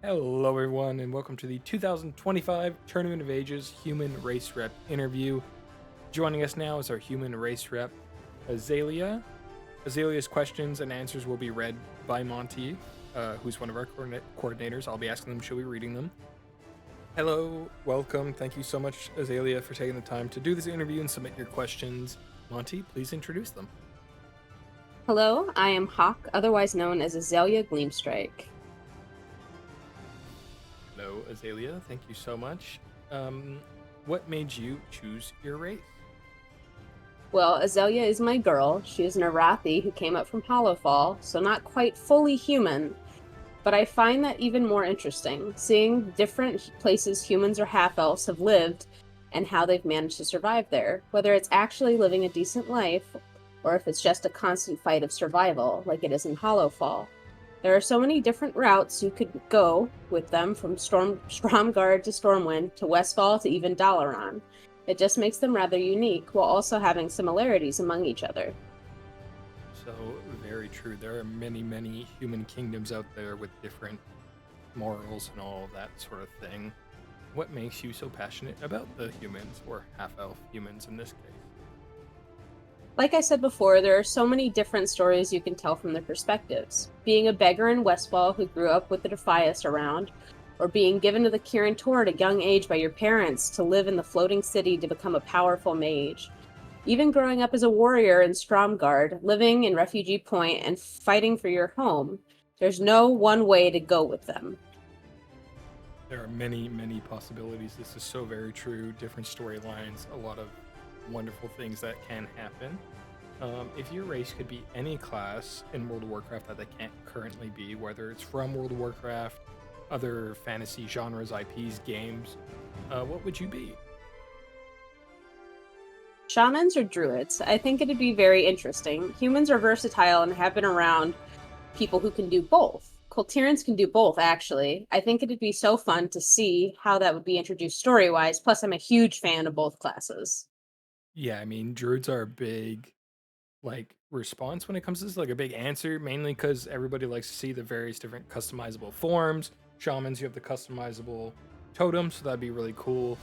Hello, everyone, and welcome to the 2025 Tournament of Ages Human Race Rep interview. Joining us now is our Human Race Rep, Azalea. Azalea's questions and answers will be read by Monty, who's one of our coordinators. I'll be asking them, she'll be reading them. Hello, welcome. Thank you so much, Azalea, for taking the time to do this interview and submit your questions. Monty, please introduce them. Hello, I am Hawk, otherwise known as Azalea Gleamstrike. Hello, Azalea. Thank you so much. What made you choose your race? Well, Azalea is my girl. She is an Arathi who came up from Hollowfall, so not quite fully human. But I find that even more interesting, seeing different places humans or half-elves have lived and how they've managed to survive there, whether it's actually living a decent life or if it's just a constant fight of survival, like it is in Hollowfall. There are so many different routes you could go with them, from Stromgarde to Stormwind to Westfall to even Dalaran. It just makes them rather unique, while also having similarities among each other. So, very true. There are many, many human kingdoms out there with different morals and all that sort of thing. What makes you so passionate about the humans, or half-elf humans in this case? Like I said before, there are so many different stories you can tell from their perspectives. Being a beggar in Westfall who grew up with the Defias around, or being given to the Kirin Tor at a young age by your parents to live in the floating city to become a powerful mage. Even growing up as a warrior in Stromgarde, living in Refugee Point and fighting for your home, there's no one way to go with them. There are many, many possibilities. This is so very true. Different storylines, a lot of wonderful things that can happen. If your race could be any class in World of Warcraft that they can't currently be, whether it's from World of Warcraft, other fantasy genres, IPs, games, what would you be? Shamans or druids? I think it'd be very interesting. Humans are versatile and have been around people who can do both. Kultirans can do both, actually. I think it'd be so fun to see how that would be introduced story-wise. Plus, I'm a huge fan of both classes. Yeah, I mean, druids are a big response when it comes to this, like a big answer, mainly because everybody likes to see the various different customizable forms. Shamans, you have the customizable totems, so that'd be really cool.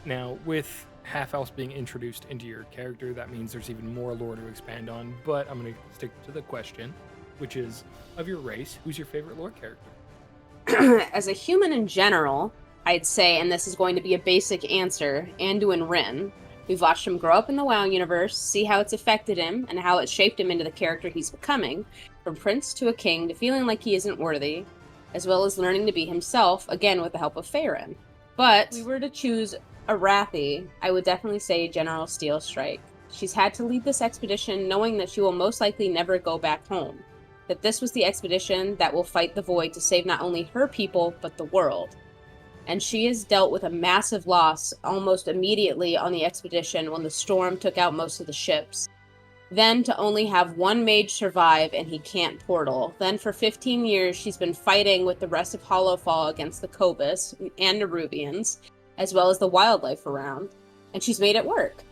Now, with half elves being introduced into your character, that means there's even more lore to expand on, but I'm going to stick to the question, which is, of your race, who's your favorite lore character? As a human in general, I'd say, and this is going to be a basic answer, Anduin Wrynn. We've watched him grow up in the WoW universe, see how it's affected him, and how it shaped him into the character he's becoming, from prince to a king to feeling like he isn't worthy, as well as learning to be himself, again with the help of Faerun. But if we were to choose Arathi, I would definitely say General Steelstrike. She's had to lead this expedition knowing that she will most likely never go back home, that this was the expedition that will fight the Void to save not only her people, but the world. And she has dealt with a massive loss almost immediately on the expedition when the storm took out most of the ships. Then to only have one mage survive and he can't portal. Then for 15 years she's been fighting with the rest of Hollowfall against the Cobus and Nerubians, as well as the wildlife around. And she's made it work.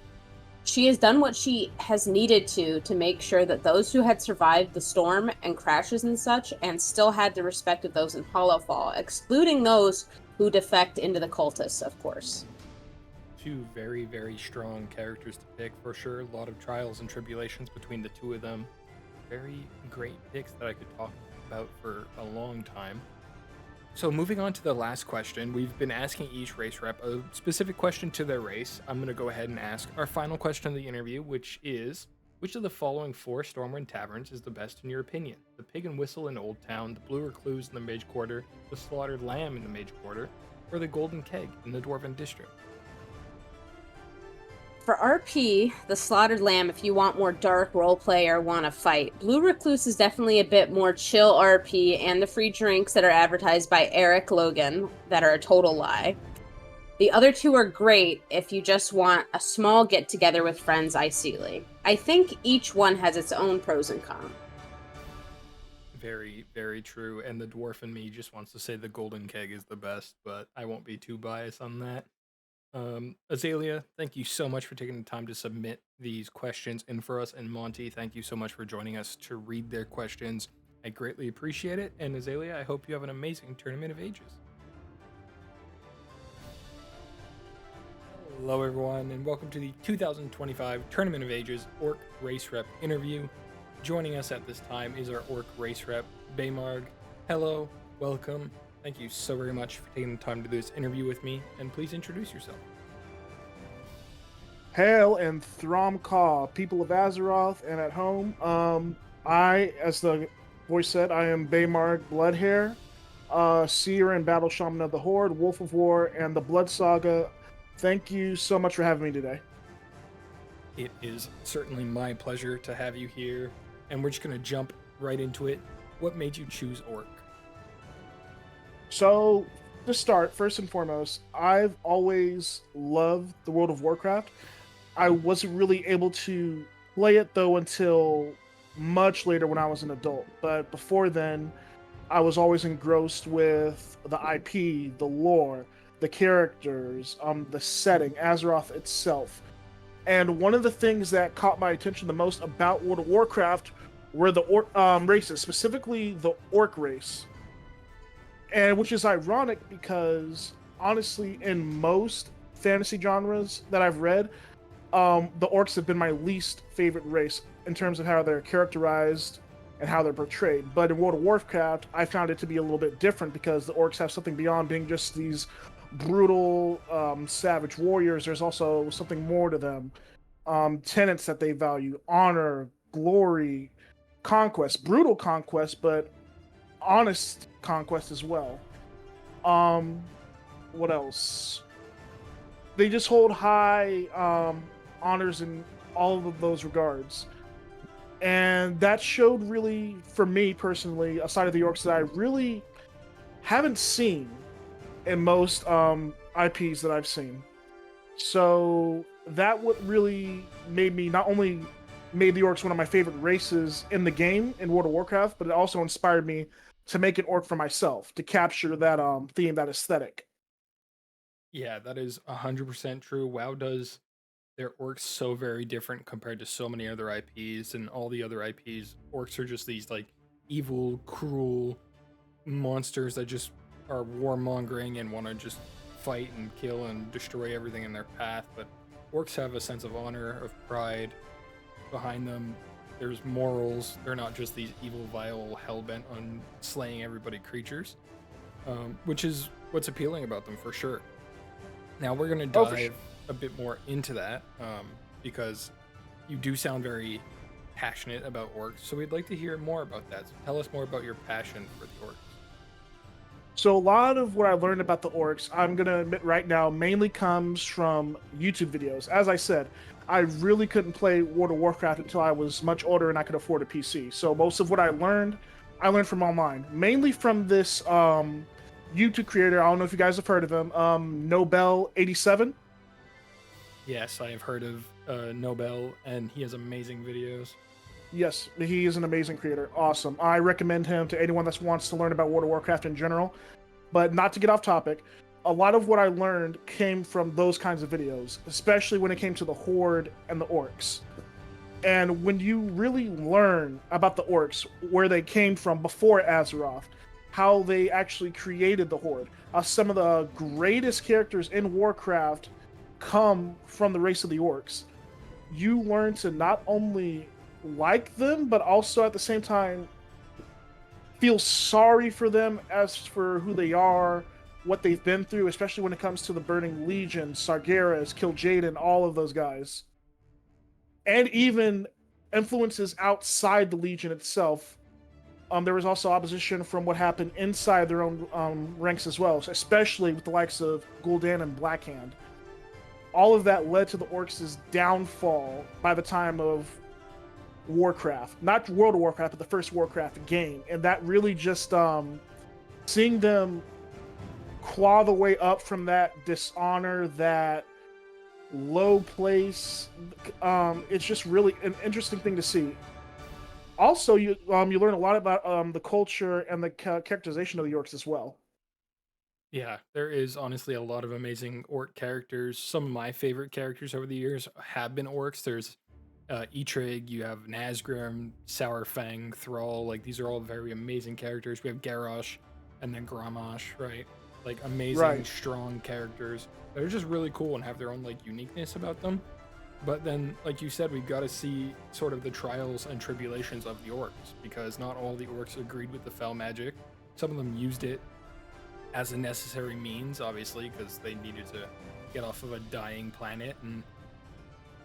She has done what she has needed to make sure that those who had survived the storm and crashes and such, and still had the respect of those in Hollowfall, excluding those who defect into the cultists, of course. Two very, very strong characters to pick for sure. A lot of trials and tribulations between the two of them. Very great picks that I could talk about for a long time. So moving on to the last question, we've been asking each race rep a specific question to their race. I'm going to go ahead and ask our final question of the interview, which is, which of the following 4 Stormwind taverns is the best in your opinion? The Pig and Whistle in Old Town, the Blue Recluse in the Mage Quarter, the Slaughtered Lamb in the Mage Quarter, or the Golden Keg in the Dwarven District? For RP, the Slaughtered Lamb, if you want more dark roleplay or want to fight. Blue Recluse is definitely a bit more chill RP, and the free drinks that are advertised by Eric Logan that are a total lie. The other 2 are great if you just want a small get-together with friends, ideally. I think each one has its own pros and cons. Very, very true. And the dwarf in me just wants to say the Golden Keg is the best, but I won't be too biased on that. Azalea, thank you so much for taking the time to submit these questions in for us. And Monty, thank you so much for joining us to read their questions I greatly appreciate it, and Azalea, I hope you have an amazing Tournament of Ages. Hello, everyone, and welcome to the 2025 Tournament of Ages Orc Race Rep interview. Joining us at this time is our Orc Race Rep, Baymarg. Hello, welcome. Thank you so very much for taking the time to do this interview with me, and please introduce yourself. Hail and Throm Caw, people of Azeroth and at home. As the voice said, I am Baymarg Bloodhair, Seer and Battle Shaman of the Horde, Wolf of War, and the Blood Saga. Thank you so much for having me today. It is certainly my pleasure to have you here, and we're just going to jump right into it. What made you choose Orc? So, to start, first and foremost, I've always loved the world of Warcraft. I wasn't really able to play it though until much later when I was an adult. But before then, I was always engrossed with the IP, the lore, the characters, the setting, Azeroth itself. And one of the things that caught my attention the most about World of Warcraft were the races, specifically the Orc race. And which is ironic because honestly, in most fantasy genres that I've read, the orcs have been my least favorite race in terms of how they're characterized and how they're portrayed. But in World of Warcraft, I found it to be a little bit different because the orcs have something beyond being just these brutal, savage warriors. There's also something more to them. Tenets that they value: honor, glory, conquest, brutal conquest, but honest conquest as well. Um, what else? They just hold high honors in all of those regards. And that showed really, for me personally, a side of the orcs that I really haven't seen in most IPs that I've seen. So that what really made me not only made the orcs one of my favorite races in the game in World of Warcraft, but it also inspired me to make an orc for myself to capture that theme, that aesthetic. Yeah, that is 100% true. WoW does their orcs so very different compared to so many other IPs, and all the other IPs. Orcs are just these like evil, cruel monsters that just are warmongering and want to just fight and kill and destroy everything in their path. But orcs have a sense of honor, of pride behind them. There's morals. They're not just these evil, vile, hellbent on slaying everybody creatures, which is what's appealing about them for sure. Now we're gonna Oh, for sure. dive a bit more into that because you do sound very passionate about orcs. So we'd like to hear more about that. So tell us more about your passion for the orcs. So a lot of what I learned about the orcs, I'm gonna admit right now, mainly comes from YouTube videos. As I said, I really couldn't play World of Warcraft until I was much older and I could afford a PC. So most of what I learned from online, mainly from this YouTube creator. I don't know if you guys have heard of him, Nobel87. Yes, I have heard of Nobel, and he has amazing videos. Yes, he is an amazing creator. Awesome. I recommend him to anyone that wants to learn about World of Warcraft in general. But not to get off topic, a lot of what I learned came from those kinds of videos, especially when it came to the Horde and the Orcs. And when you really learn about the Orcs, where they came from before Azeroth, how they actually created the Horde, some of the greatest characters in Warcraft come from the race of the Orcs. You learn to not only like them, but also at the same time feel sorry for them as for who they are, what they've been through, especially when it comes to the Burning Legion, Sargeras, Kil'jaeden, all of those guys. And even influences outside the Legion itself. There was also opposition from what happened inside their own ranks as well, especially with the likes of Gul'dan and Blackhand. All of that led to the Orcs' downfall by the time of Warcraft, not World of Warcraft, but the first Warcraft game, and that really just seeing them claw the way up from that dishonor, that low place. It's just really an interesting thing to see. Also, you learn a lot about the culture and the characterization of the Orcs as well. Yeah, there is honestly a lot of amazing orc characters. Some of my favorite characters over the years have been orcs. There's Etrig, you have Nazgrim, Sourfang, Thrall. Like these are all very amazing characters. We have Garrosh, and then Gramash, right? Like amazing, Right. strong characters. They're just really cool and have their own like uniqueness about them. But then, like you said, we've got to see sort of the trials and tribulations of the orcs because not all the orcs agreed with the fell magic. Some of them used it as a necessary means, obviously, because they needed to get off of a dying planet, and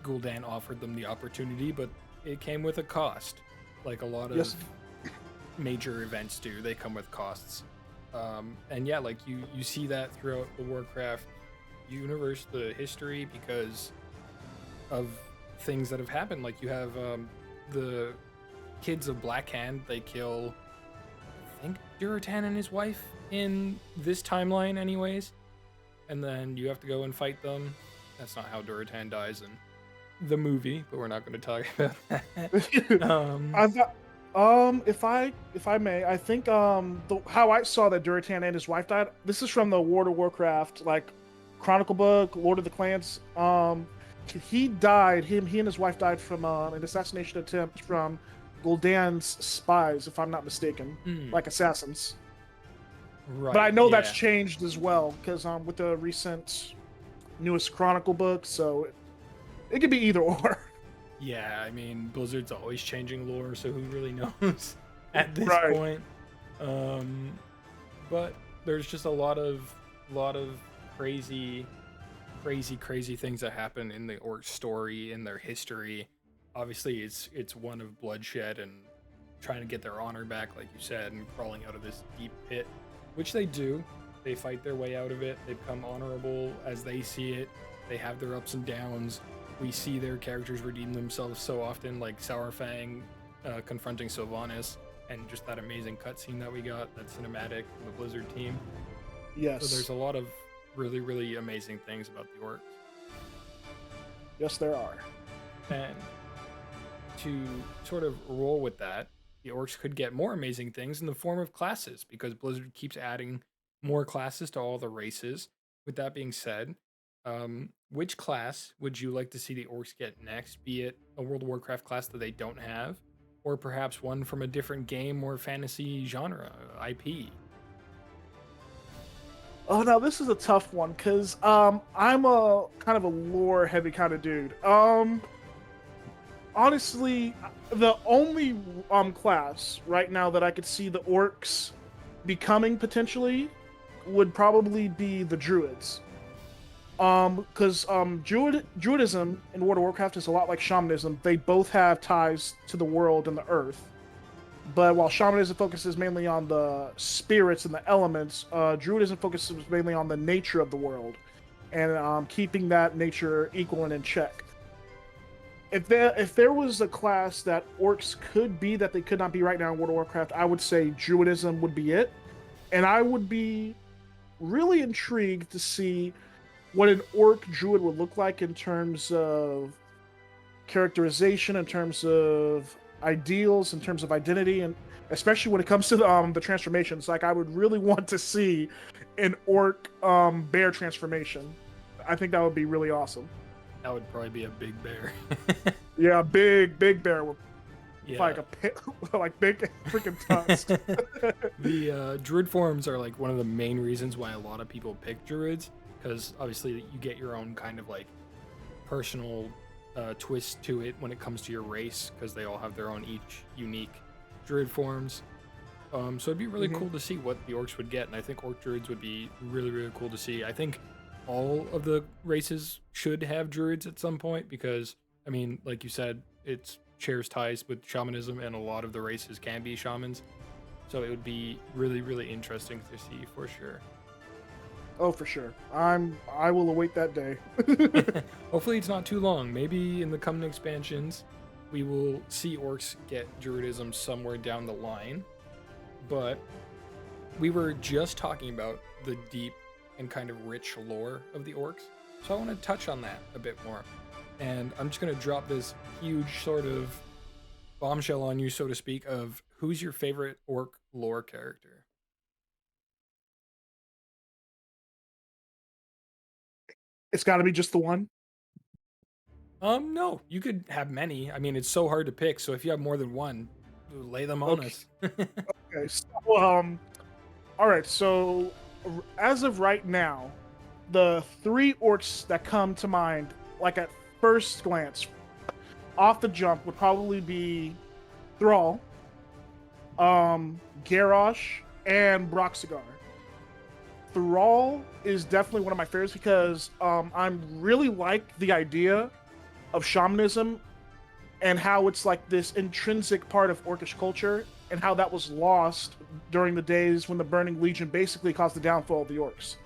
Gul'dan offered them the opportunity, but it came with a cost. Like a lot of Yes. major events do, they come with costs. And yeah, like you see that throughout the Warcraft universe, the history, because of things that have happened. Like you have the kids of Blackhand, they kill, I think, Durotan and his wife in this timeline, anyways. And then you have to go and fight them. That's not how Durotan dies in the movie, but we're not going to talk about that. I thought, if I may, I think how I saw that Durotan and his wife died. This is from the World of Warcraft like Chronicle book, Lord of the Clans. He died. He and his wife died from an assassination attempt from Gul'dan's spies, if I'm not mistaken, like assassins. Right. But I know that's yeah. changed as well because with the recent newest Chronicle book, so it could be either or. Yeah, I mean, Blizzard's always changing lore, so who really knows at this Right. point? But there's just a lot of crazy, crazy things that happen in the orc story, in their history. Obviously, it's one of bloodshed and trying to get their honor back, like you said, and crawling out of this deep pit, which they do. They fight their way out of it. They become honorable as they see it. They have their ups and downs. We see their characters redeem themselves so often, like Sourfang confronting Sylvanas, and just that amazing cutscene that we got, that cinematic from the Blizzard team. Yes. So there's a lot of really amazing things about the orcs. Yes, there are. And to sort of roll with that, the orcs could get more amazing things in the form of classes because Blizzard keeps adding more classes to all the races. With that being said, which class would you like to see the orcs get next? Be it a World of Warcraft class that they don't have, or perhaps one from a different game or fantasy genre IP? Oh, now this is a tough one because I'm a kind of a lore heavy kind of dude. Honestly, the only class right now that I could see the orcs becoming potentially would probably be the druids. Because druidism in World of Warcraft is a lot like shamanism. They both have ties to the world and the earth. But while shamanism focuses mainly on the spirits and the elements, druidism focuses mainly on the nature of the world and keeping that nature equal and in check. If there was a class that orcs could be that they could not be right now in World of Warcraft, I would say druidism would be it, and I would be really intrigued to see what an orc druid would look like in terms of characterization, in terms of ideals, in terms of identity, and especially when it comes to the transformations. Like I would really want to see an orc bear transformation. I think that would be really awesome. That would probably be a big bear. Yeah, big bear with Yeah. like a pit, like big freaking tusk. The druid forms are like one of the main reasons why a lot of people pick druids, because obviously you get your own kind of like personal twist to it when it comes to your race, because they all have their own each unique druid forms. So it'd be really cool to see what the orcs would get, and I think orc druids would be really cool to see. I think all of the races should have druids at some point because, I mean, like you said, it shares ties with shamanism, and a lot of the races can be shamans. So it would be really interesting to see for sure. Oh, for sure. I will await that day. Hopefully it's not too long. Maybe in the coming expansions, we will see orcs get druidism somewhere down the line. But we were just talking about the deep and kind of rich lore of the orcs. So I want to touch on that a bit more. And I'm just going to drop this huge sort of bombshell on you, so to speak, of who's your favorite orc lore character? It's got to be just the one. No, you could have many. I mean, it's so hard to pick. So if you have more than one, lay them on Okay. us. Okay. So, all right. So, as of right now, the three orcs that come to mind, like at first glance, off the jump, would probably be Thrall, Garrosh, and Broxigar. Thrall is definitely one of my favorites because I'm really like the idea of shamanism and how it's like this intrinsic part of orcish culture and how that was lost during the days when the Burning Legion basically caused the downfall of the orcs.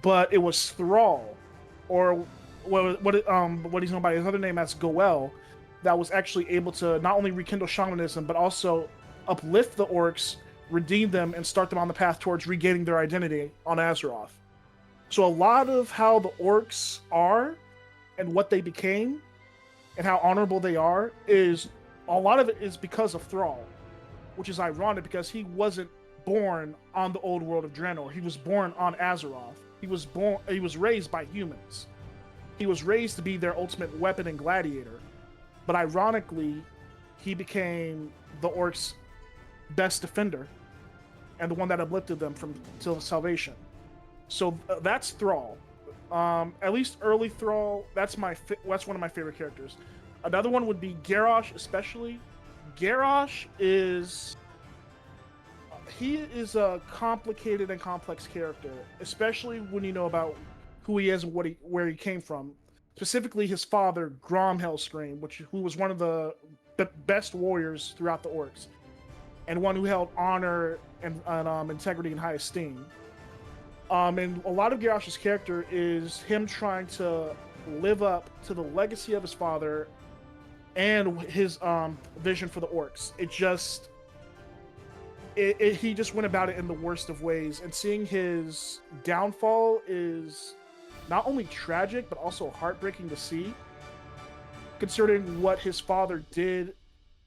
But it was Thrall, or what he's known by his other name as Goel, that was actually able to not only rekindle shamanism but also uplift the orcs, redeem them, and start them on the path towards regaining their identity on Azeroth. So a lot of how the orcs are and what they became and how honorable they are is a lot of it is because of Thrall, which is ironic because he wasn't born on the old world of Draenor. He was born on Azeroth. He was raised by humans. He was raised to be their ultimate weapon and gladiator. But ironically, he became the orcs' best defender and the one that uplifted them from till salvation. So that's Thrall. At least early Thrall. That's that's one of my favorite characters. Another one would be Garrosh, especially. Garrosh is he is a complicated and complex character, especially when you know about who he is and where he came from. Specifically, his father, Grom Hellscream, who was one of the best warriors throughout the orcs, and one who held honor and integrity in high esteem. And a lot of Garrosh's character is him trying to live up to the legacy of his father and his vision for the orcs. He just went about it in the worst of ways, and seeing his downfall is not only tragic but also heartbreaking to see, considering what his father did,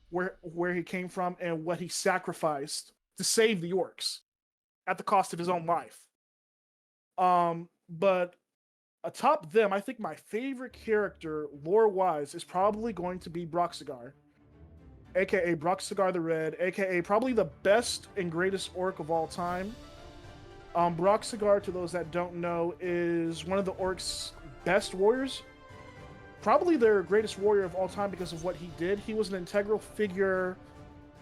where he came from, and what he sacrificed to save the orcs at the cost of his own life. But atop them, I think my favorite character, lore-wise, is probably going to be Broxigar, aka Broxigar the Red, aka probably the best and greatest orc of all time. Broxigar, to those that don't know, is one of the orcs' best warriors, probably their greatest warrior of all time because of what he did. He was an integral figure,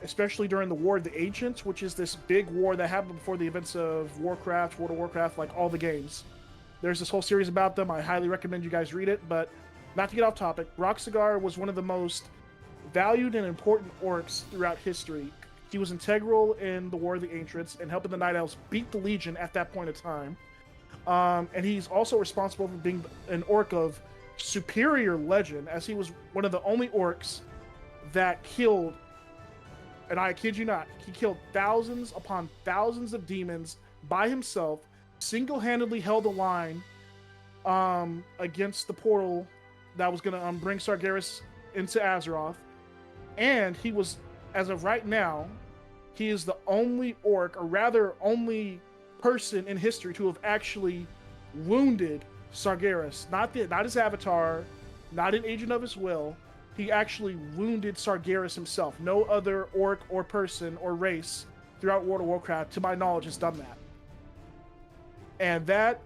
especially during the War of the Ancients, which is this big war that happened before the events of Warcraft, World of Warcraft, like all the games. There's this whole series about them. I highly recommend you guys read it, but not to get off topic, Broxigar was one of the most valued and important orcs throughout history. He was integral in the War of the Ancients and helping the Night Elves beat the Legion at that point of time. And he's also responsible for being an orc of superior legend, as he was one of the only orcs that killed, and I kid you not, he killed thousands upon thousands of demons by himself, single-handedly held a line against the portal that was going to bring Sargeras into Azeroth. And he was, as of right now, he is the only orc, or rather only person in history to have actually wounded Sargeras. Not his avatar, not an agent of his will. He actually wounded Sargeras himself. No other orc or person or race throughout World of Warcraft, to my knowledge, has done that. And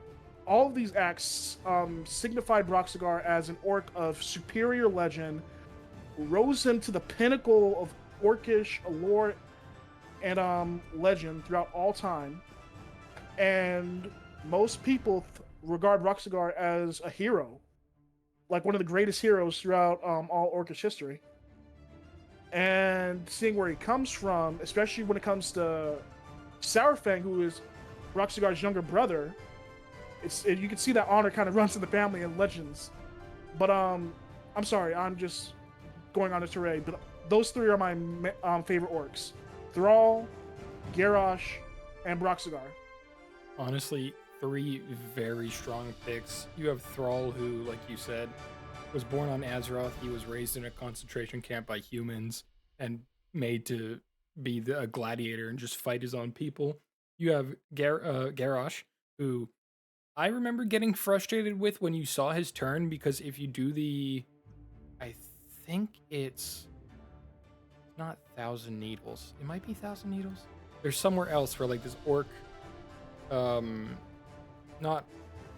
all of these acts signified Broxigar as an orc of superior legend, rose him to the pinnacle of orcish lore and legend throughout all time. And most people regard Broxigar as a hero, like one of the greatest heroes throughout all orcish history. And seeing where he comes from, especially when it comes to Saurfang, who is Broxigar's younger brother, you can see that honor kind of runs in the family and legends. But I'm sorry, I'm just going on a tirade. But those three are my favorite orcs: Thrall, Garrosh, and Broxigar. Honestly, three very strong picks. You have Thrall, who, like you said, was born on Azeroth. He was raised in a concentration camp by humans and made to be a gladiator and just fight his own people. You have Garrosh, who I remember getting frustrated with when you saw his turn, because if you do the think it's not Thousand Needles. It might be Thousand Needles. There's somewhere else where like this orc, not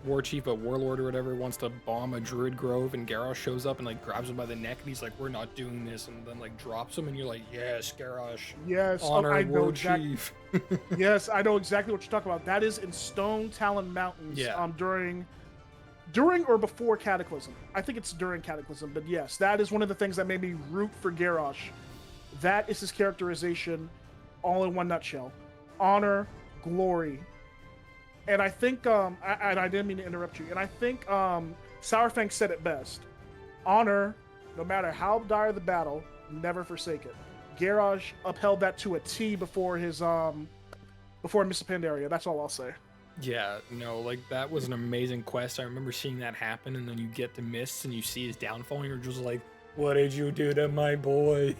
war chief but warlord or whatever, wants to bomb a druid grove, and Garrosh shows up and like grabs him by the neck and he's like, "We're not doing this," and then like drops him, and you're like, "Yes, Garrosh. Yes, Honor I know war exactly. chief." Yes, I know exactly what you're talking about. That is in Stone Talon Mountains. Yeah. During or before Cataclysm. I think it's during Cataclysm, but yes, that is one of the things that made me root for Garrosh. That is his characterization, all in one nutshell: honor, glory. And I think, I didn't mean to interrupt you. And I think Sourfang said it best: honor, no matter how dire the battle, never forsake it. Garrosh upheld that to a T before Mists of Pandaria. That's all I'll say. Yeah, no, like that was an amazing quest. I remember seeing that happen, and then you get to Mists and you see his downfall, and you're just like, "What did you do to my boy?"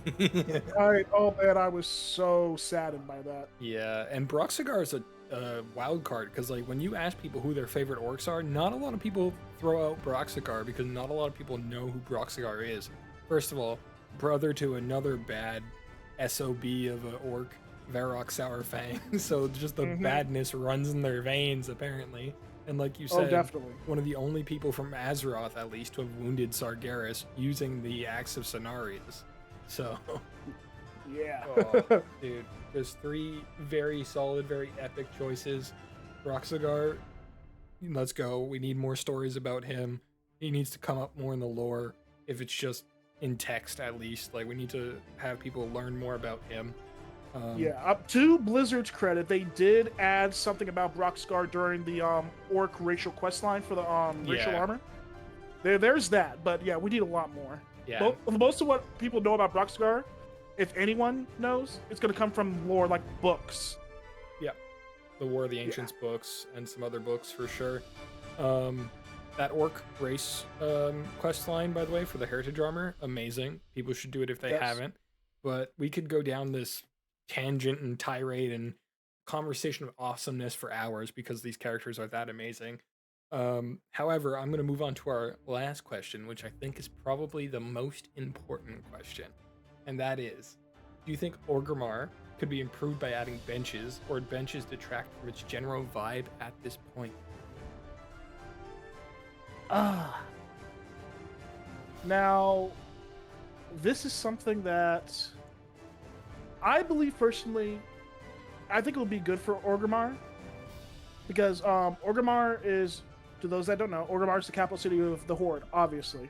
Oh man, I was so saddened by that. Yeah, and Broxigar is a wild card, because like when you ask people who their favorite orcs are, not a lot of people throw out Broxigar, because not a lot of people know who Broxigar is. First of all, brother to another bad SOB of an orc, Varrock Sourfang. So just the badness runs in their veins, apparently. And like you said, definitely. one of the only people from Azeroth, at least, to have wounded Sargeras using the Axe of Cenarius. So, yeah. Dude, there's 3 very solid, very epic choices. Broxigar, let's go. We need more stories about him. He needs to come up more in the lore, if it's just in text at least. Like, we need to have people learn more about him. Up to Blizzard's credit, they did add something about Broxigar during the orc racial questline for the racial armor. There's that, but yeah, we need a lot more. Yeah. Most of what people know about Broxigar, if anyone knows, it's going to come from lore, like books. Yeah, the War of the Ancients books and some other books for sure. That orc race questline, by the way, for the heritage armor, amazing. People should do it if they haven't. But we could go down this tangent and tirade and conversation of awesomeness for hours, because these characters are that amazing. However, I'm going to move on to our last question, which I think is probably the most important question. And that is, do you think Orgrimmar could be improved by adding benches, or benches detract from its general vibe at this point? Now, this is something that I believe personally, I think it would be good for Orgrimmar, because Orgrimmar is, to those that don't know, Orgrimmar is the capital city of the Horde, obviously.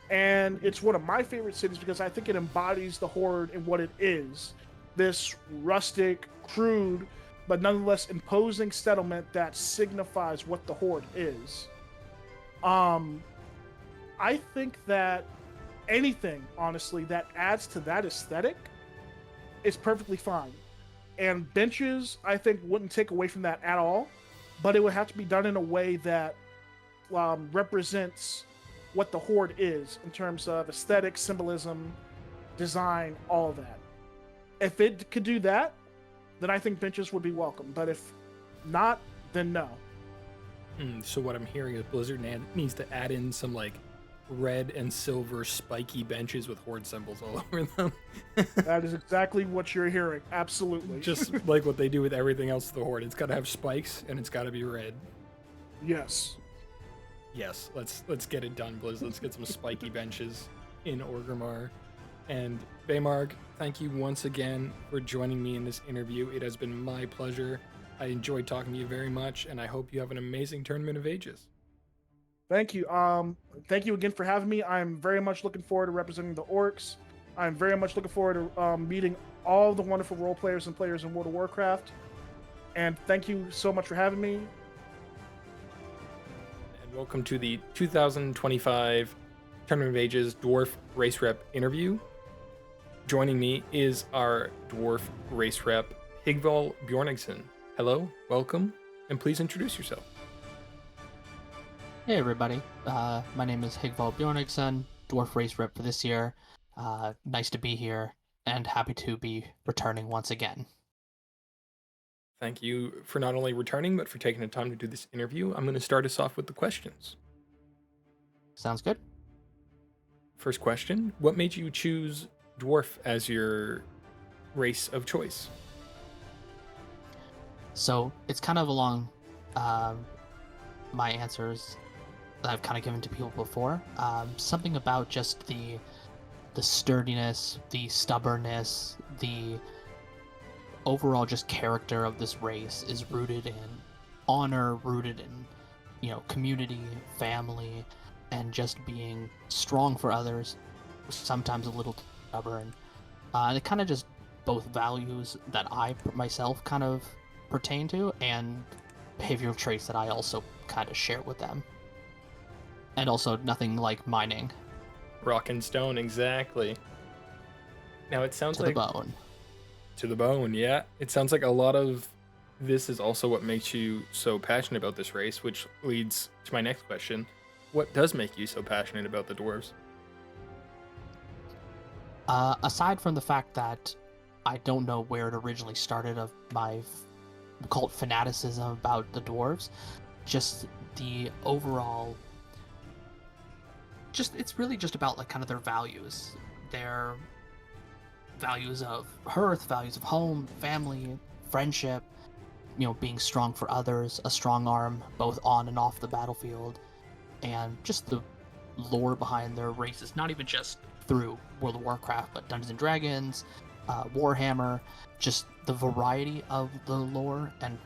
And it's one of my favorite cities because I think it embodies the Horde and what it is. This rustic, crude, but nonetheless imposing settlement that signifies what the Horde is. I think that anything, honestly, that adds to that aesthetic is perfectly fine. And benches, I think, wouldn't take away from that at all, but it would have to be done in a way that represents what the Horde is in terms of aesthetic, symbolism, design, all of that. If it could do that, then I think benches would be welcome. But if not, then no. So what I'm hearing is Blizzard needs to add in some like red and silver spiky benches with Horde symbols all over them. That is exactly what you're hearing. Absolutely. Just like what they do with everything else to the Horde. It's got to have spikes and it's got to be red. Yes. Yes, let's get it done, Blizz. Let's get some spiky benches in Orgrimmar. And Baymarg, thank you once again for joining me in this interview. It has been my pleasure. I enjoyed talking to you very much, and I hope you have an amazing Tournament of Ages. Thank you. Thank you again for having me. I'm very much looking forward to representing the Orcs. I'm very much looking forward to meeting all the wonderful role players and players in World of Warcraft. And thank you so much for having me. And welcome to the 2025 Tournament of Ages Dwarf Race Rep interview. Joining me is our Dwarf Race Rep, Higval Bjornigson. Hello, welcome, and please introduce yourself. Hey everybody, my name is Higval Bjornigson, Dwarf Race Rep for this year. Nice to be here, and happy to be returning once again. Thank you for not only returning, but for taking the time to do this interview. I'm going to start us off with the questions. Sounds good. first question: what made you choose dwarf as your race of choice? So it's kind of along my answers that I've kind of given to people before. Something about just the sturdiness, the stubbornness, the overall just character of this race is rooted in honor, rooted in, community, family, and just being strong for others, sometimes a little stubborn. And it kind of just both values that I myself kind of pertain to and behavioral traits that I also kind of share with them. And also nothing like mining. Rock and stone, exactly. Now it sounds to like the bone. to the bone, yeah. It sounds like a lot of this is also what makes you so passionate about this race, which leads to my next question. What does make you so passionate about the dwarves? Aside from the fact that I don't know where it originally started of my cult fanaticism about the dwarves, just the overall, it's really just about like kind of their values of hearth, values of home, family, friendship, being strong for others, a strong arm both on and off the battlefield, and just the lore behind their races, not even just through World of Warcraft, but Dungeons and Dragons, Warhammer, just the variety of the lore and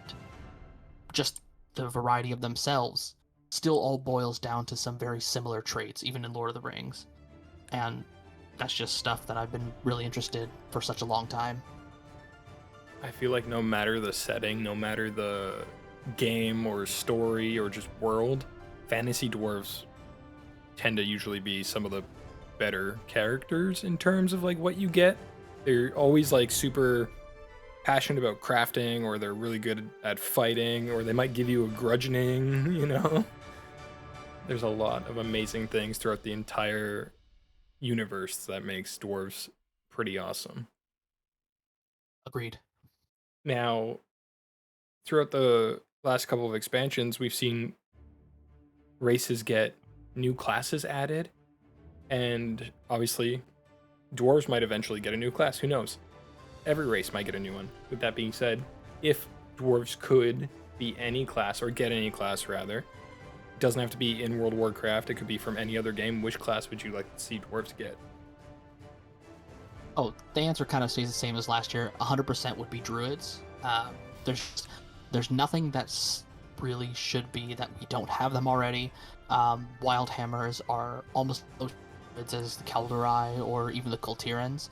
just the variety of themselves still all boils down to some very similar traits, even in Lord of the Rings. And that's just stuff that I've been really interested for such a long time. I feel like no matter the setting, no matter the game or story or just world, fantasy dwarves tend to usually be some of the better characters in terms of like what you get. They're always like super passionate about crafting, or they're really good at fighting, or they might give you a grudgeoning, There's a lot of amazing things throughout the entire universe that makes dwarves pretty awesome. Agreed. Now, throughout the last couple of expansions, we've seen races get new classes added, and obviously, dwarves might eventually get a new class. Who knows? Every race might get a new one. With that being said, if dwarves could be any class, or get any class rather, it doesn't have to be in World of Warcraft, it could be from any other game, which class would you like to see dwarves get? Oh, the answer kind of stays the same as last year. 100% would be druids. There's nothing that's really should be that we don't have them already. Wild hammers are almost as druids as the Kaldorei or even the Kultirans.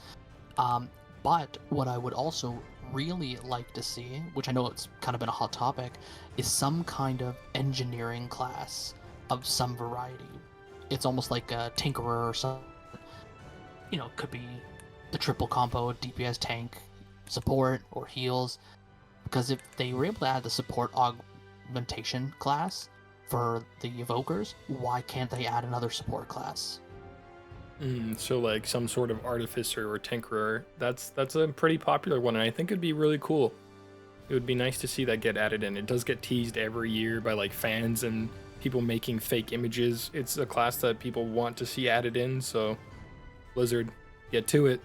But what I would also really like to see, which I know it's kind of been a hot topic, is some kind of engineering class of some variety. It's almost like a tinkerer or something. Could be the triple combo, DPS tank, support, or heals. Because if they were able to add the support augmentation class for the evokers, why can't they add another support class? So like some sort of artificer or tinkerer. That's a pretty popular one, and I think it'd be really cool. It would be nice to see that get added in. It does get teased every year by like fans and people making fake images. It's a class that people want to see added in, so Blizzard, get to it.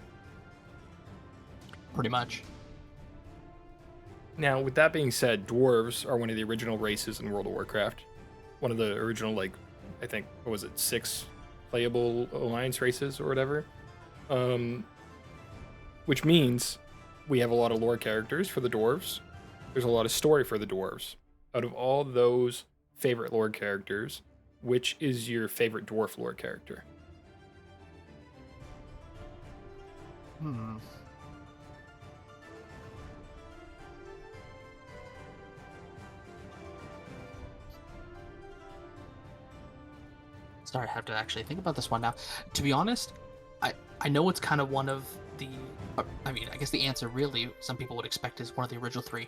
Pretty much. Now, with that being said, dwarves are one of the original races in World of Warcraft. One of the original, like, I think, what was it, 6 playable alliance races or whatever. Which means we have a lot of lore characters for the dwarves. There's a lot of story for the dwarves. Out of all those favorite lore characters, which is your favorite dwarf lore character? Sorry, I have to actually think about this one now. To be honest, I know it's kind of one of the... I mean, I guess the answer really, some people would expect, is one of the original 3.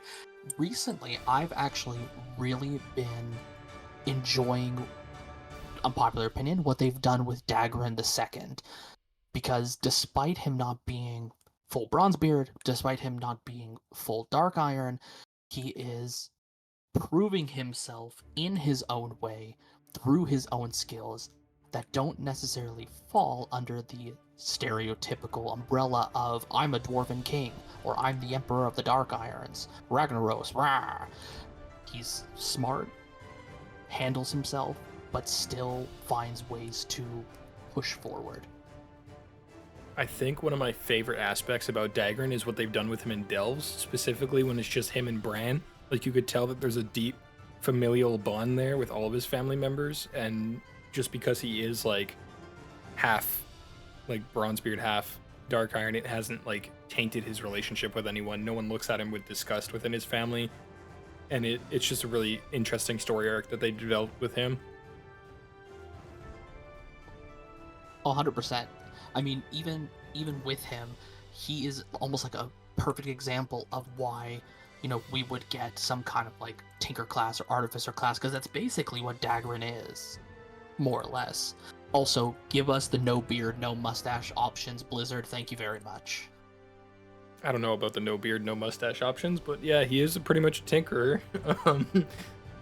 Recently, I've actually really been enjoying, unpopular opinion, what they've done with Dagran II. Because despite him not being full Bronzebeard, despite him not being full Dark Iron, he is proving himself in his own way, through his own skills, that don't necessarily fall under the stereotypical umbrella of I'm a dwarven king or I'm the emperor of the Dark Irons, Ragnaros, rah. He's smart, handles himself, but still finds ways to push forward. I think one of my favorite aspects about Dagrin is what they've done with him in Delves, specifically when it's just him and Bran. Like, you could tell that there's a deep familial bond there with all of his family members, and just because he is like half like Bronzebeard, half Dark Iron, it hasn't like tainted his relationship with anyone. No one looks at him with disgust within his family, and it's just a really interesting story arc that they developed with him. 100%. I mean, even with him, he is almost like a perfect example of why, you know, we would get some kind of like Tinker class or Artificer class, because that's basically what Dagrin is, more or less. Also, give us the no beard, no mustache options, Blizzard. Thank you very much. I don't know about the no beard, no mustache options, but yeah, he is pretty much a tinkerer.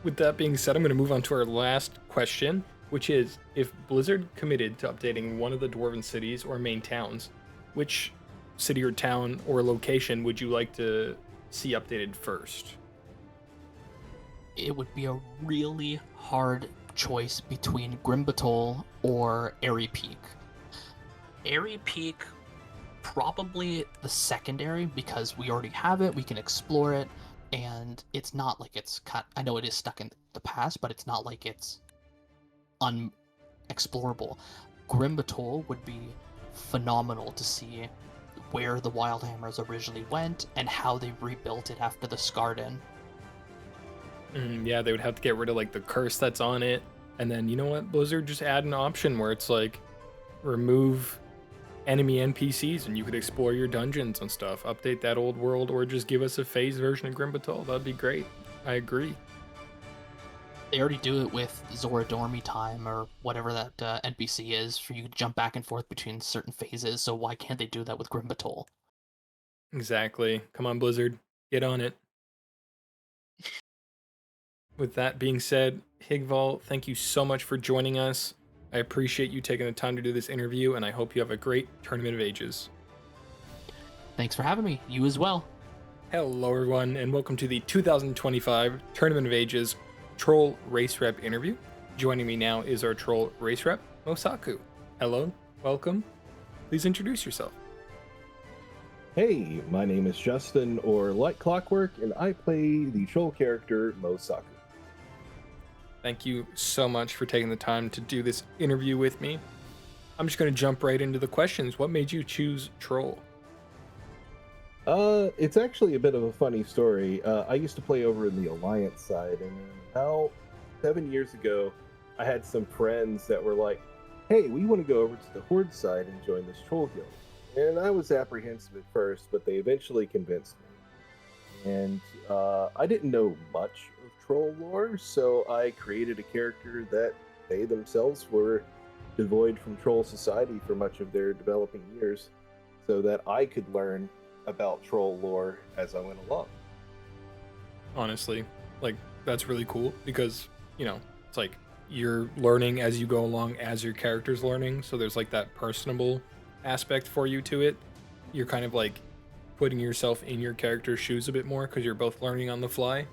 With that being said, I'm going to move on to our last question, which is, if Blizzard committed to updating one of the Dwarven cities or main towns, which city or town or location would you like to see updated first? It would be a really hard choice between Grimbatol or Airy Peak. Airy Peak, probably the secondary, because we already have it, we can explore it, and it's not like it's cut. I know it is stuck in the past, but it's not like it's unexplorable. Grimbatol would be phenomenal to see where the Wildhammers originally went and how they rebuilt it after the Skarden. Yeah, they would have to get rid of like the curse that's on it, and then, you know what, Blizzard, just add an option where it's like remove enemy NPCs and you could explore your dungeons and stuff. Update that old world, or just give us a phased version of Grimbatol. That'd be great. I agree. They already do it with Zora Dormy time, or whatever that NPC is, for you to jump back and forth between certain phases, so why can't they do that with Grimbatol? Exactly. Come on, Blizzard. Get on it. With that being said, Higval, thank you so much for joining us. I appreciate you taking the time to do this interview, and I hope you have a great Tournament of Ages. Thanks for having me. You as well. Hello, everyone, and welcome to the 2025 Tournament of Ages Troll Race Rep interview. Joining me now is our Troll Race Rep, Mosaku. Hello, welcome. Please introduce yourself. Hey, my name is Justin, or Like Clockwork, and I play the troll character Mosaku. Thank you so much for taking the time to do this interview with me. I'm just going to jump right into the questions. What made you choose Troll? It's actually a bit of a funny story. I used to play over in the Alliance side, and about 7 years ago, I had some friends that were like, hey, we want to go over to the Horde side and join this troll guild. And I was apprehensive at first, but they eventually convinced me. And I didn't know much of troll lore, so I created a character that they themselves were devoid from troll society for much of their developing years, so that I could learn about troll lore as I went along. Honestly, like, that's really cool because, you know, it's like you're learning as you go along as your character's learning, so there's like that personable aspect for you to it. You're kind of like putting yourself in your character's shoes a bit more because you're both learning on the fly.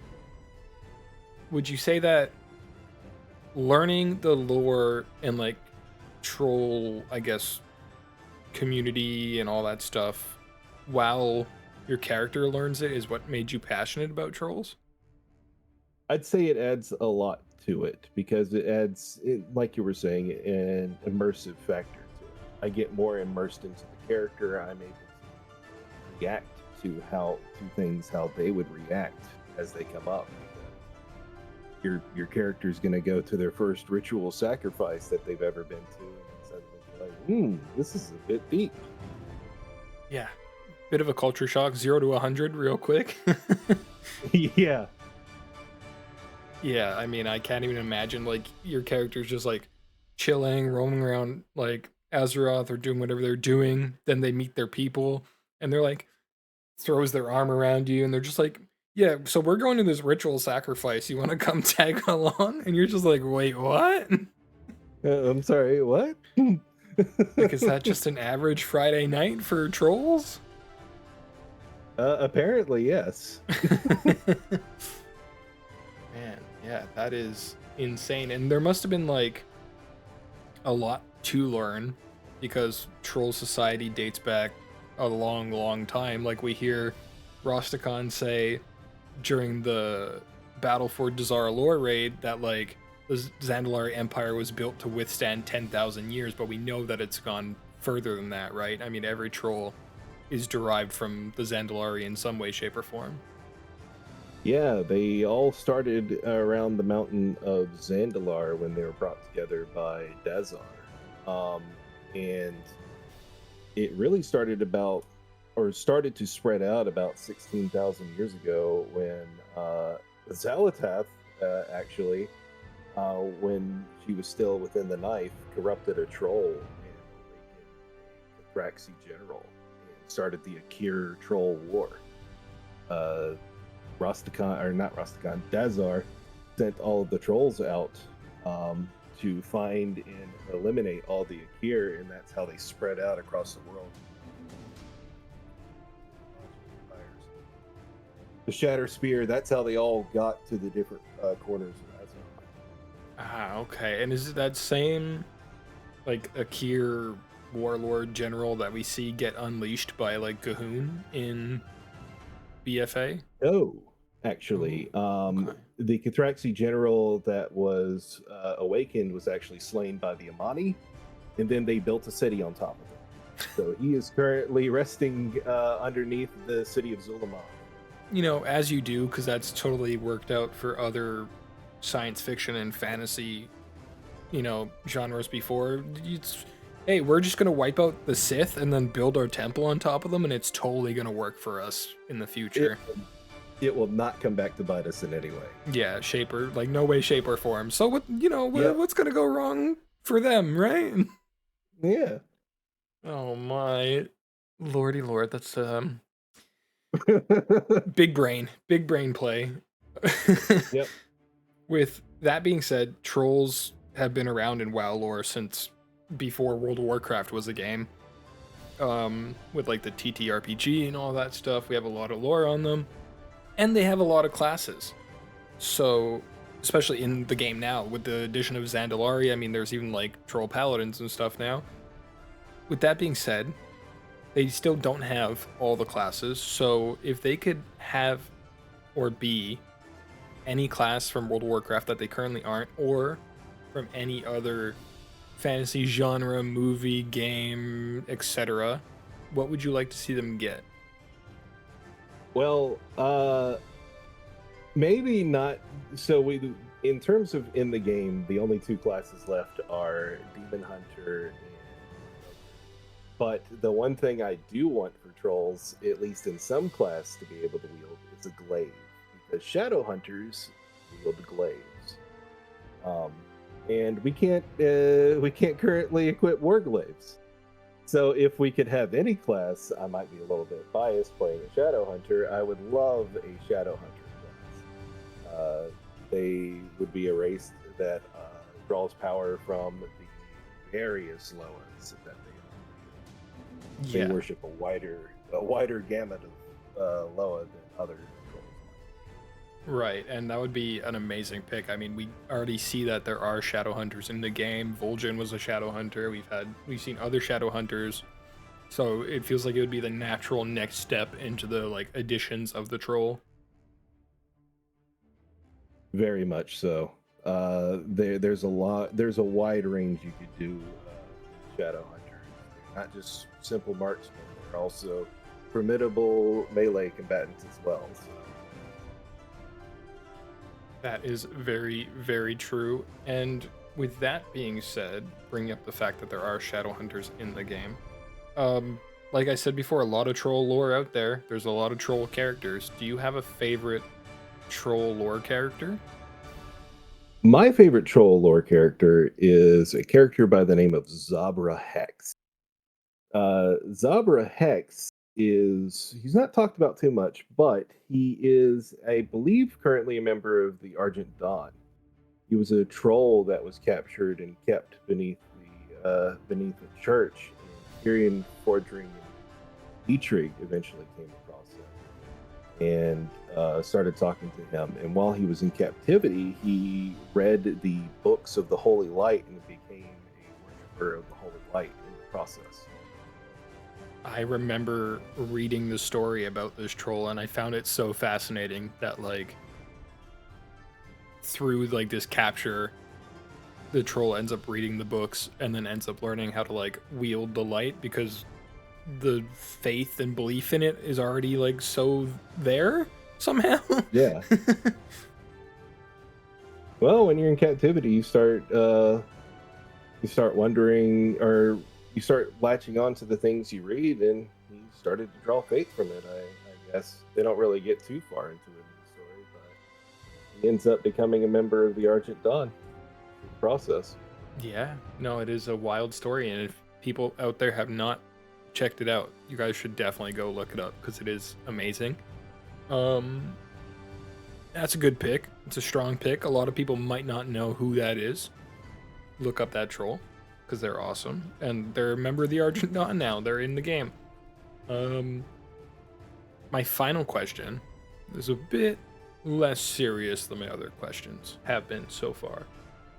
Would you say that learning the lore and like troll, I guess, community and all that stuff while your character learns it is what made you passionate about trolls? I'd say it adds a lot to it because it adds, like you were saying, an immersive factor to it. I get more immersed into the character. I'm able to react to things how they would react as they come up. Your character's going to go to their first ritual sacrifice that they've ever been to, and suddenly be like, this is a bit deep. Yeah, bit of a culture shock. 0 to 100 real quick. Yeah. Yeah, I mean, I can't even imagine, like, your character's just, like, chilling, roaming around, like, Azeroth or doing whatever they're doing. Then they meet their people, and they're, like, throws their arm around you, and they're just like, yeah, so we're going to this ritual sacrifice. You want to come tag along? And you're just like, wait, what? I'm sorry, what? Like, is that just an average Friday night for trolls? Apparently, yes. Man, yeah, that is insane. And there must have been like a lot to learn because troll society dates back a long, long time. Like we hear Rostakhan say during the Battle for Dazar'alor raid that like the Zandalari Empire was built to withstand 10,000 years, but we know that it's gone further than that, right? I mean, every troll is derived from the Zandalari in some way, shape, or form. Yeah, they all started around the mountain of Zandalar when they were brought together by Dazar. And it really started started to spread out about 16,000 years ago when Xalatath, actually, when she was still within the knife, corrupted a troll and awakened the Thraxi general and started the Akir Troll War. Dazar sent all of the trolls out to find and eliminate all the Akir, and that's how they spread out across the world. The Shatter Spear, that's how they all got to the different corners of Azar. Ah, okay. And is it that same, like, Akir warlord general that we see get unleashed by, like, Gahoon in BFA? Oh, actually, okay. the Cathraxi general that was awakened was actually slain by the Amani, and then they built a city on top of it. So he is currently resting underneath the city of Zul'Aman. You know, as you do, because that's totally worked out for other science fiction and fantasy, you know, genres before. Hey, we're just gonna wipe out the Sith and then build our temple on top of them, and it's totally gonna work for us in the future. It will not come back to bite us in any way. Yeah, like no way, shape, or form. So what, you know, what's gonna go wrong for them, right? Yeah. Oh my, lordy lord, that's big brain play. Yep. With that being said, trolls have been around in WoW lore since before World of Warcraft was a game. With like the TTRPG and all that stuff, we have a lot of lore on them, and they have a lot of classes. So, especially in the game now, with the addition of Zandalari, I mean, there's even like troll paladins and stuff now. With that being said, they still don't have all the classes. So, if they could have or be any class from World of Warcraft that they currently aren't, or from any other fantasy genre, movie, game, etc., what would you like to see them get? Well, maybe not. So in terms of in the game, the only two classes left are Demon Hunter and. But the one thing I do want for trolls, at least in some class, to be able to wield is a glaive, because shadow hunters wield glaives, and we can't currently equip war glaives. So if we could have any class, I might be a little bit biased playing a shadow hunter. I would love a shadow hunter class. They would be a race that draws power from the various Loas that they worship a wider gamut of Loa than other trolls. Right, and that would be an amazing pick. I mean, we already see that there are shadow hunters in the game. Vol'jin was a shadow hunter. We've seen other shadow hunters. So it feels like it would be the natural next step into the like additions of the troll. Very much so. There's a wide range you could do shadow hunters. They're not just simple marksmen; they're also formidable melee combatants as well. So. That is very, very true. And with that being said, bringing up the fact that there are shadow hunters in the game, like I said before, a lot of troll lore out there. There's a lot of troll characters. Do you have a favorite troll lore character? My favorite troll lore character is a character by the name of Zabra Hex. Zabra Hex he's not talked about too much, but he is, I believe, currently a member of the Argent Dawn. He was a troll that was captured and kept beneath the church. And Tyrion, Fordring, and Dietrich eventually came across him and started talking to him. And while he was in captivity, he read the books of the Holy Light and became a worshiper of the Holy Light in the process. I remember reading the story about this troll, and I found it so fascinating that, like, through, like, this capture, the troll ends up reading the books and then ends up learning how to, like, wield the light because the faith and belief in it is already, like, so there somehow. Yeah. Well, when you're in captivity, you start wondering, or you start latching on to the things you read, and he started to draw faith from it. I guess they don't really get too far into it in the story, but he ends up becoming a member of the Argent Dawn in the process. Yeah, no, it is a wild story, and if people out there have not checked it out, you guys should definitely go look it up because it is amazing. That's a good pick. It's a strong pick. A lot of people might not know who that is. Look up that troll because they're awesome, and they're a member of the Argent Dawn now. They're in the game. My final question is a bit less serious than my other questions have been so far,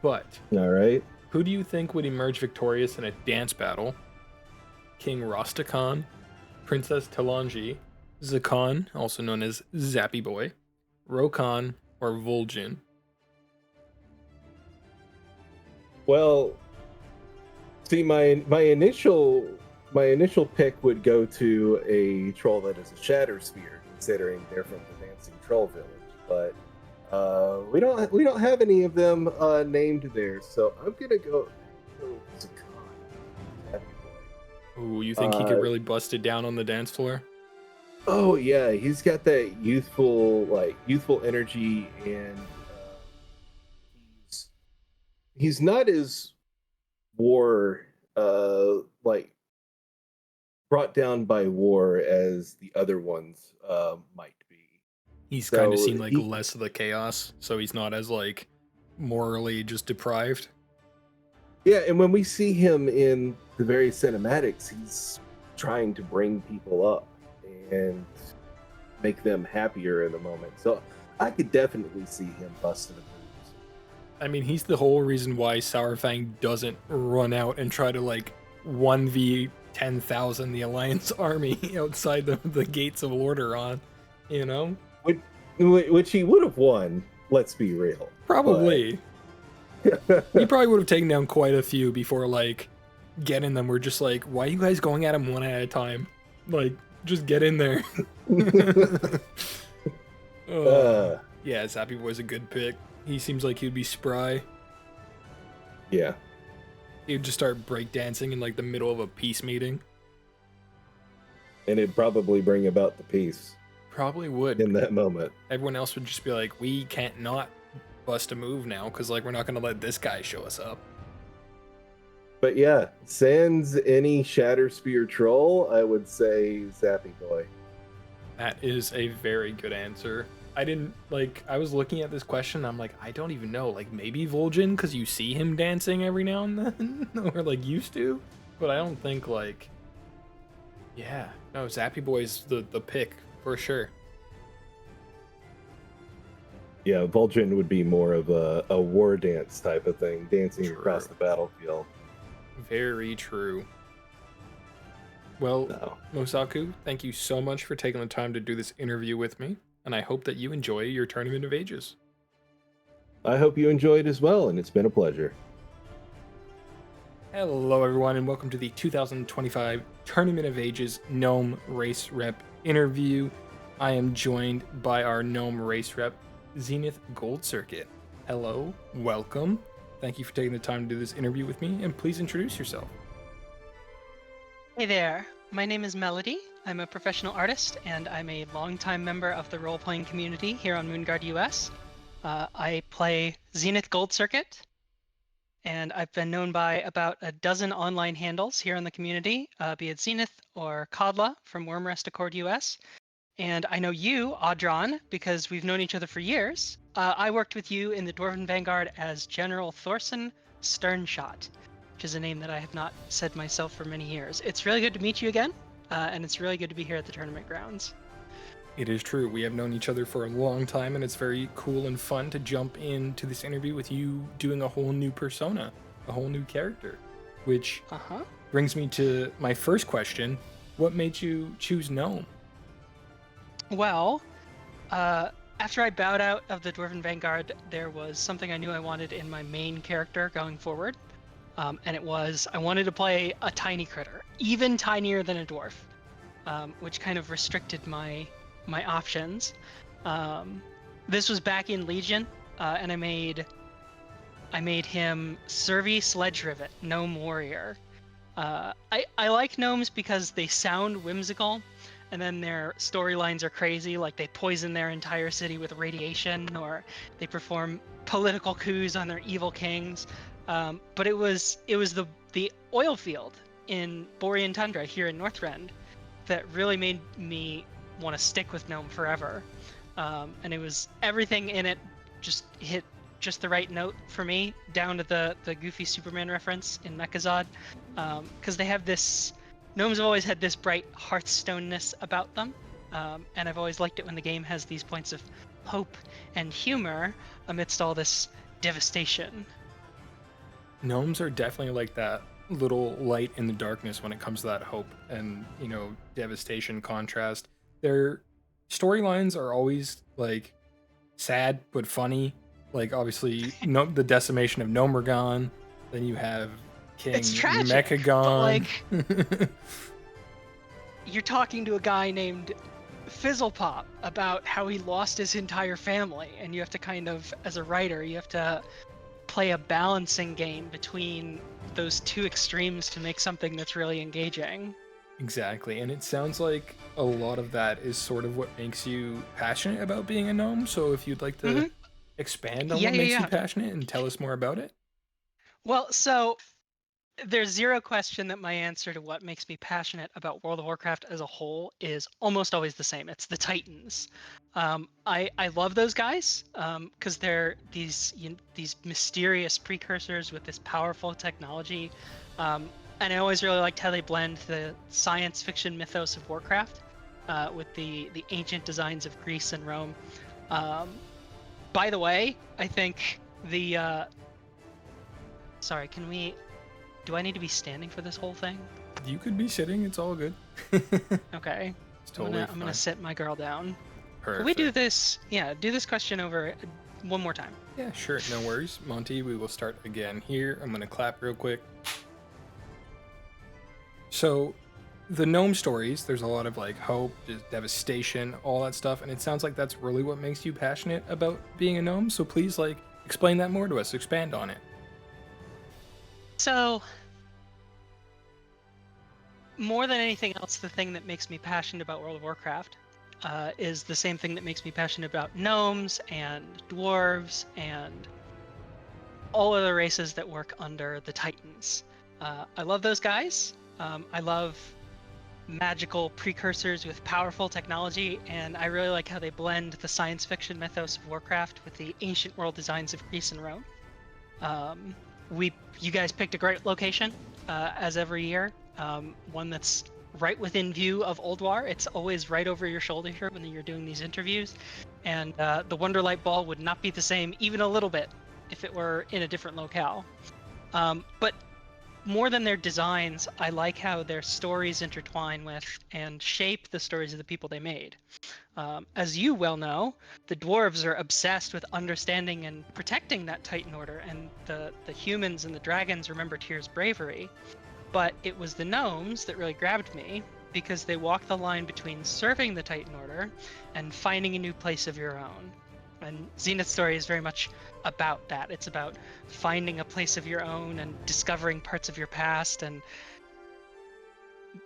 but All right. who do you think would emerge victorious in a dance battle? King Rastakhan, Princess Talanji, Zakhan, also known as Zappy Boy, Rokan, or Vol'jin? Well, see, my initial pick would go to a troll that is a Shattersphere, considering they're from the Dancing Troll Village. But we don't have any of them named there, so I'm gonna go Zakhan, Zappy Boy. Ooh, you think he could really bust it down on the dance floor? Oh yeah, he's got that youthful energy, and he's not as brought down by war as the other ones might be. He's So kind of seen like he- less of the chaos, so he's not as like morally just deprived. Yeah, and when we see him in the various cinematics, he's trying to bring people up and make them happier in the moment. So I could definitely see him busting the moves. I mean, he's the whole reason why Sourfang doesn't run out and try to like 1v 10,000 the Alliance army outside the gates of Lordaeron, you know? Which he would have won, let's be real. Probably. But... He probably would have taken down quite a few before like getting them. We're just like, why are you guys going at him one at a time? Like, just get in there. Yeah, Zappy Boy's a good pick. He seems like he'd be spry. Yeah. He'd just start breakdancing in like the middle of a peace meeting. And it'd probably bring about the peace Probably would. in that moment. Everyone else would just be like, we can't not bust a move now because like we're not gonna let this guy show us up. But yeah, sans any Shatterspear troll, I would say Zappy Boy. That is a very good answer. I was looking at this question, I'm like, I don't even know. Like, maybe Vol'jin, because you see him dancing every now and then, or like used to, but I don't think like, yeah, no, Zappy Boy's the pick for sure. Yeah, Vol'jin would be more of a war dance type of thing, dancing True. across the battlefield. Very true. Well, No. Mosaku, thank you so much for taking the time to do this interview with me, and I hope that you enjoy your Tournament of Ages. I hope you enjoyed as well, and it's been a pleasure. Hello, everyone, and welcome to the 2025 Tournament of Ages Gnome Race Rep interview. I am joined by our Gnome Race Rep, Zenith Gold Circuit. Hello, welcome. Thank you for taking the time to do this interview with me, and please introduce yourself. Hey there, my name is Melody. I'm a professional artist, and I'm a longtime member of the role-playing community here on Moonguard US. I play Zenith Gold Circuit, and I've been known by about a dozen online handles here in the community, be it Zenith or Kodla from Wormrest Accord US. And I know you, Audron, because we've known each other for years. I worked with you in the Dwarven Vanguard as General Thorson Sternshot, which is a name that I have not said myself for many years. It's really good to meet you again, and it's really good to be here at the tournament grounds. It is true. We have known each other for a long time, and it's very cool and fun to jump into this interview with you doing a whole new persona, a whole new character. Which brings me to my first question. What made you choose Gnome? Well, after I bowed out of the Dwarven Vanguard, there was something I knew I wanted in my main character going forward. And it was, I wanted to play a tiny critter, even tinier than a dwarf, which kind of restricted my options. This was back in Legion, and I made him Survey Sledge Rivet, Gnome Warrior. I like gnomes because they sound whimsical, and then their storylines are crazy, like they poison their entire city with radiation, or they perform political coups on their evil kings. But it was the oil field in Borean Tundra here in Northrend that really made me want to stick with Gnome forever. And it was everything in it just hit just the right note for me, down to the goofy Superman reference in Mechazod, because they have this. Gnomes have always had this bright Hearthstone-ness about them, and I've always liked it when the game has these points of hope and humor amidst all this devastation. Gnomes are definitely like that little light in the darkness when it comes to that hope and, devastation contrast. Their storylines are always like sad but funny. Like obviously the decimation of Nomergon, then you have King It's tragic, Mechagon. but like you're talking to a guy named Fizzlepop about how he lost his entire family, and you have to kind of, as a writer, you have to play a balancing game between those two extremes to make something that's really engaging. Exactly, and it sounds like a lot of that is sort of what makes you passionate about being a gnome. So if you'd like to expand on what makes you passionate and tell us more about it. Well, so there's zero question that my answer to what makes me passionate about World of Warcraft as a whole is almost always the same. It's the Titans. I love those guys because they're these mysterious precursors with this powerful technology, and I always really liked how they blend the science fiction mythos of Warcraft with the ancient designs of Greece and Rome. By the way, I think the sorry, can we? Do I need to be standing for this whole thing? You could be sitting. It's all good. Okay. It's totally I'm gonna sit my girl down. Perfect. Can we do this? Yeah, do this question over one more time. Yeah, sure. No worries. Monty, we will start again here. I'm gonna clap real quick. So, the gnome stories, there's a lot of like hope, devastation, all that stuff, and it sounds like that's really what makes you passionate about being a gnome. So please, like, explain that more to us. Expand on it. So, more than anything else, the thing that makes me passionate about World of Warcraft is the same thing that makes me passionate about gnomes and dwarves and all other races that work under the Titans. I love those guys. I love magical precursors with powerful technology, and I really like how they blend the science fiction mythos of Warcraft with the ancient world designs of Greece and Rome. You guys picked a great location, as every year. One that's right within view of Oldwar. It's always right over your shoulder here when you're doing these interviews. And the Wonderlight Ball would not be the same, even a little bit, if it were in a different locale. But more than their designs, I like how their stories intertwine with and shape the stories of the people they made. As you well know, the dwarves are obsessed with understanding and protecting that Titan Order, and the humans and the dragons remember Tyr's bravery. But it was the gnomes that really grabbed me, because they walk the line between serving the Titan Order and finding a new place of your own. And Zenith's story is very much about that. It's about finding a place of your own and discovering parts of your past and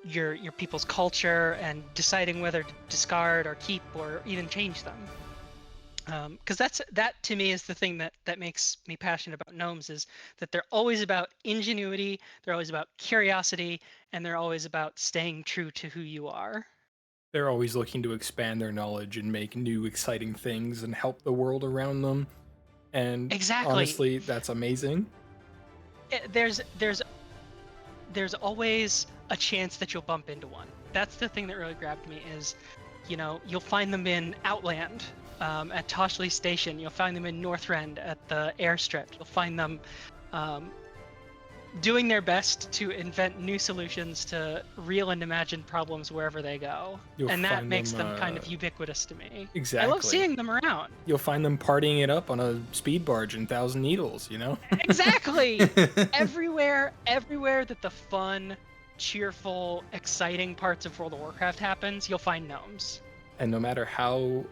your people's culture and deciding whether to discard or keep or even change them. Because that to me is the thing that makes me passionate about gnomes, is that they're always about ingenuity, they're always about curiosity, and they're always about staying true to who you are. They're always looking to expand their knowledge and make new exciting things and help the world around them. And Exactly. honestly, that's amazing. There's always a chance that you'll bump into one. That's the thing that really grabbed me is, you'll find them in Outland, at Toshley Station. You'll find them in Northrend at the airstrip. You'll find them doing their best to invent new solutions to real and imagined problems wherever they go. And that makes them kind of ubiquitous to me. Exactly. I love seeing them around. You'll find them partying it up on a speed barge in Thousand Needles, Exactly. everywhere that the fun, cheerful, exciting parts of World of Warcraft happens, you'll find gnomes. And no matter how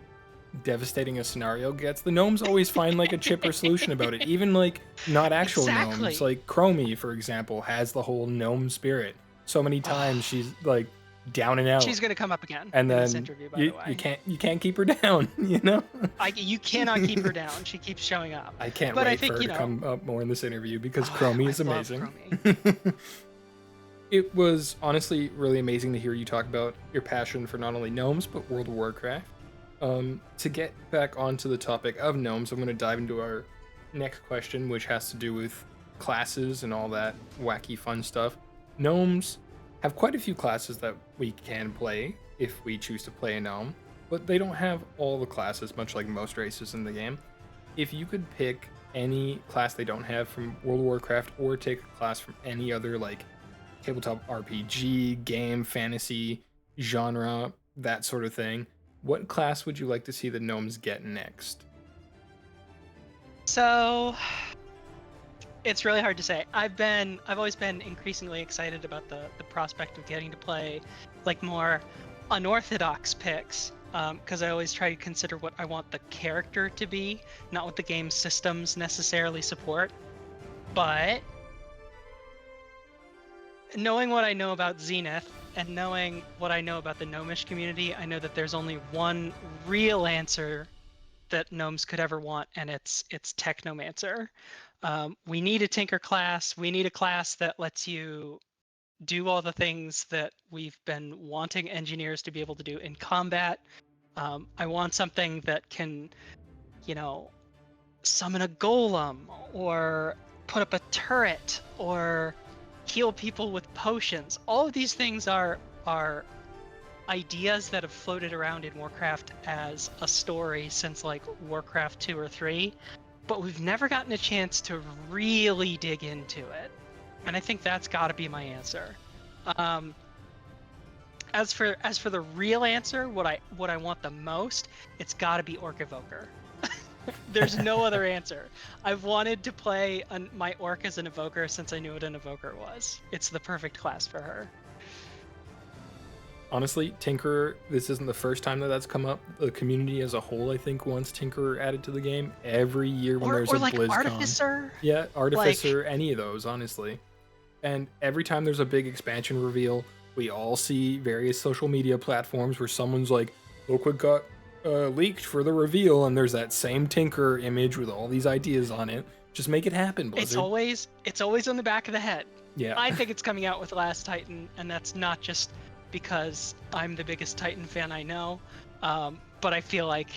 devastating a scenario gets, the gnomes always find like a chipper solution about it. Even like not actual gnomes, like Chromie, for example, has the whole gnome spirit. So many times she's like down and out. She's gonna come up again and in then this interview, by the way. You can't keep her down, You cannot keep her down. She keeps showing up. I can't wait for her to come up more in this interview because Chromie is amazing. Chromie. It was honestly really amazing to hear you talk about your passion for not only gnomes but World of Warcraft. To get back onto the topic of gnomes, I'm going to dive into our next question, which has to do with classes and all that wacky fun stuff. Gnomes have quite a few classes that we can play if we choose to play a gnome, but they don't have all the classes, much like most races in the game. If you could pick any class they don't have from World of Warcraft, or take a class from any other like tabletop RPG, game, fantasy, genre, that sort of thing, what class would you like to see the gnomes get next? So it's really hard to say. I've always been increasingly excited about the prospect of getting to play like more unorthodox picks, because I always try to consider what I want the character to be, not what the game systems necessarily support. But knowing what I know about Zenith and knowing what I know about the gnomish community, I know that there's only one real answer that gnomes could ever want, and it's Technomancer. We need a Tinker class. We need a class that lets you do all the things that we've been wanting engineers to be able to do in combat. I want something that can, summon a golem, or put up a turret, or heal people with potions. All of these things are ideas that have floated around in Warcraft as a story since like Warcraft 2 or 3, but we've never gotten a chance to really dig into it. And I think that's got to be my answer. As for the real answer, what I want the most, it's got to be Orc Evoker. There's no other answer. I've wanted to play my Orc as an Evoker since I knew what an Evoker was. It's the perfect class for her. Honestly, Tinkerer, this isn't the first time that's come up. The community as a whole, I think, wants Tinkerer added to the game every year when there's a like BlizzCon. Artificer. Yeah, Artificer, any of those, honestly. And every time there's a big expansion reveal, we all see various social media platforms where someone's like, look what got leaked for the reveal, and there's that same Tinker image with all these ideas on it. Just make it happen, Blizzard. It's always on the back of the head. Yeah. I think it's coming out with Last Titan, and that's not just because I'm the biggest Titan fan I know, but I feel like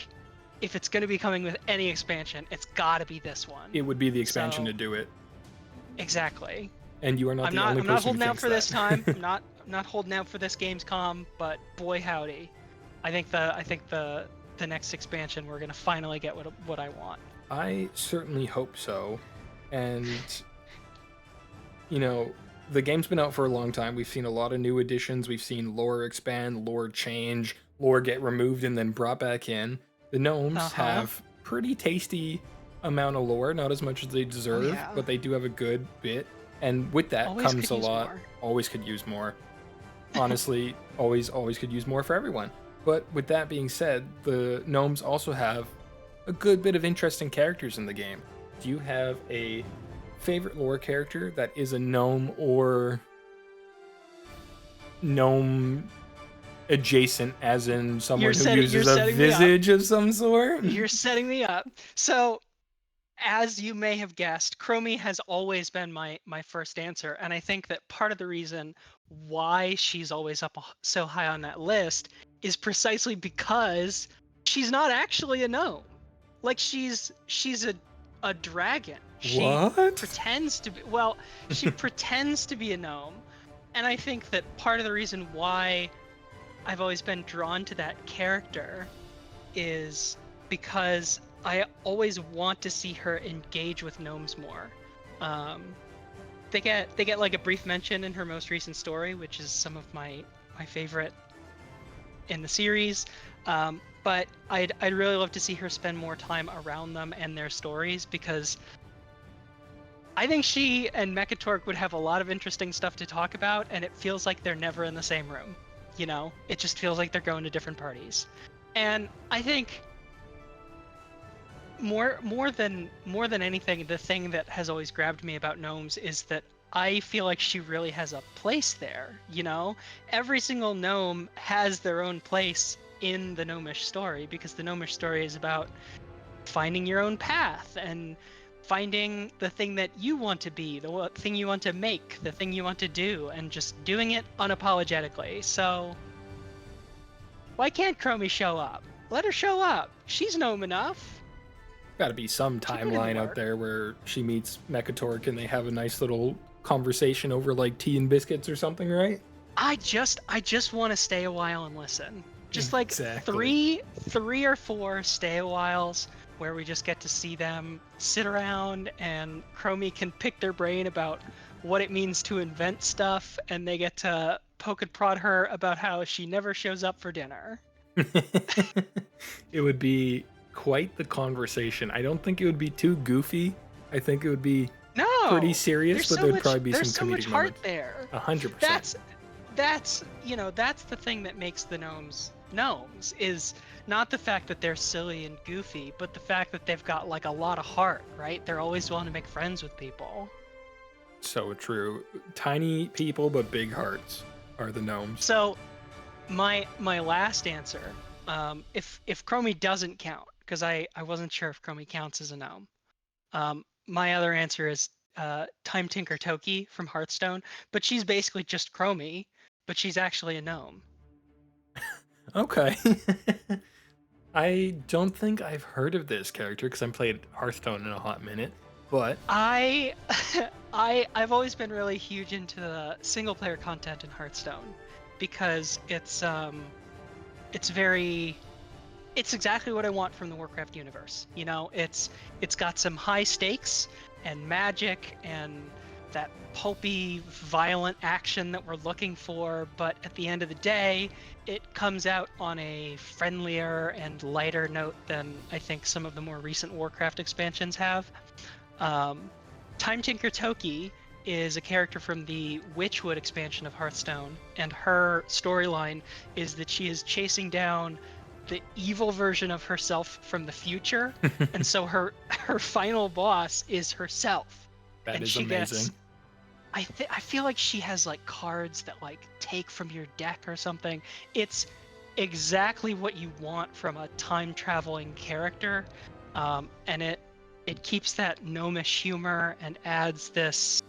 if it's going to be coming with any expansion, it's got to be this one. It would be the expansion to do it. Exactly. And you are not the only person who thinks that. I'm not holding out for this time. I'm not holding out for this Gamescom, but boy howdy, I think the next expansion we're gonna finally get what I want. I certainly hope so. And the game's been out for a long time. We've seen a lot of new additions. We've seen lore expand, lore change, lore get removed and then brought back in. The gnomes have pretty tasty amount of lore, not as much as they deserve, but they do have a good bit. And with that comes a lot. More. Always could use more. Honestly, always could use more for everyone. But with that being said, the gnomes also have a good bit of interesting characters in the game. Do you have a favorite lore character that is a gnome or gnome adjacent, as in someone who uses a visage of some sort? You're setting me up. So, as you may have guessed, Chromie has always been my first answer, and I think that part of the reason why she's always up so high on that list is precisely because she's not actually a gnome. Like she's a dragon. She What? pretends to be, well, she pretends to be a gnome. And I think that part of the reason why I've always been drawn to that character is because I always want to see her engage with gnomes more. They get like a brief mention in her most recent story, which is some of my favorite in the series. But I'd really love to see her spend more time around them and their stories, because I think she and Mekatork would have a lot of interesting stuff to talk about, and it feels like they're never in the same room. You know, it just feels like they're going to different parties. And I think more than anything, the thing that has always grabbed me about gnomes is that I feel like she really has a place there. You know, every single gnome has their own place in the gnomish story, because the gnomish story is about finding your own path and finding the thing that you want to be, the thing you want to make, the thing you want to do, and just doing it unapologetically. So why can't Chromie show up? Let her show up. She's gnome enough. Got to be some put in timeline the out work. there where she meets Mekatork and they have a nice little conversation over like tea and biscuits or something, right? I just want to stay a while and listen. Just like Exactly. three or four stay a whiles where we just get to see them sit around and Chromie can pick their brain about what it means to invent stuff, and they get to poke and prod her about how she never shows up for dinner. It would be quite the conversation. I don't think it would be too goofy. I think it would be No, pretty serious, there's but so there'd much, probably be there's some so much comedic heart moments. there. 100%. That's you know, that's the thing that makes the gnomes is not the fact that they're silly and goofy, but the fact that they've got like a lot of heart, right? They're always willing to make friends with people. So true. Tiny people but big hearts are the gnomes. So my last answer, if Chromie doesn't count, because I wasn't sure if Chromie counts as a gnome, my other answer is Time Tinker Toki from Hearthstone, but she's basically just Chromie, but she's actually a gnome. Okay. I don't think I've heard of this character because I haven't played Hearthstone in a hot minute, but I've always been really huge into the single player content in Hearthstone, because it's exactly what I want from the Warcraft universe. You know, it's got some high stakes and magic and that pulpy, violent action that we're looking for, but at the end of the day, it comes out on a friendlier and lighter note than I think some of the more recent Warcraft expansions have. Time Tinker Toki is a character from the Witchwood expansion of Hearthstone, and her storyline is that she is chasing down the evil version of herself from the future, and so her final boss is herself. that and is she amazing. gets I feel like she has like cards that like take from your deck or something. It's exactly what you want from a time traveling character, and it keeps that gnomish humor and adds this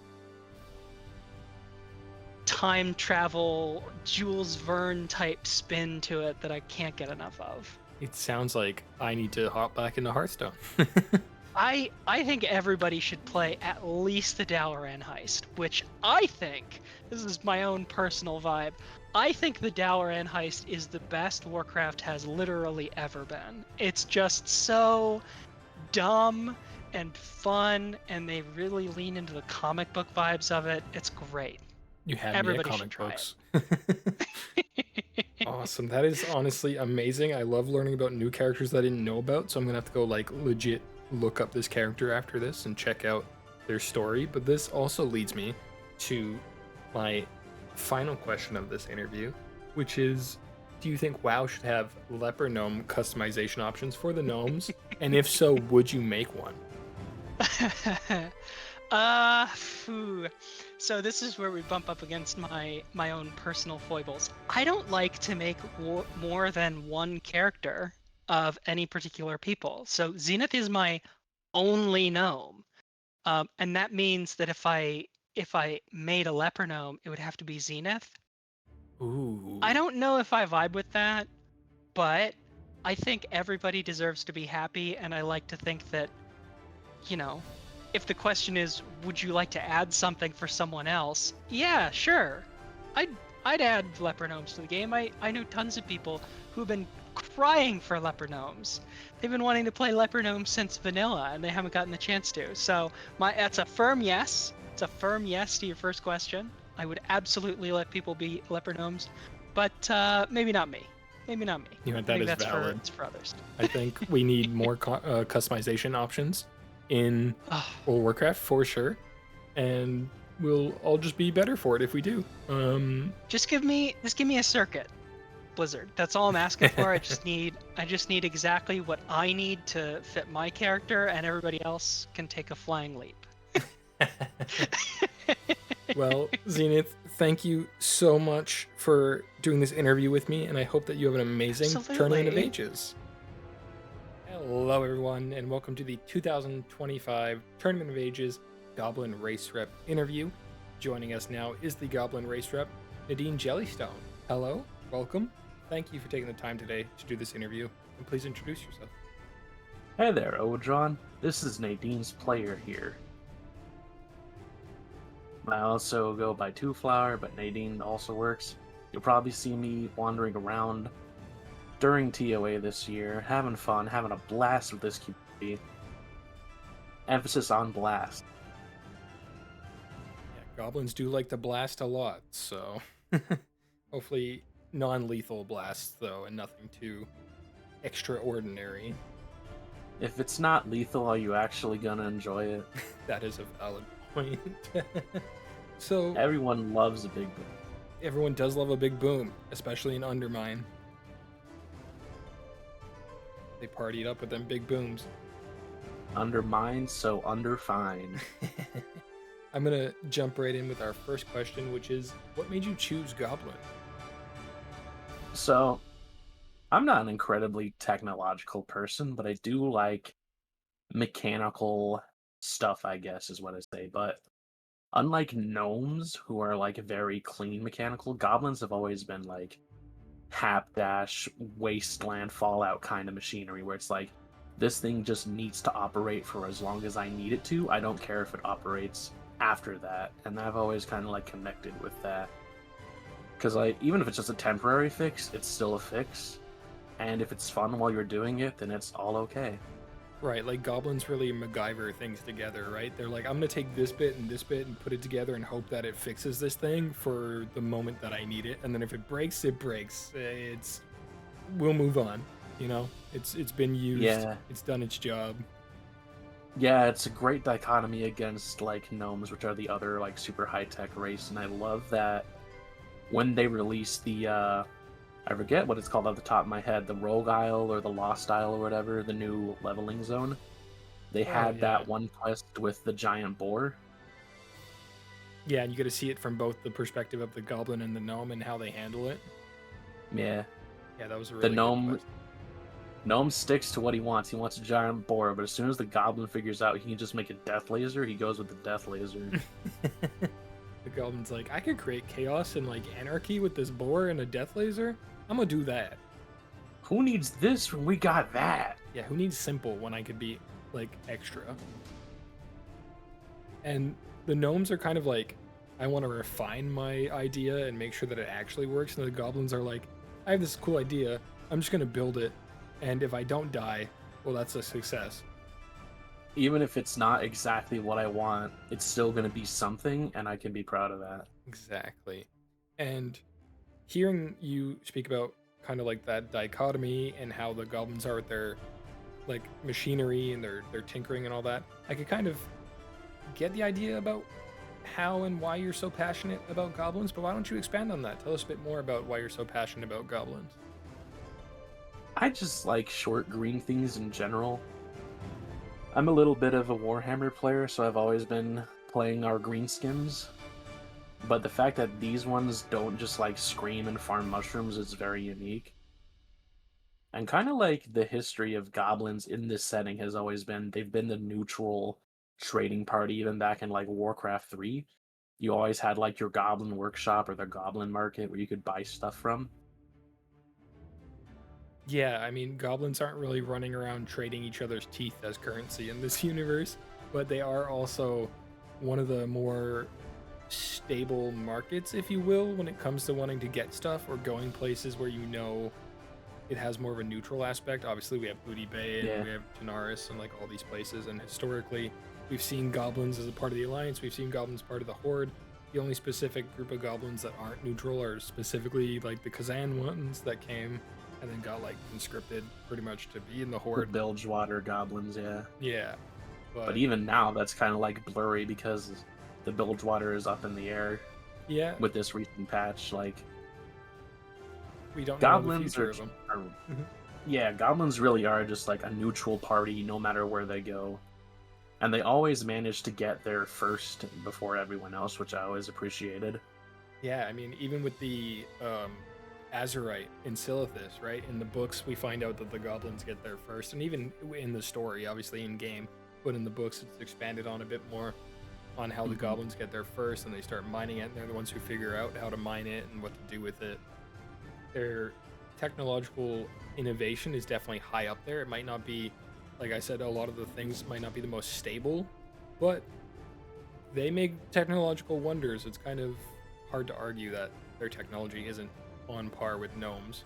time travel Jules Verne type spin to it that I can't get enough of. It sounds like I need to hop back into Hearthstone. I think everybody should play at least the Dalaran heist, which I think, this is my own personal vibe, I think the Dalaran heist is the best Warcraft has literally ever been. It's just so dumb and fun, and they really lean into the comic book vibes of it. It's great. You have Everybody me should at try comic books. Awesome. That is honestly amazing. I love learning about new characters that I didn't know about, so I'm gonna have to go like legit look up this character after this and check out their story. But this also leads me to my final question of this interview, which is, do you think WoW should have leper gnome customization options for the gnomes? And if so, would you make one? Phew. So this is where we bump up against my own personal foibles. I don't like to make more than one character of any particular people. So Zenith is my only gnome, and that means that if I if I made a leper gnome, it would have to be Zenith. Ooh. I don't know if I vibe with that, but I think everybody deserves to be happy, and I like to think that, you know, if the question is, would you like to add something for someone else? Yeah, sure. I'd add leper gnomes to the game. I know tons of people who've been crying for leper gnomes. They've been wanting to play leper gnomes since vanilla, and they haven't gotten the chance to. So that's a firm yes. It's a firm yes to your first question. I would absolutely let people be leper gnomes, but maybe not me. Maybe not me. You know, I that think is that's valid. for others. I think we need more customization options in Ugh. World of Warcraft for sure, and we'll all just be better for it if we do. Just give me a circuit, Blizzard. That's all I'm asking for. I just need exactly what I need to fit my character, and everybody else can take a flying leap. Well, Zenith, thank you so much for doing this interview with me, and I hope that you have an amazing Tournament of Absolutely. Ages. Hello, everyone, and welcome to the 2025 Tournament of Ages Goblin Race Rep interview. Joining us now is the Goblin Race Rep, Nadine Jellystone. Hello, welcome. Thank you for taking the time today to do this interview, and please introduce yourself. Hey there, Owadron. This is Nadine's player here. I also go by Two Flower, but Nadine also works. You'll probably see me wandering around during TOA this year, having fun, having a blast with this community. Emphasis on blast. Yeah, goblins do like to blast a lot, so hopefully non-lethal blasts, though, and nothing too extraordinary. If it's not lethal, are you actually gonna enjoy it? That is a valid point. So Everyone loves a big boom. everyone does love a big boom, especially in Undermine. They partied up with them big booms. Undermined, so underfine. I'm gonna jump right in with our first question, which is, what made you choose Goblin? So, I'm not an incredibly technological person, but I do like mechanical stuff, I guess is what I say. But unlike gnomes, who are like very clean mechanical, goblins have always been like hapdash, wasteland, fallout kind of machinery where it's like, this thing just needs to operate for as long as I need it to. I don't care if it operates after that. And I've always kind of like connected with that. Because like, even if it's just a temporary fix, it's still a fix. And if it's fun while you're doing it, then it's all okay. Right, like goblins really MacGyver things together, right? They're like, I'm gonna take this bit and put it together and hope that it fixes this thing for the moment that I need it. And then if it breaks, it breaks. We'll move on. You know, it's been used. Yeah. It's done its job. Yeah, it's a great dichotomy against like gnomes, which are the other like super high-tech race, and I love that when they released the I forget what it's called off the top of my head, the Rogue Isle or the Lost Isle or whatever, the new leveling zone. They had yeah. that one quest with the giant boar. Yeah, and you get to see it from both the perspective of the goblin and the gnome and how they handle it. Yeah. Yeah, that was a really The good gnome sticks to what he wants. He wants a giant boar, but as soon as the goblin figures out he can just make a death laser, he goes with the death laser. quest. The goblin's like, I could create chaos and like anarchy with this boar and a death laser. I'm gonna do that. Who needs this when we got that? Yeah, who needs simple when I could be like extra? And the gnomes are kind of like, I want to refine my idea and make sure that it actually works. And the goblins are like, I have this cool idea. I'm just gonna build it, and if I don't die, well, that's a success. Even if it's not exactly what I want, it's still going to be something, and I can be proud of that. Exactly. And hearing you speak about kind of like that dichotomy and how the goblins are with their like machinery and their tinkering and all that, I could kind of get the idea about how and why you're so passionate about goblins, but why don't you expand on that? Tell us a bit more about why you're so passionate about goblins. I just like short green things in general. I'm a little bit of a Warhammer player, so I've always been playing our greenskins. But the fact that these ones don't just like scream and farm mushrooms is very unique. And kind of like the history of goblins in this setting has always been, they've been the neutral trading party even back in like Warcraft 3. you always had like your goblin workshop or the goblin market where you could buy stuff from. Yeah, I mean, goblins aren't really running around trading each other's teeth as currency in this universe, but they are also one of the more stable markets, if you will, when it comes to wanting to get stuff or going places where you know it has more of a neutral aspect. Obviously, we have Booty Bay and Yeah. we have Tanaris and like all these places, and historically, we've seen goblins as a part of the Alliance, we've seen goblins part of the Horde. The only specific group of goblins that aren't neutral are specifically like the Kazan ones that came and then got like conscripted pretty much to be in the The Horde. Bilgewater goblins, yeah. Yeah, But even now, that's kind of like blurry because the Bilgewater is up in the air yeah, with this recent patch. Like we don't know the goblins future of them. are yeah, goblins really are just like a neutral party no matter where they go. And they always manage to get there first before everyone else, which I always appreciated. Yeah, I mean, even with the Azurite in Silithus, right? In the books, we find out that the goblins get there first, and even in the story, obviously in game, but in the books, it's expanded on a bit more on how the Mhm. goblins get there first, and they start mining it, and they're the ones who figure out how to mine it and what to do with it. Their technological innovation is definitely high up there. It might not be, like I said, a lot of the things might not be the most stable, but they make technological wonders. It's kind of hard to argue that their technology isn't on par with gnomes.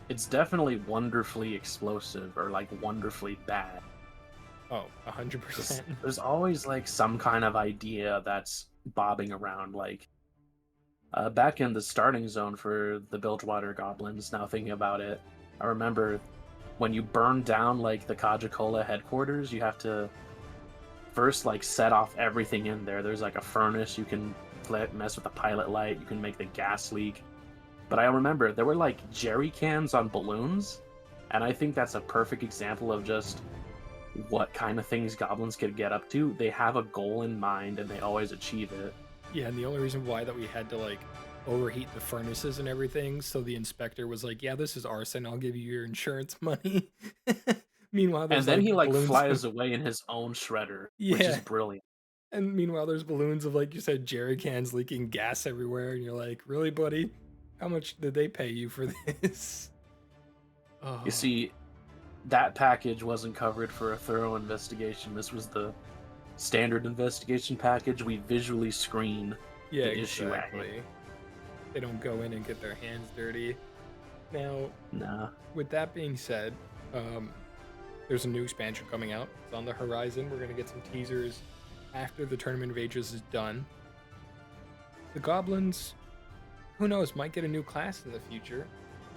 It's definitely wonderfully explosive or like wonderfully bad. Oh, 100%. There's always like some kind of idea that's bobbing around. Like back in the starting zone for the Bilgewater goblins, now thinking about it, I remember when you burn down like the Kajakola headquarters, you have to first like set off everything in there. There's like a furnace, you can mess with the pilot light, you can make the gas leak. But I remember there were like jerry cans on balloons, and I think that's a perfect example of just what kind of things goblins could get up to. They have a goal in mind and they always achieve it. Yeah, and the only reason why that we had to like overheat the furnaces and everything, so the inspector was like, "Yeah, this is arson. I'll give you your insurance money." Meanwhile, And there's then like he like balloons. flies away in his own shredder, which is Yeah, brilliant. and meanwhile, there's balloons of like you said, jerry cans leaking gas everywhere, and you're like, "Really, buddy? How much did they pay you for this?" Oh, You see, that package wasn't covered for a thorough investigation. This was the standard investigation package. We visually screen yeah, the issue at hand. exactly. They don't go in and get their hands dirty. Now, Nah. with that being said, there's a new expansion coming out. It's on the horizon. We're gonna get some teasers after the Tournament of Ages is done. The goblins, who knows, might get a new class in the future.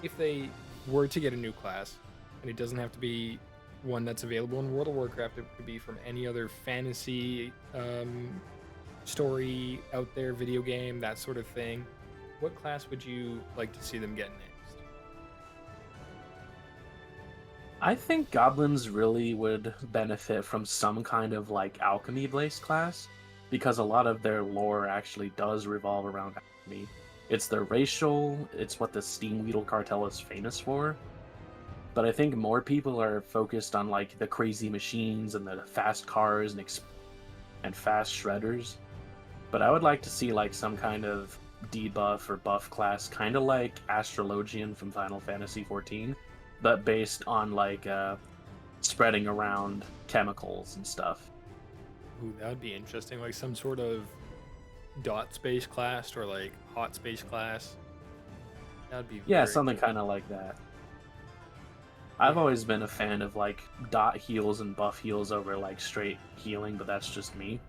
If they were to get a new class, and it doesn't have to be one that's available in World of Warcraft, it could be from any other fantasy story out there, video game, that sort of thing. What class would you like to see them get next? I think goblins really would benefit from some kind of like alchemy based class because a lot of their lore actually does revolve around alchemy. It's their racial, it's what the Steam Weedle cartel is famous for. But I think more people are focused on like the crazy machines and the fast cars and fast shredders. But I would like to see like some kind of debuff or buff class, kind of like Astrologian from Final Fantasy XIV, but based on like spreading around chemicals and stuff. Ooh, that would be interesting. Like some sort of dot space class or like hot space class. That would be Yeah, very something cool. kind of like that. I've Yeah. always been a fan of like dot heals and buff heals over like straight healing, but that's just me.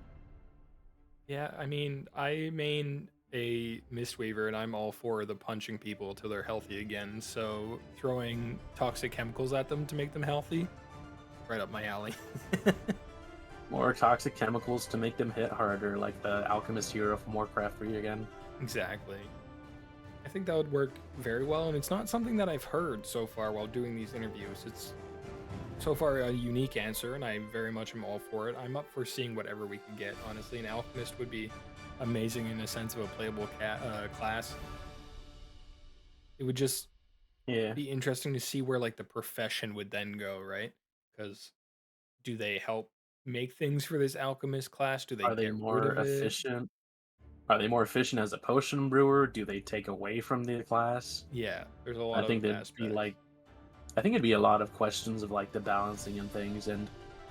Yeah, I mean, I main a Mistweaver and I'm all for the punching people till they're healthy again. So throwing toxic chemicals at them to make them healthy, right up my alley. More toxic chemicals to make them hit harder, like the alchemist hero from Warcraft 3 again. Exactly. I think that would work very well, and it's not something that I've heard so far while doing these interviews. It's so far a unique answer, and I very much am all for it. I'm up for seeing whatever we can get, honestly. An alchemist would be amazing in a sense of a playable class. It would just Yeah. be interesting to see where like the profession would then go, right? Because do they help make things for this alchemist class? Do they Are they get rid more of it? efficient? Are they more efficient as a potion brewer? Do they take away from the class? Yeah, there's a I lot think of there'd be aspects. I think it'd be a lot of questions of like the balancing and things, and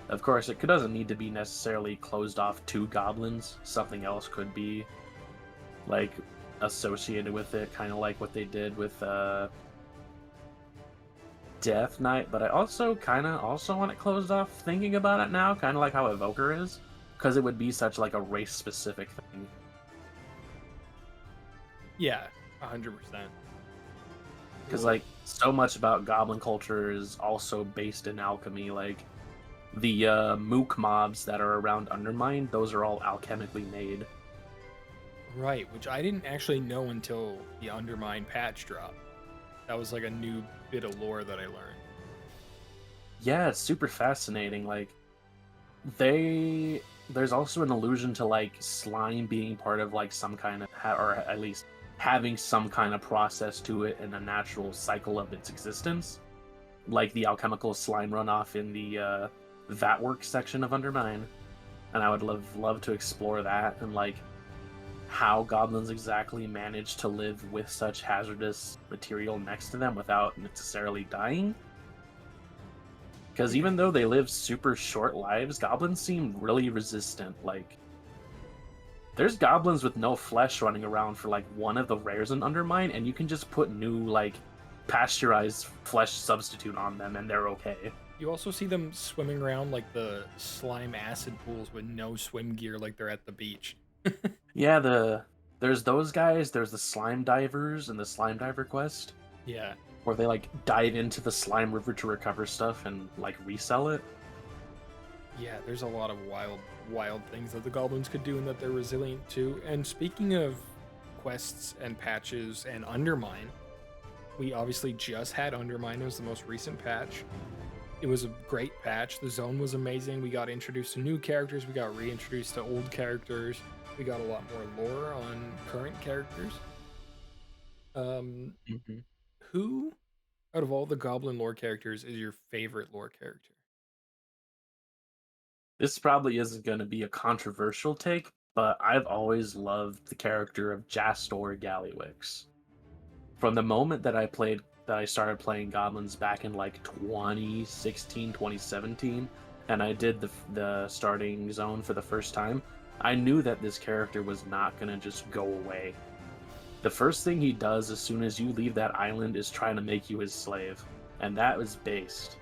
of course it doesn't need to be necessarily closed off to goblins. Something else could be like associated with it, kind of like what they did with Death Knight. But I also kind of also want it closed off. Thinking about it now, kind of like how Evoker is, because it would be such like a race specific thing. Yeah, 100%. Because like so much about goblin culture is also based in alchemy. Like the mook mobs that are around Undermine, those are all alchemically made. Right, which I didn't actually know until the Undermine patch drop. That was like a new bit of lore that I learned. Yeah, it's super fascinating. Like there's also an allusion to like slime being part of like some kind of or at least having some kind of process to it in a natural cycle of its existence, like the alchemical slime runoff in the vat work section of Undermine. And I would love to explore that and like how goblins exactly manage to live with such hazardous material next to them without necessarily dying. Because even though they live super short lives, goblins seem really resistant. Like, there's goblins with no flesh running around for like one of the rares in Undermine, and you can just put new like pasteurized flesh substitute on them, and they're okay. You also see them swimming around like the slime acid pools with no swim gear, like they're at the beach. Yeah, there's those guys. There's the slime divers and the slime diver quest, Yeah, where they like dive into the slime river to recover stuff and like resell it. yeah. There's a lot of wild things that the goblins could do and that they're resilient to. And speaking of quests and patches and Undermine, we obviously just had Undermine. It was the most recent patch. It was a great patch. The zone was amazing. We got introduced to new characters. We got reintroduced to old characters. We got a lot more lore on current characters. Mm-hmm. Who, out of all the Goblin lore characters, is your favorite lore character? This probably isn't going to be a controversial take, but I've always loved the character of Jastor Gallywix. From the moment that I started playing goblins back in like 2016, 2017, and I did the starting zone for the first time, I knew that this character was not going to just go away. The first thing he does as soon as you leave that island is trying to make you his slave, and that was based.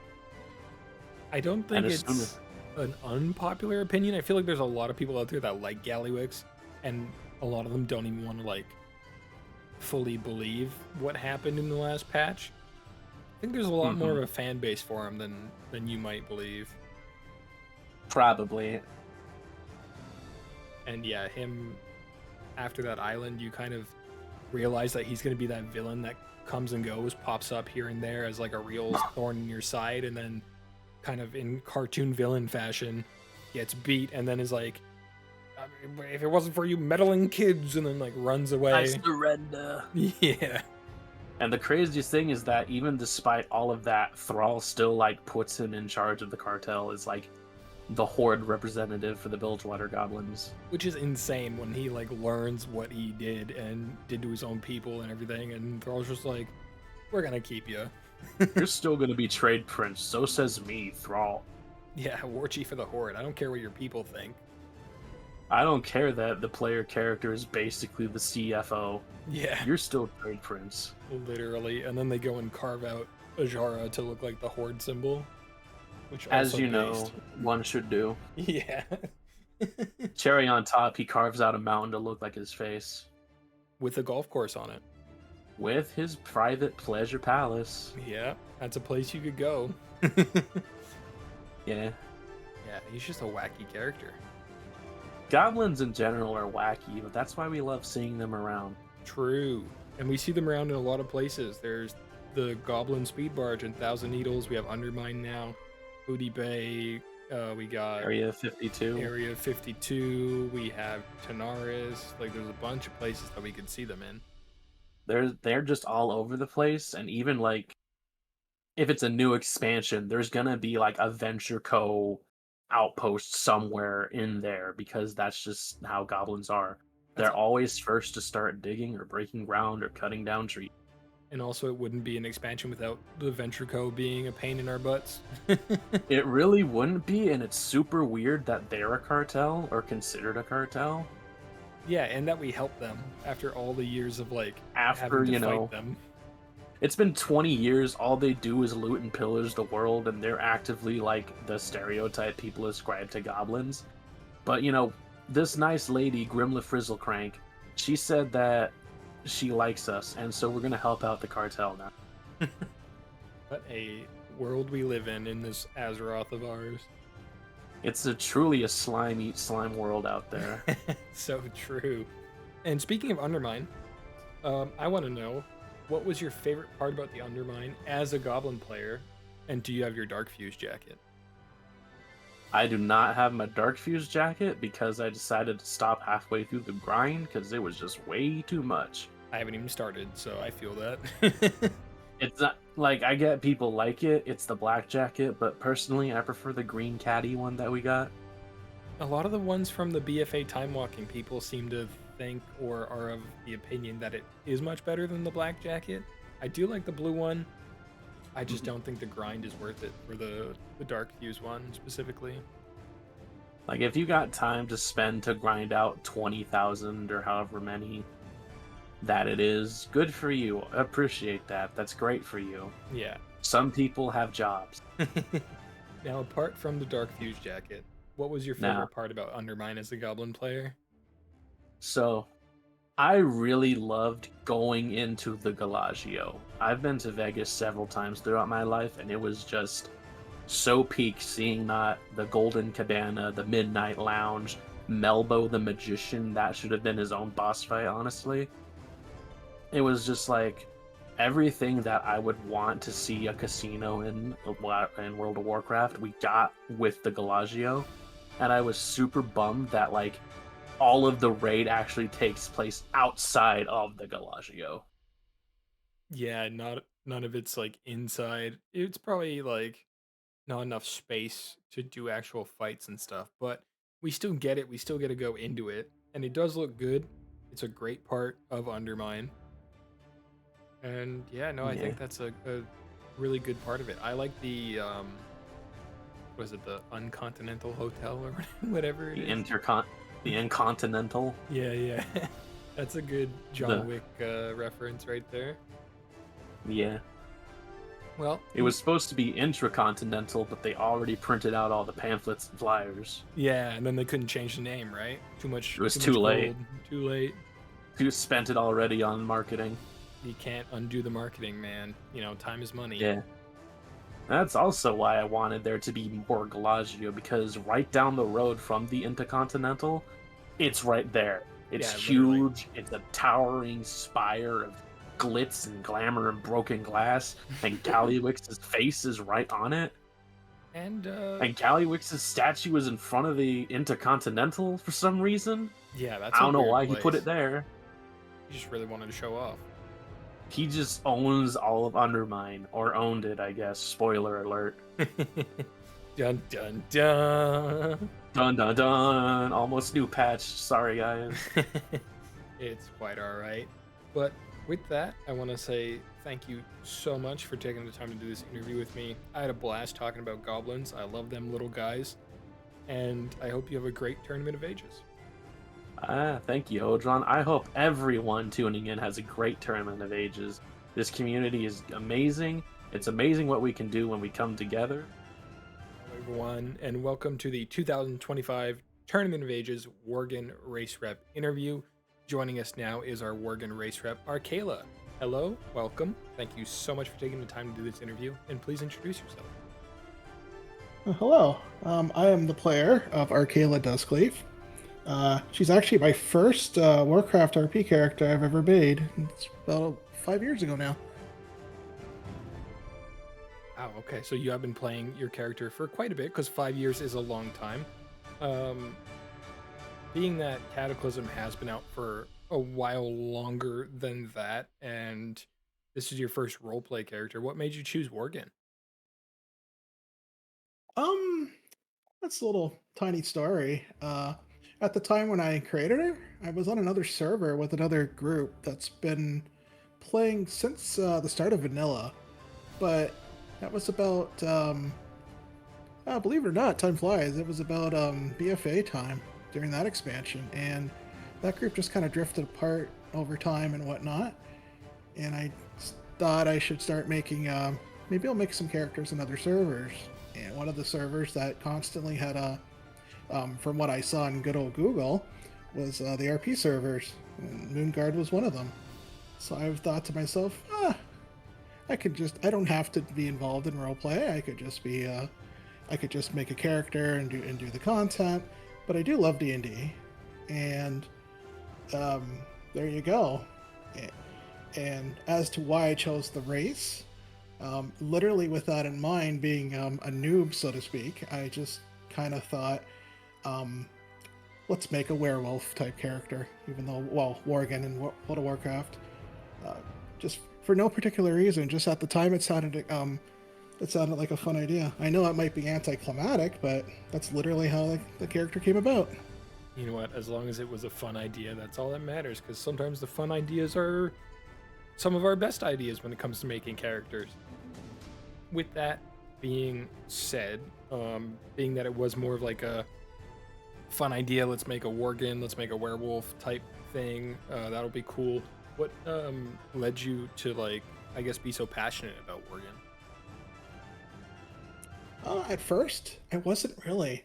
I don't think And as soon it's an unpopular opinion. I feel like there's a lot of people out there that like Gallywix, and a lot of them don't even want to like fully believe what happened in the last patch. I think there's a lot more of a fan base for him than you might believe. Probably. And yeah, him after that island, you kind of realize that he's going to be that villain that comes and goes, pops up here and there as like a real thorn in your side, and then kind of in cartoon villain fashion gets beat and then is like, if it wasn't for you meddling kids, and then like runs away. I surrender. Yeah. And the craziest thing is that even despite all of that, Thrall still like puts him in charge of the cartel as like the horde representative for the Bilgewater goblins. Which is insane when he like learns what he did and did to his own people and everything, and Thrall's just like, we're gonna keep you. You're still gonna be trade prince, so says me, Thrall. Yeah, war chief of the horde. I don't care what your people think. I don't care that the player character is basically the CFO. Yeah. You're still trade prince. Literally. And then they go and carve out Ajara to look like the horde symbol. Which As also you know, based. one should do. Yeah. Cherry on top, he carves out a mountain to look like his face. With a golf course on it. With his private pleasure palace. Yeah, that's a place you could go. Yeah. Yeah, he's just a wacky character. Goblins in general are wacky, but that's why we love seeing them around. True. And we see them around in a lot of places. There's the Goblin Speed Barge in Thousand Needles. We have Undermine now. Booty Bay. We got Area 52. Area 52. We have Tanaris. Like, there's a bunch of places that we could see them in. They're just all over the place, and even like if it's a new expansion, there's gonna be like a Venture Co outpost somewhere in there because that's just how goblins are. They're always first to start digging or breaking ground or cutting down trees. And also, it wouldn't be an expansion without the Venture Co. being a pain in our butts. It really wouldn't be, and it's super weird that they're a cartel or considered a cartel. Yeah, and that we help them after all the years of like After, having to you fight know, them. it's been 20 years, all they do is loot and pillage the world, and they're actively like the stereotype people ascribe to goblins. But, you know, this nice lady, Grimla Frizzlecrank, she said that she likes us, and so we're gonna help out the cartel now. What a world we live in this Azeroth of ours. It's truly a slime eat slime world out there. So true. And speaking of Undermine, I want to know, what was your favorite part about the Undermine as a Goblin player, and do you have your Dark Fuse jacket? I do not have my Dark Fuse jacket because I decided to stop halfway through the grind because it was just way too much. I haven't even started, so I feel that. It's not like I get people like it. It's the black jacket, but personally, I prefer the green caddy one that we got. A lot of the ones from the BFA time walking people seem to think or are of the opinion that it is much better than the black jacket. I do like the blue one. I just don't think the grind is worth it for the Dark Fuse one specifically. Like, if you got time to spend to grind out 20,000 or however many that it is, good for you. I appreciate that. That's great for you. Yeah. Some people have jobs. Now, apart from the Dark Fuse jacket, what was your favorite part about Undermine as a Goblin player? So, I really loved going into the Galagio. I've been to Vegas several times throughout my life, and it was just so peak seeing that the Golden Cabana, the Midnight Lounge, Melbo the Magician. That should have been his own boss fight, honestly. It was just like everything that I would want to see a casino in World of Warcraft, we got with the Galagio. And I was super bummed that like all of the raid actually takes place outside of the Galagio. Yeah, none of it's like inside. It's probably like not enough space to do actual fights and stuff, but we still get it. We still get to go into it, and it does look good. It's a great part of Undermine. And yeah, no, I think that's a really good part of it. I like the was it the Uncontinental Hotel or whatever it is? The Incontinental. Yeah. That's a good John Wick reference right there. Yeah. Well, it was supposed to be Intracontinental, but they already printed out all the pamphlets and flyers. Yeah, and then they couldn't change the name, right? Too much. It was too late. Gold, too late. You spent it already on marketing. You can't undo the marketing, man. You know, time is money. Yeah. That's also why I wanted there to be more Galagio, because right down the road from the Intercontinental, it's right there. It's huge. Literally. It's a towering spire of glitz and glamour and broken glass, and Gallywix's face is right on it. And Gallywix's statue is in front of the Intercontinental for some reason. Yeah, that's. I don't know why he put it there. He just really wanted to show off. He just owns all of Undermine, or owned it, I guess. Spoiler alert. Dun dun dun. Dun dun dun. Almost new patch. Sorry, guys. It's quite alright. But with that, I want to say thank you so much for taking the time to do this interview with me. I had a blast talking about goblins. I love them little guys. And I hope you have a great Tournament of Ages. Thank you, Odron. I hope everyone tuning in has a great Tournament of Ages. This community is amazing. It's amazing what we can do when we come together. Hello, everyone, and welcome to the 2025 Tournament of Ages Worgen Race Rep interview. Joining us now is our Worgen Race Rep, Arkayla. Hello, welcome. Thank you so much for taking the time to do this interview, and please introduce yourself. Hello, I am the player of Arkayla Dustcleave. She's actually my first Warcraft RP character I've ever made. It's about 5 years ago now. Wow, okay, so you have been playing your character for quite a bit, because 5 years is a long time. Being that Cataclysm has been out for a while longer than that, and this is your first roleplay character, what made you choose Worgen? That's a little tiny story. At the time when I created her, I was on another server with another group that's been playing since the start of Vanilla. But that was about, believe it or not, time flies. It was about BFA time during that expansion, and that group just kind of drifted apart over time and whatnot. And I thought I should start making, maybe I'll make some characters in other servers. And one of the servers that constantly had a, from what I saw in good old Google, was the RP servers, and Moonguard was one of them. So I've thought to myself, I don't have to be involved in roleplay. I could just make a character and do the content. But I do love D&D, and there you go. And as to why I chose the race, literally with that in mind, being a noob, so to speak, I just kind of thought, let's make a werewolf type character, even though, well, Worgen in World of Warcraft. Just for no particular reason, just at the time it sounded like a fun idea. I know it might be anticlimactic, but that's literally how the character came about. You know what? As long as it was a fun idea, that's all that matters, because sometimes the fun ideas are some of our best ideas when it comes to making characters. With that being said, being that it was more of like a fun idea, let's make a Worgen, let's make a werewolf type thing, that'll be cool. What led you to, like, I guess, be so passionate about Worgen? At first, I wasn't really.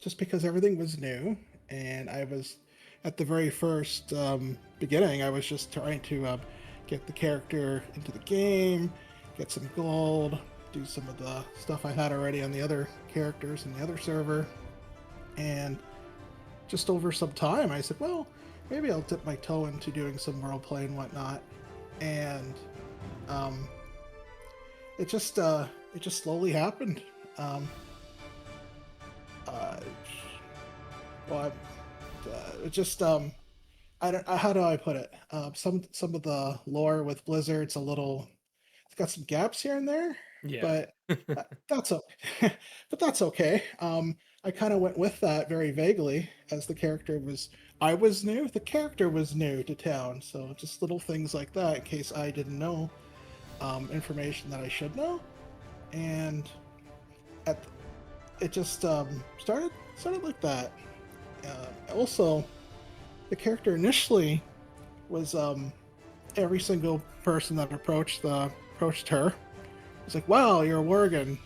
Just because everything was new, and I was, at the very first beginning, I was just trying to get the character into the game, get some gold, do some of the stuff I had already on the other characters in the other server. And just over some time, I said, well, maybe I'll dip my toe into doing some roleplay and whatnot. And it just slowly happened. It just I don't, how do I put it? Some of the lore with Blizzard, it's got some gaps here and there, Yeah. but that's okay. But that's okay. I kind of went with that very vaguely, as I was new, the character was new to town, so just little things like that in case I didn't know information that I should know, and at it just started like that. Also, the character initially was every single person that approached her was like, "Wow, you're a Worgen,"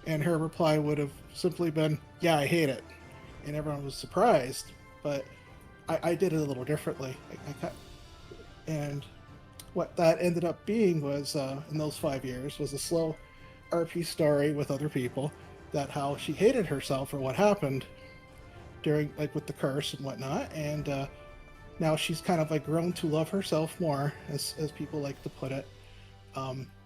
and her reply would have simply been, "Yeah, I hate it," and everyone was surprised. But I did it a little differently. And what that ended up being was, in those 5 years, was a slow RP story with other people, that how she hated herself for what happened during, like, with the curse and whatnot, and now she's kind of like grown to love herself more, as people like to put it.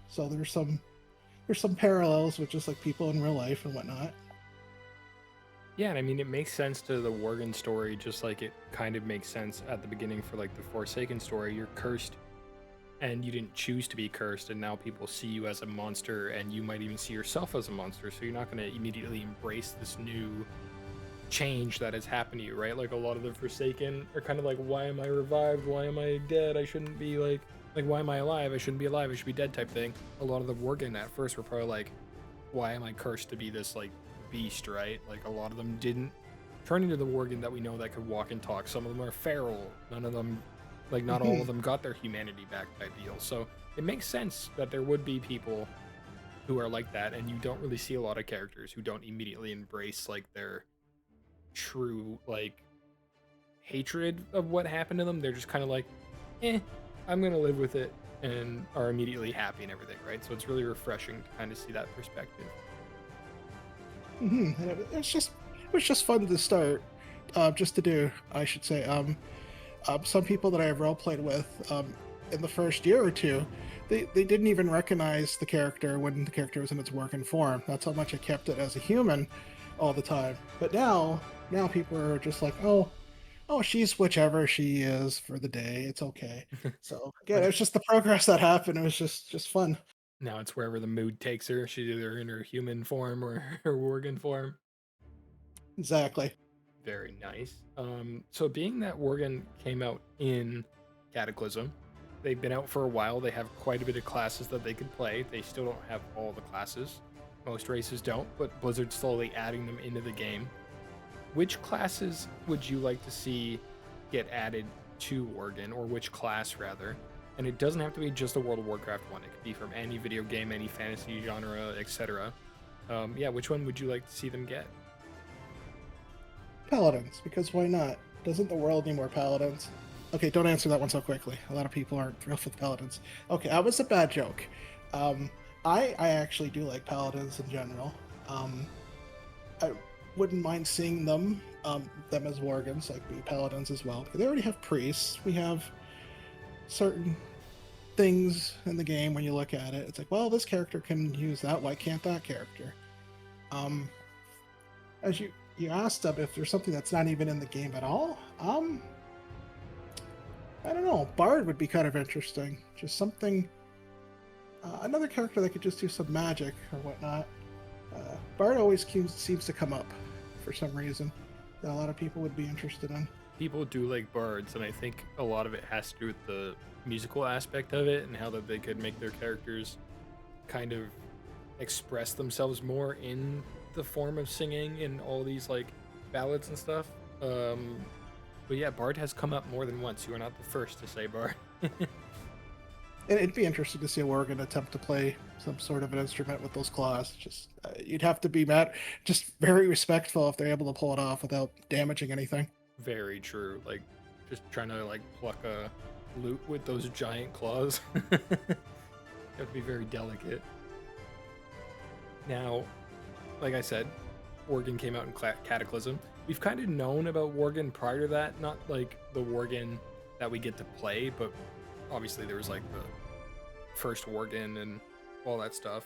So there's some parallels with just like people in real life and whatnot. Yeah, and I mean, it makes sense to the Worgen story, just like it kind of makes sense at the beginning for, like, the Forsaken story. You're cursed, and you didn't choose to be cursed, and now people see you as a monster, and you might even see yourself as a monster, so you're not going to immediately embrace this new change that has happened to you, right? Like, a lot of the Forsaken are kind of like, why am I revived? Why am I dead? I shouldn't be, like, why am I alive? I shouldn't be alive. I should be dead type thing. A lot of the Worgen at first were probably like, why am I cursed to be this, like, beast, right? Like, a lot of them didn't turn into the Worgen that we know that could walk and talk. Some of them are feral. None of them, like, not all of them got their humanity back type deal. So it makes sense that there would be people who are like that, and you don't really see a lot of characters who don't immediately embrace, like, their true, like, hatred of what happened to them. They're just kind of like, I'm gonna live with it, and are immediately happy and everything, right? So it's really refreshing to kind of see that perspective. And it was just fun to start, just to do, I should say. Some people that I have role played with, in the first year or two, they didn't even recognize the character when the character was in its working form. That's how much I kept it as a human all the time. But now people are just like, oh, she's whichever she is for the day. It's okay. So again, it was just the progress that happened. It was just fun. Now it's wherever the mood takes her. She's either in her human form or her Worgen form. Exactly. Very nice. So being that Worgen came out in Cataclysm, they've been out for a while. They have quite a bit of classes that they can play. They still don't have all the classes. Most races don't, but Blizzard's slowly adding them into the game. Which classes would you like to see get added to Worgen, or which class rather? And it doesn't have to be just a World of Warcraft one. It could be from any video game, any fantasy genre, etc. Yeah, which one would you like to see them get? Paladins, because why not? Doesn't the world need more paladins? Okay, don't answer that one so quickly. A lot of people aren't thrilled with paladins. Okay, that was a bad joke. I actually do like paladins in general. I wouldn't mind seeing them as Worgens, like be paladins as well. They already have priests. We have certain things in the game when you look at it. It's like, well, this character can use that. Why can't that character? As you asked them if there's something that's not even in the game at all. I don't know. Bard would be kind of interesting. Just something. Another character that could just do some magic or whatnot. Bard always seems to come up for some reason that a lot of people would be interested in. People do like bards, and I think a lot of it has to do with the musical aspect of it and how that they could make their characters kind of express themselves more in the form of singing and all these like ballads and stuff. But yeah, bard has come up more than once. You are not the first to say bard. And it'd be interesting to see a Worgen attempt to play some sort of an instrument with those claws. Just you'd have to be just very respectful if they're able to pull it off without damaging anything. Very true. Like just trying to like pluck a lute with those giant claws. That would be very delicate. Now, like I said, Worgen came out in Cataclysm. We've kind of known about Worgen prior to that, not like the Worgen that we get to play, but obviously there was like the first Worgen and all that stuff.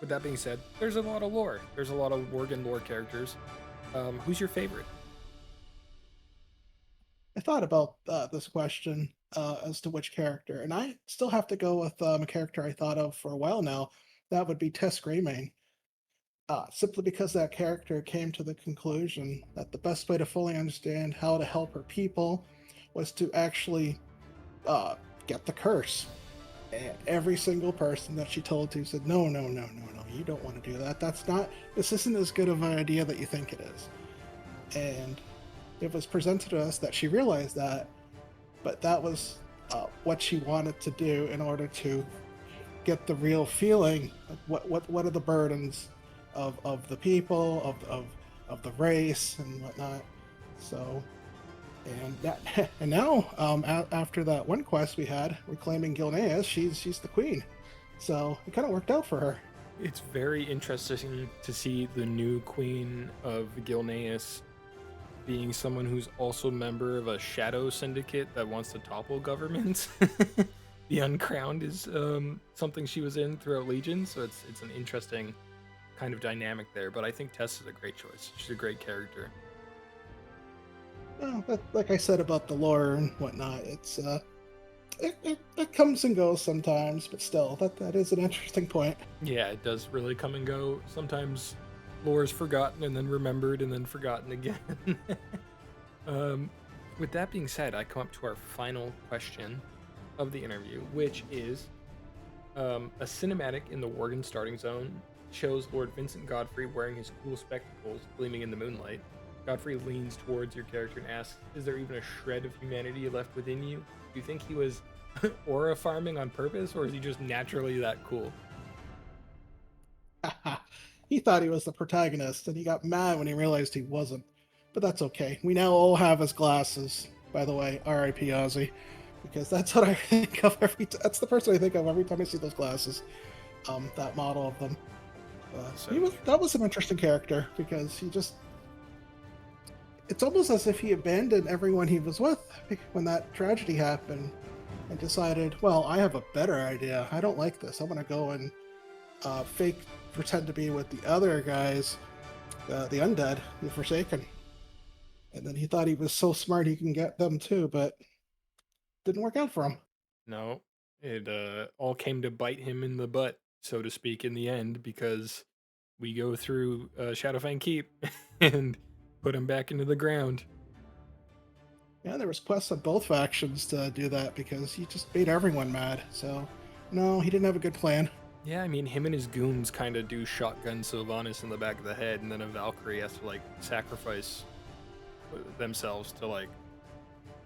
With that being said, there's a lot of lore. There's a lot of Worgen lore characters. Who's your favorite? I thought about this question as to which character, and I still have to go with a character I thought of for a while now. That would be Tess Greymane. Simply because that character came to the conclusion that the best way to fully understand how to help her people was to actually get the curse. And every single person that she told to said, no, you don't want to do that. This isn't as good of an idea that you think it is. And it was presented to us that she realized that, but that was what she wanted to do in order to get the real feeling of what are the burdens of the people, of the race and whatnot. So, and now after that one quest we had, reclaiming Gilneas, she's the queen. So it kind of worked out for her. It's very interesting to see the new queen of Gilneas being someone who's also a member of a shadow syndicate that wants to topple governments. The Uncrowned is something she was in throughout Legion, so it's an interesting kind of dynamic there. But I think Tess is a great choice. She's a great character. Well, like I said about the lore and whatnot, it's it comes and goes sometimes, but still, that is an interesting point. Yeah, it does really come and go. Sometimes lore is forgotten and then remembered and then forgotten again. With that being said, I come up to our final question of the interview, which is a cinematic in the Worgen starting zone shows Lord Vincent Godfrey wearing his cool spectacles gleaming in the moonlight. Godfrey leans towards your character and asks, is there even a shred of humanity left within you? Do you think he was aura farming on purpose, or is he just naturally that cool? He thought he was the protagonist, and he got mad when he realized he wasn't. But that's okay. We now all have his glasses. By the way, R.I.P. Ozzy. Because that's what I think of that's the person I think of every time I see those glasses. That model of them. That was an interesting character, because he just... It's almost as if he abandoned everyone he was with when that tragedy happened and decided, well, I have a better idea. I don't like this. I'm going to go and pretend to be with the other guys, the undead, the Forsaken. And then he thought he was so smart he can get them too, but didn't work out for him. No, it all came to bite him in the butt, so to speak, in the end, because we go through Shadowfang Keep, and Put him back into the ground. Yeah, there was quests on both factions to do that because he just made everyone mad. So, no, he didn't have a good plan. Yeah, I mean, him and his goons kind of do shotgun Sylvanas in the back of the head, and then a Valkyrie has to, like, sacrifice themselves to, like,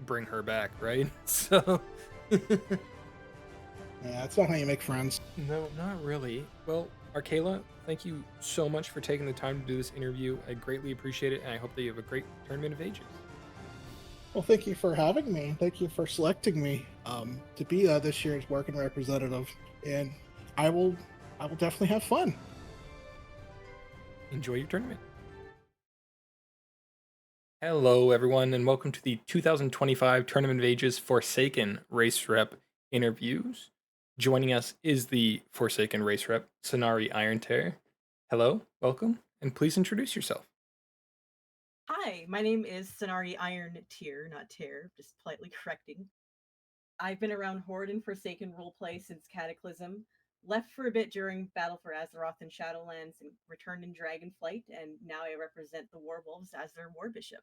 bring her back, right? So... Yeah, that's not how you make friends. No, not really. Well, Arkayla, thank you so much for taking the time to do this interview. I greatly appreciate it, and I hope that you have a great Tournament of Ages. Well, thank you for having me. Thank you for selecting me to be this year's working representative, and I will definitely have fun. Enjoy your tournament. Hello, everyone, and welcome to the 2025 Tournament of Ages Forsaken Race Rep interviews. Joining us is the Forsaken Race Rep, Sonari Irontear. Hello, welcome, and please introduce yourself. Hi, my name is Sonari Irontear, not Tear, just politely correcting. I've been around Horde and Forsaken roleplay since Cataclysm, left for a bit during Battle for Azeroth and Shadowlands, and returned in Dragonflight, and now I represent the Warwolves as their War Bishop.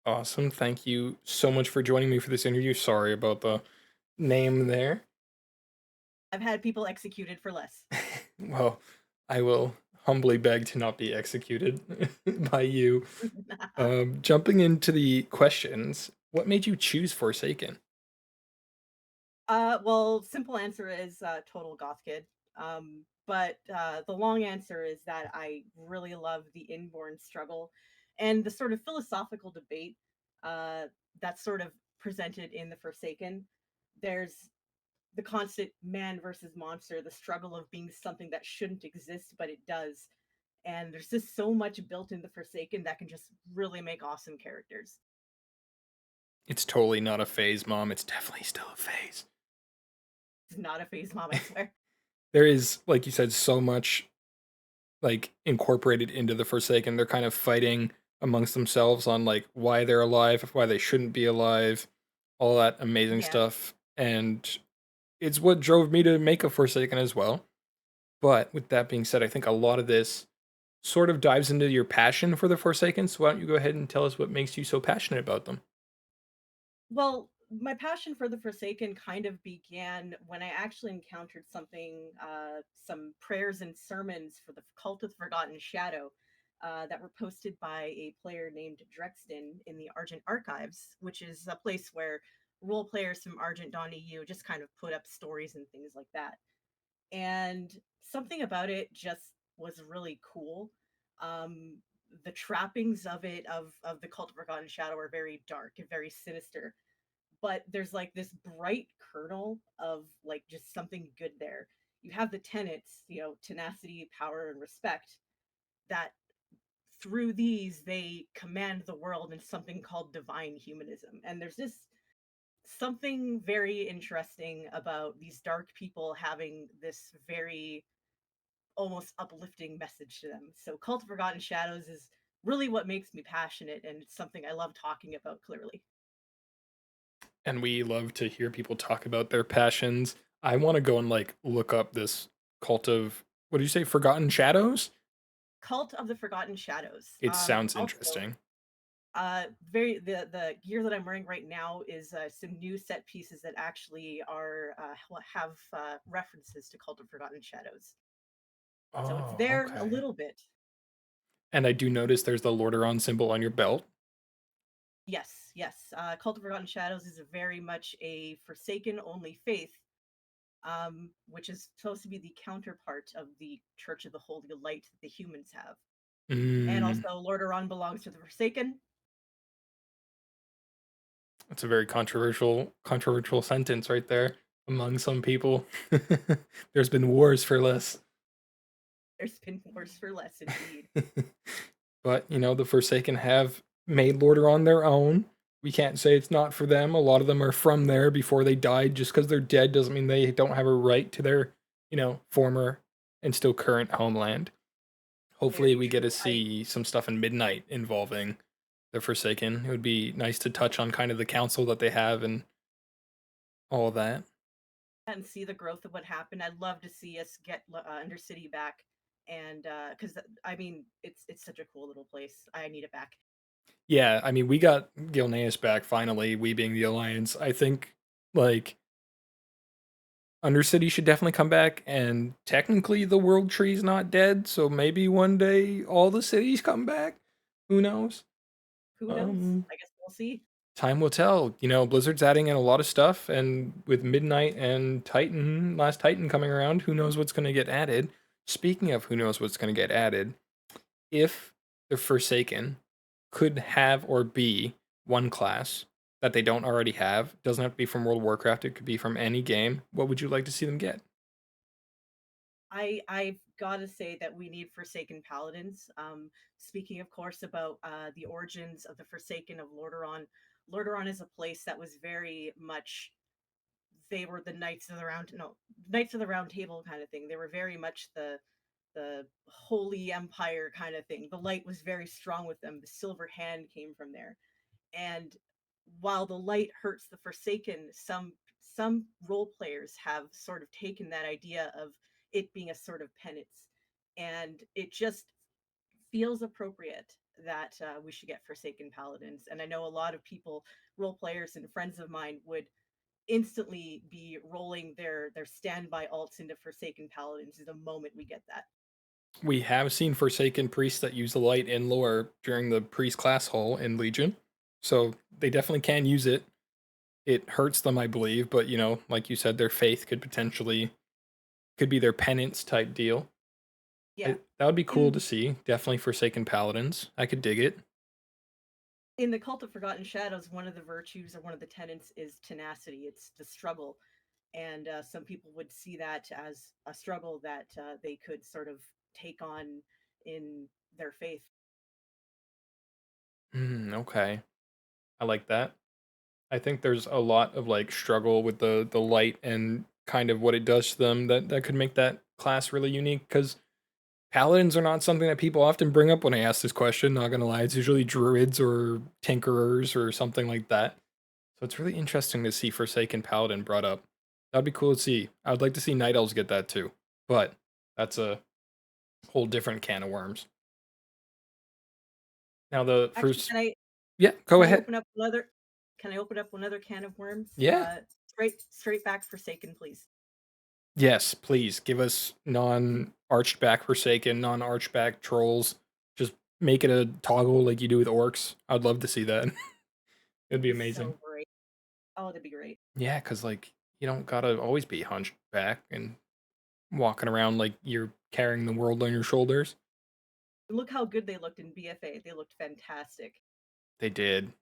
Awesome, thank you so much for joining me for this interview. Sorry about the name there. I've had people executed for less. Well, I will humbly beg to not be executed by you. Jumping into the questions, what made you choose Forsaken? Well, simple answer is total goth kid. But the long answer is that I really love the inborn struggle and the sort of philosophical debate that's sort of presented in the Forsaken. There's the constant man versus monster, the struggle of being something that shouldn't exist, but it does. And there's just so much built in the Forsaken that can just really make awesome characters. It's totally not a phase, Mom. It's definitely still a phase. It's not a phase, Mom, I swear. There is, like you said, so much like incorporated into the Forsaken. They're kind of fighting amongst themselves on like why they're alive, why they shouldn't be alive, all that amazing stuff. And it's what drove me to make a Forsaken as well. But with that being said, I think a lot of this sort of dives into your passion for the Forsaken. So why don't you go ahead and tell us what makes you so passionate about them? Well, my passion for the Forsaken kind of began when I actually encountered some prayers and sermons for the Cult of the Forgotten Shadow that were posted by a player named Drexton in the Argent Archives, which is a place where role players from Argent.eu just kind of put up stories and things like that. And something about it just was really cool. The trappings of the Cult of Forgotten Shadow are very dark and very sinister, but there's like this bright kernel of like just something good there. You have the tenets, tenacity, power, and respect, that through these they command the world in something called divine humanism. And there's just something very interesting about these dark people having this very almost uplifting message to them. So Cult of Forgotten Shadows is really what makes me passionate, and it's something I love talking about, clearly. And we love to hear people talk about their passions. I want to go and like look up this Cult of, what did you say, Forgotten Shadows? Cult of the Forgotten Shadows. It sounds Also, interesting. the gear that I'm wearing right now is some new set pieces that actually have references to Cult of Forgotten Shadows. So it's Oh, there a okay. little bit. And I do notice there's the Lordaeron symbol on your belt. Yes, yes. Cult of Forgotten Shadows is very much a Forsaken only faith, which is supposed to be the counterpart of the Church of the Holy Light that the humans have. And also, Lordaeron belongs to the Forsaken. That's a very controversial sentence right there among some people. There's been wars for less. There's been wars for less, indeed. But, the Forsaken have made Lordaeron their own. We can't say it's not for them. A lot of them are from there before they died. Just because they're dead doesn't mean they don't have a right to their, former and still current homeland. Hopefully we get to see some stuff in Midnight involving the Forsaken. It would be nice to touch on kind of the council that they have and all of that. And see the growth of what happened. I'd love to see us get Undercity back and because I mean it's such a cool little place. I need it back. Yeah, I mean, we got Gilneas back finally, we being the Alliance. I think, like, Undercity should definitely come back, and technically the World Tree's not dead, so maybe one day all the cities come back. Who knows? Who knows? Um, I guess we'll see. Time will tell. You know, Blizzard's adding in a lot of stuff, and with Midnight and Titan, Last Titan coming around, who knows what's going to get added? Speaking of who knows what's going to get added, if the Forsaken could have or be one class that they don't already have, doesn't have to be from World of Warcraft, it could be from any game, what would you like to see them get? I've got to say that we need Forsaken Paladins. Speaking, of course, about the origins of the Forsaken of Lordaeron. Lordaeron is a place that was very much they were the Knights of the Round Table kind of thing. They were very much the holy empire kind of thing. The light was very strong with them. The silver hand came from there. And while the light hurts the Forsaken, some role players have sort of taken that idea of it being a sort of penance, and it just feels appropriate that we should get Forsaken Paladins. And I know a lot of people, role players and friends of mine, would instantly be rolling their standby alts into Forsaken Paladins the moment we get that. We have seen Forsaken priests that use the light in lore during the priest class hall in Legion, so they definitely can use it. It hurts them, I believe, but you know, like you said, their faith could be their penance type deal. Yeah. That would be cool In to see. Definitely Forsaken Paladins. I could dig it. in the Cult of Forgotten Shadows, one of the virtues or one of the tenets is tenacity. It's the struggle, and some people would see that as a struggle that they could sort of take on in their faith. Okay. I like that. I think there's a lot of like struggle with the light and kind of what it does to them that could make that class really unique because paladins are not something that people often bring up when I ask this question, not gonna lie. It's usually druids or tinkerers or something like that. So it's really interesting to see Forsaken Paladin brought up. That'd be cool to see. I would like to see Night Elves get that too. But that's a whole different can of worms. Now the Actually, first Yeah, go can I ahead. open up another can I open up another can of worms? Yeah. Straight back Forsaken, please. Yes, please give us non-arched back Forsaken, non-arched back trolls. Just make it a toggle like you do with orcs. I'd love to see that. It'd be amazing. So great. Oh, that'd be great. Yeah, because like you don't gotta always be hunched back and walking around like you're carrying the world on your shoulders. Look how good they looked in BFA. They looked fantastic. They did.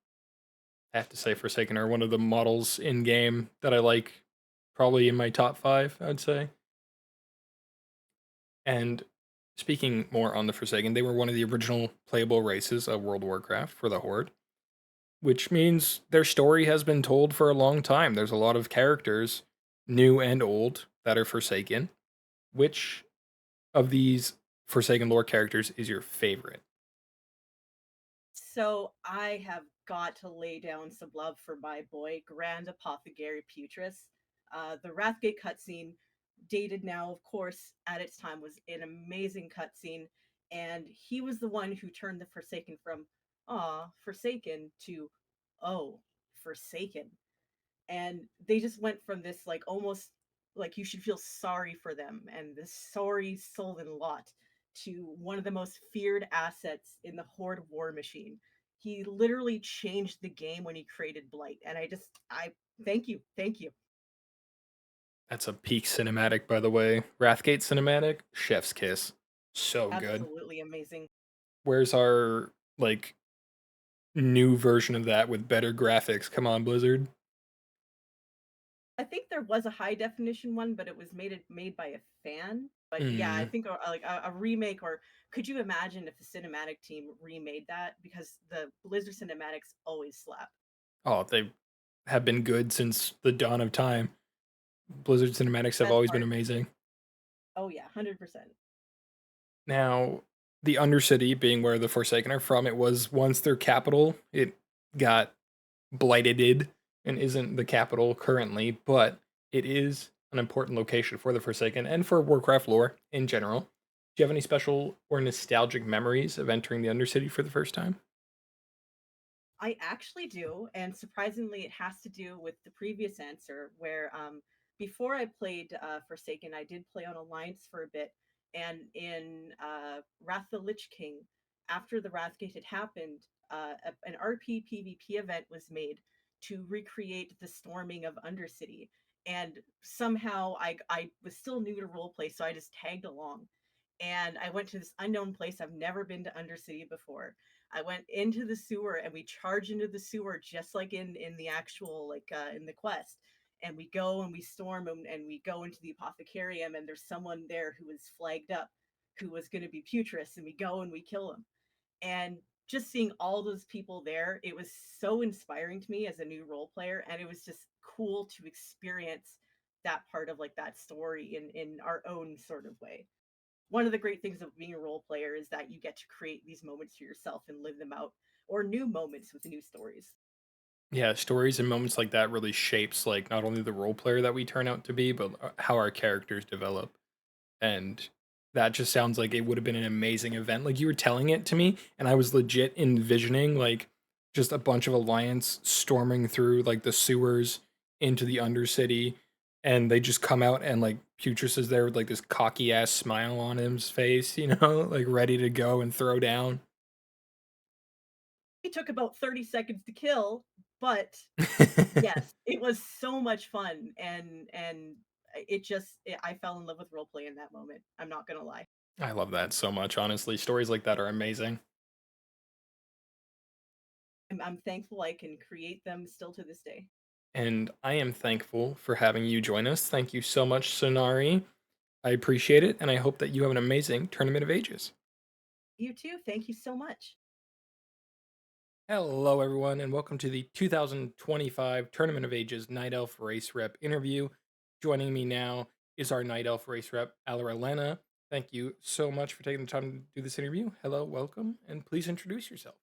I have to say, Forsaken are one of the models in game that I like, probably in my top 5, I'd say. And speaking more on the Forsaken, they were one of the original playable races of World of Warcraft for the Horde, which means their story has been told for a long time. There's a lot of characters, new and old, that are Forsaken. Which of these Forsaken lore characters is your favorite? So I have got to lay down some love for my boy, Grand Apothecary Putris. The Wrathgate cutscene, dated now, of course, at its time, was an amazing cutscene, and he was the one who turned the Forsaken from Forsaken to oh, Forsaken. And they just went from this like almost like you should feel sorry for them and this sorry sullen lot to one of the most feared assets in the Horde war machine. He literally changed the game when he created Blight, and I thank you. That's a peak cinematic, by the way. Wrathgate cinematic, chef's kiss. So good. Absolutely amazing. Where's our like new version of that with better graphics? Come on, Blizzard. I think there was a high definition one, but it was made by a fan. But yeah, I Mm. think like a remake, or could you imagine if the cinematic team remade that? Because the Blizzard cinematics always slap. Oh, they have been good since the dawn of time. Blizzard cinematics have Best always been part. amazing. Oh yeah, 100%. Now, the Undercity being where the Forsaken are from, it was once their capital. It got blighted and isn't the capital currently, but it is an important location for the Forsaken and for Warcraft lore in general. Do you have any special or nostalgic memories of entering the Undercity for the first time? I actually do, and surprisingly, it has to do with the previous answer, where before I played Forsaken, I did play on Alliance for a bit, and in Wrath of the Lich King, after the Wrathgate had happened, an RP PvP event was made to recreate the storming of Undercity, and somehow I was still new to roleplay, so I just tagged along, and I went to this unknown place. I've never been to Undercity before. I went into the sewer and we charge into the sewer just like in the actual in the quest. And we go and we storm and we go into the apothecarium and there's someone there who is flagged up who was going to be Putress and we go and we kill him. And just seeing all those people there, it was so inspiring to me as a new role player and it was just cool to experience that part of like that story in our own sort of way. One of the great things of being a role player is that you get to create these moments for yourself and live them out, or new moments with new stories. Yeah, stories and moments like that really shapes like not only the role player that we turn out to be, but how our characters develop. And that just sounds like it would have been an amazing event. Like you were telling it to me, and I was legit envisioning like just a bunch of Alliance storming through like the sewers into the Undercity, and they just come out and like Putris is there with like this cocky ass smile on his face, like ready to go and throw down. It took about 30 seconds to kill, but yes, it was so much fun and I fell in love with roleplay in that moment. I'm not gonna lie. I love that so much, honestly. Stories like that are amazing. I'm thankful I can create them still to this day. And I am thankful for having you join us. Thank you so much, Sonari. I appreciate it, and I hope that you have an amazing Tournament of Ages. You too. Thank you so much. Hello, everyone, and welcome to the 2025 Tournament of Ages Night Elf Race Rep interview. Joining me now is our Night Elf Race Rep, Alaralena. Thank you so much for taking the time to do this interview. Hello, welcome, and please introduce yourself.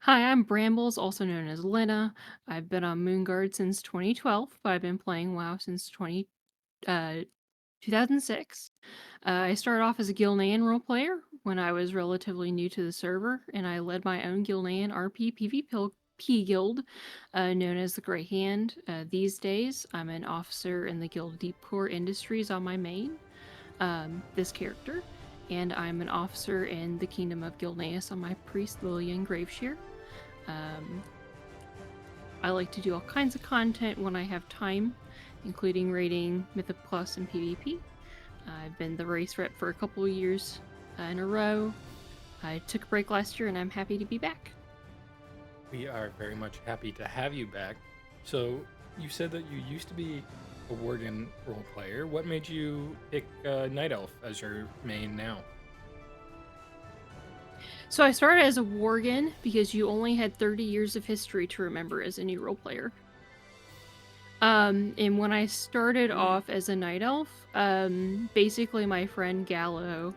Hi, I'm Brambles, also known as Lena. I've been on Moonguard since 2012, but I've been playing WoW since 2006. I started off as a Gilnean role player when I was relatively new to the server, and I led my own Gilnean RP PvP guild known as the Grey Hand. These days, I'm an officer in the Guild Deep Core Industries on my main, this character, and I'm an officer in the Kingdom of Gilneas on my priest Lillian Graveshear. I like to do all kinds of content when I have time, including raiding Mythic Plus and PvP. I've been the race rep for a couple of years in a row. I took a break last year and I'm happy to be back. We are very much happy to have you back. So, you said that you used to be a Worgen role player. What made you pick Night Elf as your main now? So I started as a Worgen because you only had 30 years of history to remember as a new role player. And when I started off as a Night Elf, basically my friend Gallo,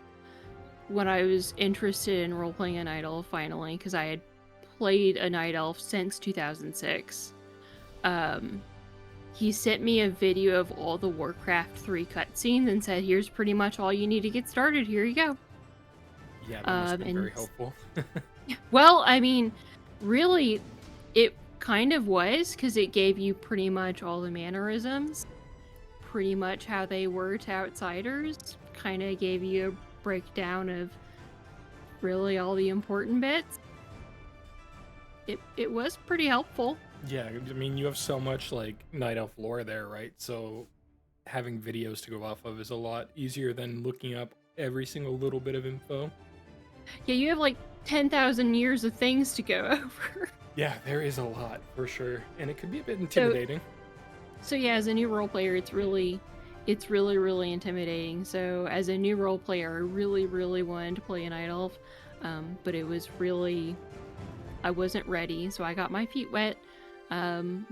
when I was interested in role-playing a Night Elf finally, because I had played a Night Elf since 2006, he sent me a video of all the Warcraft 3 cutscenes and said, here's pretty much all you need to get started, here you go. Yeah, that must have been very helpful. Well, I mean, really, it kind of was, because it gave you pretty much all the mannerisms, pretty much how they were to outsiders, kind of gave you a breakdown of really all the important bits. It was pretty helpful. Yeah, I mean, you have so much like Night Elf lore there, right? So having videos to go off of is a lot easier than looking up every single little bit of info. Yeah, you have like 10,000 years of things to go over. Yeah, there is a lot for sure, and it could be a bit intimidating. So yeah, as a new role player, it's really intimidating. So as a new role player, I really wanted to play a Night Elf, but it was really, I wasn't ready. So I got my feet wet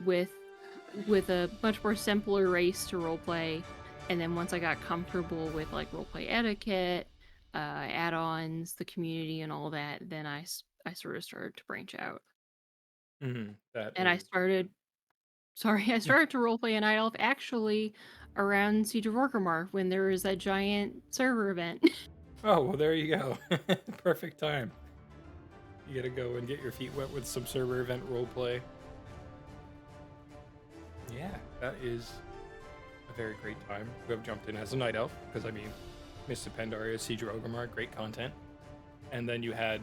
with a much more simpler race to roleplay, and then once I got comfortable with like roleplay etiquette, add-ons, the community, and all that, then I sort of started to branch out. Mm-hmm. I started to roleplay a Night Elf actually around Siege of Orgrimmar when there was that giant server event. Oh, well, there you go. Perfect time. You gotta go and get your feet wet with some server event roleplay. Yeah, that is a very great time to have jumped in as a night elf, because I mean, Mists of Pandaria, Siege of Orgrimmar, great content. And then you had,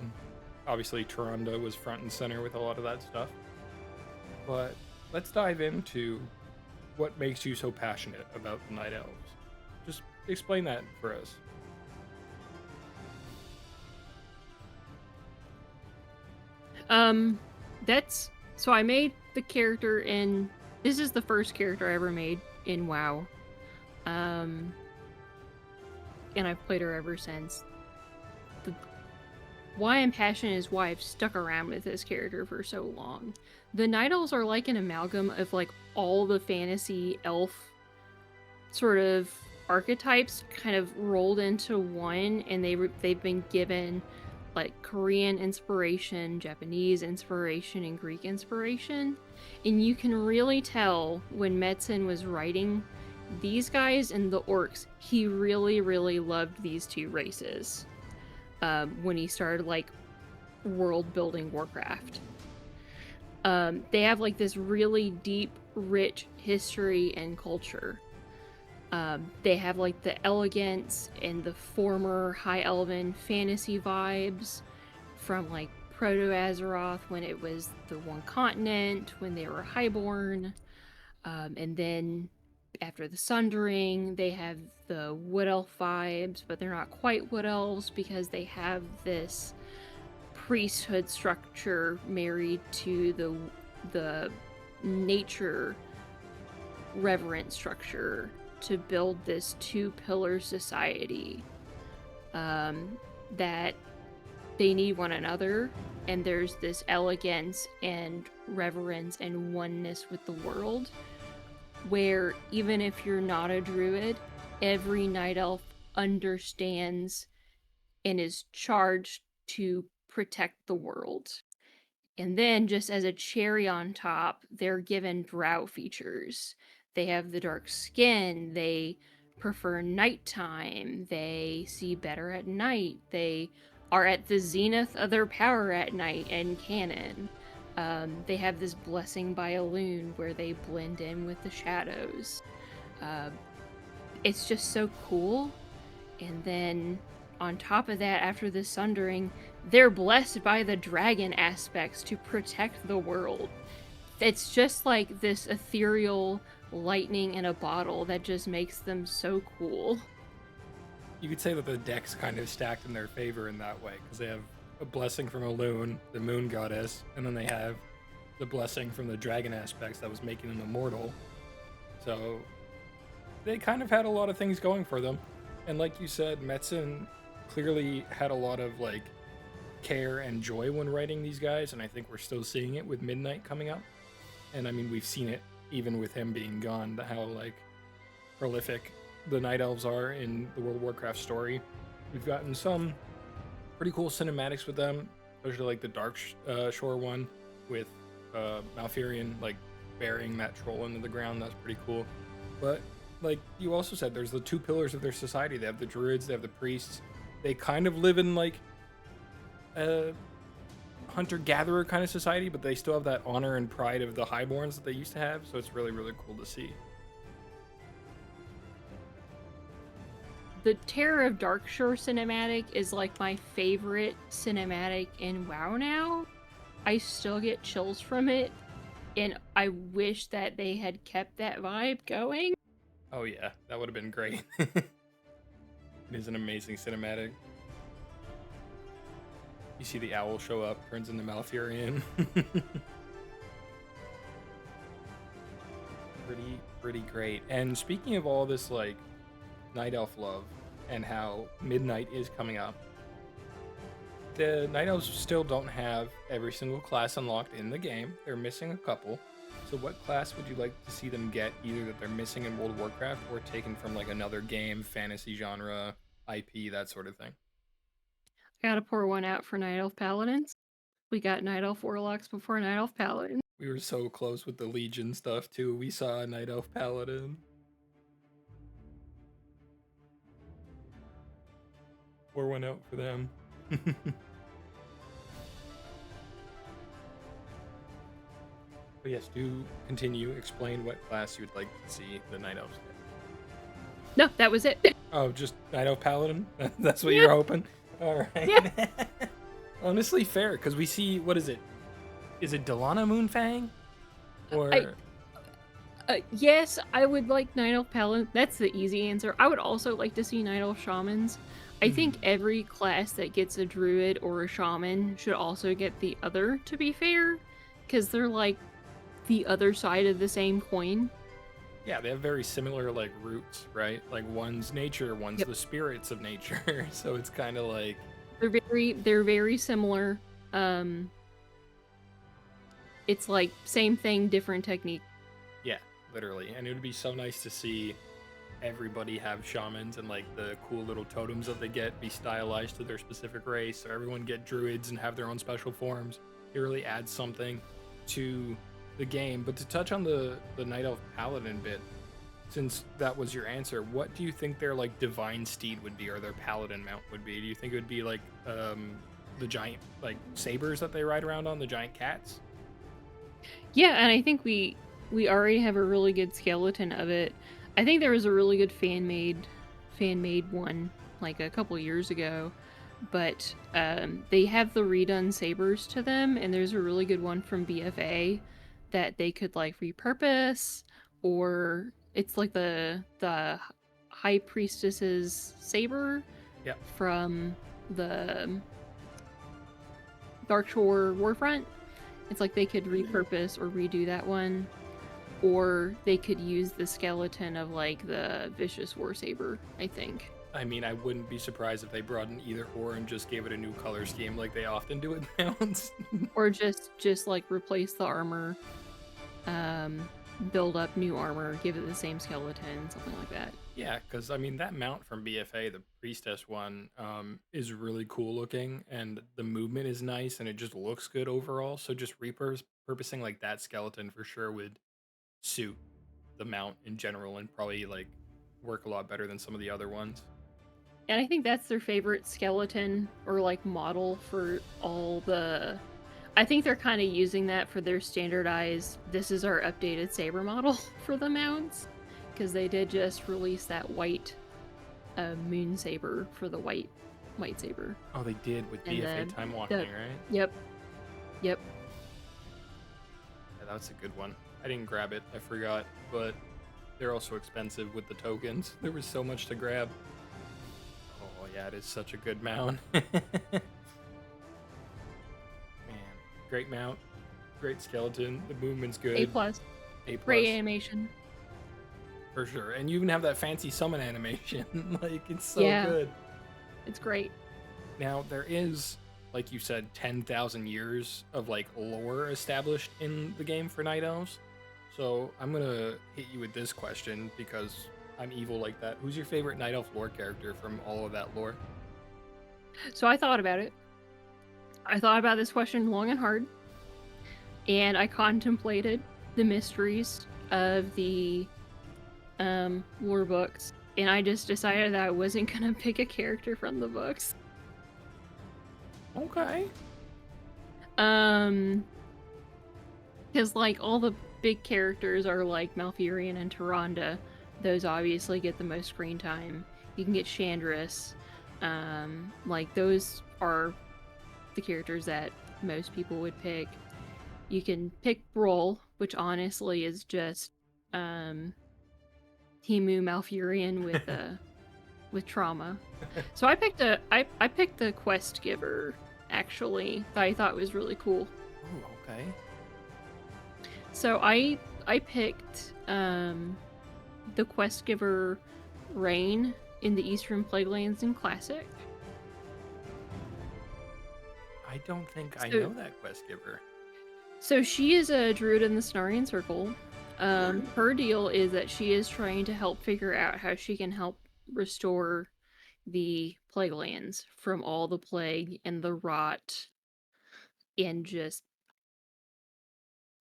obviously, Taronda was front and center with a lot of that stuff. But let's dive into what makes you so passionate about the night elves. Just explain that for us. That's so I made the character in this is the first character I ever made in WoW. And I've played her ever since. Why I'm passionate is why I've stuck around with this character for so long. The Night Elves are like an amalgam of like all the fantasy elf sort of archetypes kind of rolled into one, and they've been given like Korean inspiration, Japanese inspiration, and Greek inspiration. And you can really tell when Metzen was writing these guys and the orcs, he really, really loved these two races when he started like world building Warcraft. They have like this really deep, rich history and culture. They have like the elegance and the former High Elven fantasy vibes from like Proto-Azeroth when it was the one continent, when they were highborn. And then after the Sundering, they have the Wood Elf vibes, but they're not quite Wood Elves because they have this priesthood structure married to the nature reverent structure to build this two-pillar society that they need one another, and there's this elegance and reverence and oneness with the world where even if you're not a druid, every night elf understands and is charged to protect the world. And then, just as a cherry on top, they're given drow features. They have the dark skin, they prefer nighttime, they see better at night, they are at the zenith of their power at night in canon. They have this blessing by a loon where they blend in with the shadows. It's just so cool. And then on top of that, after the Sundering, they're blessed by the dragon aspects to protect the world. It's just like this ethereal lightning in a bottle that just makes them so cool. You could say that the deck's kind of stacked in their favor in that way, because they have a blessing from Elune, the moon goddess, and then they have the blessing from the dragon aspects that was making them immortal. So they kind of had a lot of things going for them. And like you said, Metzen clearly had a lot of like care and joy when writing these guys, and I think we're still seeing it with Midnight coming up. And I mean, we've seen it even with him being gone, how like prolific the Night Elves are in the World of Warcraft story. We've gotten some pretty cool cinematics with them, especially like the Dark Shore one with Malfurion like burying that troll into the ground. That's pretty cool. But like you also said, there's the two pillars of their society. They have the druids, they have the priests. They kind of live in like a hunter-gatherer kind of society, but they still have that honor and pride of the highborns that they used to have. So it's really, really cool to see. The Terror of Darkshore cinematic is like my favorite cinematic in WoW now. I still get chills from it, and I wish that they had kept that vibe going. Oh yeah, that would have been great. It is an amazing cinematic. You see the owl show up, turns into Malfurion. Pretty great. And speaking of all this like Night Elf love and how Midnight is coming up, the Night Elves still don't have every single class unlocked in the game. They're missing a couple. So what class would you like to see them get, either that they're missing in World of Warcraft or taken from like another game, fantasy genre, IP, that sort of thing? Gotta pour one out for Night Elf Paladins. We got Night Elf Warlocks before Night Elf Paladins. We were so close with the Legion stuff too. We saw a Night Elf Paladin. Pour one out for them. But yes, do continue. Explain what class you would like to see the Night Elves get. No, that was it. Oh, just Night Elf Paladin? That's what Yeah. you're hoping? Alright. Yeah. Honestly, fair, because we see, what is it? Is it Delana Moonfang? Or... Yes, I would like Night Elf Paladin. That's the easy answer. I would also like to see Night Elf Shamans. I think every class that gets a druid or a shaman should also get the other, to be fair, because they're like the other side of the same coin. Yeah, they have very similar, like, roots, right? Like, one's nature, one's Yep. the spirits of nature. So it's kind of like... They're very similar. It's like same thing, different technique. Yeah, literally. And it would be so nice to see everybody have shamans and, like, the cool little totems that they get be stylized to their specific race, or everyone get druids and have their own special forms. It really adds something to the game. But to touch on the Night Elf Paladin bit, since that was your answer, what do you think their, like, divine steed would be, or their paladin mount would be? Do you think it would be, like, the giant, like, sabers that they ride around on, the giant cats? Yeah, and I think we already have a really good skeleton of it. I think there was a really good fan made one like a couple years ago, but they have the redone sabers to them, and there's a really good one from BFA that they could like repurpose, or it's like the high priestess's saber Yep. from the Darkshore Warfront. It's like they could repurpose or redo that one, or they could use the skeleton of like the Vicious War Saber, I think. I mean, I wouldn't be surprised if they brought in either or and just gave it a new color scheme like they often do with mounts. Or just like replace the armor, build up new armor, give it the same skeleton, something like that. Yeah, because I mean that mount from BFA, the priestess one, is really cool looking, and the movement is nice, and it just looks good overall. So just repurposing like that skeleton for sure would suit the mount in general, and probably like work a lot better than some of the other ones. And I think that's their favorite skeleton or like model for all the. I think they're kind of using that for their standardized. This is our updated saber model for the mounts. Because they did just release that white moon saber for the white saber. Oh, they did with And BFA Time Walking, right? Yep. Yeah, that's a good one. I didn't grab it, I forgot, but they're also expensive with the tokens. There was so much to grab. Oh yeah, it is such a good mount. Man, great mount, great skeleton. The movement's good. A plus. A+. Great animation. For sure. And you even have that fancy summon animation. Like, it's so Yeah. good. It's great. Now, there is, like you said, 10,000 years of, like, lore established in the game for Night Elves. So I'm going to hit you with this question because I'm evil like that. Who's your favorite Night Elf lore character from all of that lore? So I thought about it. I thought about this question long and hard. And I contemplated the mysteries of the lore books, and I just decided that I wasn't gonna pick a character from the books. Okay. Because like all the big characters are like Malfurion and Tyrande. Those obviously get the most screen time. You can get Chandris. Like those are the characters that most people would pick. You can pick Brawl, which honestly is just Timu Malfurion with trauma. So I picked the quest giver actually that I thought was really cool. Oh, okay. So I picked the quest giver Rain in the Eastern Plaguelands in Classic. I don't think I So- know that quest giver. So she is a druid in the Cenarian Circle. Her deal is that she is trying to help figure out how she can help restore the Plaguelands from all the plague and the rot and just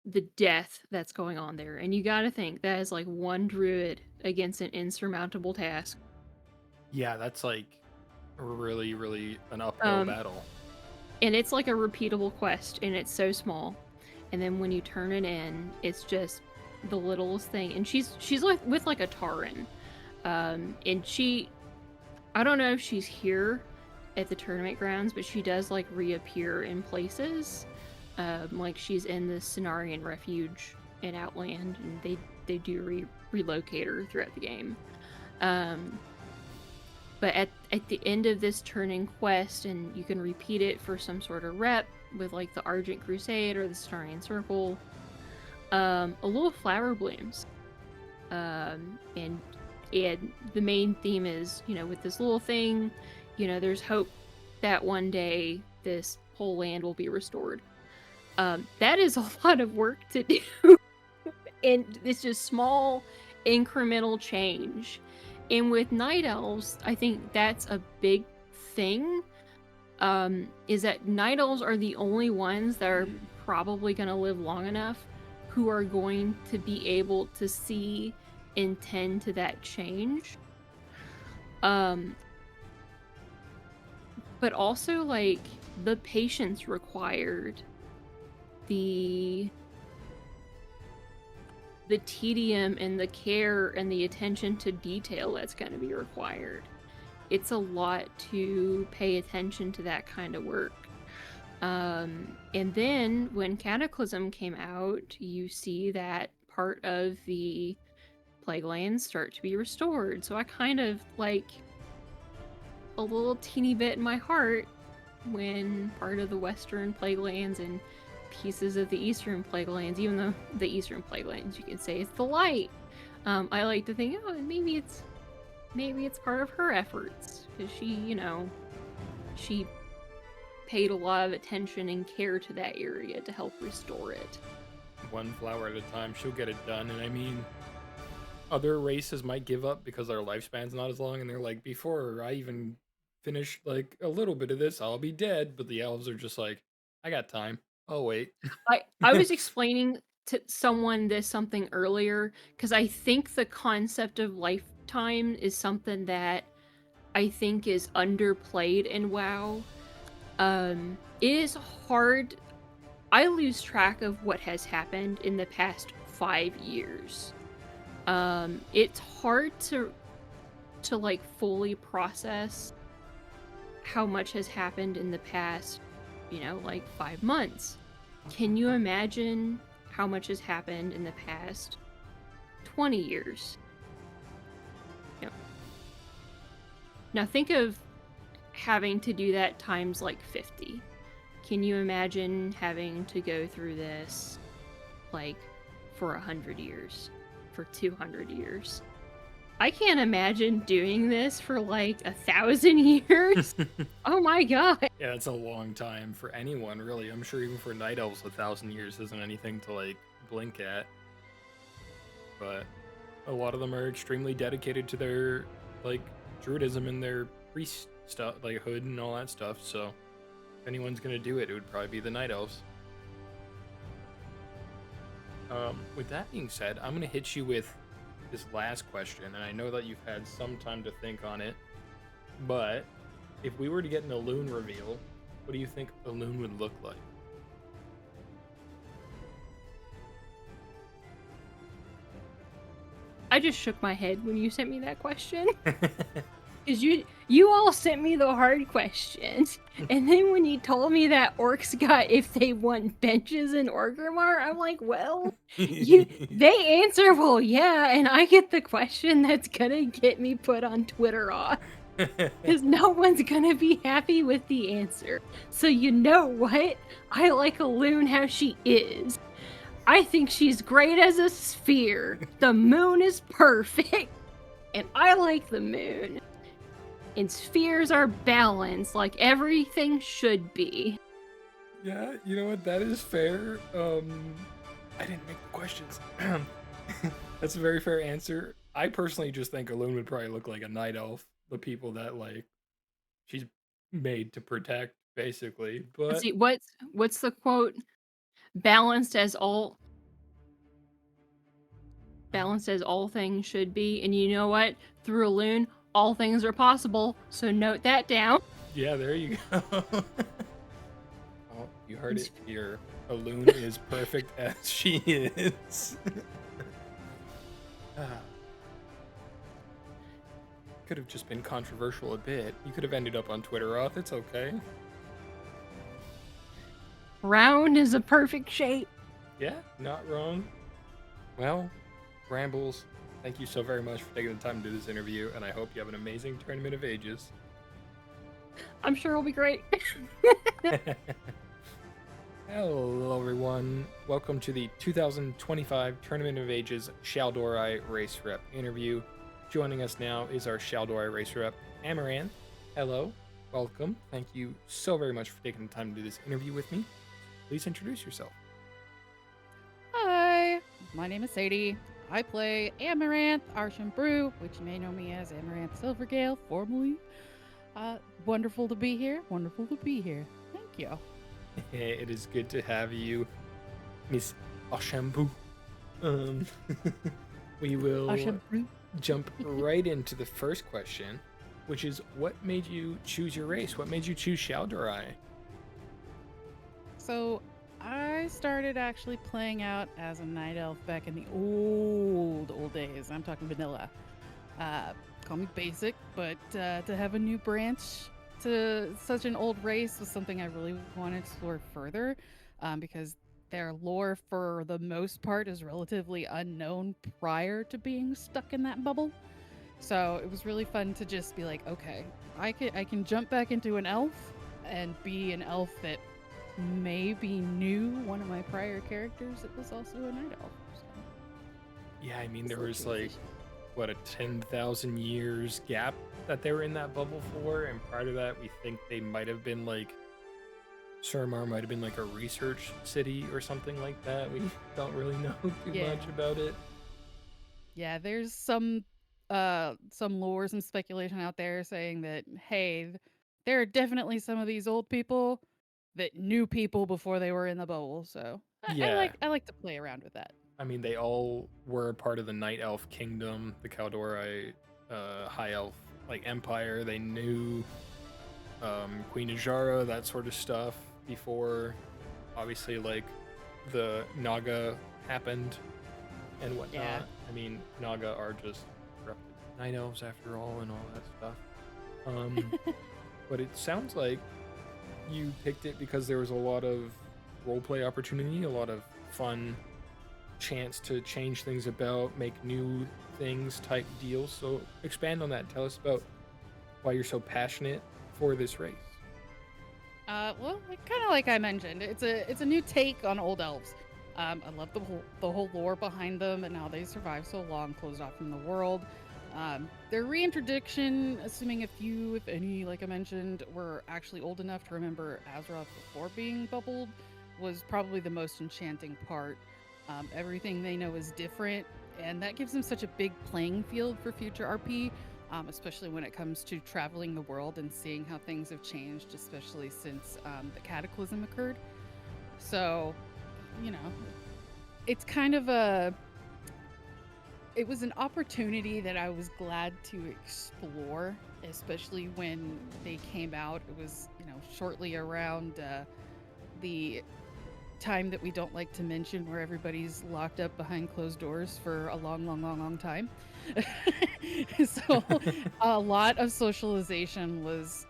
the death that's going on there. And you gotta think, that is like one druid against an insurmountable task. Yeah, that's like really, really an uphill battle. And it's like a repeatable quest, and it's so small. And then when you turn it in, it's just the littlest thing. And she's like with like a Taran. And I don't know if she's here at the tournament grounds, but she does like reappear in places. Like she's in the Cenarian Refuge in Outland, and they do relocate her throughout the game. But at the end of this turn-in quest, and you can repeat it for some sort of rep with like the Argent Crusade or the Cenarian Circle, a little flower blooms. And the main theme is, with this little thing, there's hope that one day this whole land will be restored. That is a lot of work to do. And it's just small, incremental change. And with Night Elves, I think that's a big thing, is that Night Elves are the only ones that are probably going to live long enough who are going to be able to see and tend to that change. But also, like, the patience required, the tedium and the care and the attention to detail that's going to be required. It's a lot to pay attention to that kind of work. And then when Cataclysm came out, you see that part of the Plague Lands start to be restored. So I kind of like a little teeny bit in my heart when part of the Western Plague Lands and pieces of the Eastern Plague Lands, even though the Eastern Plague Lands, you can say it's the light. I like to think, maybe it's part of her efforts, because she paid a lot of attention and care to that area to help restore it. One flower at a time, she'll get it done. And I mean, other races might give up because their lifespan's not as long, and they're like, before I even finish like a little bit of this, I'll be dead. But the elves are just like, I got time. Oh, wait. I was explaining to someone something earlier, because I think the concept of lifetime is something that I think is underplayed in WoW. It is hard. I lose track of what has happened in the past 5 years. It's hard to like fully process how much has happened in the past, like 5 months. Can you imagine how much has happened in the past 20 years? Yep. Now think of having to do that times like 50. Can you imagine having to go through this like for 100 years, for 200 years? I can't imagine doing this for like 1,000 years. Oh my god. Yeah, that's a long time for anyone, really. I'm sure even for Night Elves, 1,000 years isn't anything to like blink at. But a lot of them are extremely dedicated to their like druidism and their priest stuff, like hood and all that stuff. So if anyone's gonna do it, it would probably be the Night Elves. With that being said, I'm gonna hit you with this last question, and I know that you've had some time to think on it, but if we were to get an Elune reveal, what do you think Elune would look like? I just shook my head when you sent me that question. Because you all sent me the hard questions, and then when you told me that orcs got if they want benches in Orgrimmar, I'm like, well, they answer well, yeah, and I get the question that's gonna get me put on Twitter off. Because no one's gonna be happy with the answer. So you know what? I like Elune how she is. I think she's great as a sphere. The moon is perfect, and I like the moon. And spheres are balanced like everything should be. Yeah, you know what? That is fair. I didn't make the questions. That's a very fair answer. I personally just think Elune would probably look like a night elf. The people that like she's made to protect, basically. But let's see, what's the quote? Balanced as all things should be. And you know what? Through Elune, all things are possible, so note that down. Yeah, there you go. Oh, you heard it here. Alun is perfect as she is. Could have just been controversial a bit. You could have ended up on Twitter off. It's okay. Round is a perfect shape. Yeah, not wrong. Well, Brambles, thank you so very much for taking the time to do this interview, and I hope you have an amazing Tournament of Ages. I'm sure it'll be great. Hello, everyone. Welcome to the 2025 Tournament of Ages Shaldorai Race Rep interview. Joining us now is our Shaldorai Race Rep, Amaranth. Hello, welcome. Thank you so very much for taking the time to do this interview with me. Please introduce yourself. Hi, my name is Sadie. I play Amaranth Arshan Brew, which you may know me as Amaranth Silvergale, formerly. Wonderful to be here. Wonderful to be here. Thank you. It is good to have you, Miss Ashambu. We will jump right into the first question, which is, what made you choose your race? What made you choose Shaldorai? So, I started actually playing out as a night elf back in the old days. I'm talking vanilla. Call me basic, but to have a new branch to such an old race was something I really wanted to explore further, because their lore, for the most part, is relatively unknown prior to being stuck in that bubble. So it was really fun to just be like, okay, I can jump back into an elf and be an elf that maybe knew one of my prior characters that was also a night elf. So. Yeah, I mean, there was like, what, a 10,000 years gap that they were in that bubble for, and prior to that, we think they might have been like, Suramar might have been like a research city or something like that. We don't really know too much about it. Yeah, there's some lore, some speculation out there saying that, hey, there are definitely some of these old people that knew people before they were in the bubble. So I like to play around with that. I mean, they all were a part of the Night Elf Kingdom, the Kaldorai High Elf Empire. They knew Queen Ajara, that sort of stuff, before obviously the Naga happened and whatnot. Yeah. I mean, Naga are just corrupted night elves after all, and all that stuff. But it sounds like you picked it because there was a lot of roleplay opportunity, a lot of fun chance to change things about, make new things type deals. So expand on that. Tell us about why you're so passionate for this race. Well, kind of like I mentioned, it's a new take on old elves. I love the whole lore behind them and how they survived so long, closed off from the world. Their reintroduction, assuming a few, if any, like I mentioned, were actually old enough to remember Azeroth before being bubbled, was probably the most enchanting part. Everything they know is different, and that gives them such a big playing field for future RP, especially when it comes to traveling the world and seeing how things have changed, especially since the Cataclysm occurred. So, it's kind of it was an opportunity that I was glad to explore, especially when they came out. It was, shortly around the time that we don't like to mention, where everybody's locked up behind closed doors for a long time. So a lot of socialization was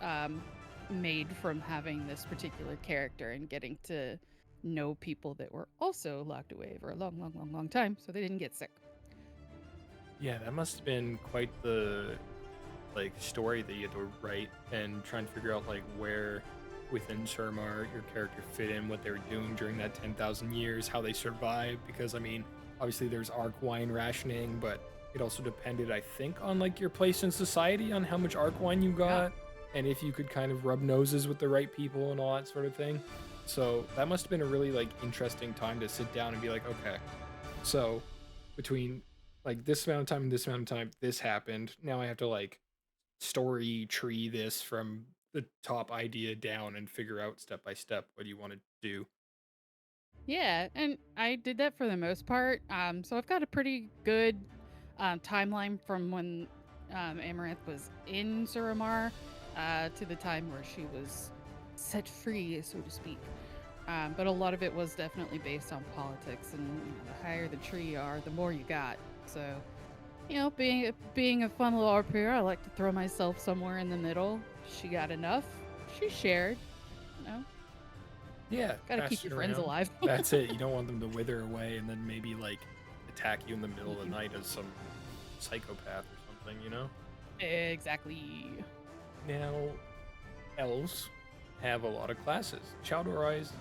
made from having this particular character and getting to know people that were also locked away for a long time, so they didn't get sick. Yeah, that must have been quite the story that you had to write, and trying to figure out where within Suramar your character fit in, what they were doing during that 10,000 years, how they survived. Because I mean, obviously there's arc wine rationing, but it also depended, I think, on your place in society, on how much arc wine you got, and if you could kind of rub noses with the right people and all that sort of thing. So that must have been a really interesting time to sit down and be like, okay, so between this amount of time and this amount of time, this happened. Now I have to story tree this from the top idea down and figure out step by step what you want to do. Yeah, and I did that for the most part. So I've got a pretty good timeline from when Amaranth was in Suramar to the time where she was set free, so to speak. But a lot of it was definitely based on politics, and the higher the tree you are, the more you got. So, being a fun little RPer, I like to throw myself somewhere in the middle. She got enough. She shared. You know, Yeah, gotta pass keep your it friends around. alive. That's it. You don't want them to wither away and then maybe like attack you in the middle of the night as some psychopath or something, you know? Exactly. Now, elves have a lot of classes. Chaldorais,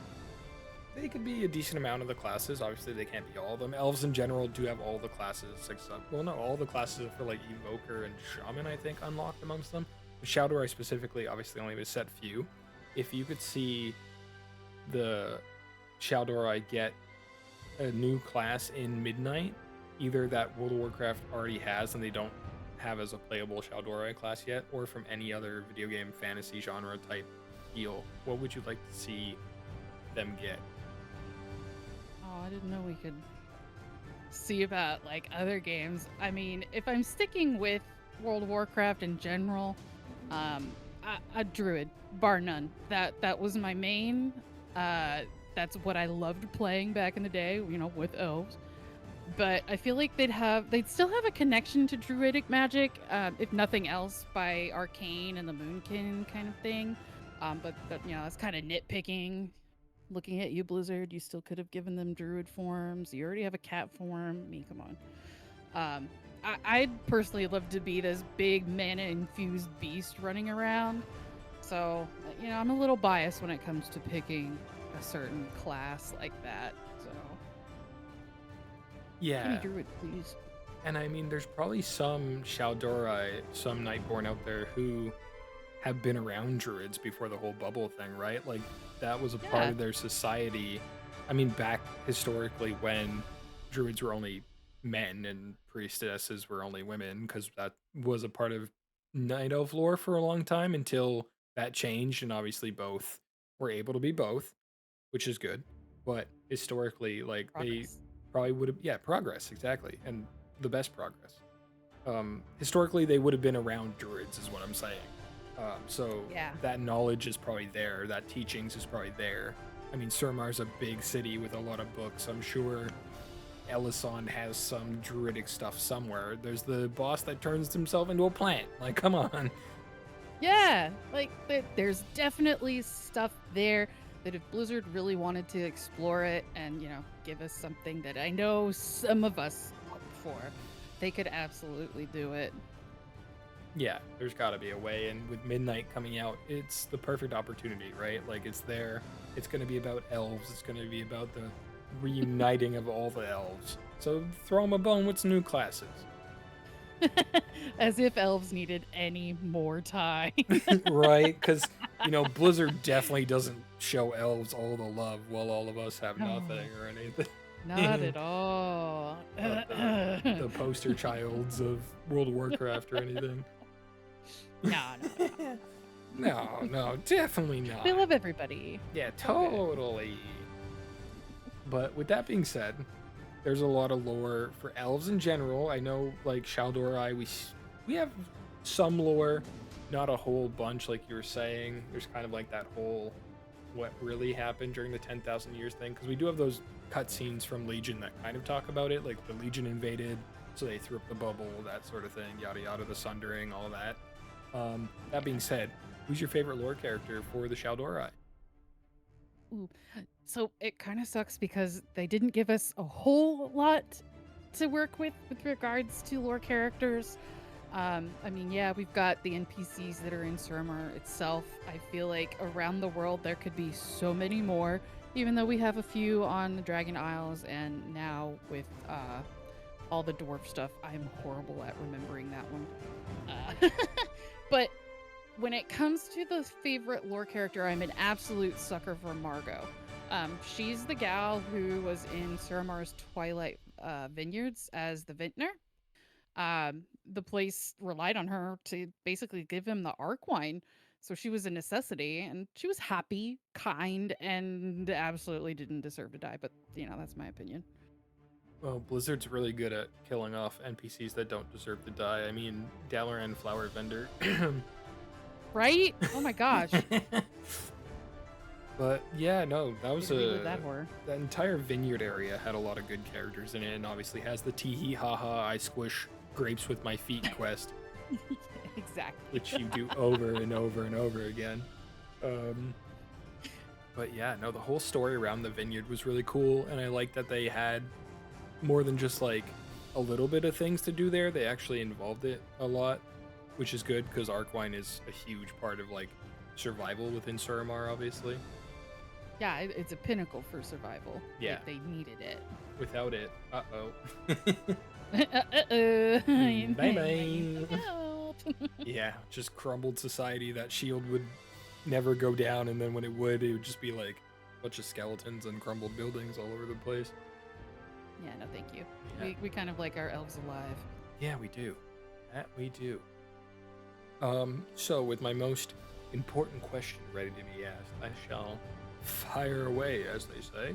they could be a decent amount of the classes. Obviously, they can't be all of them. Elves in general do have all the classes, except, well, no, all the classes for like Evoker and Shaman, I think, unlocked amongst them. But Chaldorai specifically, obviously, only have a set few. If you could see the Chaldorai get a new class in Midnight, either that World of Warcraft already has and they don't have as a playable Chaldorai class yet, or from any other video game fantasy genre type deal, what would you like to see them get? Oh, I didn't know we could see about like other games. I mean, if I'm sticking with World of Warcraft in general, a druid, bar none. That was my main. That's what I loved playing back in the day, with elves. But I feel like they'd still have a connection to druidic magic, if nothing else, by arcane and the moonkin kind of thing. But that's kind of nitpicking. Looking at you, Blizzard, you still could have given them druid forms. You already have a cat form. I mean, come on. I'd personally love to be this big mana-infused beast running around. So, I'm a little biased when it comes to picking a certain class like that. So, Yeah. give me druid, please. And I mean, there's probably some Shaldorai, some Nightborn out there who have been around druids before the whole bubble thing, right? Like, that was a part Yeah. of their society. I mean, back historically when druids were only men and priestesses were only women, because that was a part of Night Elf lore for a long time until that changed, and obviously both were able to be both, which is good. But historically, like, they Progress. probably would have, yeah, progress, exactly, and the best progress. Historically, they would have been around druids, is what I'm saying. So Yeah. that knowledge is probably there. That teachings is probably there. I mean, Surmar's a big city with a lot of books. I'm sure Ellison has some druidic stuff somewhere. There's the boss that turns himself into a plant. Like, come on. Yeah, like there's definitely stuff there that if Blizzard really wanted to explore it and, give us something that I know some of us hope for, they could absolutely do it. Yeah, there's got to be a way. And with Midnight coming out, it's the perfect opportunity, right? Like, it's there. It's going to be about elves. It's going to be about the reuniting of all the elves. So throw them a bone with some new classes. As if elves needed any more time. Right? Because, Blizzard definitely doesn't show elves all the love while all of us have nothing or anything. Not at all. The poster childs of World of Warcraft or anything. No, definitely not. They love everybody. Yeah, totally. But with that being said, there's a lot of lore for elves in general. I know, like, Shaldorai, we have some lore, not a whole bunch, like you were saying. There's kind of like that whole what really happened during the 10,000 years thing, because we do have those cutscenes from Legion that kind of talk about it, like the Legion invaded, so they threw up the bubble, that sort of thing, yada yada, the Sundering, all that. That being said, who's your favorite lore character for the Shaldorai? Ooh. So it kind of sucks because they didn't give us a whole lot to work with regards to lore characters. I mean, yeah, we've got the NPCs that are in Suramar itself. I feel like around the world there could be so many more, even though we have a few on the Dragon Isles, and now with all the dwarf stuff, I'm horrible at remembering that one. But when it comes to the favorite lore character, I'm an absolute sucker for Margot. She's the gal who was in Suramar's Twilight Vineyards as the vintner. The place relied on her to basically give him the arc wine, so she was a necessity, and she was happy, kind, and absolutely didn't deserve to die. But that's my opinion. Well, Blizzard's really good at killing off NPCs that don't deserve to die. I mean, Dalaran Flower Vendor. Right? Oh my gosh. But yeah, no, that was Way to relive that horror. that entire vineyard area had a lot of good characters in it, and obviously has the tee hee ha ha I squish grapes with my feet quest, Exactly. which you do over and over and over again. But yeah, no, the whole story around the vineyard was really cool, and I like that they had more than just like a little bit of things to do there. They actually involved it a lot, which is good because Arkwine is a huge part of like survival within Suramar, obviously. Yeah, it's a pinnacle for survival. Yeah. They needed it. Without it, uh-oh. Bye-bye. Help. Yeah, just crumbled society. That shield would never go down, and then when it would just be like a bunch of skeletons and crumbled buildings all over the place. Yeah, no, thank you. Yeah. We kind of like our elves alive. Yeah, we do. That we do. So with my most important question ready to be asked, I shall fire away, as they say.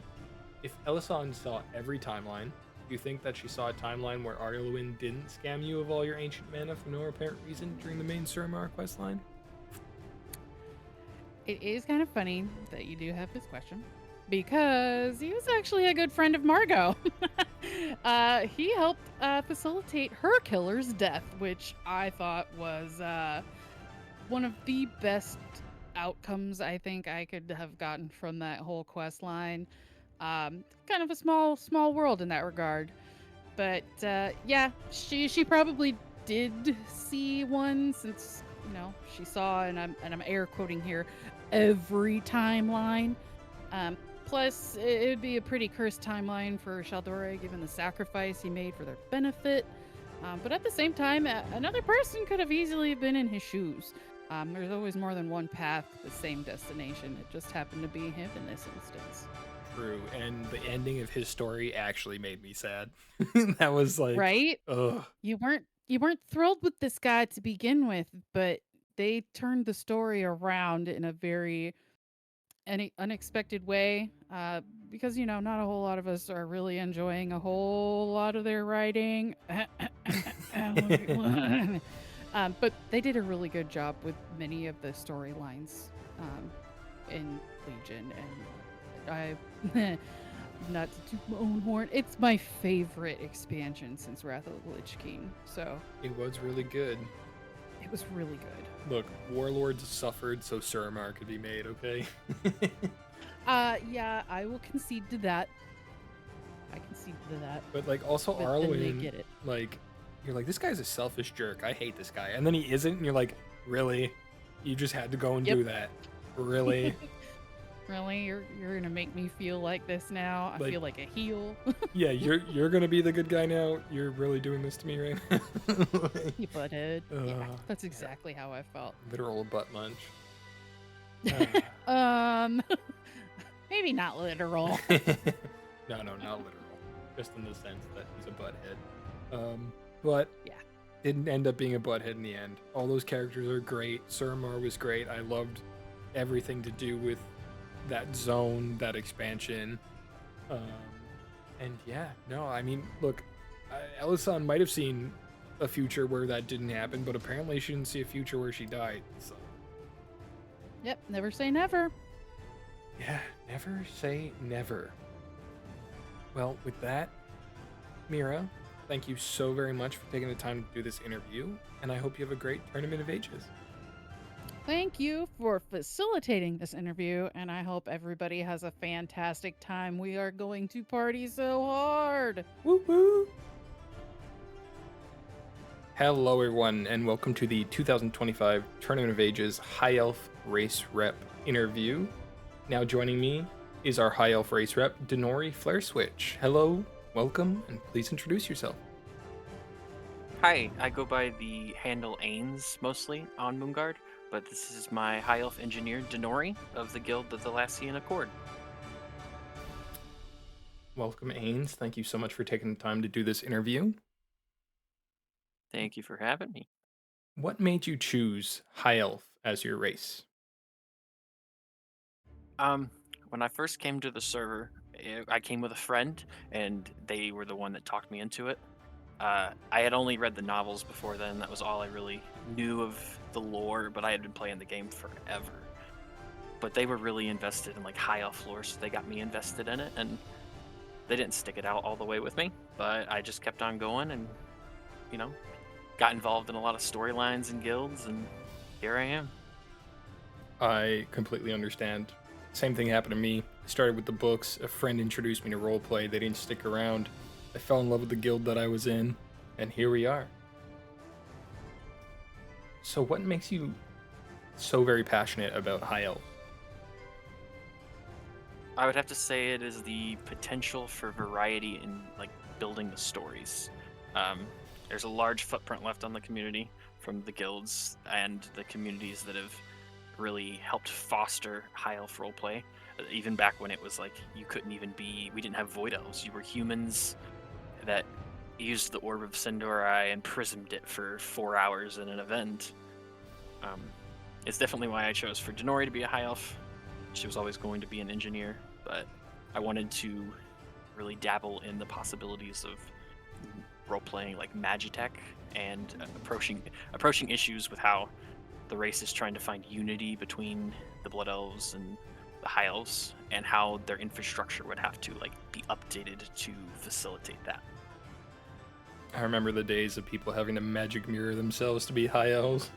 If Elisan saw every timeline, do you think that she saw a timeline where Arluin didn't scam you of all your ancient mana for no apparent reason during the main Suramar questline? It is kind of funny that you do have this question because he was actually a good friend of Margot. He helped facilitate her killer's death, which I thought was one of the best outcomes I think I could have gotten from that whole quest line. Kind of a small world in that regard. But yeah, she probably did see one since she saw, and I'm air quoting here, every timeline. Plus, it would be a pretty cursed timeline for Shaldore, given the sacrifice he made for their benefit. But at the same time, another person could have easily been in his shoes. There's always more than one path to the same destination. It just happened to be him in this instance. True, and the ending of his story actually made me sad. That was like, right? Ugh. You weren't thrilled with this guy to begin with, but they turned the story around in a very unexpected way, because not a whole lot of us are really enjoying a whole lot of their writing. But they did a really good job with many of the storylines in Legion, and I not to toot my own horn, it's my favorite expansion since Wrath of the Lich King. So It was really good. it was really good. Look, Warlords suffered so Suramar could be made, okay? Yeah, I will concede to that. But like also But then they Arwen, get it. like you're like, this guy's a selfish jerk. I hate this guy. And then he isn't, and you're like, really? You just had to go and do Yep. that. Really? Really, you're gonna make me feel like this now? I Like- feel like a heel. Yeah, you're gonna be the good guy now. You're really doing this to me right now. You butthead. Yeah, Ugh. that's exactly how I felt. Literal butt munch. Maybe not literal. No, not literal. Just in the sense that he's a butthead. But Yeah. didn't end up being a butthead in the end. All those characters are great. Suramar was great. I loved everything to do with that zone, that expansion. And yeah, no, I mean, look, Elisan might have seen a future where that didn't happen, but apparently she didn't see a future where she died. So Yep, never say never. yeah, never say never. Well, with that, Mira, thank you so very much for taking the time to do this interview, and I hope you have a great Tournament of Ages. Thank you for facilitating this interview, and I hope everybody has a fantastic time. We are going to party so hard. Woo woo! Hello, everyone, and welcome to the 2025 Tournament of Ages High Elf Race Rep interview. Now joining me is our High Elf Race Rep, Denori Flare Switch. Hello, welcome, and please introduce yourself. Hi, I go by the handle Ains mostly on Moonguard, but this is my High Elf Engineer Denori of the Guild of the Lassian Accord. Welcome, Ains. Thank you so much for taking the time to do this interview. Thank you for having me. What made you choose High Elf as your race? When I first came to the server, I came with a friend, and they were the one that talked me into it. I had only read the novels before then. That was all I really knew of the lore, but I had been playing the game forever. But they were really invested in like high elf lore, so they got me invested in it, and they didn't stick it out all the way with me, but I just kept on going and, you know, got involved in a lot of storylines and guilds, and here I am. I completely understand. Same thing happened to me. I started with the books. A friend introduced me to roleplay. They didn't stick around. I fell in love with the guild that I was in, and here we are. So what makes you so very passionate about High Elf? I would have to say it is the potential for variety in like building the stories. There's a large footprint left on the community from the guilds and the communities that have really helped foster high elf roleplay. Even back when it was like you couldn't even be, we didn't have void elves. You were humans that used the Orb of Sindori and prismed it for 4 hours in an event. It's definitely why I chose for Denori to be a high elf. She was always going to be an engineer, but I wanted to really dabble in the possibilities of role-playing like Magitech and approaching issues with how the race is trying to find unity between the Blood Elves and the High Elves, and how their infrastructure would have to like be updated to facilitate that. I remember the days of people having to magic mirror themselves to be High Elves.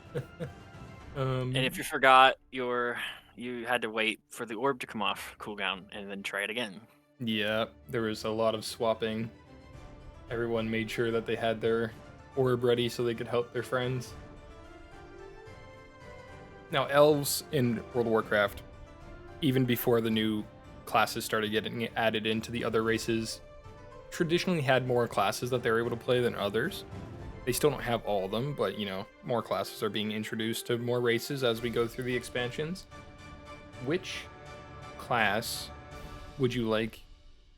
And if you forgot, you had to wait for the orb to come off cooldown and then try it again. Yeah, there was a lot of swapping. Everyone made sure that they had their orb ready so they could help their friends. Now, elves in World of Warcraft, even before the new classes started getting added into the other races, traditionally had more classes that they were able to play than others. They still don't have all of them, but, you know, more classes are being introduced to more races as we go through the expansions. Which class would you like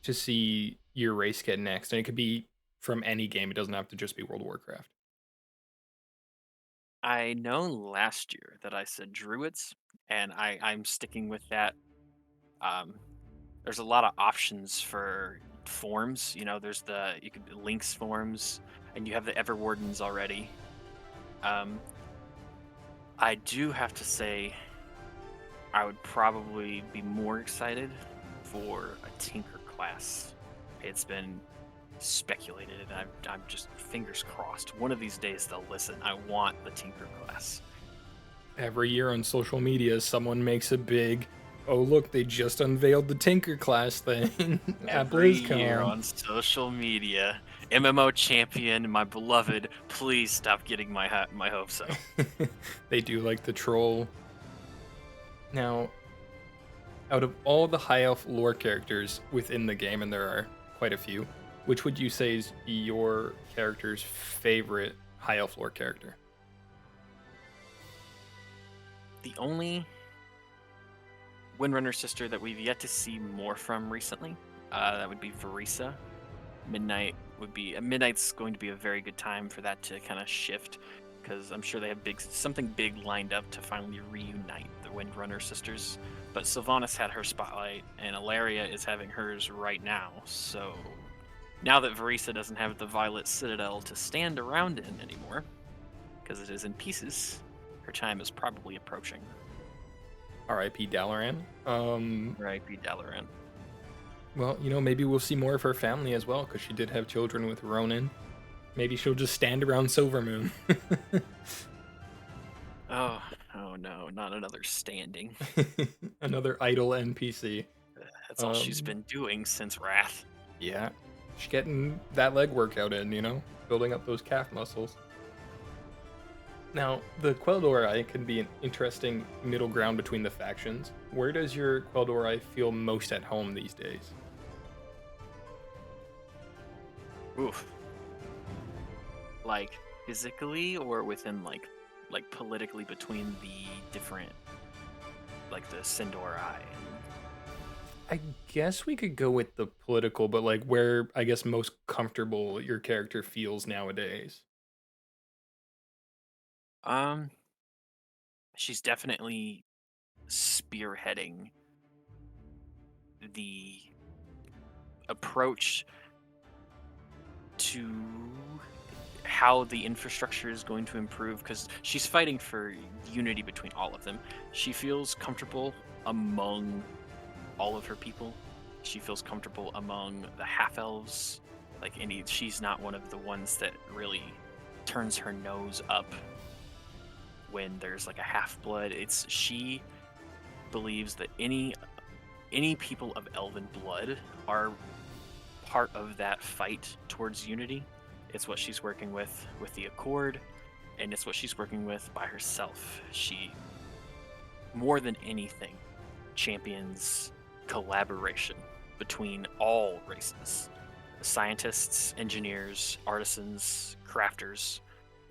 to see your race get next? And it could be from any game. It doesn't have to just be World of Warcraft. I know last year that I said druids, and I'm sticking with that. There's a lot of options for forms. You know, you could Lynx forms, and you have the Everwardens already. I do have to say, I would probably be more excited for a Tinker class. It's been speculated, and I'm just fingers crossed. One of these days they'll listen. I want the Tinker class. Every year on social media, someone makes a big, oh look, they just unveiled the Tinker class thing at Every BlizzCon. year on social media, MMO champion, my beloved, please stop getting my hopes up. They do like the troll. Now, out of all the High Elf lore characters within the game, and there are quite a few, which would you say is your character's favorite High Elf lore character? The only Windrunner sister that we've yet to see more from recently, that would be Verisa. Midnight's going to be a very good time for that to kind of shift, because I'm sure they have something big lined up to finally reunite the Windrunner sisters. But Sylvanas had her spotlight, and Ilaria is having hers right now. So now that Verisa doesn't have the Violet Citadel to stand around in anymore, because it is in pieces, her time is probably approaching. R.I.P. Dalaran. R.I.P. Dalaran. Well, you know, maybe we'll see more of her family as well, because she did have children with Ronan. Maybe she'll just stand around Silvermoon. Oh no, not another standing. Another idle NPC. That's all she's been doing since Wrath. Yeah, she's getting that leg workout in, you know, building up those calf muscles. Now, the Quel'Dorei can be an interesting middle ground between the factions. Where does your Quel'Dorei feel most at home these days? Oof. Like physically, or within like politically between the different, like the Sindori? I guess we could go with the political, but like where I guess most comfortable your character feels nowadays. She's definitely spearheading the approach to how the infrastructure is going to improve, because she's fighting for unity between all of them. She feels comfortable among all of her people. She feels comfortable among the half-elves. Like, she's not one of the ones that really turns her nose up when there's like a half-blood. She believes that any people of elven blood are part of that fight towards unity. It's what she's working with the Accord, and it's what she's working with by herself. She, more than anything, champions collaboration between all races. Scientists, engineers, artisans, crafters.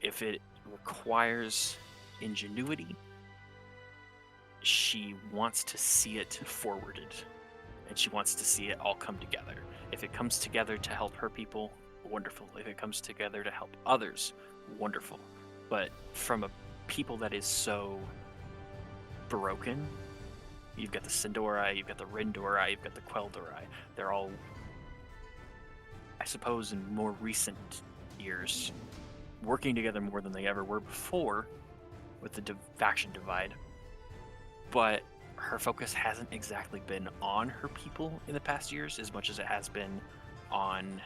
If it requires ingenuity, she wants to see it forwarded, and she wants to see it all come together. If it comes together to help her people, wonderful. If it comes together to help others, wonderful. But from a people that is so broken, you've got the Sindorai, you've got the Rindorai, you've got the Queldorai. They're all, I suppose, in more recent years, working together more than they ever were before with the faction divide. But her focus hasn't exactly been on her people in the past years as much as it has been on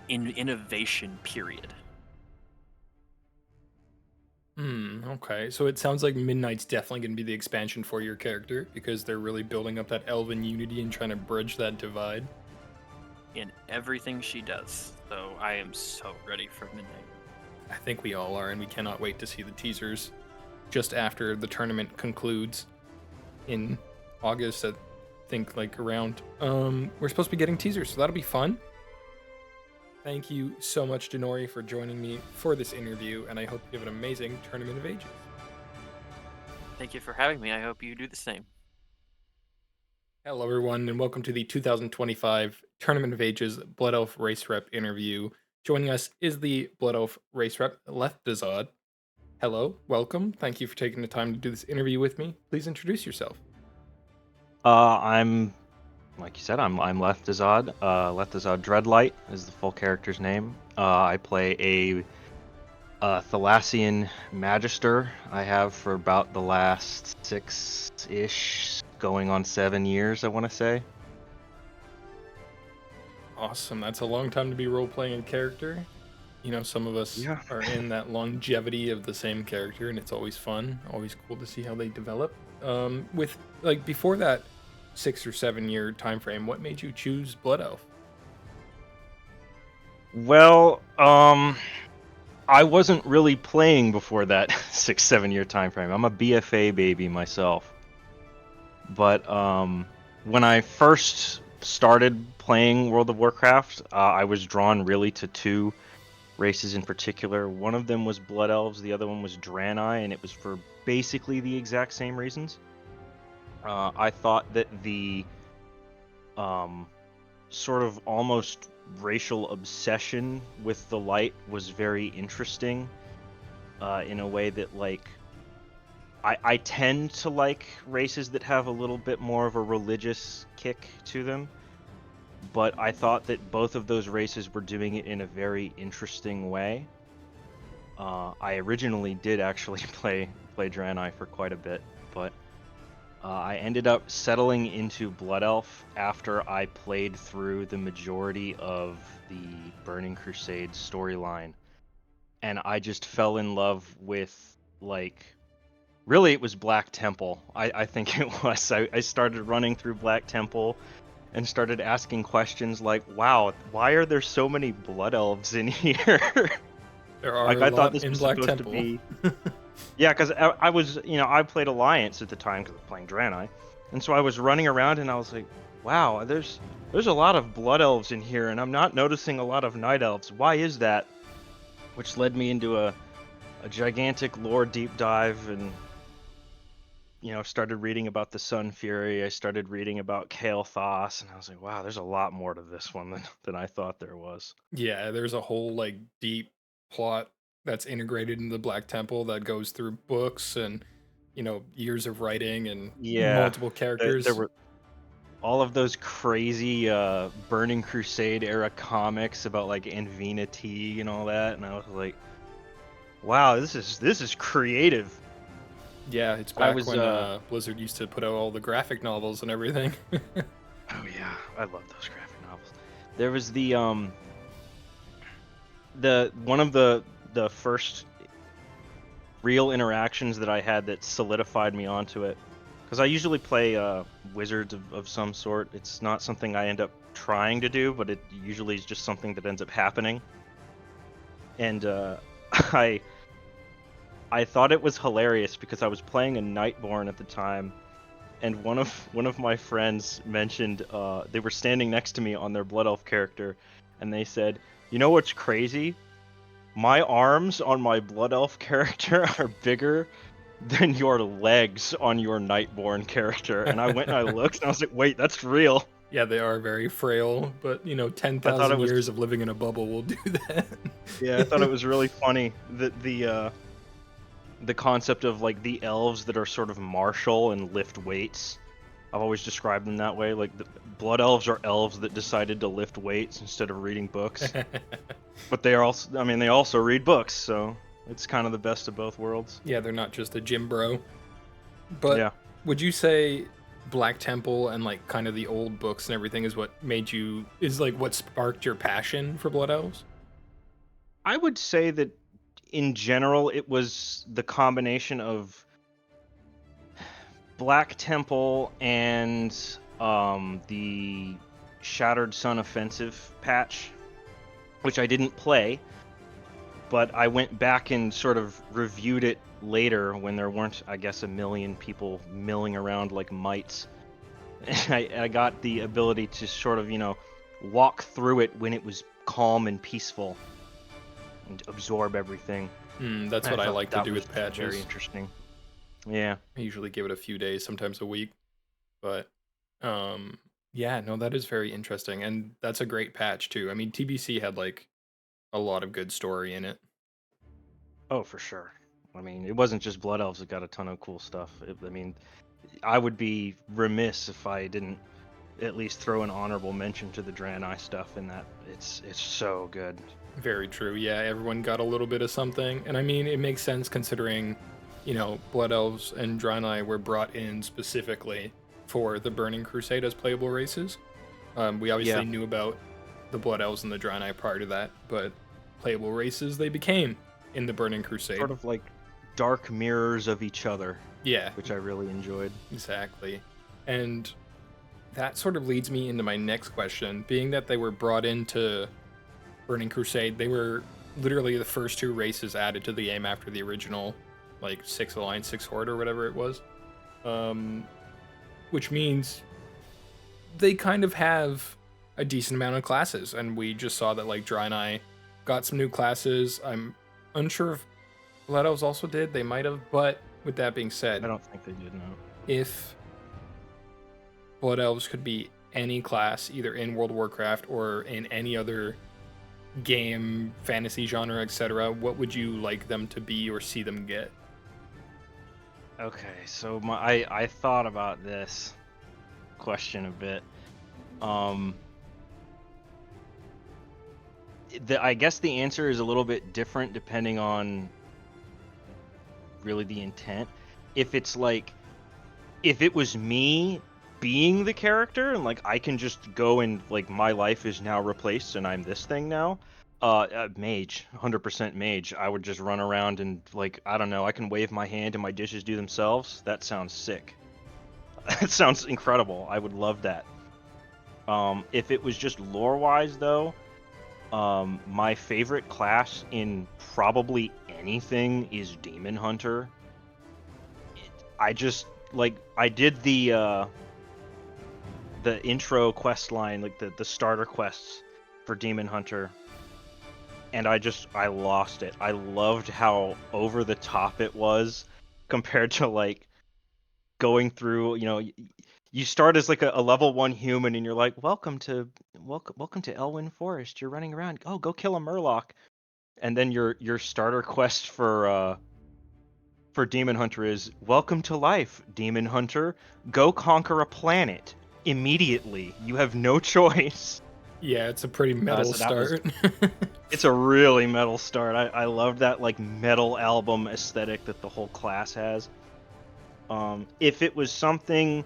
innovation, period. Okay. So it sounds like Midnight's definitely going to be the expansion for your character, because they're really building up that elven unity and trying to bridge that divide. In everything she does. So I am so ready for Midnight. I think we all are, and we cannot wait to see the teasers just after the tournament concludes in August. I think like around we're supposed to be getting teasers, so that'll be fun. Thank you so much, Denori, for joining me for this interview, and I hope you have an amazing Tournament of Ages. Thank you for having me. I hope you do the same. Hello, everyone, and welcome to the 2025 Tournament of Ages Blood Elf Race Rep interview. Joining us is the Blood Elf Race Rep, Leftazad. Hello, welcome. Thank you for taking the time to do this interview with me. Please introduce yourself. I'm, like you said, I'm Leftazad. Leftazad Dreadlight is the full character's name. I play a Thalassian Magister. I have for about the last 6-ish, going on 7 years, I want to say. Awesome. That's a long time to be role-playing a character. You know, some of us are in that longevity of the same character, and it's always fun, always cool to see how they develop. With, like, before that 6 or 7 year time frame, what made you choose Blood Elf? Well, I wasn't really playing before that 6-7 year time frame. I'm a BFA baby myself. But when I first started playing World of Warcraft, I was drawn really to 2 races in particular. One of them was Blood Elves, the other one was Draenei, and it was for basically the exact same reasons. I thought that the sort of almost racial obsession with the light was very interesting, in a way that, like, I tend to like races that have a little bit more of a religious kick to them, but I thought that both of those races were doing it in a very interesting way. I originally did actually play Draenei for quite a bit, but I ended up settling into Blood Elf after I played through the majority of the Burning Crusade storyline, and I just fell in love with, like, really it was Black Temple. I think it was. I started running through Black Temple and started asking questions like, wow, why are there so many Blood Elves in here? There are like, a I lot thought this in was Black supposed Temple. to be... Yeah, because I was, I played Alliance at the time because I was playing Draenei, and so I was running around and I was like, wow, there's a lot of Blood Elves in here, and I'm not noticing a lot of Night Elves. Why is that? Which led me into a gigantic lore deep dive, and started reading about the Sun Fury. I started reading about Kael'thas, and I was like, wow, there's a lot more to this one than I thought there was. Yeah, there's a whole, like, deep plot that's integrated in the Black Temple that goes through books and, years of writing and Yeah, multiple characters. all of those crazy Burning Crusade era comics about like Anvina T and all that, and I was like, wow, this is creative. Yeah, it's I back was when Blizzard used to put out all the graphic novels and everything. Oh yeah, I love those graphic novels. There was the one of the first real interactions that I had that solidified me onto it. Because I usually play wizards of some sort. It's not something I end up trying to do, but it usually is just something that ends up happening. And I thought it was hilarious because I was playing a Nightborn at the time, and one of my friends mentioned they were standing next to me on their Blood Elf character, and they said, "You know what's crazy? My arms on my Blood Elf character are bigger than your legs on your Nightborn character." And I went and I looked, and I was like, "Wait, that's real." Yeah, they are very frail, but you know, I thought 10,000 it was years of living in a bubble will do that. Yeah, I thought it was really funny that the concept of like the elves that are sort of martial and lift weights. I've always described them that way. Like the blood elves are elves that decided to lift weights instead of reading books. But they are also, I mean, they also read books, so it's kind of the best of both worlds. Yeah, they're not just a gym bro. But Yeah. would you say Black Temple and like kind of the old books and everything is what what sparked your passion for Blood Elves? I would say that in general it was the combination of Black Temple and the Shattered Sun Offensive patch, which I didn't play, but I went back and sort of reviewed it later when there weren't, I guess, a million people milling around like mites. I got the ability to sort of, walk through it when it was calm and peaceful and absorb everything. That's what I thought like to that do was with patches. very interesting. Yeah. I usually give it a few days, sometimes a week. But yeah, no, that is very interesting. And that's a great patch too. I mean, TBC had like a lot of good story in it. Oh, for sure. I mean, it wasn't just Blood Elves that got a ton of cool stuff. I mean, I would be remiss if I didn't at least throw an honorable mention to the Draenei stuff in that. It's so good. Very true. Yeah, everyone got a little bit of something. And I mean, it makes sense considering, Blood Elves and Draenei were brought in specifically for the Burning Crusade as playable races. We obviously knew about the Blood Elves and the Draenei prior to that, but playable races they became in the Burning Crusade. Sort of like dark mirrors of each other. Yeah. Which I really enjoyed. Exactly. And that sort of leads me into my next question. Being that they were brought into Burning Crusade, they were literally the first two races added to the game after the original, like 6 Alliance, 6 Horde, or whatever it was. Which means they kind of have a decent amount of classes, and we just saw that like Draenei got some new classes. I'm unsure if Blood Elves also did. They might have, but with that being said, I don't think they did, no. If Blood Elves could be any class, either in World of Warcraft or in any other game, fantasy genre, etc., what would you like them to be or see them get? Okay, so I thought about this question a bit. I guess the answer is a little bit different depending on really the intent. If it's like, if it was me being the character and like I can just go and like my life is now replaced and I'm this thing now, mage, 100% mage. I would just run around and like, I don't know, I can wave my hand and my dishes do themselves. That sounds sick. That sounds incredible. I would love that. If it was just lore-wise though, my favorite class in probably anything is Demon Hunter. I just like, I did the intro quest line, like the starter quests for Demon Hunter, and I lost it. I loved how over the top it was compared to like going through, you start as like a level 1 human and you're like, welcome to Elwyn Forest. You're running around. Oh, go kill a Murloc. And then your starter quest for Demon Hunter is, welcome to life, Demon Hunter. Go conquer a planet immediately. You have no choice. Yeah, it's a pretty metal so that was- start. It's a really metal start. I love that like metal album aesthetic that the whole class has. If it was something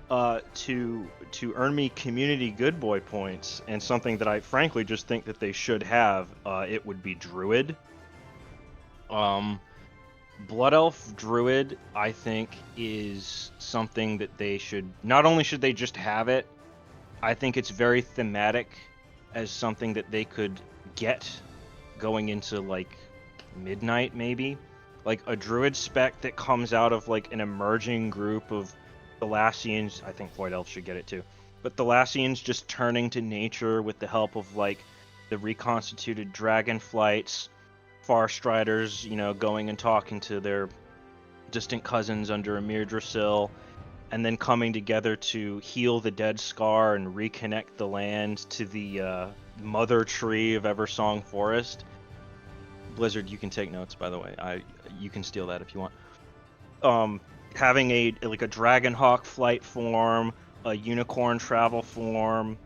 to earn me community good boy points and something that I frankly just think that they should have, it would be Druid. Blood Elf Druid, I think, is something that they should, not only should they just have it, I think it's very thematic as something that they could get going into like midnight maybe. Like a Druid spec that comes out of like an emerging group of Thalassians, I think Void Elf should get it too. But Thalassians just turning to nature with the help of like the reconstituted Dragonflights, Farstriders, you know, going and talking to their distant cousins under Emir Drasil, and then coming together to heal the dead scar and reconnect the land to the mother tree of Eversong Forest. Blizzard, you can take notes, by the way. You can steal that if you want. Having a Dragonhawk flight form, a unicorn travel form,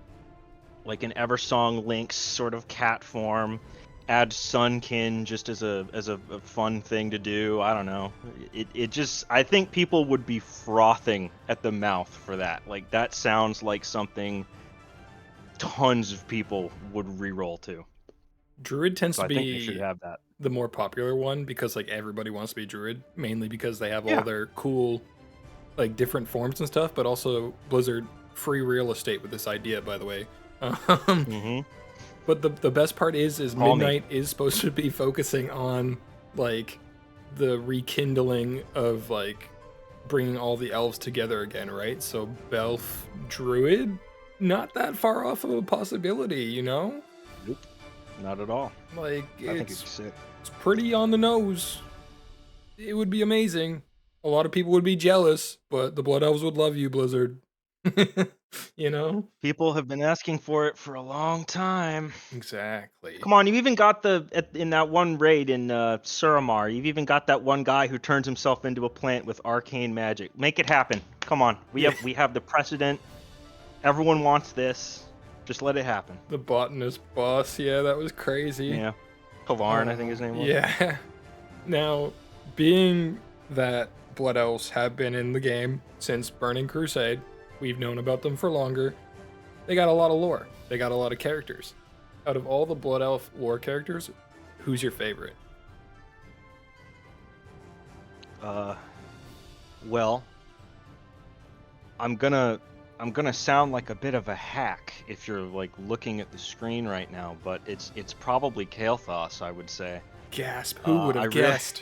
like an Eversong Lynx sort of cat form. Add Sunkin just as a fun thing to do. I don't know. It just, I think people would be frothing at the mouth for that. Like that sounds like something tons of people would reroll to. Druid tends So to I think they should be have that. the more popular one because like everybody wants to be Druid, mainly because they have all Yeah. their cool like different forms and stuff, but also Blizzard free real estate with this idea, by the way. But the best part is Call me. Midnight is supposed to be focusing on like the rekindling of like bringing all the elves together again, right? So Belf Druid, not that far off of a possibility, you know? Nope, not at all. Like I think it's it's sick. pretty on the nose. It would be amazing. A lot of people would be jealous, but the Blood Elves would love you, Blizzard. You know? People have been asking for it for a long time. Exactly. Come on, you even got in that one raid in Suramar, you've even got that one guy who turns himself into a plant with arcane magic. Make it happen. Come on. We have the precedent. Everyone wants this. Just let it happen. The botanist boss, yeah, that was crazy. Yeah. Kavarn, I think his name was. Yeah. Now, being that Blood Elves have been in the game since Burning Crusade, we've known about them for longer. They got a lot of lore. They got a lot of characters. Out of all the Blood Elf lore characters, who's your favorite? Well, I'm gonna sound like a bit of a hack if you're like looking at the screen right now, but it's probably Kael'thas, I would say. Gasp! Who would have guessed?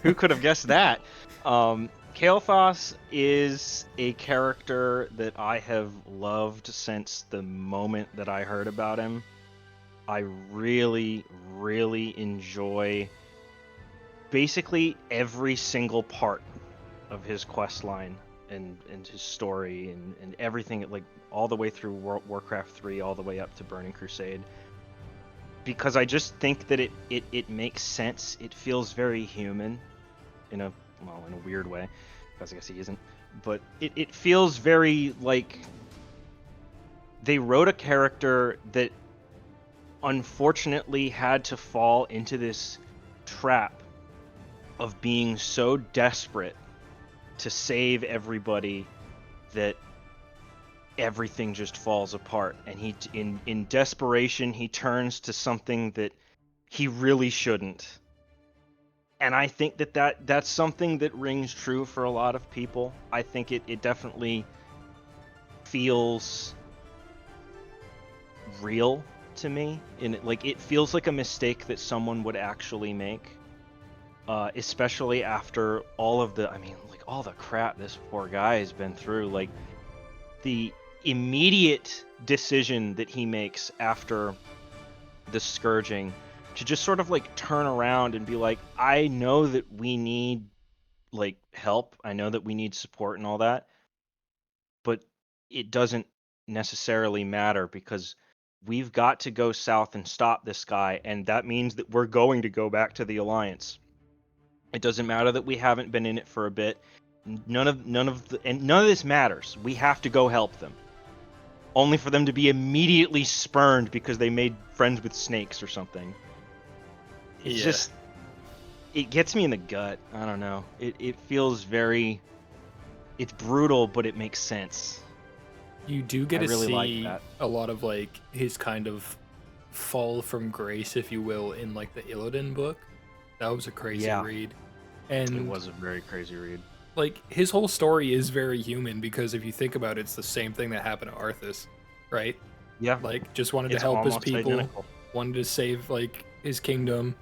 Who could have guessed that? Kael'thas is a character that I have loved since the moment that I heard about him. I really, really enjoy basically every single part of his quest line and his story and everything, like all the way through Warcraft 3 all the way up to Burning Crusade. Because I just think that it makes sense. It feels very human in a weird way, because I guess he isn't. But it feels very like they wrote a character that unfortunately had to fall into this trap of being so desperate to save everybody that everything just falls apart, and he in desperation he turns to something that he really shouldn't. And I think that's something that rings true for a lot of people. I think it definitely feels real to me, and it feels like a mistake that someone would actually make, especially after all of all the crap this poor guy has been through. Like the immediate decision that he makes after the scourging to just sort of like turn around and be like, I know that we need like help, I know that we need support and all that, but it doesn't necessarily matter because we've got to go south and stop this guy, and that means that we're going to go back to the Alliance. It doesn't matter that we haven't been in it for a bit. None of this matters. We have to go help them. only for them to be immediately spurned because they made friends with snakes or something. It's just, it gets me in the gut. I don't know. It feels very, it's brutal, but it makes sense. You do get I to really like see that. a lot of like his kind of fall from grace, if you will, in like the Illidan book. That was a crazy Yeah. read. It And was a very crazy read. like his whole story is very human because if you think about it, it's the same thing that happened to Arthas, right? Yeah. Like just wanted to It's help his almost people, identical. wanted to save like his kingdom,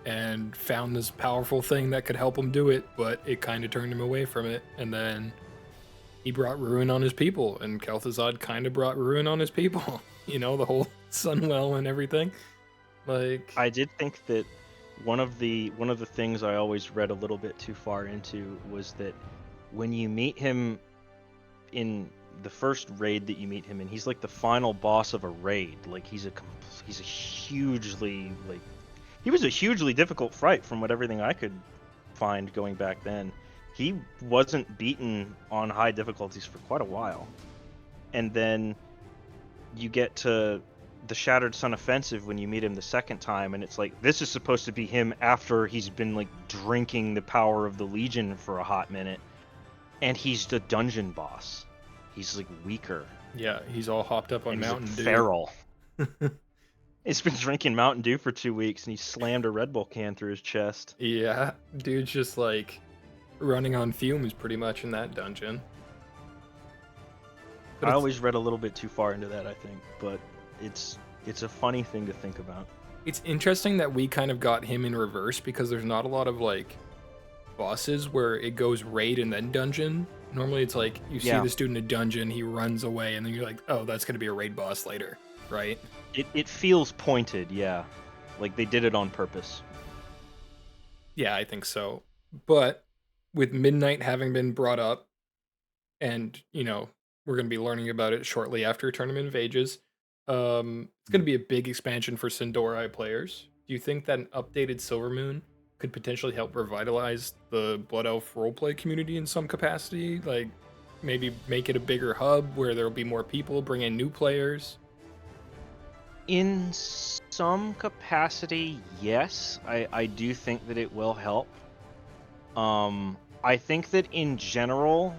and found this powerful thing that could help him do it, but it kind of turned him away from it. And then he brought ruin on his people, and Kel'Thuzad kind of brought ruin on his people. You know, the whole Sunwell and everything. Like, I did think that one of the things I always read a little bit too far into was that when you meet him in the first raid that you meet him in, he's like the final boss of a raid. Like he's a hugely like he was a hugely difficult fight from everything I could find going back then. He wasn't beaten on high difficulties for quite a while. And then you get to the Shattered Sun Offensive when you meet him the second time, and it's like, this is supposed to be him after he's been like drinking the power of the Legion for a hot minute, and he's the dungeon boss. He's like weaker. yeah, he's all hopped up on And he's Mountain like Dew. feral. He's been drinking Mountain Dew for 2 weeks, and he slammed a Red Bull can through his chest. Yeah, dude's just like running on fumes pretty much in that dungeon. But I it's, always read a little bit too far into that, I think, but it's a funny thing to think about. it's interesting that we kind of got him in reverse because there's not a lot of like bosses where it goes raid and then dungeon. Normally it's like you see Yeah. this dude in a dungeon, he runs away, and then you're like, oh, that's gonna be a raid boss later, right? It feels pointed, yeah. Like they did it on purpose. Yeah, I think so. But with Midnight having been brought up, and you know, we're gonna be learning about it shortly after Tournament of Ages. It's gonna be a big expansion for Sindori players. Do you think that an updated Silvermoon could potentially help revitalize the Blood Elf roleplay community in some capacity? Like maybe make it a bigger hub where there'll be more people, bring in new players? In some capacity, yes. I do think that it will help. I think that in general,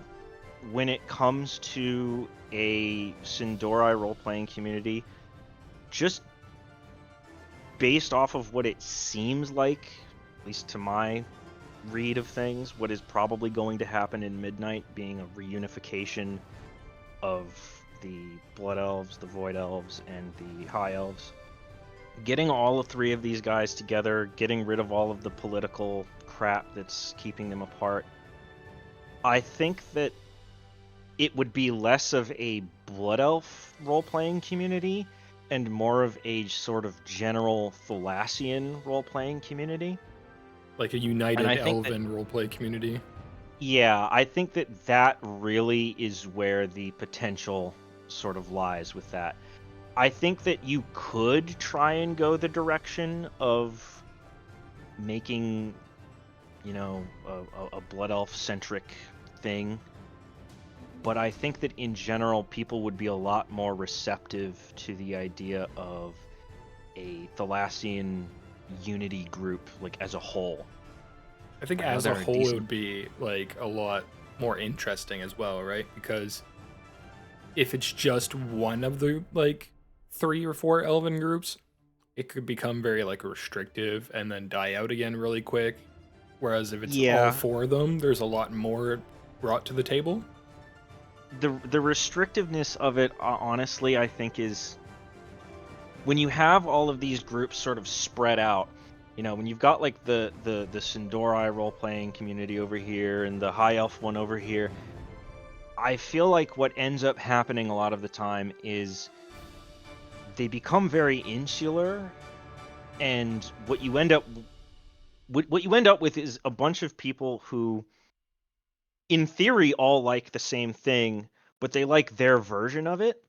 when it comes to a Sindori role-playing community, just based off of what it seems like, at least to my read of things, what is probably going to happen in Midnight being a reunification of the Blood Elves, the Void Elves, and the High Elves. Getting all three of these guys together, getting rid of all of the political crap that's keeping them apart. I think that it would be less of a Blood Elf role-playing community and more of a sort of general Thalassian role-playing community. Like a united I think elven roleplay community? Yeah, I think that really is where the potential sort of lies with that. I think that you could try and go the direction of making, you know, a Blood Elf-centric thing. But I think that in general, people would be a lot more receptive to the idea of a Thalassian unity group, like, as a whole. I think I know as a they're a whole it decent- would be like a lot more interesting as well, right? Because if it's just one of the like 3 or 4 elven groups, it could become very like restrictive and then die out again really quick. Whereas if it's all Yeah. 4 of them, there's a lot more brought to the table. The restrictiveness of it, honestly, I think is when you have all of these groups sort of spread out. You know, when you've got like the Sindori role-playing community over here and the High Elf one over here, I feel like what ends up happening a lot of the time is they become very insular, and what you end up with is a bunch of people who, in theory, all like the same thing, but they like their version of it.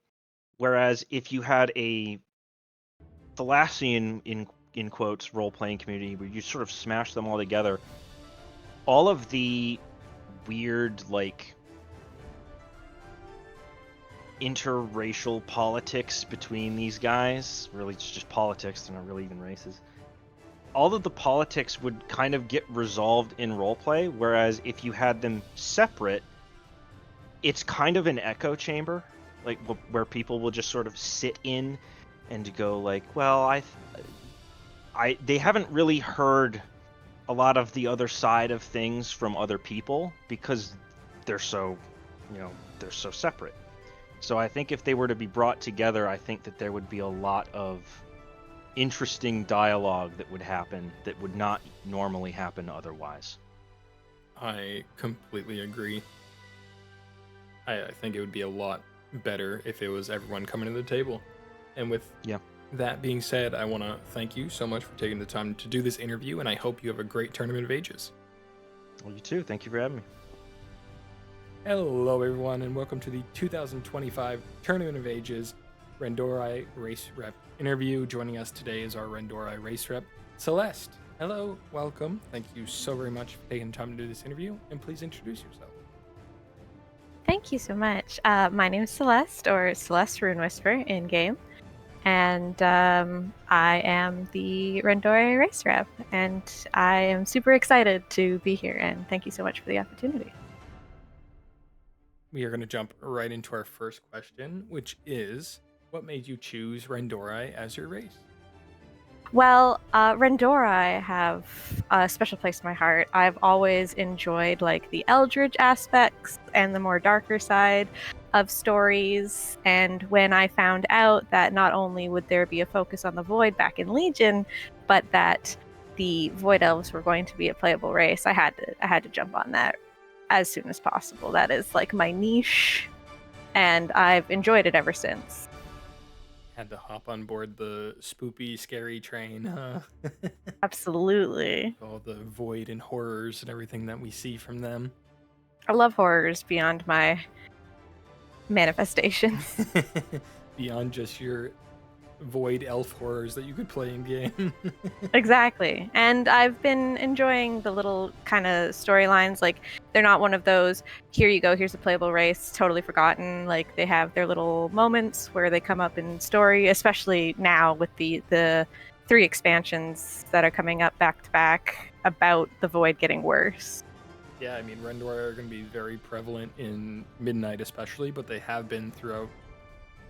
Whereas if you had a Thalassian in quotes role-playing community where you sort of smash them all together, all of the weird like interracial politics between these guys. Really, it's just politics. They're not really even races. All of the politics would kind of get resolved in roleplay, whereas if you had them separate, it's kind of an echo chamber, like where people will just sort of sit in and go like, well, they haven't really heard a lot of the other side of things from other people because they're so, they're so separate. So I think if they were to be brought together, I think that there would be a lot of interesting dialogue that would happen that would not normally happen otherwise. I completely agree. I think it would be a lot better if it was everyone coming to the table. And with that being said, I want to thank you so much for taking the time to do this interview, and I hope you have a great Tournament of Ages. Well, you too. Thank you for having me. Hello, everyone, and welcome to the 2025 Tournament of Ages Rendori Race Rep interview. Joining us today is our Rendori Race Rep, Celeste. Hello, welcome. Thank you so very much for taking the time to do this interview, and please introduce yourself. Thank you so much. My name is Celeste, or Celeste Rune Whisper in game, and I am the Rendori Race Rep, and I am super excited to be here, and thank you so much for the opportunity. We are going to jump right into our first question, which is, what made you choose Rendori as your race? Well, Rendori have a special place in my heart. I've always enjoyed like the Eldritch aspects and the more darker side of stories. And when I found out that not only would there be a focus on the Void back in Legion, but that the Void Elves were going to be a playable race, I had to jump on that as soon as possible. That is like my niche, and I've enjoyed it ever since. Had to hop on board the spoopy, scary train, huh? Absolutely. All the void and horrors and everything that we see from them. I love horrors beyond my manifestations. Beyond just your void elf horrors that you could play in game. Exactly. And I've been enjoying the little kind of storylines. Like, they're not one of those, here you go, here's a playable race, totally forgotten. Like, they have their little moments where they come up in story, especially now with the 3 expansions that are coming up back to back about the Void getting worse. Yeah, I mean, Rendori are going to be very prevalent in Midnight especially, but they have been throughout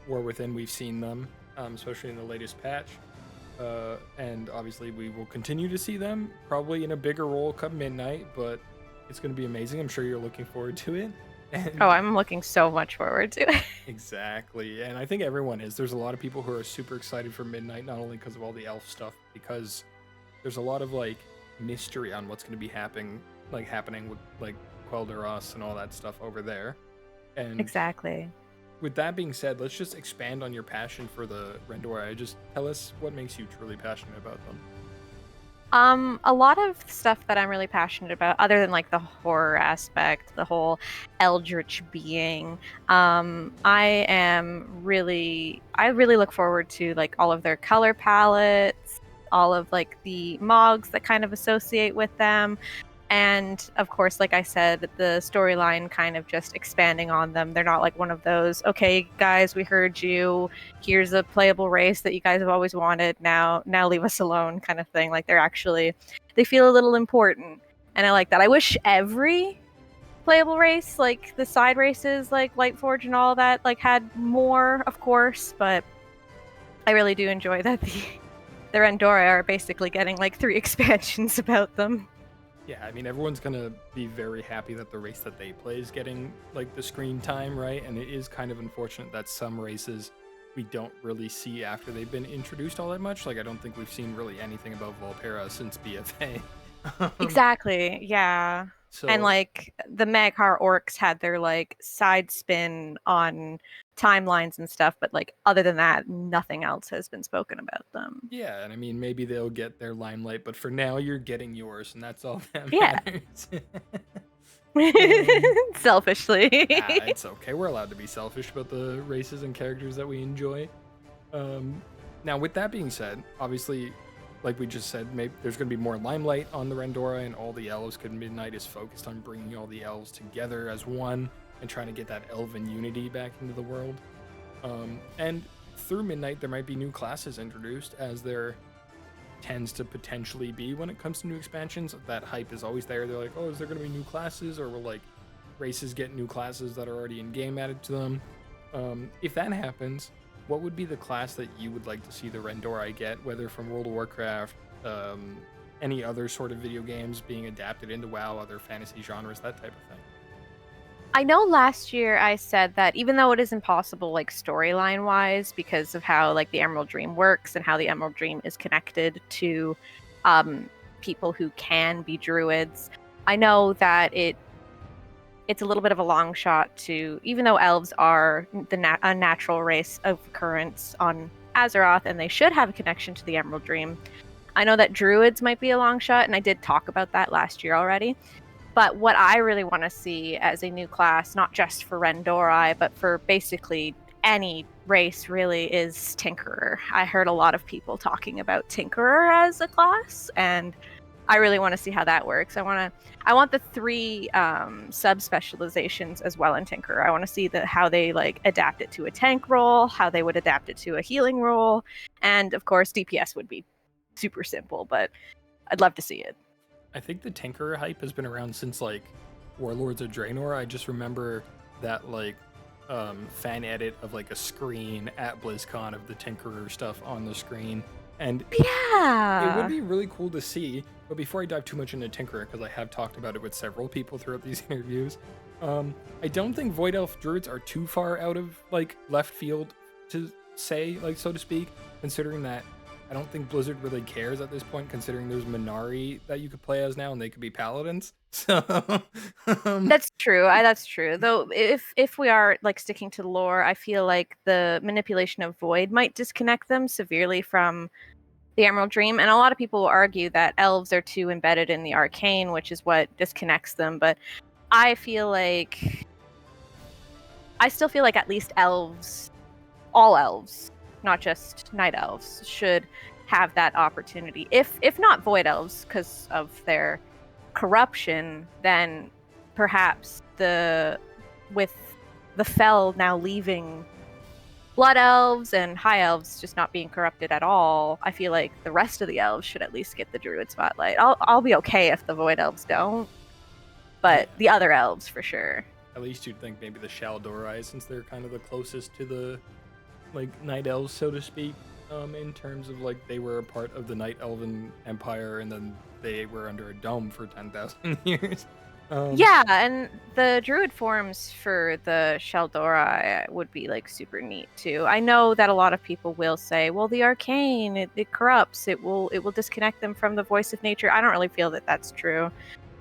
War Within. We've seen them, especially in the latest patch. And obviously we will continue to see them, probably in a bigger role come Midnight, but it's going to be amazing. I'm sure you're looking forward to it. And oh, I'm looking so much forward to it. Exactly. And I think everyone is. There's a lot of people who are super excited for Midnight, not only because of all the elf stuff, because there's a lot of like mystery on what's going to be happening with like Quel'Daros and all that stuff over there. And exactly. With that being said, let's just expand on your passion for the Rendori. Just tell us what makes you truly passionate about them. A lot of stuff that I'm really passionate about, other than like the horror aspect, the whole eldritch being, I really look forward to like all of their color palettes, all of like the mogs that kind of associate with them. And of course, like I said, the storyline kind of just expanding on them. They're not like one of those, okay, guys, we heard you. Here's a playable race that you guys have always wanted. Now leave us alone kind of thing. Like they feel a little important. And I like that. I wish every playable race, like the side races, like Lightforge and all that, like had more, of course. But I really do enjoy that the Rendori are basically getting like 3 expansions about them. Yeah, I mean, everyone's going to be very happy that the race that they play is getting, like, the screen time, right? And it is kind of unfortunate that some races we don't really see after they've been introduced all that much. Like, I don't think we've seen really anything about Volpera since BFA. Exactly, yeah. So, and, like, the Mag'har Orcs had their, like, side spin on timelines and stuff, but, like, other than that, nothing else has been spoken about them. Yeah, and I mean, maybe they'll get their limelight, but for now, you're getting yours, and that's all that matters. Selfishly. It's okay. We're allowed to be selfish about the races and characters that we enjoy. Now, with that being said, obviously, like we just said, maybe there's going to be more limelight on the Rendori and all the elves, because Midnight is focused on bringing all the elves together as one and trying to get that elven unity back into the world. And through Midnight, there might be new classes introduced, as there tends to potentially be when it comes to new expansions. That hype is always there. They're like, oh, is there going to be new classes? Or will like races get new classes that are already in game added to them? If that happens, what would be the class that you would like to see the Rendorai get, whether from World of Warcraft, any other sort of video games being adapted into WoW, other fantasy genres, that type of thing? I know last year I said that even though it is impossible, like storyline wise, because of how like the Emerald Dream works and how the Emerald Dream is connected to people who can be druids, I know that it's a little bit of a long shot to, even though elves are the unnatural race of occurrence on Azeroth and they should have a connection to the Emerald Dream. I know that druids might be a long shot, and I did talk about that last year already. But what I really want to see as a new class, not just for Rendorai, but for basically any race really, is Tinkerer. I heard a lot of people talking about Tinkerer as a class, and I really want to see how that works. I want the 3 sub-specializations as well in Tinkerer. I want to see how they like adapt it to a tank role, how they would adapt it to a healing role, and of course DPS would be super simple, but I'd love to see it. I think the Tinkerer hype has been around since like Warlords of Draenor. I just remember that like fan edit of like a screen at BlizzCon of the Tinkerer stuff on the screen, and yeah, it would be really cool to see. But before I dive too much into Tinkerer, because I have talked about it with several people throughout these interviews, I don't think Void Elf Druids are too far out of like left field to say, like, so to speak, considering that I don't think Blizzard really cares at this point, considering there's Minari that you could play as now, and they could be paladins. So that's true. That's true. Though, if we are like sticking to lore, I feel like the manipulation of Void might disconnect them severely from the Emerald Dream, and a lot of people will argue that elves are too embedded in the arcane, which is what disconnects them. But I still feel like at least elves, all elves, not just night elves, should have that opportunity. If not void elves because of their corruption, then perhaps with the Fel now leaving blood elves and high elves just not being corrupted at all, I feel like the rest of the elves should at least get the druid spotlight. I'll be okay if the void elves don't, but the other elves for sure. At least you'd think maybe the Shaldorai, since they're kind of the closest to the like night elves, so to speak, in terms of like they were a part of the Night Elven Empire, and then they were under a dome for 10,000 years. Yeah, and the druid forms for the Shaldorai would be like super neat too. I know that a lot of people will say, well, the arcane, it corrupts, it will disconnect them from the voice of nature. I don't really feel that that's true,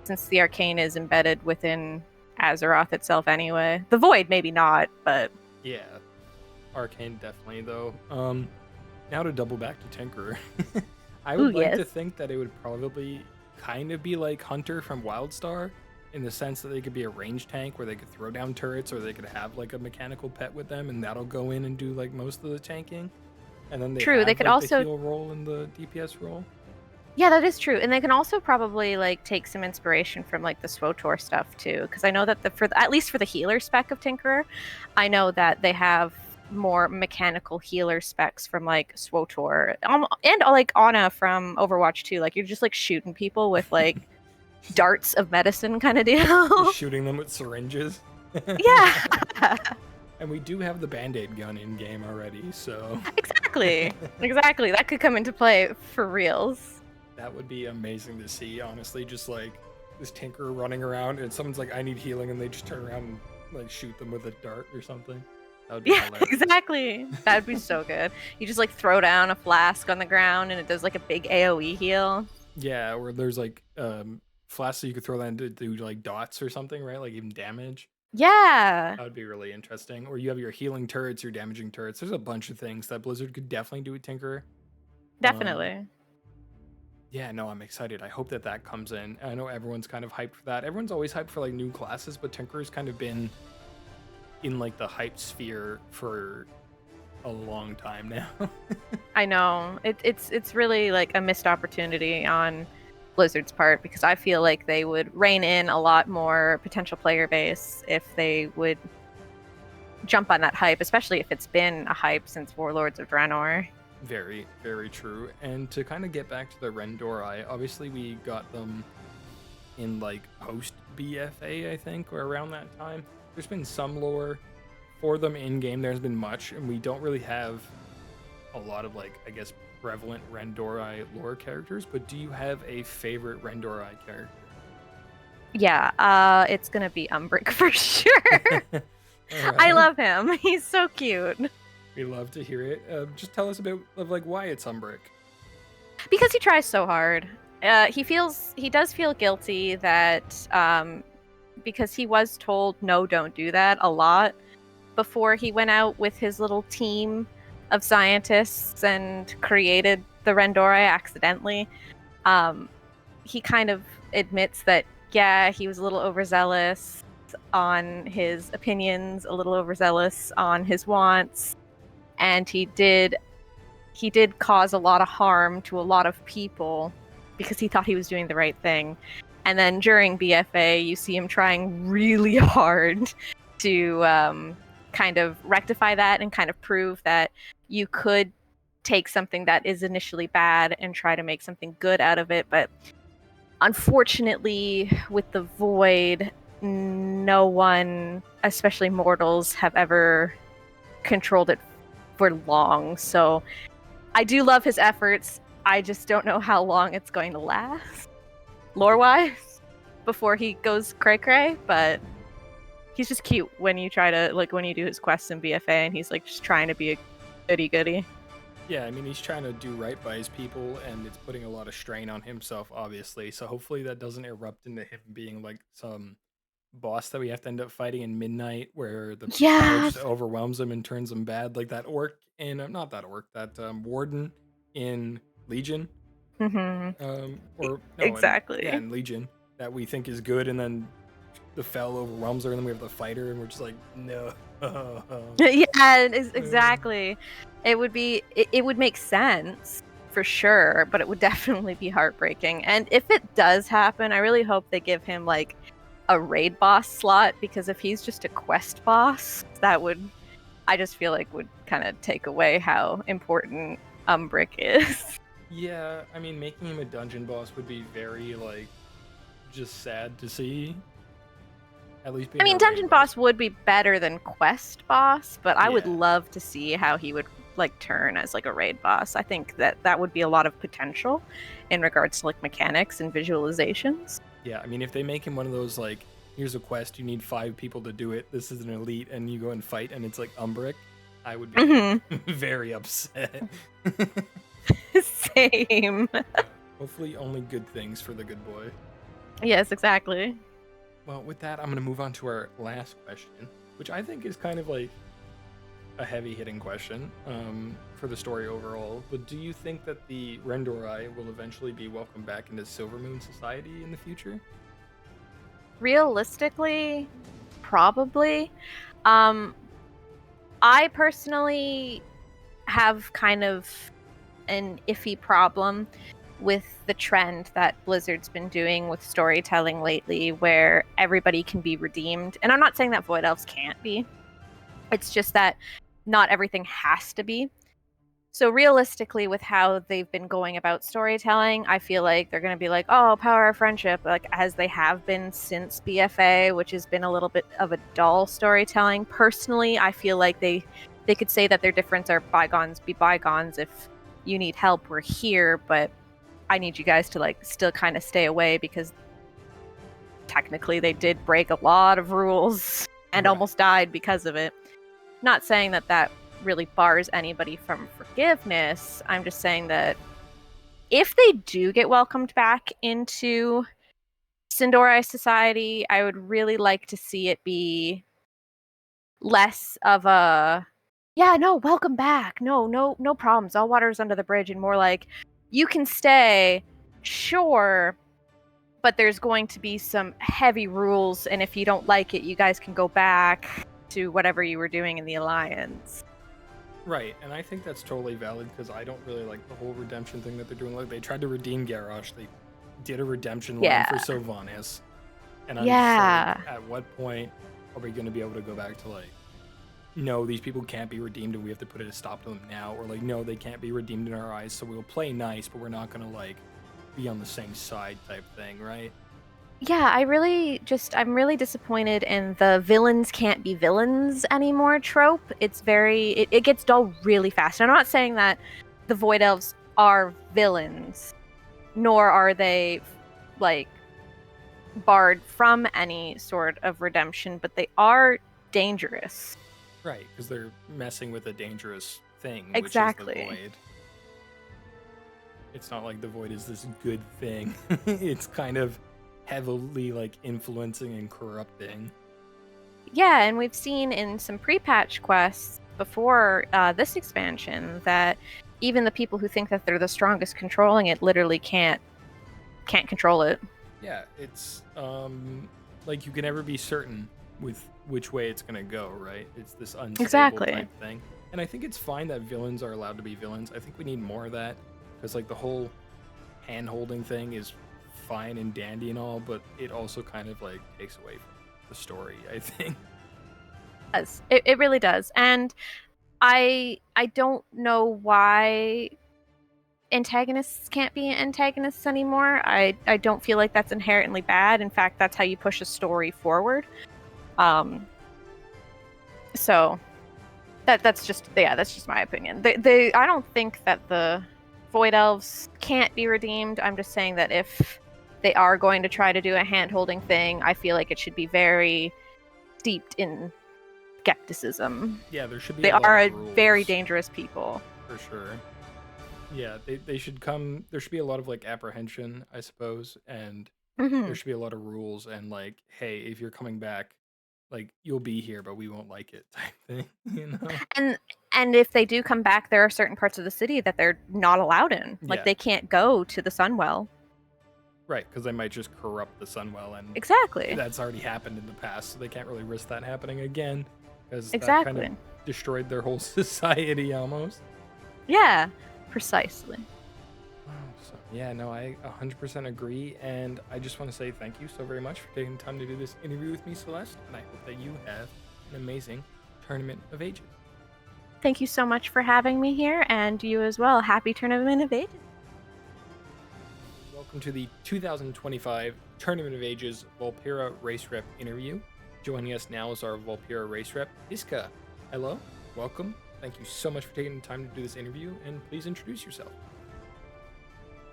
since the arcane is embedded within Azeroth itself anyway. The void maybe not, but yeah, arcane definitely though. Now to double back to Tinkerer, I would like to think that it would probably kind of be like Hunter from WildStar, in the sense that they could be a range tank where they could throw down turrets, or they could have like a mechanical pet with them, and that'll go in and do like most of the tanking. And then they could also the heal role and the DPS role. Yeah, that is true. And they can also probably like take some inspiration from like the SWTOR stuff too, because I know that at least for the healer spec of Tinkerer, I know that they have more mechanical healer specs from like SWTOR, and like Ana from Overwatch 2. Like you're just like shooting people with like darts of medicine kind of deal. Just shooting them with syringes. Yeah. And we do have the Band-Aid gun in game already, so exactly that could come into play for reals. That would be amazing to see, honestly. Just like this Tinkerer running around and someone's like, I need healing, and they just turn around and like shoot them with a dart or something. That would be hilarious. Exactly. That'd be so good. You just like throw down a flask on the ground and it does like a big AoE heal. Yeah, or there's like flasks that you could throw down to do like dots or something, right? Like even damage. Yeah. That would be really interesting. Or you have your healing turrets, your damaging turrets. There's a bunch of things that Blizzard could definitely do with Tinkerer. Definitely. Yeah, no, I'm excited. I hope that comes in. I know everyone's kind of hyped for that. Everyone's always hyped for like new classes, but Tinkerer's kind of been in like the hype sphere for a long time now. I know. It's really like a missed opportunity on Blizzard's part, because I feel like they would rein in a lot more potential player base if they would jump on that hype, especially if it's been a hype since Warlords of Draenor. Very, very true. And to kind of get back to the Rendori, obviously we got them in like post BFA, I think, or around that time. There's been some lore for them in game. There's been much, and we don't really have a lot of like, I guess, prevalent Rendori lore characters. But do you have a favorite Rendori character? Yeah, it's gonna be Umbric for sure. I love him. He's so cute. We love to hear it. Just tell us about of like why it's Umbric. Because he tries so hard. He does feel guilty that because he was told no, don't do that a lot before he went out with his little team of scientists and created the Rendori accidentally. He kind of admits that, yeah, he was a little overzealous on his opinions, a little overzealous on his wants, and he did cause a lot of harm to a lot of people because he thought he was doing the right thing. And then during BFA, you see him trying really hard to kind of rectify that and kind of prove that you could take something that is initially bad and try to make something good out of it. But unfortunately, with the Void, no one, especially mortals, have ever controlled it for long. So I do love his efforts. I just don't know how long it's going to last, lore-wise, before he goes cray-cray, but he's just cute when you try to, like, when you do his quests in BFA, and he's, like, just trying to be a goody-goody. Yeah, I mean, he's trying to do right by his people, and it's putting a lot of strain on himself, obviously, so hopefully that doesn't erupt into him being, like, some boss that we have to end up fighting in Midnight, where the power just overwhelms him and turns him bad, like that orc in, not that orc, that warden in Legion. Exactly. In Legion, that we think is good, and then the Fel overwhelms her, and then we have the fighter, and we're just like, no. Yeah, exactly. It would make sense for sure, but it would definitely be heartbreaking. And if it does happen, I really hope they give him like a raid boss slot, because if he's just a quest boss, that would, I just feel like, would kind of take away how important Umbric is. Yeah, I mean, making him a dungeon boss would be very, like, just sad to see. At least I mean, dungeon boss would be better than quest boss, but I would love to see how he would, like, turn as, like, a raid boss. I think that would be a lot of potential in regards to, like, mechanics and visualizations. Yeah, I mean, if they make him one of those, like, here's a quest, you need 5 people to do it, this is an elite, and you go and fight, and it's like Umbric, I would be very upset. Same. Hopefully only good things for the good boy. Yes, exactly. Well, with that, I'm going to move on to our last question, which I think is kind of like a heavy-hitting question for the story overall. But do you think that the Rendori will eventually be welcomed back into Silvermoon Society in the future? Realistically, probably. I personally have kind of an iffy problem with the trend that Blizzard's been doing with storytelling lately, where everybody can be redeemed. And I'm not saying that Void Elves can't be. It's just that not everything has to be. So realistically, with how they've been going about storytelling, I feel like they're going to be like, oh, power of friendship, like as they have been since BFA, which has been a little bit of a dull storytelling. Personally, I feel like they could say that their difference are bygones be bygones. If you need help, we're here, but I need you guys to like still kind of stay away, because technically they did break a lot of rules and almost died because of it. Not saying that really bars anybody from forgiveness. I'm just saying that if they do get welcomed back into Sindori Society, I would really like to see it be less of a, yeah, no, welcome back. No problems. All water's under the bridge, and more like, you can stay, sure, but there's going to be some heavy rules, and if you don't like it, you guys can go back to whatever you were doing in the Alliance. Right, and I think that's totally valid, because I don't really like the whole redemption thing that they're doing. Like, they tried to redeem Garrosh, they did a redemption line for Sylvanas, and I'm just like, at what point are we going to be able to go back to, like, no, these people can't be redeemed and we have to put a stop to them now, or like, no, they can't be redeemed in our eyes, so we'll play nice, but we're not gonna like be on the same side type thing, right? Yeah, I'm really disappointed in the villains can't be villains anymore trope. It gets dull really fast. And I'm not saying that the Void Elves are villains, nor are they like barred from any sort of redemption, but they are dangerous. Right, because they're messing with a dangerous thing, Exactly. which is the void. It's not like the void is this good thing. It's kind of heavily like influencing and corrupting. Yeah, and we've seen in some pre-patch quests before this expansion that even the people who think that they're the strongest controlling it literally can't control it. Yeah, it's like you can never be certain with which way it's gonna go, right? It's this unstable Exactly. type thing. And I think it's fine that villains are allowed to be villains. I think we need more of that. Because like the whole hand-holding thing is fine and dandy and all, but it also kind of like takes away from the story, I think. It really does. And I don't know why antagonists can't be antagonists anymore. I don't feel like that's inherently bad. In fact, that's how you push a story forward. So that's just my opinion. I don't think that the Void Elves can't be redeemed. I'm just saying that if they are going to try to do a hand-holding thing, I feel like it should be very steeped in skepticism. Yeah, there should be. They a lot are of rules, very dangerous people. for sure. Yeah, they should come. There should be a lot of like apprehension, I suppose, and there should be a lot of rules and like, hey, if you're coming back, like you'll be here, but we won't like it, type thing. You know. And if they do come back, there are certain parts of the city that they're not allowed in. Like Yeah. they can't go to the Sunwell. Right, because they might just corrupt the Sunwell, and Exactly. that's already happened in the past, so they can't really risk that happening again, because that Exactly. kind of destroyed their whole society almost. Yeah, precisely. So yeah, no, I 100% agree, and I just want to say thank you so very much for taking the time to do this interview with me, Celeste, and I hope that you have an amazing Tournament of Ages. Thank you so much for having me here, and you as well. Happy Tournament of Ages. Welcome to the 2025 Tournament of Ages Volpera Race Rep interview. Joining us now is our Volpera Race Rep, Iska. Hello, welcome. Thank you so much for taking the time to do this interview, and please introduce yourself.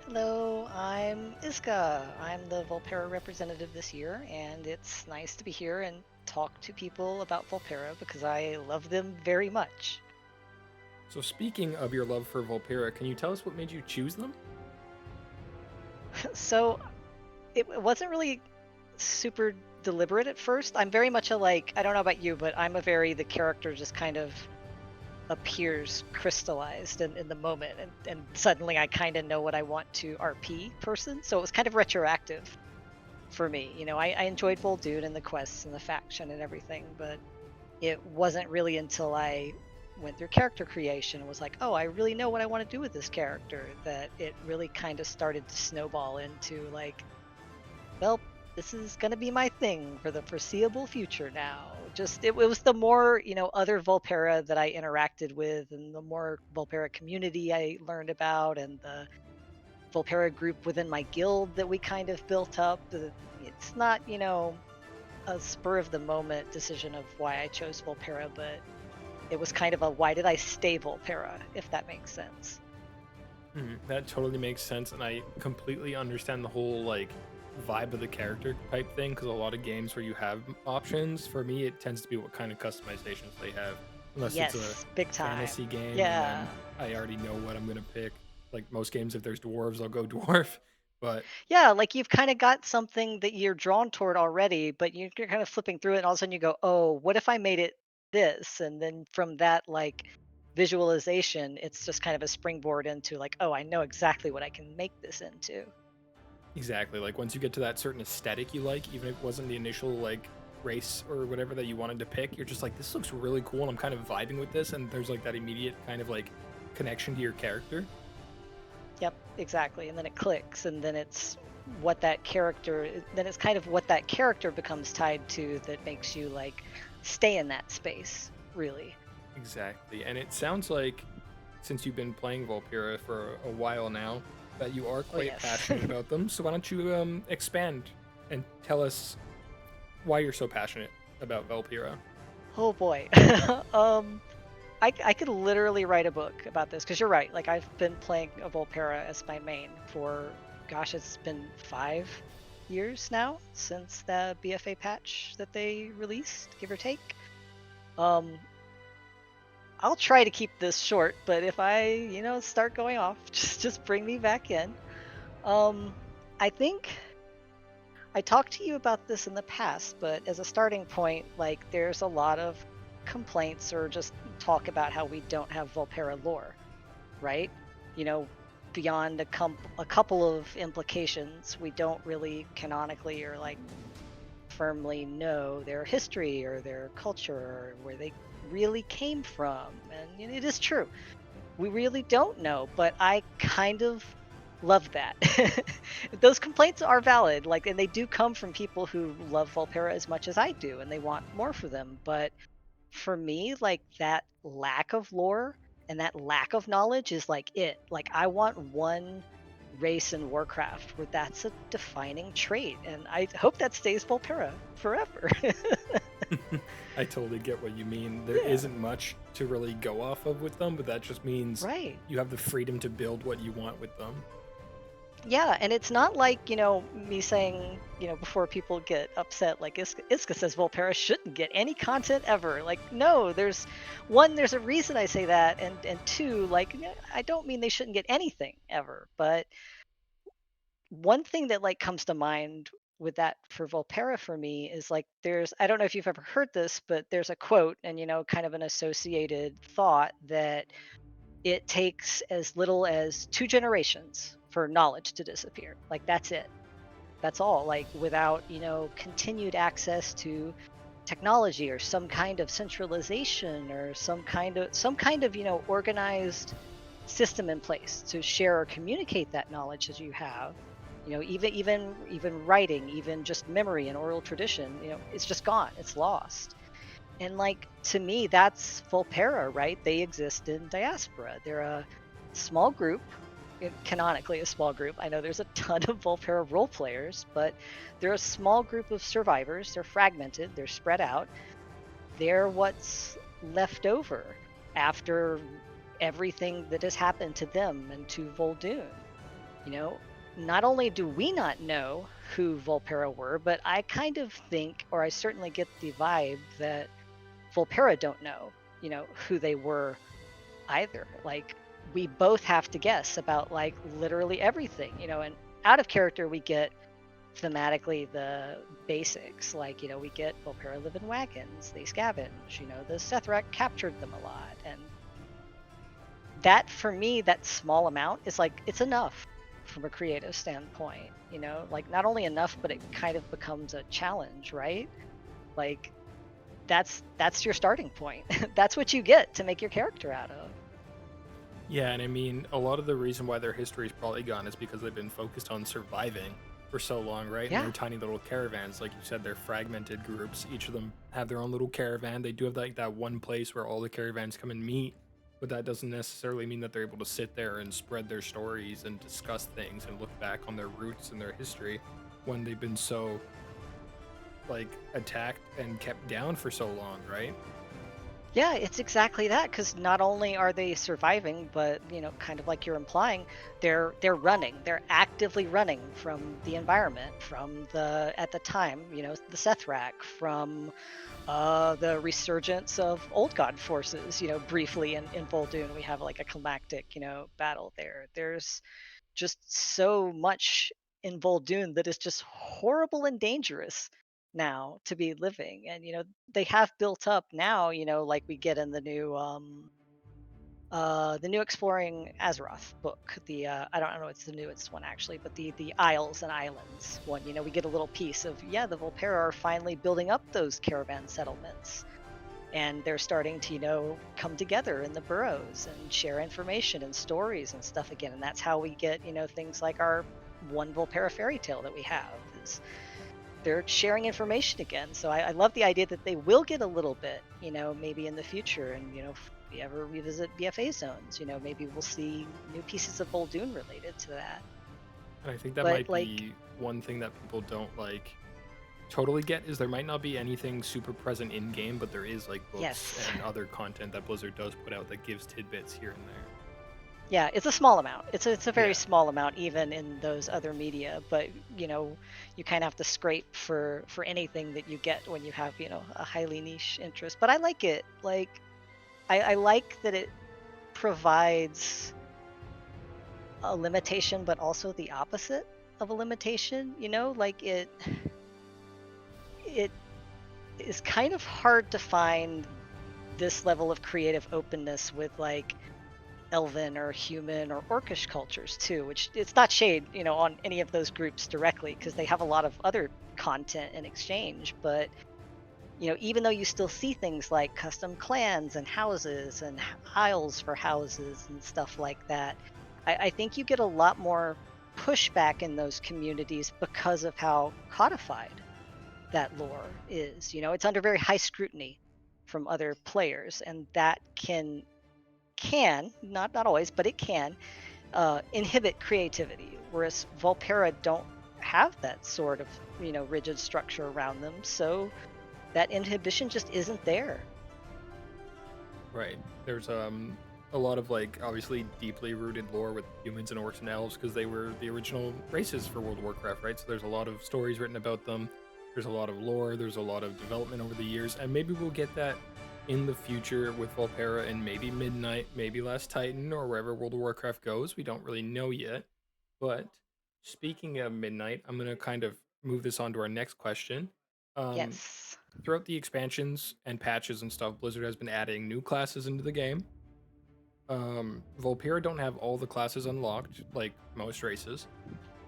Hello, I'm Iska. I'm the Volpera representative this year, and it's nice to be here and talk to people about Volpera because I love them very much. So speaking of your love for Volpera, can you tell us what made you choose them? So, it wasn't really super deliberate at first. I'm very much I don't know about you, but I'm the character just kind of appears crystallized in the moment, and suddenly I kind of know what I want to RP person. So it was kind of retroactive for me. You know, I enjoyed Voldude and the quests and the faction and everything, but it wasn't really until I went through character creation and was like, oh, I really know what I want to do with this character, that it really kind of started to snowball into like, well, this is going to be my thing for the foreseeable future now. Just it was the more, other Volpera that I interacted with, and the more Volpera community I learned about, and the Volpera group within my guild that we kind of built up. It's not, a spur of the moment decision of why I chose Volpera, but it was kind of a why did I stay Volpera, if that makes sense. That totally makes sense, and I completely understand the whole like vibe of the character type thing, because a lot of games where you have options, for me it tends to be what kind of customizations they have, unless Yes, it's a big time. fantasy game. Yeah. And then I already know what I'm gonna pick. Like most games, if there's dwarves, I'll go dwarf. But Yeah, like you've kind of got something that you're drawn toward already, but you're kind of flipping through it, and all of a sudden you go, oh, what if I made it this? And then from that, like, visualization, it's just kind of a springboard into, like, oh, I know exactly what I can make this into. exactly, like once you get to that certain aesthetic you like, even if it wasn't the initial like race or whatever that you wanted to pick, you're just like, this looks really cool, and I'm kind of vibing with this, and there's like that immediate kind of like connection to your character. Yep, exactly. And then it clicks, and then it's what that character, then it's kind of what that character becomes tied to that makes you, like, stay in that space. really. Exactly. And it sounds like, since you've been playing Volpira for a while now, that you are quite yes. passionate about them. So why don't you expand and tell us why you're so passionate about Volpira? Oh boy. I could literally write a book about this, because you're right. Like, I've been playing a Volpera as my main for, gosh, it's been 5 years now since the BFA patch that they released, give or take. I'll try to keep this short, but if I, start going off, just bring me back in. I think I talked to you about this in the past, but as a starting point, like, there's a lot of complaints or just talk about how we don't have Volpera lore, right? Beyond a couple of implications, we don't really canonically or like firmly know their history or their culture or where they really came from. And it is true, we really don't know, but I kind of love that. Those complaints are valid, like, and they do come from people who love Volpera as much as I do, and they want more for them. But for me, like, that lack of lore and that lack of knowledge is like it. Like, I want one race in Warcraft where that's a defining trait, and I hope that stays Volpera forever. I totally get what you mean. There isn't much to really go off of with them, but that just means Right. you have the freedom to build what you want with them. Yeah, and it's not like, me saying, before people get upset, like Iska says Volpera shouldn't get any content ever. Like, no, there's a reason I say that, and two, like, I don't mean they shouldn't get anything ever, but one thing that like comes to mind with that for Volpera for me is like, I don't know if you've ever heard this, but there's a quote and kind of an associated thought that it takes as little as 2 generations for knowledge to disappear. Like, that's it. That's all. Like, without, continued access to technology or some kind of centralization or some kind of, organized system in place to share or communicate that knowledge that you have. Even writing, even just memory and oral tradition, it's just gone. It's lost. And like, to me, that's Volpera, right? They exist in diaspora. They're a small group, canonically a small group. I know there's a ton of Volpera role players, but they're a small group of survivors. They're fragmented, they're spread out. They're what's left over after everything that has happened to them and to Vol'dun. Not only do we not know who Volpera were, but I kind of think, or I certainly get the vibe that Volpera don't know, who they were either. Like, we both have to guess about like literally everything, and out of character we get thematically the basics, like, we get Volpera live in wagons, they scavenge, the Sethrak captured them a lot, and that, for me, that small amount is like, it's enough from a creative standpoint, like, not only enough, but it kind of becomes a challenge, right? Like, that's your starting point. That's what you get to make your character out of. Yeah, and I mean, a lot of the reason why their history is probably gone is because they've been focused on surviving for so long, right? Yeah. And they're tiny little caravans. Like you said, they're fragmented groups. Each of them have their own little caravan. They do have like that one place where all the caravans come and meet, but that doesn't necessarily mean that they're able to sit there and spread their stories and discuss things and look back on their roots and their history when they've been so like attacked and kept down for so long, right? Yeah, it's exactly that, because not only are they surviving, but kind of like you're implying, they're running. They're actively running from the environment, from at the time, the Sethrak, from the resurgence of Old God forces. Briefly in Vol'dun, we have like a climactic, battle there. There's just so much in Vol'dun that is just horrible and dangerous now to be living. And they have built up now, like we get in the new Exploring Azeroth book, the I don't know, it's the newest one actually, but the Isles and Islands one. We get a little piece of, the Volpera are finally building up those caravan settlements, and they're starting to come together in the burrows and share information and stories and stuff again. And that's how we get things like our one Volpera fairy tale that we have is they're sharing information again. So I love the idea that they will get a little bit, maybe in the future. And, if we ever revisit BFA zones, maybe we'll see new pieces of Boldoon related to that. And I think that But, might be one thing that people don't totally get is there might not be anything super present in game, but there is books Yes. and other content that Blizzard does put out that gives tidbits here and there. Yeah, it's a small amount. It's a very small amount even in those other media, but you kind of have to scrape for anything that you get when you have a highly niche interest. But I like it. I like that it provides a limitation, but also the opposite of a limitation. It is kind of hard to find this level of creative openness with elven or human or orcish cultures too, which it's not shade on any of those groups directly because they have a lot of other content in exchange, but even though you still see things like custom clans and houses and aisles for houses and stuff like that, I think you get a lot more pushback in those communities because of how codified that lore is. It's under very high scrutiny from other players, and that can not always, but it can inhibit creativity, whereas Volpera don't have that sort of rigid structure around them, so that inhibition just isn't there. Right. There's a lot of obviously deeply rooted lore with humans and orcs and elves because they were the original races for World of Warcraft, right? So there's a lot of stories written about them. There's a lot of lore. There's a lot of development over the years, and maybe we'll get that in the future with Volpera and maybe Midnight, maybe Last Titan, or wherever World of Warcraft goes. We don't really know yet. But speaking of Midnight, I'm going to kind of move this on to our next question. Yes. Throughout the expansions and patches and stuff, Blizzard has been adding new classes into the game. Volpera don't have all the classes unlocked, like most races.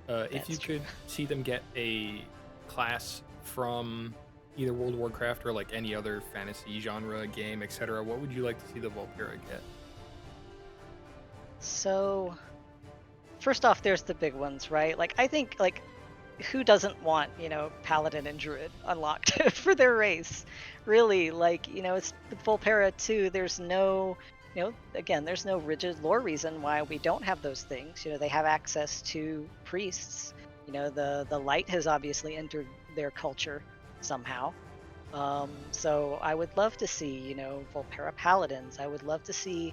If you could see them get a class from either World of Warcraft or any other fantasy genre game, etc., what would you like to see the Volpera get? So, first off, there's the big ones, right? I think who doesn't want Paladin and Druid unlocked for their race? Really, it's with Volpera too. There's no again, there's no rigid lore reason why we don't have those things. They have access to priests. The light has obviously entered their culture somehow. So I would love to see, Volpera Paladins. I would love to see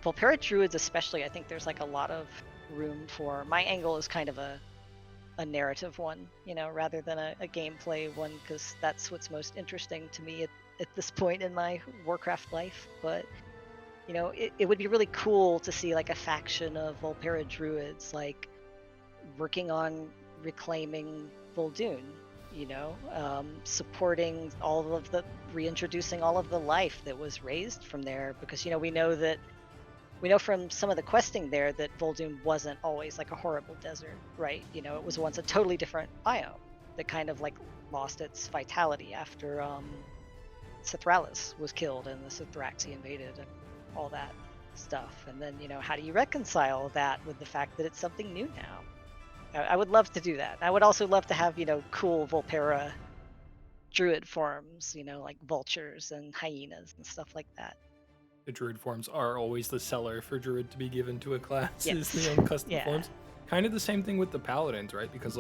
Volpera Druids especially. I think there's a lot of room for, my angle is kind of a narrative one, rather than a gameplay one, because that's what's most interesting to me at this point in my Warcraft life. But it would be really cool to see a faction of Volpera Druids working on reclaiming Boldoon, supporting reintroducing all of the life that was raised from there, because we know from some of the questing there that Boldoon wasn't always a horrible desert, right? It was once a totally different biome that kind of lost its vitality after Cithralis was killed and the Cithraxi invaded and all that stuff. And then how do you reconcile that with the fact that it's something new now? I would love to do that. I would also love to have cool Volpera Druid forms, like vultures and hyenas and stuff like that. The Druid forms are always the seller for Druid to be given to a class. Yes. Is the own custom forms. Kind of the same thing with the Paladins, right? Because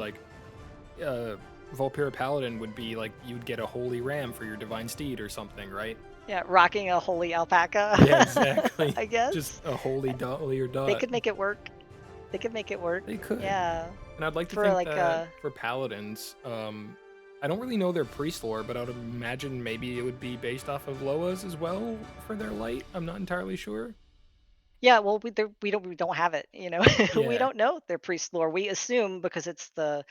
Volpera Paladin would be you'd get a holy ram for your divine steed or something, right? Yeah, rocking a holy alpaca. Yeah, exactly. I guess. Just a holy dolly or dot. They could make it work. They could. Yeah. And I'd like to think that for Paladins, I don't really know their priest lore, but I would imagine maybe it would be based off of Loas as well for their light. I'm not entirely sure. Yeah, well, we don't have it. We Yeah. don't know their priest lore. We assume because it's the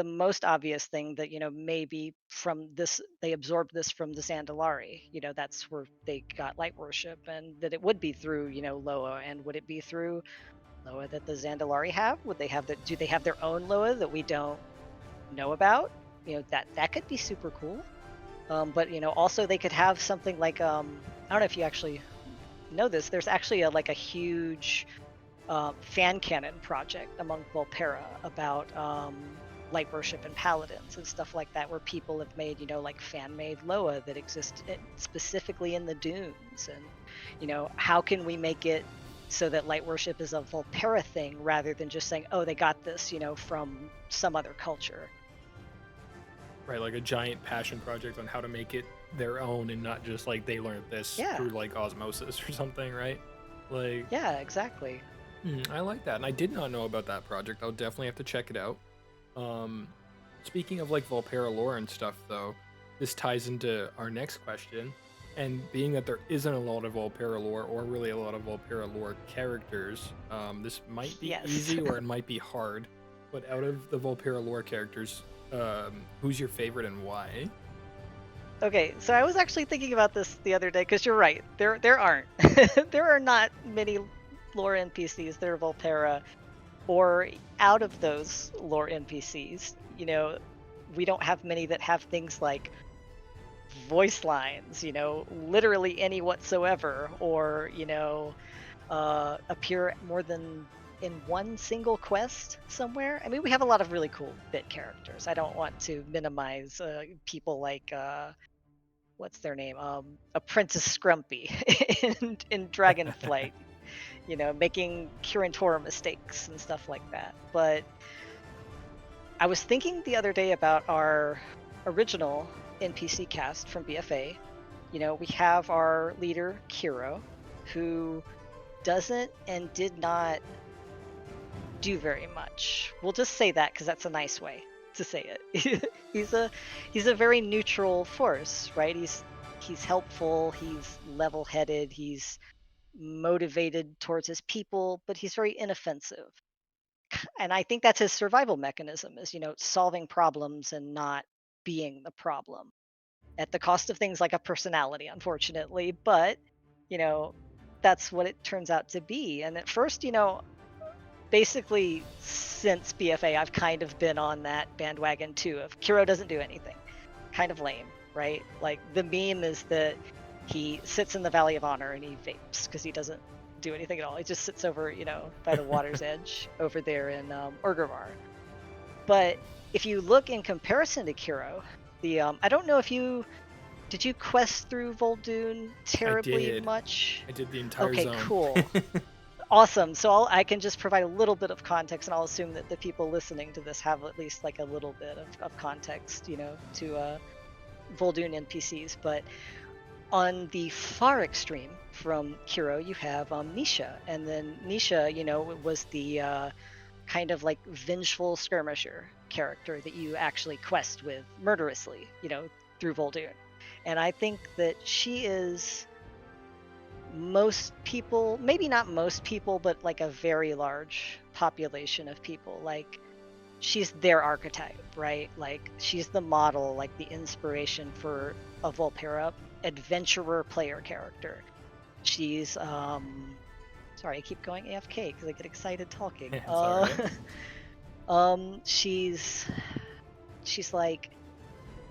most obvious thing that maybe from this they absorbed this from the Zandalari. That's where they got light worship, and that it would be through Loa. And would it be through Loa that the Zandalari have? Would they have do they have their own Loa that we don't know about? That could be super cool. But also they could have something I don't know if you actually know this. There's actually a huge fan canon project among Volpera about light worship and paladins and stuff like that, where people have made, like fan-made Loa that exist specifically in the dunes. And, how can we make it so that light worship is a Volpera thing rather than just saying, oh, they got this, from some other culture. Right, like a giant passion project on how to make it their own and not just like they learned this through like osmosis or something, right? Like, yeah, exactly. I like that, and I did not know about that project. I'll definitely have to check it out. Speaking of like Volpera lore and stuff, though, this ties into our next question. And being that there isn't a lot of Volpera lore, or really a lot of Volpera lore characters, this might be easy or it might be hard. But out of the Volpera lore characters, who's your favorite and why? Okay, so I was actually thinking about this the other day, because you're right. There aren't. There are not many lore NPCs that are Volpera, or out of those lore NPCs, we don't have many that have things like voice lines, literally any whatsoever, or, appear more than in one single quest somewhere. I mean, we have a lot of really cool bit characters. I don't want to minimize people like what's their name? Apprentice Scrumpy in Dragonflight, making Kirin mistakes and stuff like that. But I was thinking the other day about our original NPC cast from BFA. We have our leader, Kiro, who doesn't and did not do very much. We'll just say that because that's a nice way to say it. he's a very neutral force, right? He's helpful, he's level-headed, he's motivated towards his people, but he's very inoffensive. And I think that's his survival mechanism, is, solving problems and not being the problem, at the cost of things like a personality, unfortunately. But, that's what it turns out to be. And at first, basically since BFA, I've kind of been on that bandwagon too of Kiro doesn't do anything. Kind of lame, right? Like, the meme is that he sits in the Valley of Honor and he vapes because he doesn't do anything at all. He just sits over, by the water's edge over there in Urgavar. But if you look in comparison to Kiro, I don't know if did you quest through Vol'dun terribly much? I did the entire zone. Okay, cool. Awesome. So I can just provide a little bit of context, and I'll assume that the people listening to this have at least like a little bit of context, to Vol'dun NPCs. But on the far extreme from Kiro, you have Nisha, and then Nisha, was the kind of like vengeful skirmisher character that you actually quest with murderously, through Vol'dun. And I think that she is most people, maybe not most people, but like a very large population of people, like she's their archetype, right? Like, she's the model, like the inspiration for a Volpera adventurer player character. She's sorry, I keep going AFK because I get excited talking. She's like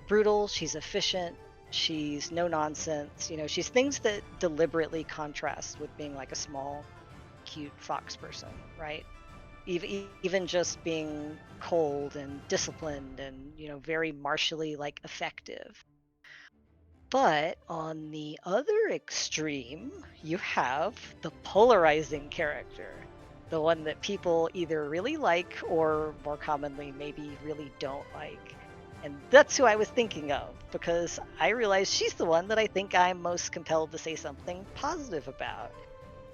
brutal, she's efficient, she's no nonsense, she's things that deliberately contrast with being like a small, cute fox person, right? Even just being cold and disciplined and, very martially like effective. But on the other extreme, you have the polarizing character, the one that people either really like or, more commonly, maybe really don't like. And that's who I was thinking of, because I realized she's the one that I think I'm most compelled to say something positive about.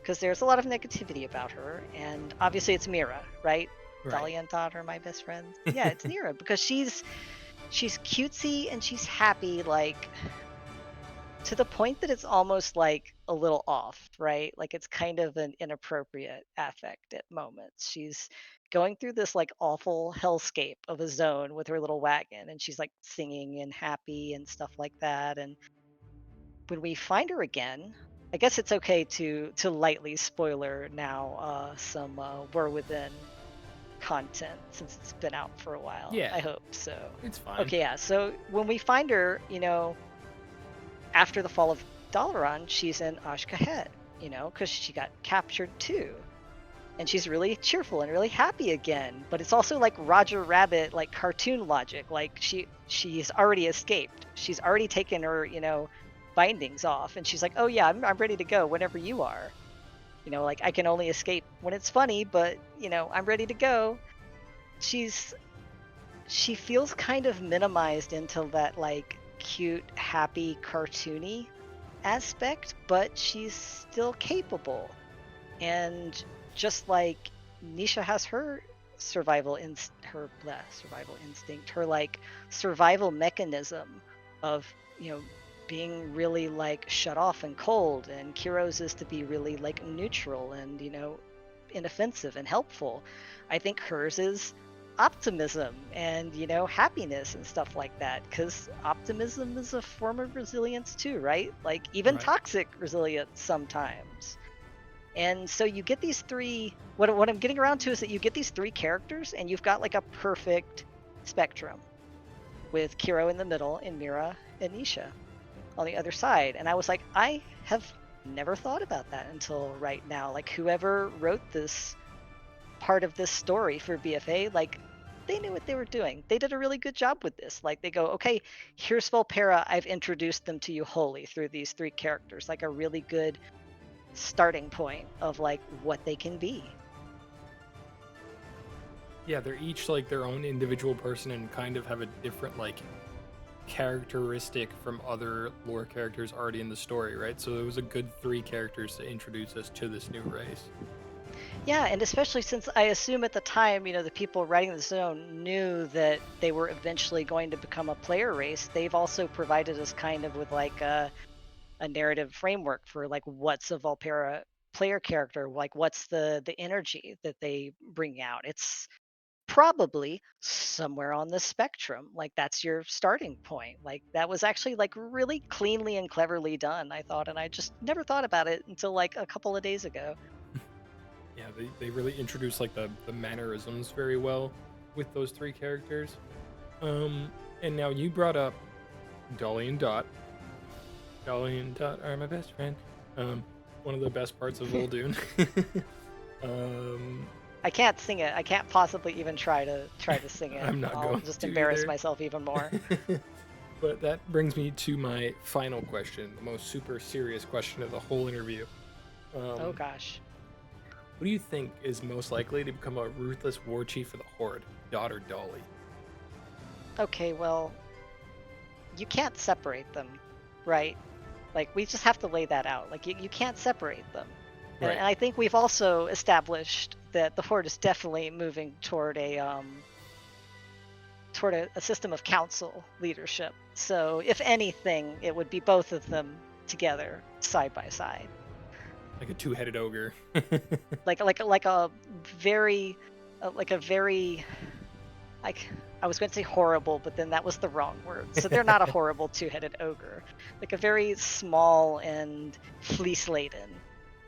Because there's a lot of negativity about her, and obviously it's Mira, right? Dahlia and Todd are my best friends. Yeah, it's Mira, because she's cutesy and she's happy, like, to the point that it's almost like a little off, right? Like, it's kind of an inappropriate affect at moments. She's going through this like awful hellscape of a zone with her little wagon, and she's like singing and happy and stuff like that. And when we find her again, I guess it's okay to lightly spoiler now some Were Within content, since it's been out for a while. Yeah, I hope so. It's fine. Okay, yeah. So when we find her, after the fall of Dalaran, she's in Ashkahet, because she got captured too. and she's really cheerful and really happy again. But it's also like Roger Rabbit, like cartoon logic. Like she's already escaped. She's already taken her, bindings off, and she's like, "Oh yeah, I'm ready to go whenever you are." Like I can only escape when it's funny, but I'm ready to go. She feels kind of minimized into that like cute, happy, cartoony aspect, but she's still capable. And just like Nisha has her survival instinct, her like survival mechanism of being really like shut off and cold, and Kiro's is to be really like neutral and inoffensive and helpful. I think hers is optimism and happiness and stuff like that, because optimism is a form of resilience too, right? Like even Right. toxic resilience sometimes. And so you get these three, what I'm getting around to is that you get these three characters and you've got like a perfect spectrum with Kiro in the middle and Mira and Nisha on the other side. And I was like, I have never thought about that until right now. Like whoever wrote this part of this story for BFA, like they knew what they were doing. They did a really good job with this. Like they go, okay, here's Volpera. I've introduced them to you wholly through these three characters. Like a really good starting point of like what they can be. Yeah, they're each like their own individual person and kind of have a different like characteristic from other lore characters already in the story, right? So it was a good three characters to introduce us to this new race. Yeah, and especially since I assume at the time, the people writing the zone knew that they were eventually going to become a player race. They've also provided us kind of with like a narrative framework for like what's a Volpera player character, like what's the energy that they bring out. It's probably somewhere on the spectrum. Like that's your starting point. Like that was actually like really cleanly and cleverly done, I thought, and I just never thought about it until like a couple of days ago. Yeah, they really introduced like the mannerisms very well with those three characters. And now you brought up Dolly and Dot. Dolly and Dot are my best friend. One of the best parts of Vol'dun. I can't sing it. I can't possibly even try to sing it. I'm not I'll going just to embarrass either. myself even more. But that brings me to my final question, the most super serious question of the whole interview. Oh gosh. Who do you think is most likely to become a ruthless war chief of the Horde, Dot or Dolly? Okay, well, you can't separate them, right? Like, we just have to lay that out. Like, you can't separate them. Right. And I think we've also established that the Horde is definitely moving toward a system of council leadership. So, if anything, it would be both of them together, side by side. Like a two-headed ogre. like a very I was going to say horrible, but then that was the wrong word. So they're not a horrible two-headed ogre. Like a very small and fleece-laden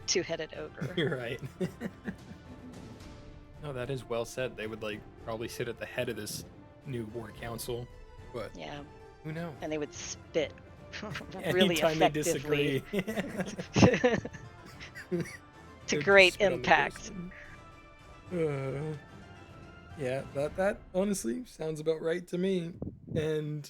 two-headed ogre. You're right. No, that is well said. They would like probably sit at the head of this new war council, but yeah, who knows? And they would spit really Anytime effectively. they disagree. To great impact. Yeah, that honestly sounds about right to me. And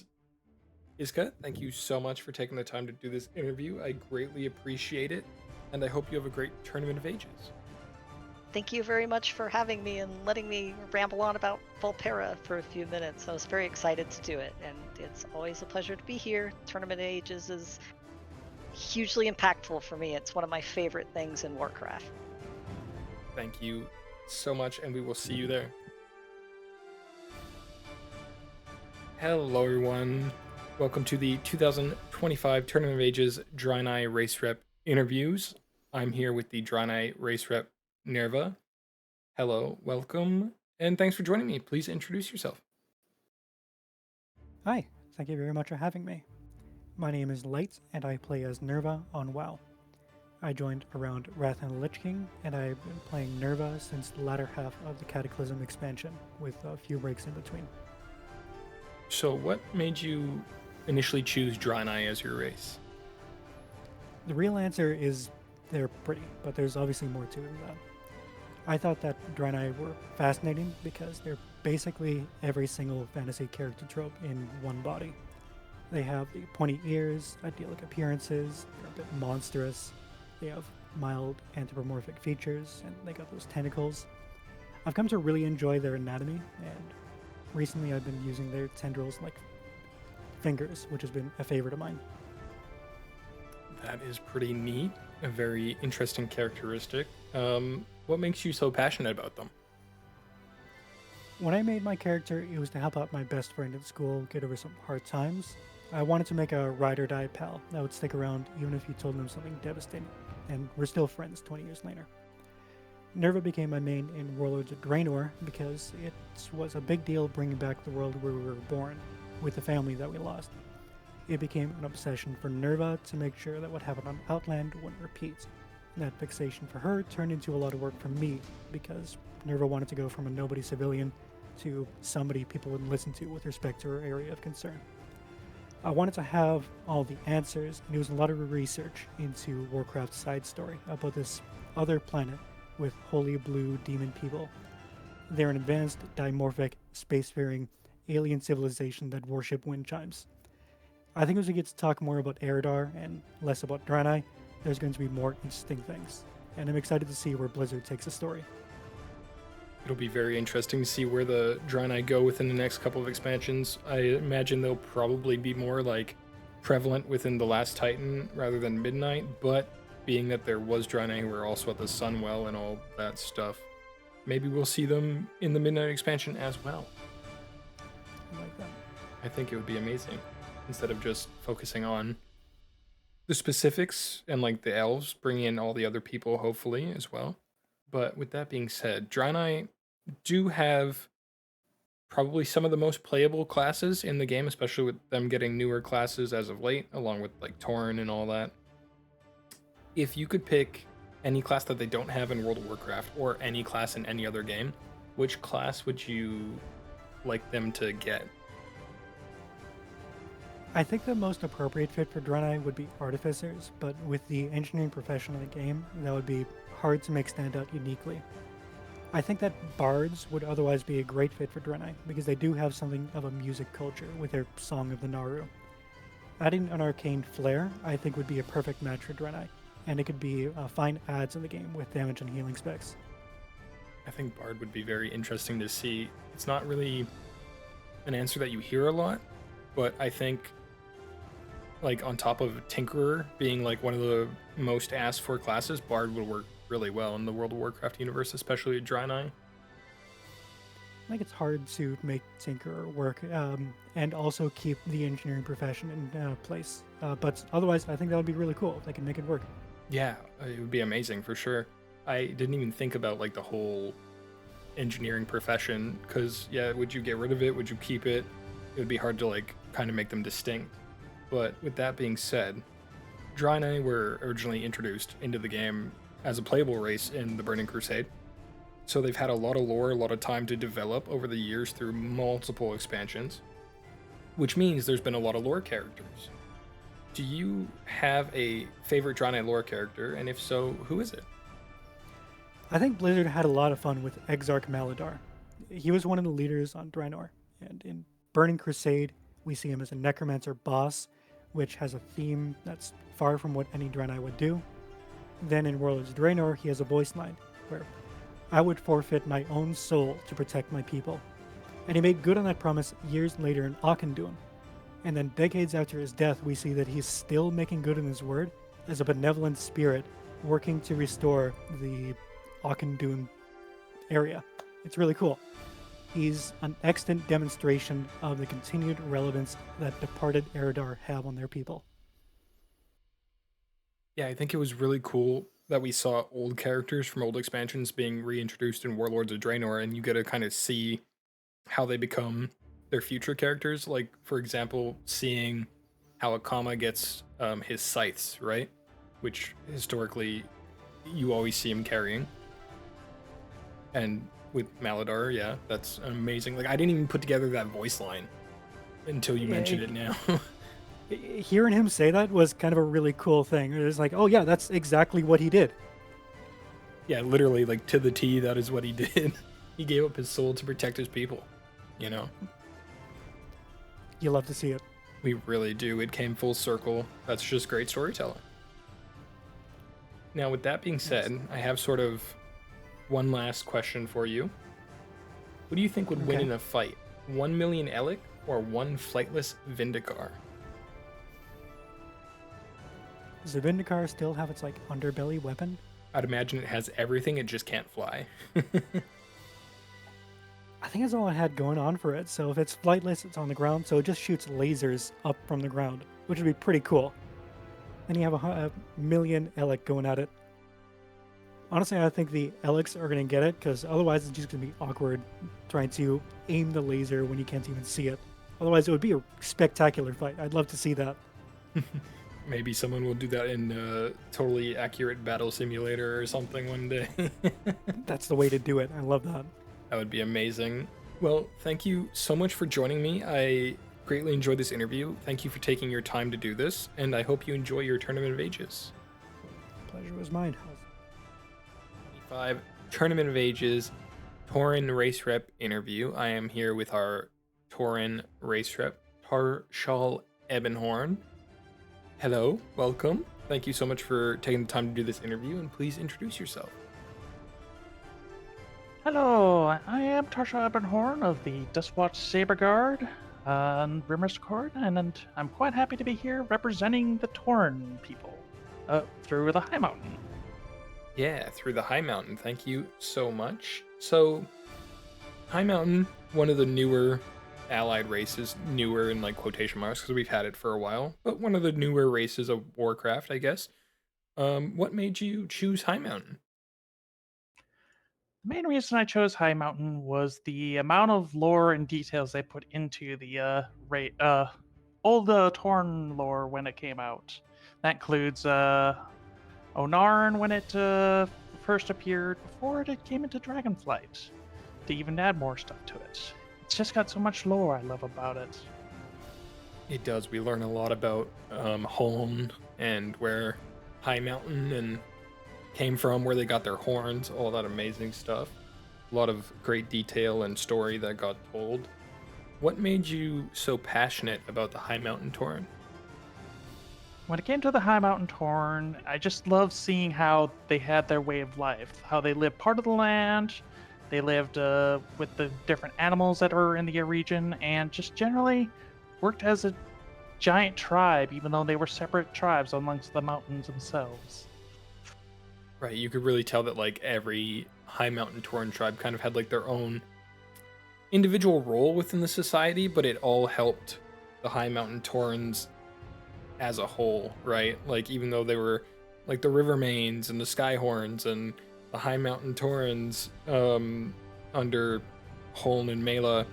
Iska, thank you so much for taking the time to do this interview. I greatly appreciate it, and I hope you have a great Tournament of Ages. Thank you very much for having me and letting me ramble on about Volpera for a few minutes. I was very excited to do it, and it's always a pleasure to be here. Tournament of Ages is hugely impactful for me. It's one of my favorite things in Warcraft. Thank you so much, and we will see you there. Hello, everyone. Welcome to the 2025 Tournament of Ages Draenei Race Rep interviews. I'm here with the Draenei Race Rep, Nerva. Hello, welcome, and thanks for joining me. Please introduce yourself. Hi, thank you very much for having me. My name is Light, and I play as Nerva on WoW. I joined around Wrath and the Lich King, and I've been playing Nerva since the latter half of the Cataclysm expansion, with a few breaks in between. So what made you initially choose Draenei as your race? The real answer is they're pretty, but there's obviously more to it than that. I thought that Draenei were fascinating because they're basically every single fantasy character trope in one body. They have the pointy ears, idyllic appearances, they're a bit monstrous, they have mild anthropomorphic features, and they got those tentacles. I've come to really enjoy their anatomy, and recently I've been using their tendrils like fingers, which has been a favorite of mine. That is pretty neat. A very interesting characteristic. What makes you so passionate about them? When I made my character, it was to help out my best friend at school get over some hard times. I wanted to make a ride or die pal that would stick around even if you told them something devastating, and we're still friends 20 years later. Nerva became my main in Warlords of Draenor because it was a big deal bringing back the world where we were born, with the family that we lost. It became an obsession for Nerva to make sure that what happened on Outland wouldn't repeat. That fixation for her turned into a lot of work for me because Nerva wanted to go from a nobody civilian to somebody people would listen to with respect to her area of concern. I wanted to have all the answers, and it was a lot of research into Warcraft's side story about this other planet with holy blue demon people. They're an advanced, dimorphic, spacefaring alien civilization that worship wind chimes. I think as we get to talk more about Eridar and less about Draenei, there's going to be more interesting things, and I'm excited to see where Blizzard takes the story. It'll be very interesting to see where the Draenei go within the next couple of expansions. I imagine they'll probably be more like prevalent within the Last Titan rather than Midnight, but being that there was Draenei who were also at the Sunwell and all that stuff, maybe we'll see them in the Midnight expansion as well. I like that. I think it would be amazing instead of just focusing on the specifics and like the elves, bringing in all the other people hopefully as well. But with that being said, Draenei do have probably some of the most playable classes in the game, especially with them getting newer classes as of late, along with like Tauren and all that. If you could pick any class that they don't have in World of Warcraft or any class in any other game, which class would you like them to get? I think the most appropriate fit for Draenei would be Artificers, but with the engineering profession in the game, that would be hard to make stand out uniquely. I think that Bards would otherwise be a great fit for Draenei, because they do have something of a music culture with their Song of the Naru. Adding an arcane flair, I think would be a perfect match for Draenei, and it could be fine adds in the game with damage and healing specs. I think Bard would be very interesting to see. It's not really an answer that you hear a lot, but I think like on top of Tinkerer being like one of the most asked for classes, Bard would work really well in the World of Warcraft universe, especially at Draenei. I think it's hard to make Tinkerer work and also keep the engineering profession in place. But otherwise, I think that would be really cool if they can make it work. Yeah, it would be amazing for sure. I didn't even think about like the whole engineering profession because, yeah, would you get rid of it? Would you keep it? It would be hard to like kind of make them distinct. But with that being said, Draenei were originally introduced into the game as a playable race in the Burning Crusade. So they've had a lot of lore, a lot of time to develop over the years through multiple expansions, which means there's been a lot of lore characters. Do you have a favorite Draenei lore character, and if so, who is it? I think Blizzard had a lot of fun with Exarch Maladar. He was one of the leaders on Draenor, and in Burning Crusade, we see him as a necromancer boss, which has a theme that's far from what any Draenei would do. Then in Warlords of Draenor, he has a voice line, where I would forfeit my own soul to protect my people. And he made good on that promise years later in Auchindoun. And then decades after his death, we see that he's still making good on his word as a benevolent spirit working to restore the Auchindoun area. It's really cool. He's an extant demonstration of the continued relevance that departed Eridar have on their people. Yeah, I think it was really cool that we saw old characters from old expansions being reintroduced in Warlords of Draenor, and you get to kind of see how they become their future characters. Like, for example, seeing how Akama gets his scythes, right? Which historically you always see him carrying. And with Maladar, yeah, that's amazing. Like, I didn't even put together that voice line until you mentioned it now. Hearing him say that was kind of a really cool thing. It was like, oh yeah, that's exactly what he did. Yeah, literally, like to the T, that is what he did. He gave up his soul to protect his people. You know, You love to see it. we really do. It came full circle. That's just great storytelling. Now, with that being said, I have sort of one last question for you. Who do you think would win Okay. in a fight? 1 million Elec or one flightless Vindicar? Does the Vindicar still have its like underbelly weapon? I'd imagine it has everything, it just can't fly. I think that's all it had going on for it. So if it's flightless, it's on the ground, so it just shoots lasers up from the ground, which would be pretty cool. Then you have a million Elec going at it. Honestly, I think the Elecs are going to get it, because otherwise it's just going to be awkward trying to aim the laser when you can't even see it. Otherwise, it would be a spectacular fight. I'd love to see that. Maybe someone will do that in a totally accurate battle simulator or something one day. That's the way to do it. I love that. That would be amazing. Well, thank you so much for joining me. I greatly enjoyed this interview. Thank you for taking your time to do this, and I hope you enjoy your Tournament of Ages. Pleasure was mine. 5 Tournament of Ages Tauren Race Rep interview. I am here with our Tauren Race Rep, Tarshal Ebenhorn. Hello, welcome. Thank you so much for taking the time to do this interview, and please introduce yourself. Hello, I am Tarsha Ebenhorn of the Dustwatch Saber Guard on Brimmer's Court, and I'm quite happy to be here representing the Tauren people through the High Mountain. Yeah, through the High Mountain. Thank you so much. So, High Mountain, one of the newer allied races, newer in like quotation marks because we've had it for a while, but one of the newer races of Warcraft, I guess. What made you choose High Mountain? The main reason I chose High Mountain was the amount of lore and details they put into the old Tauren lore when it came out. That includes Onarn when it first appeared, before it came into Dragonflight, to even add more stuff to it. It's just got so much lore I love about it. It does. We learn a lot about Holm and where High Mountain and came from, where they got their horns, all that amazing stuff. A lot of great detail and story that got told. What made you so passionate about the High Mountain Tauren? When it came to the High Mountain Tauren, I just loved seeing how they had their way of life, how they lived part of the land, they lived with the different animals that are in the region, and just generally worked as a giant tribe, even though they were separate tribes amongst the mountains themselves. Right, you could really tell that like every High Mountain Tauren tribe kind of had like their own individual role within the society, but it all helped the High Mountain Taurens as a whole, right? Like even though they were like the Rivermanes and the Skyhorns and the High Mountain Taurens under Holn and Mela,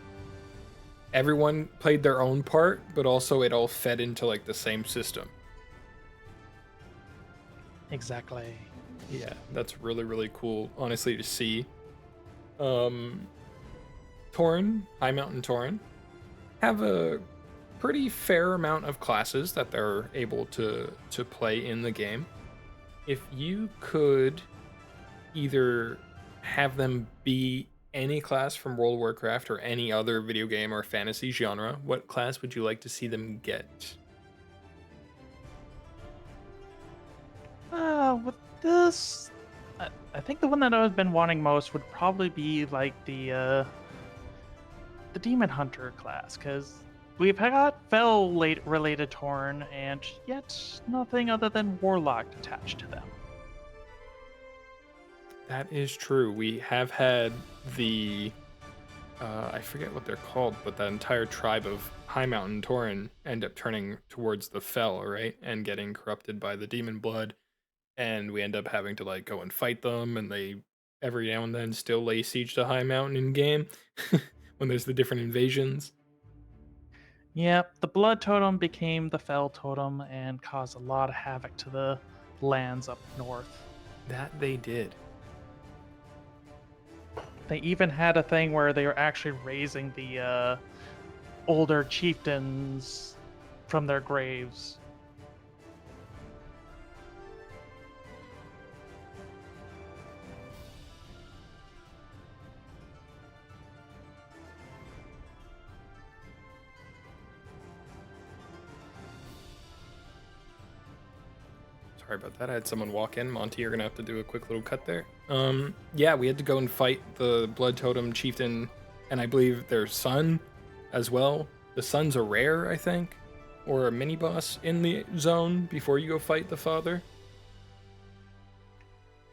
everyone played their own part, but also it all fed into like the same system. Exactly. Yeah, that's really, really cool, honestly, to see. Tauren, High Mountain Tauren, have a pretty fair amount of classes that they're able to play in the game. If you could either have them be any class from World of Warcraft or any other video game or fantasy genre, what class would you like to see them get? With this, I think the one that I've been wanting most would probably be like the Demon Hunter class, because we've got Fel-related Tauren, and yet nothing other than Warlock attached to them. That is true. We have had the, I forget what they're called, but that entire tribe of High Mountain Tauren end up turning towards the Fel, right? And getting corrupted by the demon blood. And we end up having to like go and fight them, and they every now and then still lay siege to High Mountain in game when there's the different invasions. Yep, the Blood Totem became the Fel Totem and caused a lot of havoc to the lands up north. That they did. They even had a thing where they were actually raising the older chieftains from their graves. Sorry about that. I had someone walk in. Monty, you're gonna have to do a quick little cut there. Yeah, we had to go and fight the Blood Totem Chieftain, and I believe their son as well. The son's a rare, I think, or a mini boss in the zone before you go fight the father.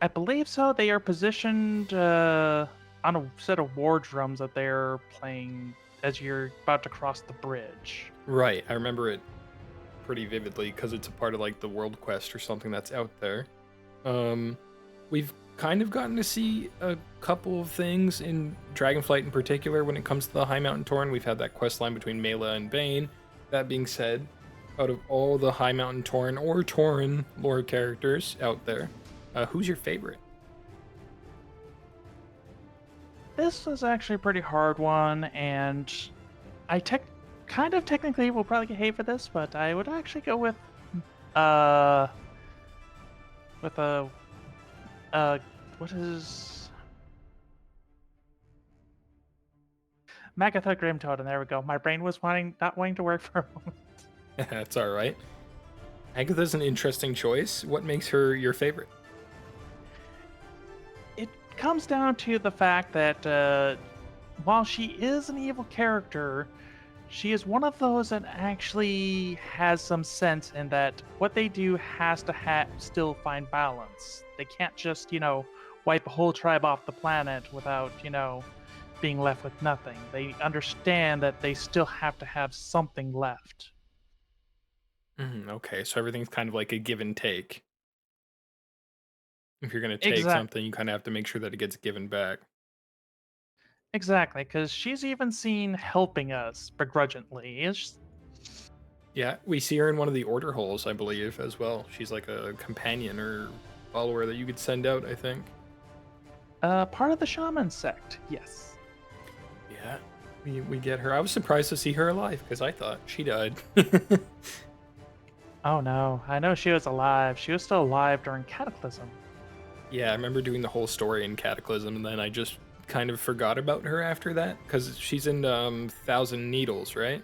I believe so. They are positioned on a set of war drums that they're playing as you're about to cross the bridge. Right, I remember it pretty vividly because it's a part of like the world quest or something that's out there. We've kind of gotten to see a couple of things in Dragonflight in particular when it comes to the High Mountain Torn. We've had that quest line between Mela and Bane. That being said, out of all the High Mountain Torn or Torn lore characters out there, who's your favorite? This is actually a pretty hard one, and I kind of technically will probably get hate for this, but I would actually go with what is Magatha Grim Totem. There we go. My brain was not wanting to work for a moment. That's all right. Agatha's an interesting choice. What makes her your favorite? It comes down to the fact that while she is an evil character, she is one of those that actually has some sense in that what they do has to still find balance. They can't just, wipe a whole tribe off the planet without, being left with nothing. They understand that they still have to have something left. Okay, so everything's kind of like a give and take. If you're going to take something, you kind of have to make sure that it gets given back. Exactly, because she's even seen helping us begrudgingly. Yeah, we see her in one of the order holes, I believe, as well. She's like a companion or follower that you could send out, I think. Part of the shaman sect, yes. Yeah, we get her. I was surprised to see her alive, because I thought she died. Oh no, I know she was alive. She was still alive during Cataclysm. Yeah, I remember doing the whole story in Cataclysm, and then I just kind of forgot about her after that, because she's in Thousand Needles, right? Is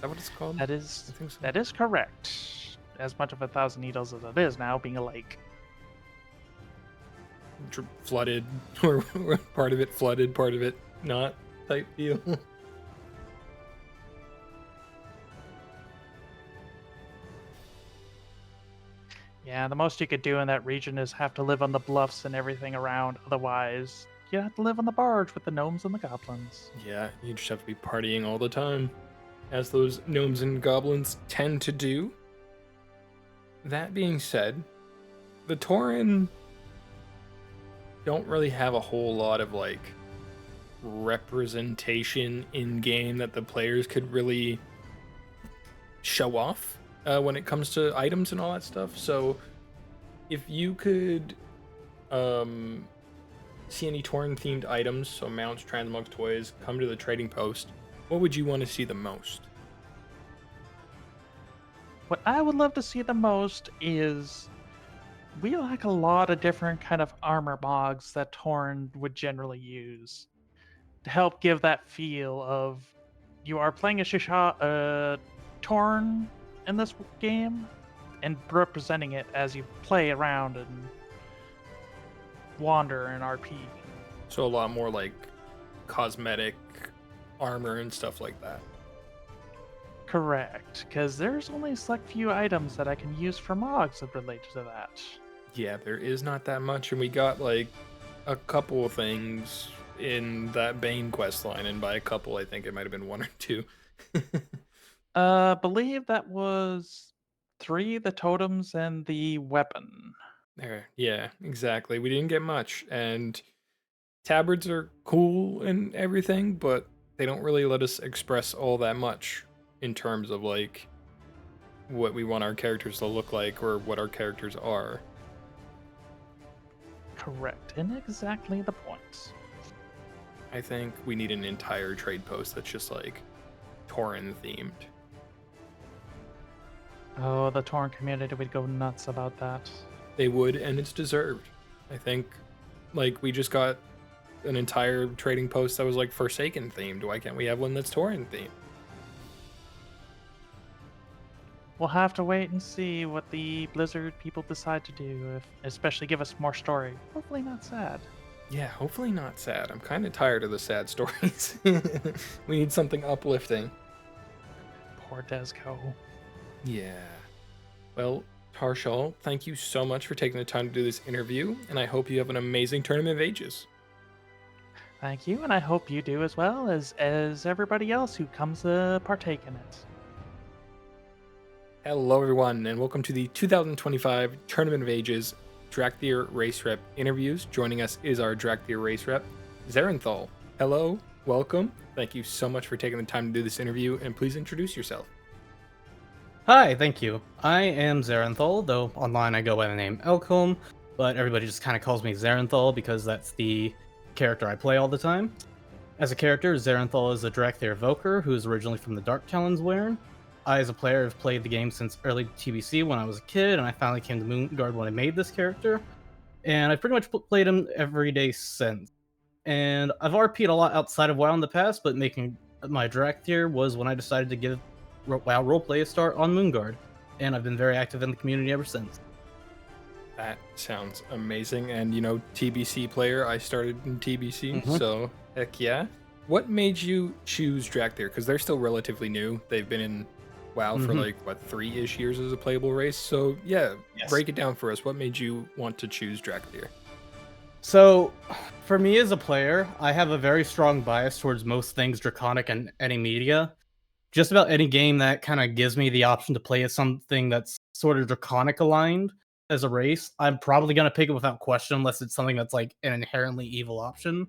that what it's called? That is, I think so. That is correct. As much of a Thousand Needles as it is now, being a lake. Flooded, or part of it flooded, part of it not, type deal. Yeah, the most you could do in that region is have to live on the bluffs and everything around. Otherwise, you have to live on the barge with the gnomes and the goblins. Yeah, you just have to be partying all the time, as those gnomes and goblins tend to do. That being said, the Tauren don't really have a whole lot of like representation in game that the players could really show off when it comes to items and all that stuff. So if you could see any Tauren themed items, so mounts, transmogs, toys, come to the trading post, what would you want to see the most? What I would love to see the most is we lack a lot of different kind of armor mogs that Tauren would generally use to help give that feel of you are playing a Tauren in this game and representing it as you play around and wander and RP. So a lot more like cosmetic armor and stuff like that. Correct, because there's only a select few items that I can use for mogs that relate to that. Yeah, there is not that much, and we got like a couple of things in that Bane quest line, and by a couple, I think it might have been one or two. Believe that was 3, the totems and the weapon. There, yeah, exactly. We didn't get much, and tabards are cool and everything, but they don't really let us express all that much in terms of like what we want our characters to look like or what our characters are. Correct, and exactly the point. I think we need an entire trade post that's just like Tauren themed. Oh, the Tauren community would go nuts about that. They would, and it's deserved. I think, like, we just got an entire trading post that was like Forsaken themed. Why can't we have one that's Tauren themed? we'll have to wait and see what the Blizzard people decide to do, especially give us more story. Hopefully not sad. Yeah, hopefully not sad. I'm kind of tired of the sad stories. We need something uplifting. Poor Desco. Yeah. Well, Tarshal, thank you so much for taking the time to do this interview, and I hope you have an amazing Tournament of Ages. Thank you, and I hope you do as well as everybody else who comes to partake in it. Hello, everyone, and welcome to the 2025 Tournament of Ages Drakthir Race Rep interviews. Joining us is our Drakthir Race Rep, Zarenthal. Hello, welcome. Thank you so much for taking the time to do this interview, and please introduce yourself. Hi, thank you. I am Zarenthal, though online I go by the name Elcombe, but everybody just kind of calls me Zarenthal because that's the character I play all the time. As a character, Zarenthal is a Drakthir Evoker who is originally from the Dark Talons Wyrn. I, as a player, have played the game since early TBC when I was a kid, and I finally came to Moonguard when I made this character. And I've pretty much played him every day since. And I've RP'd a lot outside of WoW in the past, but making my Drakthir was when I decided to give WoW roleplay a start on Moonguard. And I've been very active in the community ever since. That sounds amazing. And, you know, TBC player, I started in TBC, so heck yeah. What made you choose Drakthir? Because they're still relatively new. They've been in WoW for like, what, 3-ish years as a playable race? So, yeah, break it down for us. What made you want to choose Drakthir? So, for me as a player, I have a very strong bias towards most things Draconic in any media. Just about any game that kind of gives me the option to play as something that's sort of Draconic aligned as a race, I'm probably going to pick it without question unless it's something that's like an inherently evil option.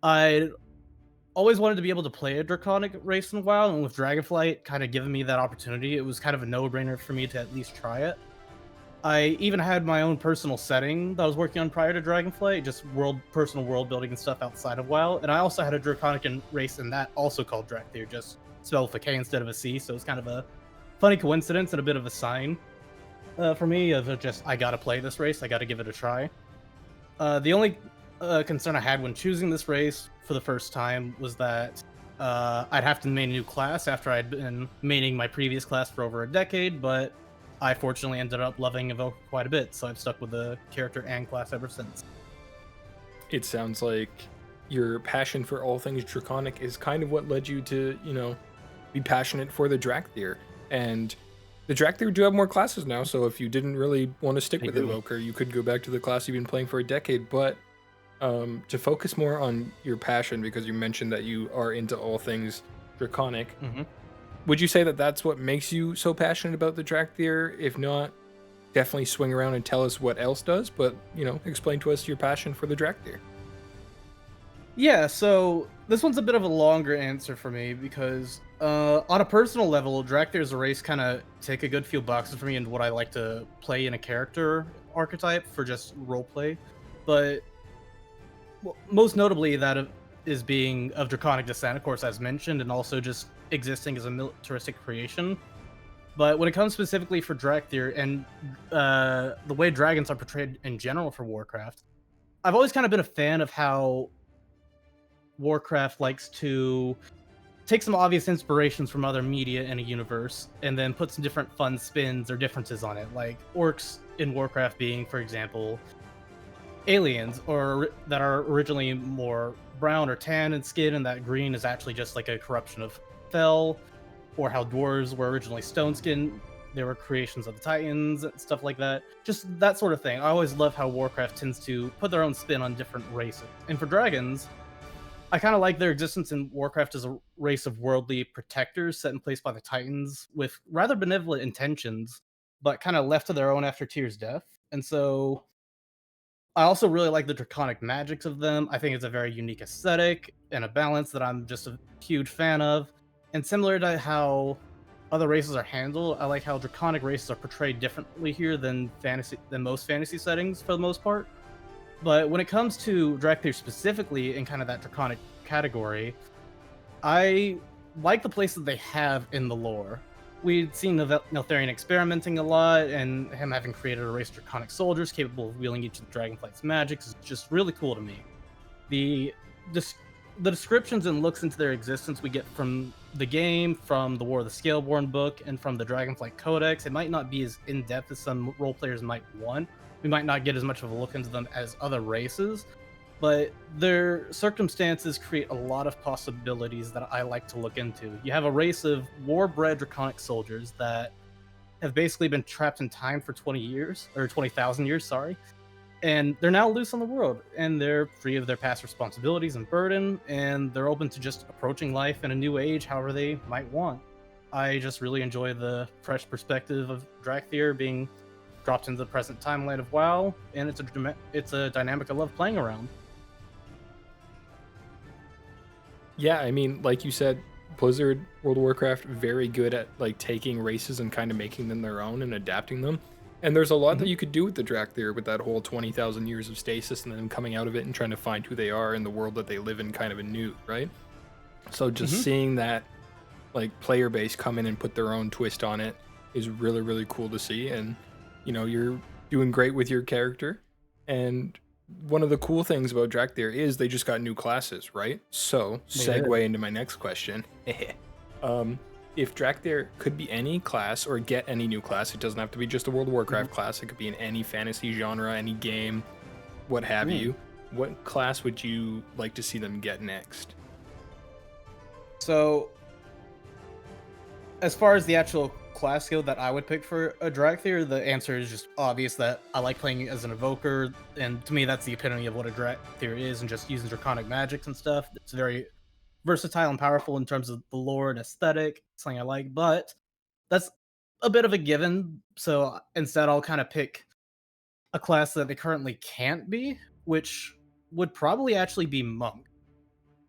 I always wanted to be able to play a Draconic race in WoW, and with Dragonflight kind of giving me that opportunity, it was kind of a no-brainer for me to at least try it. I even had my own personal setting that I was working on prior to Dragonflight, just personal world building and stuff outside of WoW, and I also had a Draconic race in that also called Drakthir, just spelled with a K instead of a C, so it's kind of a funny coincidence and a bit of a sign for me of just, I gotta play this race, I gotta give it a try. The only concern I had when choosing this race for the first time was that I'd have to main a new class after I'd been maining my previous class for over a decade, but I fortunately ended up loving Evoker quite a bit, so I've stuck with the character and class ever since. It sounds like your passion for all things Draconic is kind of what led you to, you know, be passionate for the Drakthir. And the Drakthir do have more classes now, so if you didn't really want to stick with Evoker, you could go back to the class you've been playing for a decade, but to focus more on your passion, because you mentioned that you are into all things Draconic, would you say that that's what makes you so passionate about the Drakthir? If not, definitely swing around and tell us what else does, but, you know, explain to us your passion for the Drakthir. Yeah, so this one's a bit of a longer answer for me because on a personal level, Drakthir as a race kind of take a good few boxes for me and what I like to play in a character archetype for just roleplay. But most notably, that is being of Draconic descent, of course, as mentioned, and also just existing as a militaristic creation. But when it comes specifically for Drakthir and the way dragons are portrayed in general for Warcraft, I've always kind of been a fan of how Warcraft likes to take some obvious inspirations from other media in a universe and then put some different fun spins or differences on it, like orcs in Warcraft being, for example, aliens or that are originally more brown or tan in skin, and that green is actually just like a corruption of Fel, or how dwarves were originally stone skin, they were creations of the Titans and stuff like that. Just that sort of thing. I always love how Warcraft tends to put their own spin on different races. And for dragons, I kind of like their existence in Warcraft as a race of worldly protectors set in place by the Titans with rather benevolent intentions, but kind of left to their own after Tyr's death. And so I also really like the Draconic magics of them. I think it's a very unique aesthetic and a balance that I'm just a huge fan of. And similar to how other races are handled, I like how Draconic races are portrayed differently here than most fantasy settings for the most part. But when it comes to Drakthir specifically in kind of that Draconic category, I like the place that they have in the lore. We'd seen Neltharion experimenting a lot, and him having created a race of Draconic soldiers capable of wielding each of the Dragonflight's magics is just really cool to me. The descriptions and looks into their existence we get from the game, from the War of the Scaleborn book, and from the Dragonflight Codex. It might not be as in-depth as some role players might want. We might not get as much of a look into them as other races, but their circumstances create a lot of possibilities that I like to look into. You have a race of war-bred draconic soldiers that have basically been trapped in time for 20 years, or 20,000 years, sorry. And they're now loose on the world, and they're free of their past responsibilities and burden, and they're open to just approaching life in a new age however they might want. I just really enjoy the fresh perspective of Drakthir being dropped into the present timeline of WoW, and it's a dynamic I love playing around. Yeah, I mean, like you said, Blizzard, World of Warcraft, very good at like taking races and kind of making them their own and adapting them. And there's a lot that you could do with the Drakthir, with that whole 20,000 years of stasis and then coming out of it and trying to find who they are in the world that they live in, kind of anew, right? So just seeing that like player base come in and put their own twist on it is really, really cool to see. And you know, you're doing great with your character. And one of the cool things about Drakthir is they just got new classes, right? So segue into my next question. If Drakthir could be any class or get any new class, it doesn't have to be just a World of Warcraft class. It could be in any fantasy genre, any game, what have you. What class would you like to see them get next? So, as far as the actual class skill that I would pick for a Drakthir, the answer is just obvious that I like playing as an evoker, and to me that's the epitome of what a Drakthir is, and just using draconic magics and stuff. It's very versatile and powerful in terms of the lore and aesthetic, something I like, but that's a bit of a given, so instead I'll kind of pick a class that they currently can't be, which would probably actually be Monk.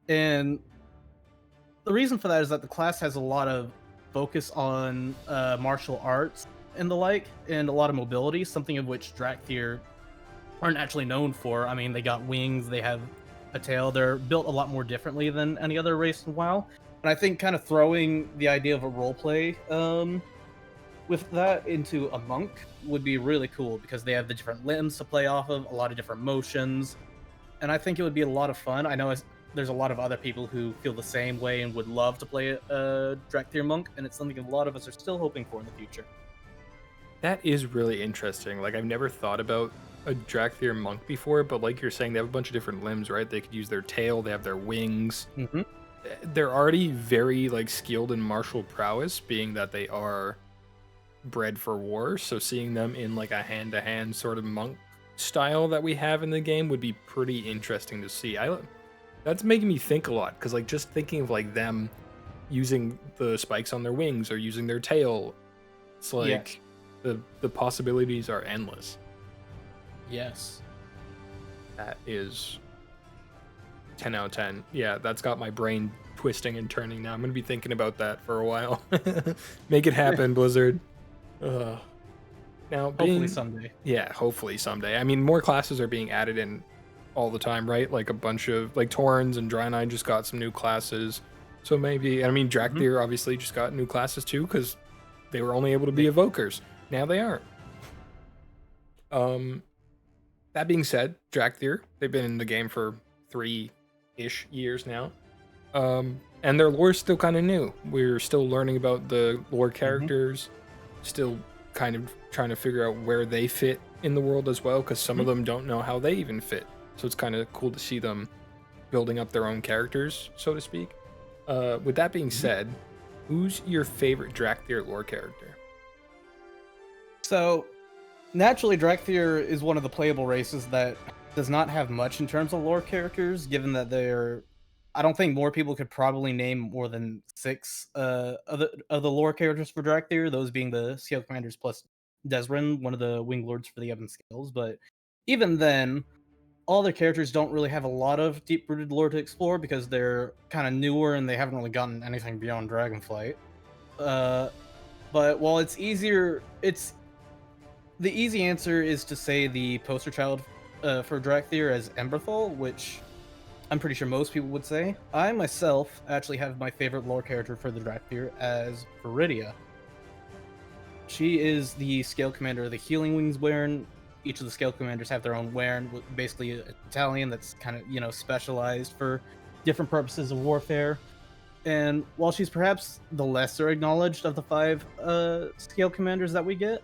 And the reason for that is that the class has a lot of focus on martial arts and the like, and a lot of mobility, something of which Drakthir aren't actually known for. I mean, they got wings, they have a tail, they're built a lot more differently than any other race in WoW. And I think kind of throwing the idea of a roleplay with that into a monk would be really cool, because they have the different limbs to play off of, a lot of different motions, and I think it would be a lot of fun. I know there's a lot of other people who feel the same way and would love to play a Drakthir monk, and it's something a lot of us are still hoping for in the future. That is really interesting. Like, I've never thought about a Drakthir monk before, but like you're saying, they have a bunch of different limbs, right? They could use their tail, they have their wings. They're already very like skilled in martial prowess, being that they are bred for war. So seeing them in like a hand-to-hand sort of monk style that we have in the game would be pretty interesting to see. That's making me think a lot, because like just thinking of like them using the spikes on their wings or using their tail, it's like the possibilities are endless. Yes. That is 10 out of 10. Yeah, that's got my brain twisting and turning now. I'm going to be thinking about that for a while. Make it happen, Blizzard. Now, hopefully someday. Yeah, hopefully someday. I mean, more classes are being added in all the time, right? Like a bunch of, like Torrens and Draenei just got some new classes. So maybe, I mean, Drakthir obviously just got new classes too, because they were only able to be evokers. Now they aren't. That being said, Drakthir, they've been in the game for 3-ish years now. And their lore is still kind of new. We're still learning about the lore characters, still kind of trying to figure out where they fit in the world as well, because some of them don't know how they even fit. So it's kind of cool to see them building up their own characters, so to speak. With that being said, who's your favorite Drakthir lore character? So, naturally, Drakthir is one of the playable races that does not have much in terms of lore characters, given that I don't think more people could probably name more than 6 of the lore characters for Drakthir, those being the Scale Commanders plus Desrin, one of the Wing Lords for the Ebon Scales. But even then, all their characters don't really have a lot of deep-rooted lore to explore, because they're kind of newer and they haven't really gotten anything beyond Dragonflight. But while it's easier, the easy answer is to say the poster child for Drakthir as Emberthal, which I'm pretty sure most people would say. I myself actually have my favorite lore character for the Drakthir as Viridia. She is the Scale Commander of the Healing Wings Wern. Each of the Scale Commanders have their own Wern, basically a battalion that's kind of, specialized for different purposes of warfare. And while she's perhaps the lesser acknowledged of the 5 scale commanders that we get,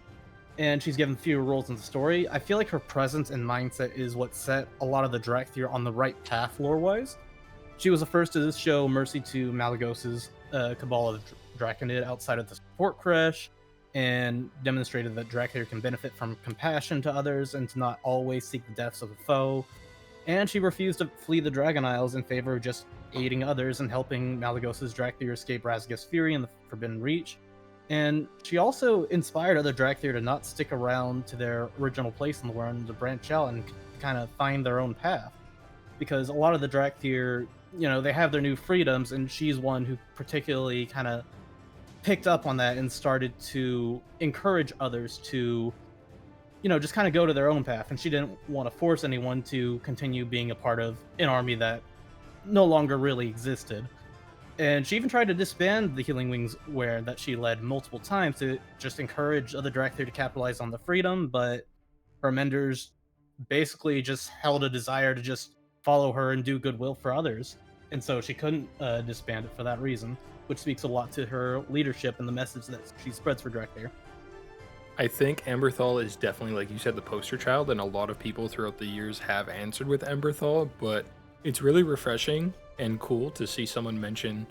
and she's given fewer roles in the story, I feel like her presence and mindset is what set a lot of the Drakthir on the right path lore-wise. She was the first to show mercy to Malagos's Cabal of Draconid outside of the support crash, and demonstrated that Drakthir can benefit from compassion to others and to not always seek the deaths of a foe. And she refused to flee the Dragon Isles in favor of just aiding others and helping Malagos's Drakthir escape Razageth's fury in the Forbidden Reach. And she also inspired other Drakthir to not stick around to their original place in the world and to branch out and kind of find their own path. Because a lot of the Drakthir, they have their new freedoms, and she's one who particularly kind of picked up on that and started to encourage others to, just kind of go to their own path. And she didn't want to force anyone to continue being a part of an army that no longer really existed. And she even tried to disband the Healing Wings that she led multiple times to just encourage other Drakthir to capitalize on the freedom, but her Menders basically just held a desire to just follow her and do goodwill for others. And so she couldn't disband it for that reason, which speaks a lot to her leadership and the message that she spreads for Drakthir. I think Emberthal is definitely, like you said, the poster child, and a lot of people throughout the years have answered with Emberthal, but it's really refreshing and cool to see someone mention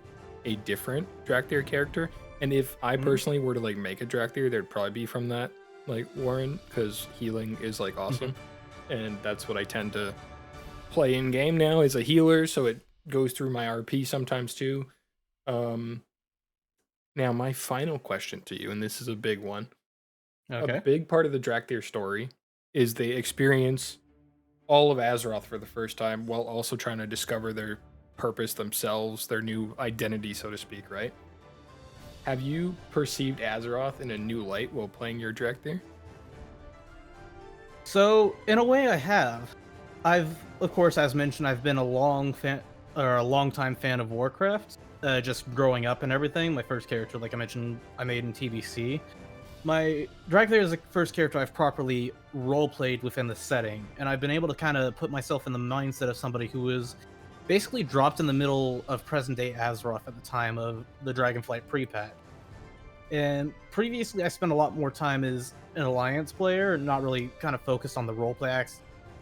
a different Drakthir character. And if I personally were to make a Drakthir, there'd probably be from that Warren, because healing is awesome. And that's what I tend to play in game now, as a healer, so it goes through my RP sometimes too. Now my final question to you, and this is a big one. Okay. A big part of the Drakthir story is they experience all of Azeroth for the first time while also trying to discover their purpose themselves, their new identity, so to speak, right? Have you perceived Azeroth in a new light while playing your Drakthir? So, in a way, I have. Of course, as mentioned, I've been a long time fan of Warcraft, just growing up and everything. My first character, like I mentioned, I made in TBC. My Drakthir is the first character I've properly role-played within the setting, and I've been able to kind of put myself in the mindset of somebody who was basically dropped in the middle of present-day Azeroth at the time of the Dragonflight pre-patch. And previously, I spent a lot more time as an Alliance player, not really kind of focused on the roleplay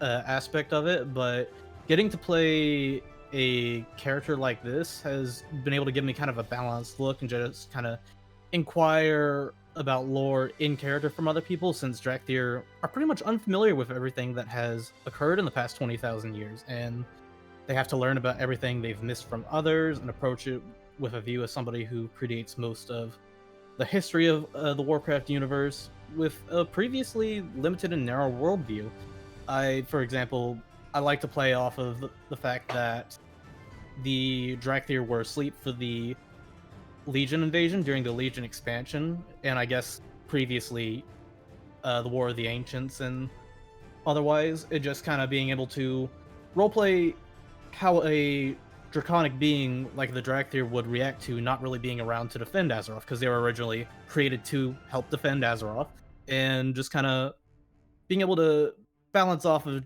aspect of it, but getting to play a character like this has been able to give me kind of a balanced look and just kind of inquire about lore in character from other people, since Drakthir are pretty much unfamiliar with everything that has occurred in the past 20,000 years, and they have to learn about everything they've missed from others and approach it with a view as somebody who predates most of the history of the Warcraft universe with a previously limited and narrow worldview. For example, I like to play off of the fact that the Drakthir were asleep for the Legion invasion during the Legion expansion, and I guess previously the War of the Ancients, and otherwise it just kind of being able to roleplay how a draconic being like the Drakthir would react to not really being around to defend Azeroth, because they were originally created to help defend Azeroth, and just kind of being able to balance off of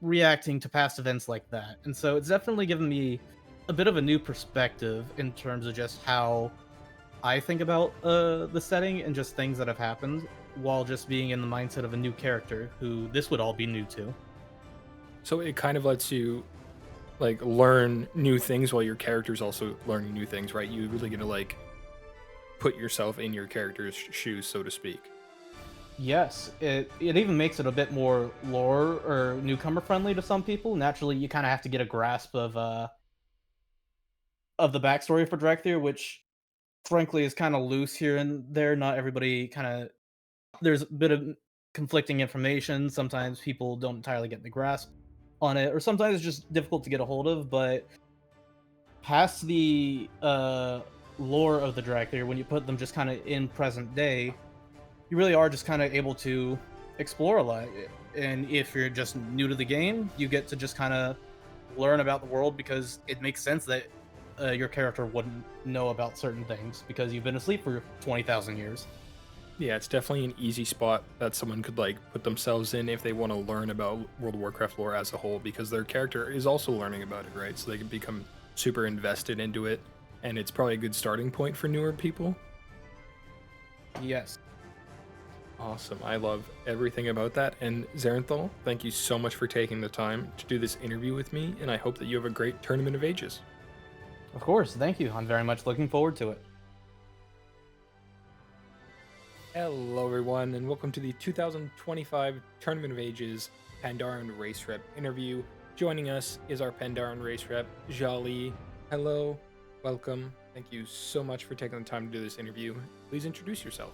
reacting to past events like that. And so it's definitely given me a bit of a new perspective in terms of just how I think about the setting and just things that have happened, while just being in the mindset of a new character who this would all be new to. So it kind of lets you learn new things while your character's also learning new things, right? You really get to put yourself in your character's shoes, so to speak. Yes, it even makes it a bit more lore or newcomer friendly to some people. Naturally, you kind of have to get a grasp of the backstory for Drakthir, which frankly is kind of loose here and there. Not everybody there's a bit of conflicting information. Sometimes people don't entirely get the grasp on it, or sometimes it's just difficult to get a hold of. But past the lore of the Drakthir, when you put them just kind of in present day, you really are just kind of able to explore a lot. And if you're just new to the game, you get to just kind of learn about the world, because it makes sense that your character wouldn't know about certain things because you've been asleep for 20,000 years. Yeah, it's definitely an easy spot that someone could put themselves in if they want to learn about World of Warcraft lore as a whole, because their character is also learning about it, right? So they can become super invested into it. and it's probably a good starting point for newer people. Yes. Awesome. I love everything about that. And Zarenthal, thank you so much for taking the time to do this interview with me, and I hope that you have a great Tournament of Ages. Of course, thank you. I'm very much looking forward to it. Hello, everyone, and welcome to the 2025 Tournament of Ages Pandaren Race Rep interview. Joining us is our Pandaren Race Rep, Jali. Hello, welcome. Thank you so much for taking the time to do this interview. Please introduce yourself.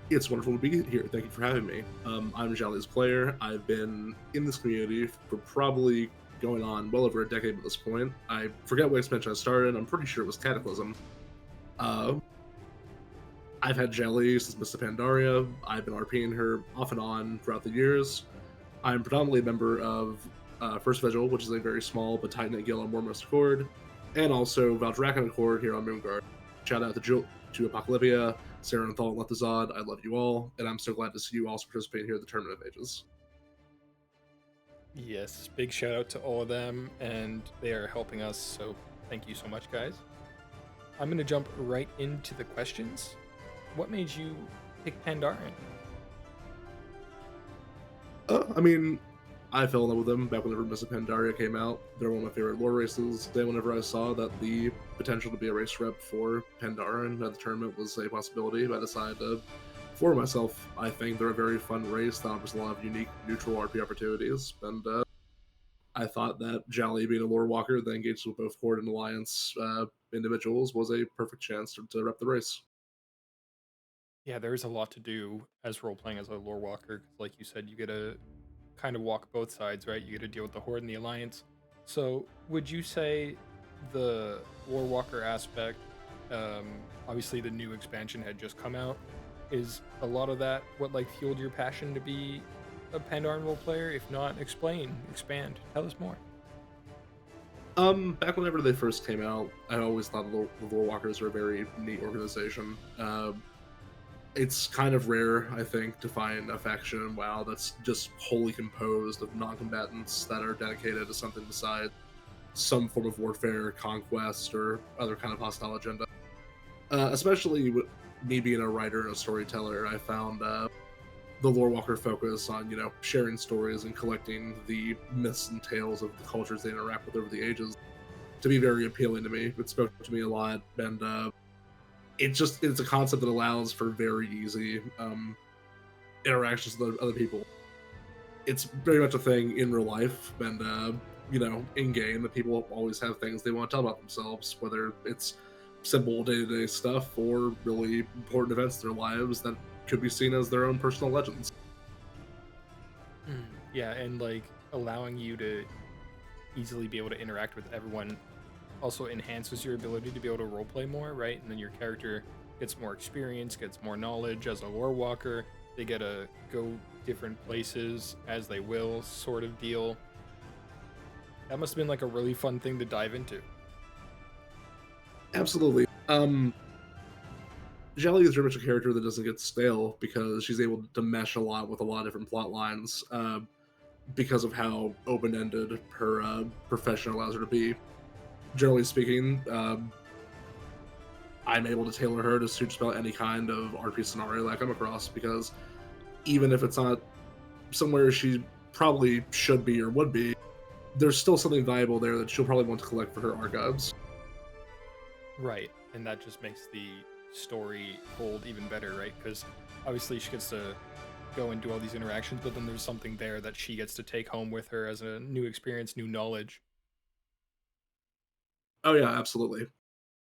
It's wonderful to be here. Thank you for having me. I'm Jali's player. I've been in this community for probably going on well over a decade at this point. I forget what expansion I started. I'm pretty sure it was Cataclysm. I've had Jali since Mists of Pandaria. I've been RPing her off and on throughout the years. I'm predominantly a member of First Vigil, which is a very small but tight-knit guild on Warmost Accord, and also Valdrakan Accord here on Moonguard. Shout out to Apocalypia, Sarah and Thal, and Lethazad. I love you all, and I'm so glad to see you also participating here at the Tournament of Ages. Yes, big shout out to all of them, and they are helping us, so thank you so much, guys. I'm going to jump right into the questions. What made you pick Pandaren? I fell in love with them back whenever Mists of Pandaria came out. They're one of my favorite lore races. Then whenever I saw that the potential to be a race rep for Pandaren at the tournament was a possibility, I decided to for myself. I think they're a very fun race that offers a lot of unique neutral RP opportunities, and I thought that Jali being a lore walker that engaged with both Horde and Alliance individuals was a perfect chance to rep the race. Yeah, there's a lot to do as role-playing as a lore walker. Like you said, you get to kind of walk both sides, right? You get to deal with the Horde and the Alliance. So would you say the lore walker aspect, obviously the new expansion had just come out, is a lot of that what like fueled your passion to be a Pandaren role player? If not, expand, tell us more. Back whenever they first came out, I always thought the lore walkers were a very neat organization. It's kind of rare, I think, to find a faction in WoW that's just wholly composed of non-combatants that are dedicated to something besides some form of warfare, conquest, or other kind of hostile agenda. Especially with me being a writer and a storyteller, I found the lore walker focus on, sharing stories and collecting the myths and tales of the cultures they interact with over the ages to be very appealing to me. It spoke to me a lot, and it's a concept that allows for very easy interactions with other people. It's very much a thing in real life, and in game, that people always have things they want to tell about themselves, whether it's simple day-to-day stuff or really important events in their lives that could be seen as their own personal legends. Yeah, and like allowing you to easily be able to interact with everyone also enhances your ability to be able to roleplay more, right? And then your character gets more experience, gets more knowledge as a lore walker. They get to go different places as they will, sort of deal. That must have been like a really fun thing to dive into. Absolutely. Jali is very much a character that doesn't get stale because she's able to mesh a lot with a lot of different plot lines because of how open-ended her profession allows her to be. Generally speaking, I'm able to tailor her to suit just about any kind of RP scenario that I come across, because even if it's not somewhere she probably should be or would be, there's still something valuable there that she'll probably want to collect for her archives. Right, and that just makes the story hold even better, right? Because obviously she gets to go and do all these interactions, but then there's something there that she gets to take home with her as a new experience, new knowledge. Oh yeah, absolutely.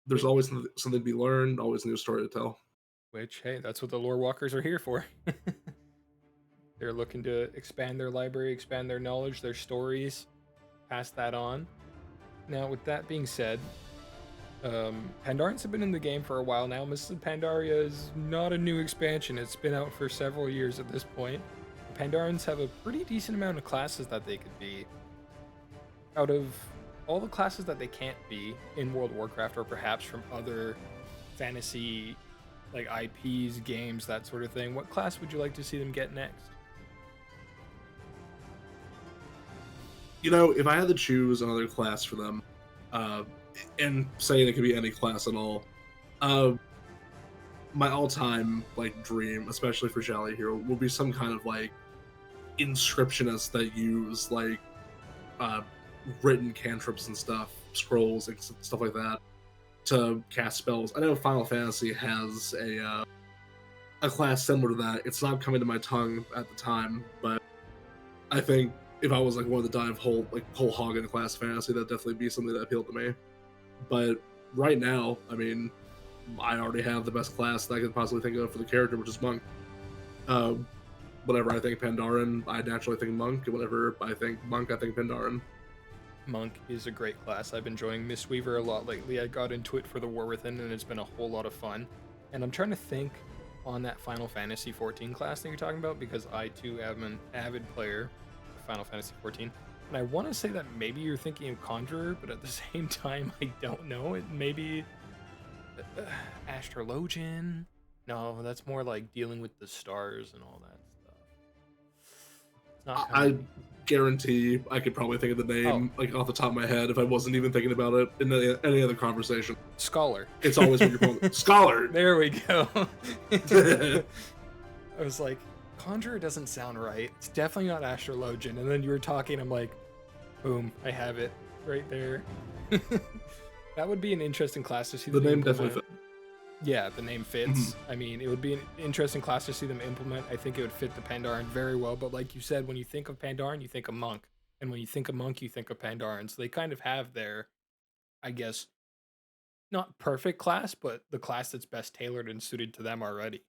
There's always something to be learned, always a new story to tell. Which, hey, that's what the lore walkers are here for. They're looking to expand their library, expand their knowledge, their stories, pass that on. Now, with that being said, Pandarans have been in the game for a while now. Mists of Pandaria is not a new expansion. It's been out for several years at this point. Pandarans have a pretty decent amount of classes that they could be. Out of all the classes that they can't be in World of Warcraft, or perhaps from other fantasy like IPs, games, that sort of thing, what class would you like to see them get next? If I had to choose another class for them, and saying it could be any class at all. My all-time like dream, especially for Jolly Hero, will be some kind of like inscriptionist that use like written cantrips and stuff, scrolls and stuff like that to cast spells. I know Final Fantasy has a class similar to that. It's not coming to my tongue at the time, but I think if I was like wanted to dive whole hog into class fantasy, that'd definitely be something that appealed to me. But right now, I mean, I already have the best class that I could possibly think of for the character, which is Monk. Whenever I think Pandaren, I naturally think Monk. And whenever I think Monk, I think Pandaren. Monk is a great class. I've been enjoying Mistweaver a lot lately. I got into it for the War Within, and it's been a whole lot of fun. And I'm trying to think on that Final Fantasy XIV class that you're talking about, because I too am an avid player of Final Fantasy XIV. And I want to say that maybe you're thinking of Conjurer, but at the same time, I don't know. It maybe Astrologian. No, that's more like dealing with the stars and all that stuff. It's not I guarantee I could probably think of the name like off the top of my head if I wasn't even thinking about it in any other conversation. Scholar. It's always when you're going, Scholar. There we go. I was like, Conjurer doesn't sound right. It's definitely not Astrologian. And then you were talking, I'm like, boom, I have it right there. That would be an interesting class to see. The name definitely fits. Yeah, the name fits. I mean, it would be an interesting class to see them implement. I think it would fit the Pandaren very well. But like you said, when you think of Pandaren, you think of Monk. And when you think of Monk, you think of Pandaren. So they kind of have their, I guess, not perfect class, but the class that's best tailored and suited to them already.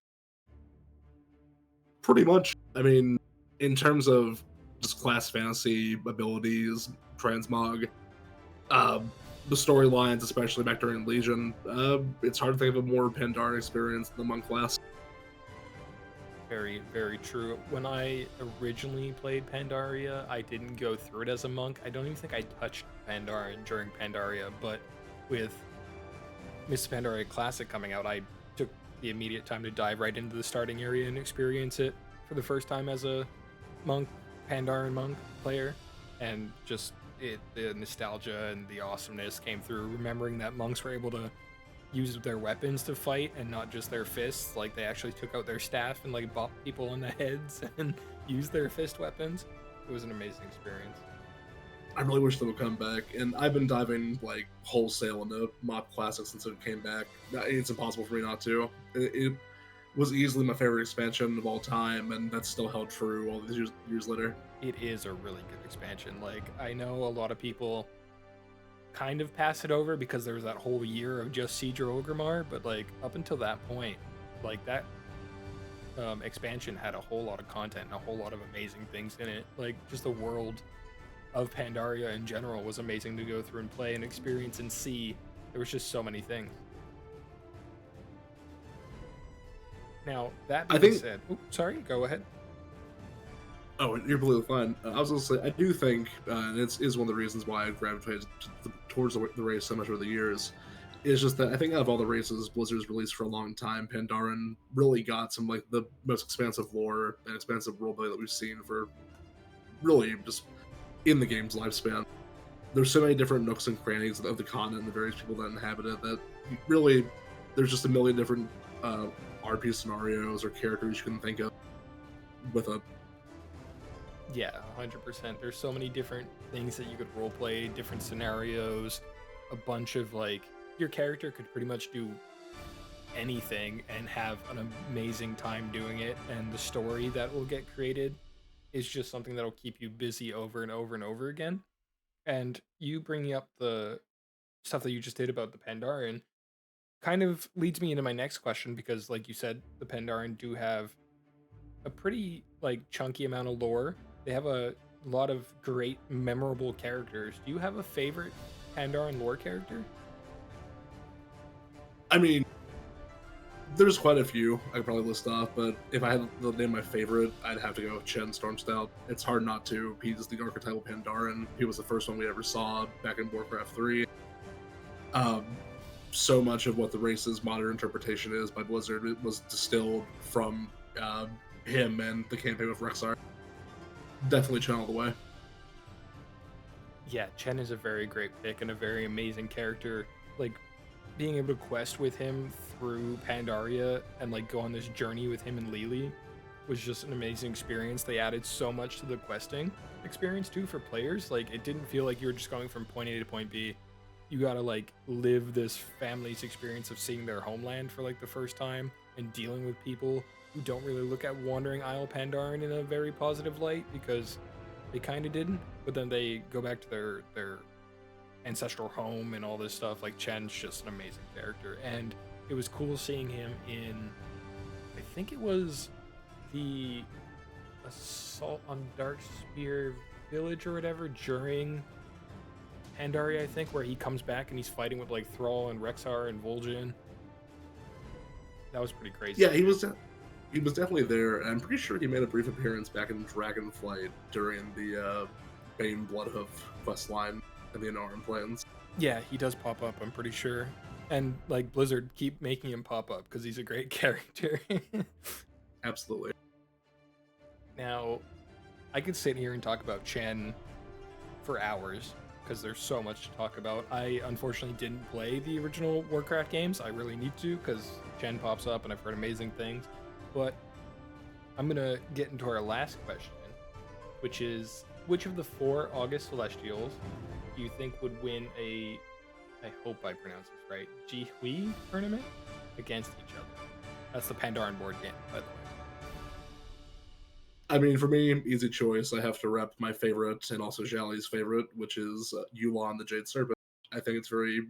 Pretty much. I mean, in terms of just class fantasy abilities, transmog, the storylines, especially back during Legion, it's hard to think of a more Pandaren experience than the Monk class. Very, very true. When I originally played Pandaria, I didn't go through it as a monk. I don't even think I touched Pandaren during Pandaria, but with Miss Pandaria Classic coming out, I took the immediate time to dive right into the starting area and experience it for the first time as a monk, Pandaren monk player, and just the nostalgia and the awesomeness came through, remembering that monks were able to use their weapons to fight and not just their fists. Like, they actually took out their staff and like bopped people on the heads and used their fist weapons. It was an amazing experience. I really wish they would come back, and I've been diving like wholesale into Mob Classic since it came back. It's impossible for me not to. It was easily my favorite expansion of all time, and that's still held true all these years later. It is a really good expansion. Like, I know a lot of people kind of pass it over because there was that whole year of just Siege of Orgrimmar, but like up until that point, like that expansion had a whole lot of content and a whole lot of amazing things in it. Like, just the world of Pandaria in general was amazing to go through and play and experience and see. There was just so many things. Now, that being said, sorry, go ahead. Oh, you're completely fine. I was going to say, I do think, and it is one of the reasons why I gravitated towards the race so much over the years, is just that I think out of all the races Blizzard's released for a long time, Pandaren really got some like the most expansive lore and expansive roleplay that we've seen for really just in the game's lifespan. There's so many different nooks and crannies of the continent and the various people that inhabit it that really there's just a million different RP scenarios or characters you can think of with a. Yeah, 100%. There's so many different things that you could roleplay, different scenarios, a bunch of like, your character could pretty much do anything and have an amazing time doing it, and the story that will get created is just something that'll keep you busy over and over and over again. And you bringing up the stuff that you just did about the Pandaren kind of leads me into my next question, because like you said, the Pandaren do have a pretty like chunky amount of lore. They have a lot of great memorable characters. Do you have a favorite Pandaren lore character? I mean, there's quite a few I could probably list off, but if I had to name my favorite, I'd have to go with Chen Stormstout. It's hard not to. He's the archetypal Pandaren. He was the first one we ever saw back in Warcraft 3. So much of what the race's modern interpretation is by Blizzard, it was distilled from him and the campaign with Rexar. Definitely Chen all the way. Yeah, Chen is a very great pick and a very amazing character. Like, being able to quest with him through Pandaria and like go on this journey with him and Lily was just an amazing experience. They added so much to the questing experience too for players. Like, it didn't feel like you were just going from point A to point B. You gotta like live this family's experience of seeing their homeland for like the first time and dealing with people who don't really look at Wandering Isle Pandaren in a very positive light, because they kind of didn't. But then they go back to their ancestral home and all this stuff. Like, Chen's just an amazing character, and it was cool seeing him in, I think it was the Assault on Darkspear Village or whatever during Pandaria, I think, where he comes back and he's fighting with like Thrall and Rexar and Vol'jin. That was pretty crazy. Yeah, he was definitely there, and I'm pretty sure he made a brief appearance back in Dragonflight during the Bane Bloodhoof quest line in the Anoran Plains. Yeah, he does pop up, I'm pretty sure. And like Blizzard keep making him pop up because he's a great character. Absolutely. Now, I could sit here and talk about Chen for hours because there's so much to talk about. I unfortunately didn't play the original Warcraft games. I really need to because Chen pops up and I've heard amazing things. But I'm going to get into our last question, which is, which of the 4 August Celestials do you think would win a, I hope I pronounce this right, Jihui tournament against each other? That's the Pandaren board game, by the way. I mean, for me, easy choice. I have to rep my favorite and also Xiaoli's favorite, which is Yu'lon the Jade Serpent. I think it's very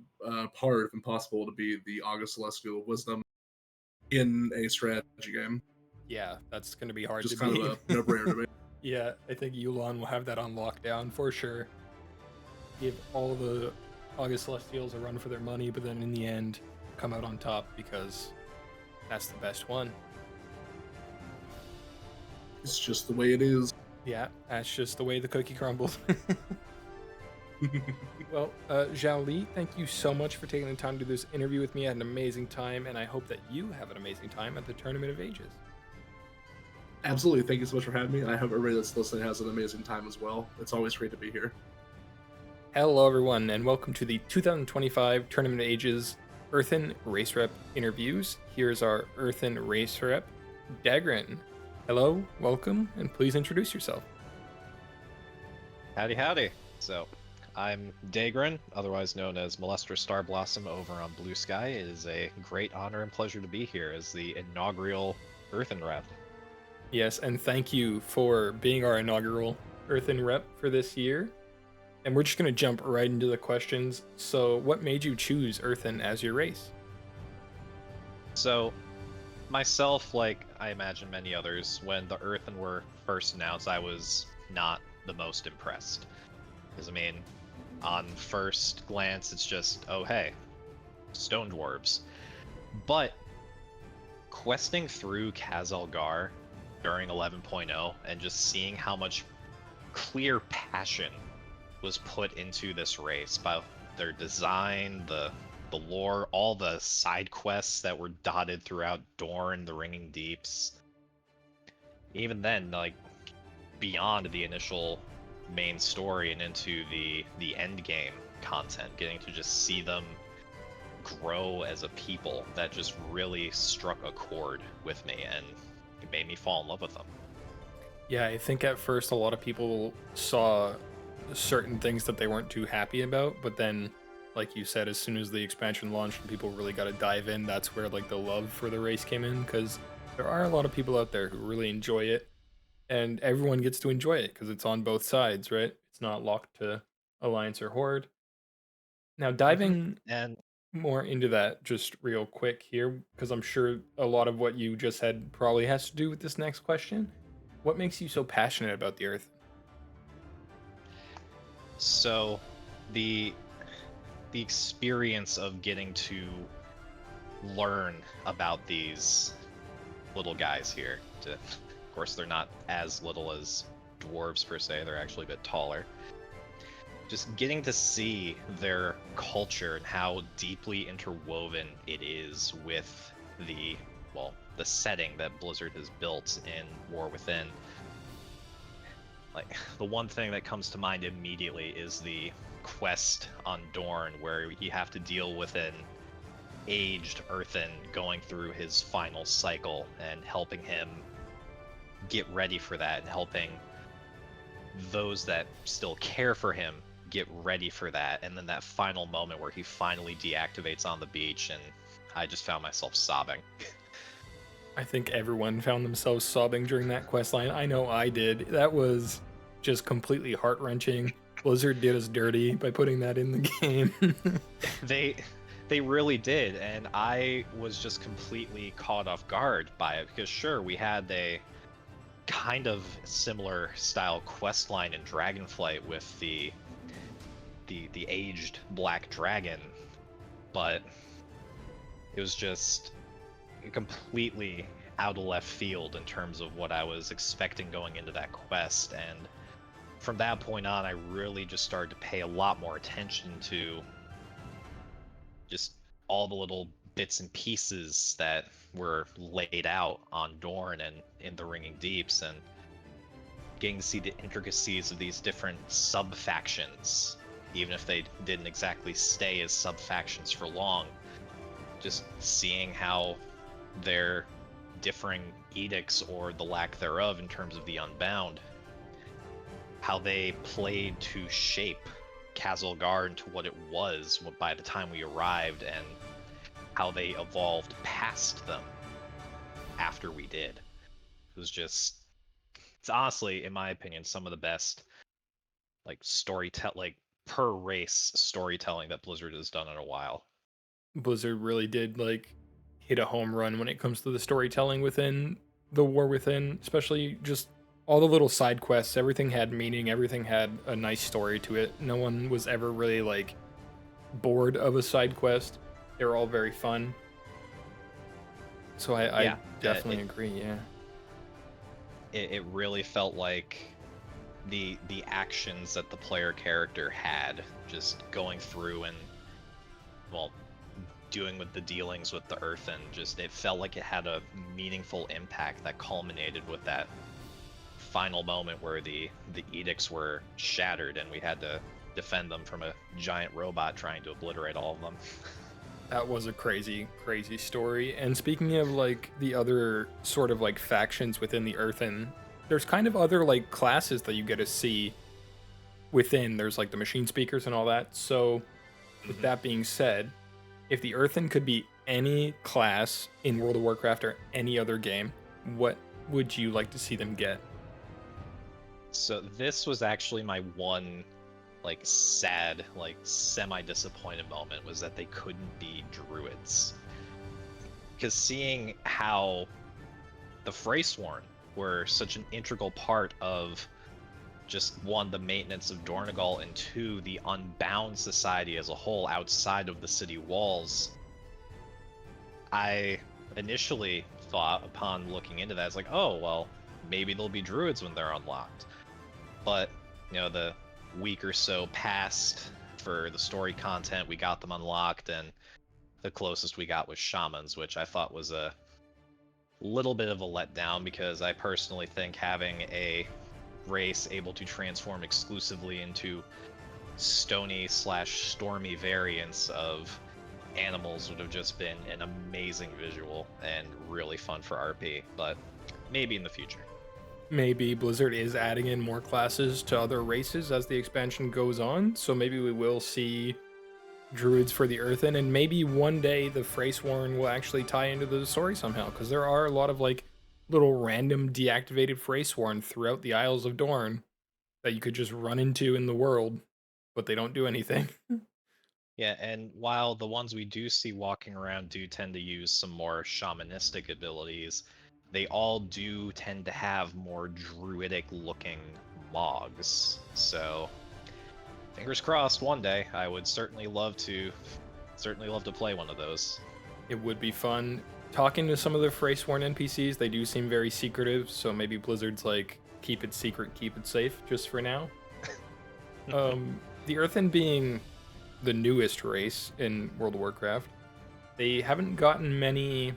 hard, if impossible, to be the August Celestial of Wisdom in a strategy game. Yeah, that's going to be hard Just to kind beat. of a no-brainer to me. Yeah, I think Yu'lon will have that on lockdown for sure. Give all the August Celestials a run for their money, but then in the end, come out on top because that's the best one. It's just the way it is. Yeah, that's just the way the cookie crumbles. Well, Zhao Li, thank you so much for taking the time to do this interview with me. I had an amazing time, and I hope that you have an amazing time at the Tournament of Ages. Absolutely. Thank you so much for having me. I hope everybody that's listening has an amazing time as well. It's always great to be here. Hello, everyone, and welcome to the 2025 Tournament of Ages Earthen Race Rep interviews. Here's our Earthen Race Rep, Dagrin. Hello, welcome, and please introduce yourself. Howdy, howdy. So, I'm Dagrin, otherwise known as Molester Starblossom over on Blue Sky. It is a great honor and pleasure to be here as the inaugural Earthen Rep. Yes, and thank you for being our inaugural Earthen Rep for this year. And we're just going to jump right into the questions. So, what made you choose Earthen as your race? So, myself, like I imagine many others, when the Earthen were first announced, I was not the most impressed. Because, I mean, on first glance, it's just, oh hey, stone dwarves. But questing through Khazalgar during 11.0 and just seeing how much clear passion was put into this race by their design, the lore, all the side quests that were dotted throughout Dorne, the Ringing Deeps. Even then, like, beyond the initial main story and into the end game content, getting to just see them grow as a people, that just really struck a chord with me and it made me fall in love with them. Yeah, I think at first a lot of people saw certain things that they weren't too happy about, but then, like you said, as soon as the expansion launched and people really got to dive in, that's where like the love for the race came in, because there are a lot of people out there who really enjoy it, and everyone gets to enjoy it because it's on both sides, right? It's not locked to Alliance or Horde. Now, diving and more into that just real quick here, because I'm sure a lot of what you just said probably has to do with this next question. What makes you so passionate about the Earth? So, the experience of getting to learn about these little guys here. Of course, they're not as little as dwarves per se, they're actually a bit taller. Just getting to see their culture and how deeply interwoven it is with the setting that Blizzard has built in War Within. like the one thing that comes to mind immediately is the quest on Dorne, where you have to deal with an aged Earthen going through his final cycle and helping him get ready for that, and helping those that still care for him get ready for that, and then that final moment where he finally deactivates on the beach, and I just found myself sobbing. I think everyone found themselves sobbing during that quest line. I know I did. That was just completely heart-wrenching. Blizzard did us dirty by putting that in the game. They really did, and I was just completely caught off guard by it, because sure, we had a kind of similar style quest line in Dragonflight with the aged black dragon, but it was just completely out of left field in terms of what I was expecting going into that quest. And from that point on, I really just started to pay a lot more attention to just all the little bits and pieces that were laid out on Dorne and in the Ringing Deeps, and getting to see the intricacies of these different sub-factions, even if they didn't exactly stay as sub-factions for long. Just seeing how their differing edicts, or the lack thereof in terms of the Unbound, how they played to shape Khazalgar into what it was by the time we arrived, and how they evolved past them after we did. It was just, it's honestly, in my opinion, some of the best per race storytelling that Blizzard has done in a while. Blizzard really did hit a home run when it comes to the storytelling within the War Within, especially just all the little side quests. Everything had meaning, everything had a nice story to it. No one was ever really bored of a side quest. They were all very fun. So I definitely agree, yeah. It really felt like the actions that the player character had, just going through and, well, doing with the dealings with the Earthen, just it felt like it had a meaningful impact that culminated with that final moment where the edicts were shattered and we had to defend them from a giant robot trying to obliterate all of them. That was a crazy, crazy story. And speaking of the other sort of factions within the Earthen, there's kind of other classes that you get to see within. There's the machine speakers and all that. So with that being said, if the Earthen could be any class in World of Warcraft or any other game, what would you like to see them get? So this was actually my one sad, semi-disappointed moment, was that they couldn't be druids. Because seeing how the Freysworn were such an integral part of just, one, the maintenance of Dornegal, and two, the Unbound society as a whole outside of the city walls, I initially thought, upon looking into that, I was like, oh, well, maybe they'll be druids when they're unlocked. But, the week or so passed for the story content, we got them unlocked, and the closest we got was shamans, which I thought was a little bit of a letdown, because I personally think having a race able to transform exclusively into stony/stormy variants of animals would have just been an amazing visual and really fun for RP, but maybe in the future. Maybe Blizzard is adding in more classes to other races as the expansion goes on, so maybe we will see druids for the Earthen, and maybe one day the Freysworn will actually tie into the story somehow, because there are a lot of little random deactivated Freysworn throughout the Isles of Dorne that you could just run into in the world, but they don't do anything. Yeah, and while the ones we do see walking around do tend to use some more shamanistic abilities, they all do tend to have more druidic looking mogs. So fingers crossed, one day I would certainly love to play one of those. It would be fun. Talking to some of the Freysworn NPCs, they do seem very secretive, so maybe Blizzard's keep it secret, keep it safe, just for now. The Earthen being the newest race in World of Warcraft, they haven't gotten many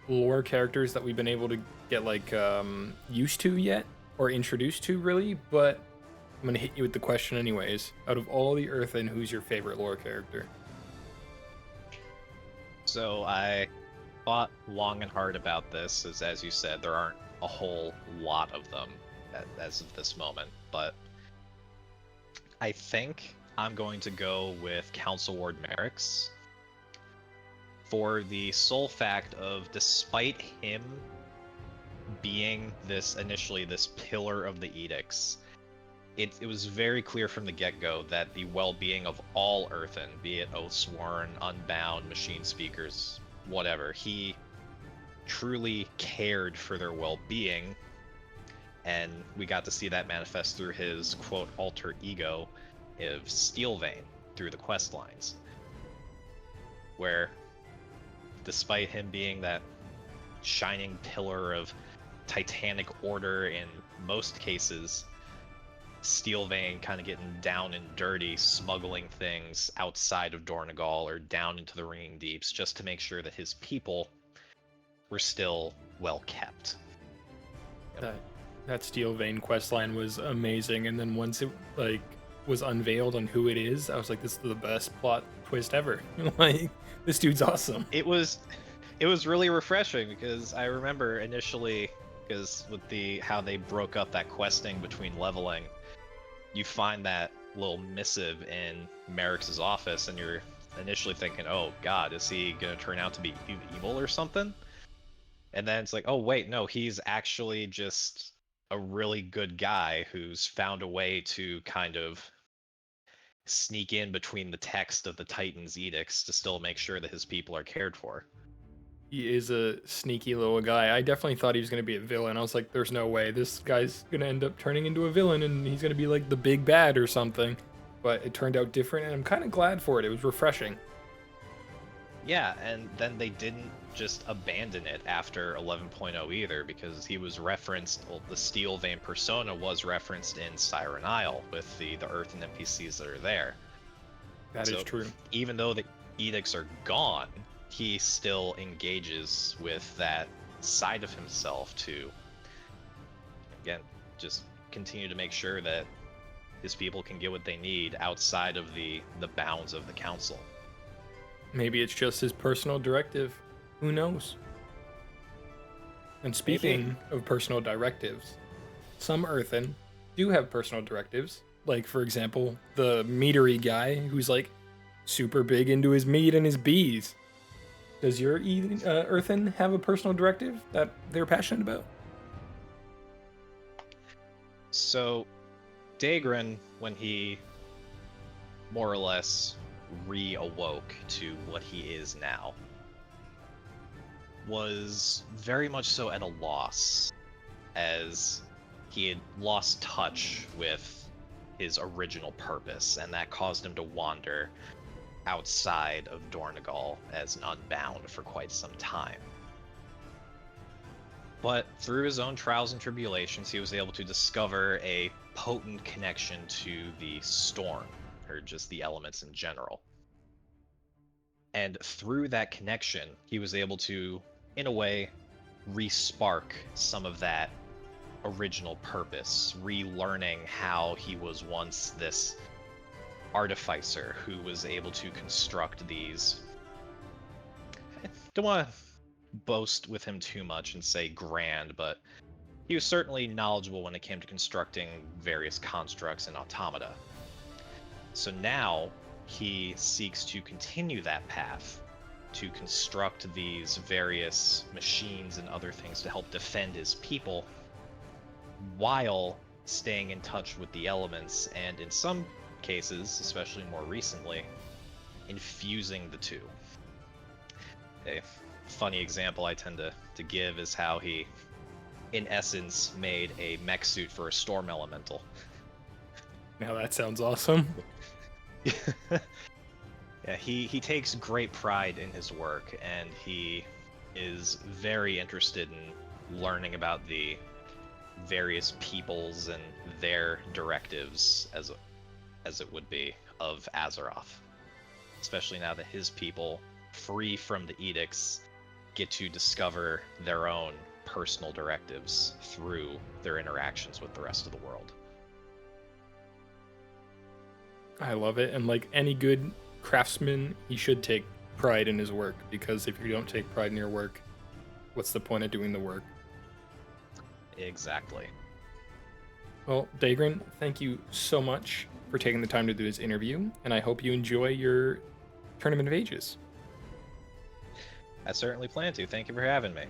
lore characters that we've been able to get used to yet. or introduced to, really, but I'm gonna hit you with the question anyways. Out of all the Earthen, who's your favorite lore character? So I thought long and hard about this, as you said, there aren't a whole lot of them as of this moment, but I think I'm going to go with Council Ward Merrick's for the sole fact of, despite him being initially this pillar of the edicts, it was very clear from the get-go that the well-being of all Earthen, be it Oathsworn, Unbound, Machine Speakers, whatever, he truly cared for their well-being, and we got to see that manifest through his, quote, alter ego of Steelvein through the quest lines, where despite him being that shining pillar of titanic order in most cases, Steelvein kind of getting down and dirty, smuggling things outside of Dornegal or down into the Ringing Deeps just to make sure that his people were still well kept. That Steelvein questline was amazing, and then once it was unveiled on who it is, I was like, this is the best plot twist ever. Like, this dude's awesome. It was really refreshing, because I remember initially, because with how they broke up that questing between leveling, you find that little missive in Merrick's office, and you're initially thinking, oh god, is he gonna turn out to be evil or something? And then it's like, oh wait, no, he's actually just a really good guy who's found a way to kind of sneak in between the text of the Titan's edicts to still make sure that his people are cared for. He is a sneaky little guy. I definitely thought he was going to be a villain. I was like, there's no way this guy's going to end up turning into a villain and he's going to be like the big bad or something. But it turned out different, and I'm kind of glad for it. It was refreshing. Yeah, and then they didn't just abandon it after 11.0 either, because he was referenced, well, the Steelvein persona was referenced in Siren Isle with the Earthen NPCs that are there. That is true. Even though the edicts are gone, he still engages with that side of himself to, again, just continue to make sure that his people can get what they need outside of the bounds of the council. Maybe it's just his personal directive. Who knows? And speaking of personal directives, some Earthen do have personal directives. Like, for example, the meatery guy who's like super big into his meat and his bees. Does your Earthen have a personal directive that they're passionate about? So, Daegrin, when he more or less reawoke to what he is now, was very much so at a loss, as he had lost touch with his original purpose, and that caused him to wander outside of Dornegal as an Unbound for quite some time. But through his own trials and tribulations, he was able to discover a potent connection to the storm, or just the elements in general. And through that connection, he was able to, in a way, re-spark some of that original purpose, relearning how he was once this artificer who was able to construct these. I don't want to boast with him too much and say grand, but he was certainly knowledgeable when it came to constructing various constructs and automata. So now he seeks to continue that path, to construct these various machines and other things to help defend his people, while staying in touch with the elements, and in some cases, especially more recently, infusing the two. A funny example I tend to give is how he, in essence, made a mech suit for a storm elemental. Now that sounds awesome. Yeah, he takes great pride in his work, and he is very interested in learning about the various peoples and their directives, as it would be, of Azeroth. Especially now that his people, free from the edicts, get to discover their own personal directives through their interactions with the rest of the world. I love it. And like any good craftsman, he should take pride in his work, because if you don't take pride in your work, what's the point of doing the work? Exactly. Well, Daegrin, thank you so much for taking the time to do this interview, and I hope you enjoy your Tournament of Ages. I certainly plan to. Thank you for having me.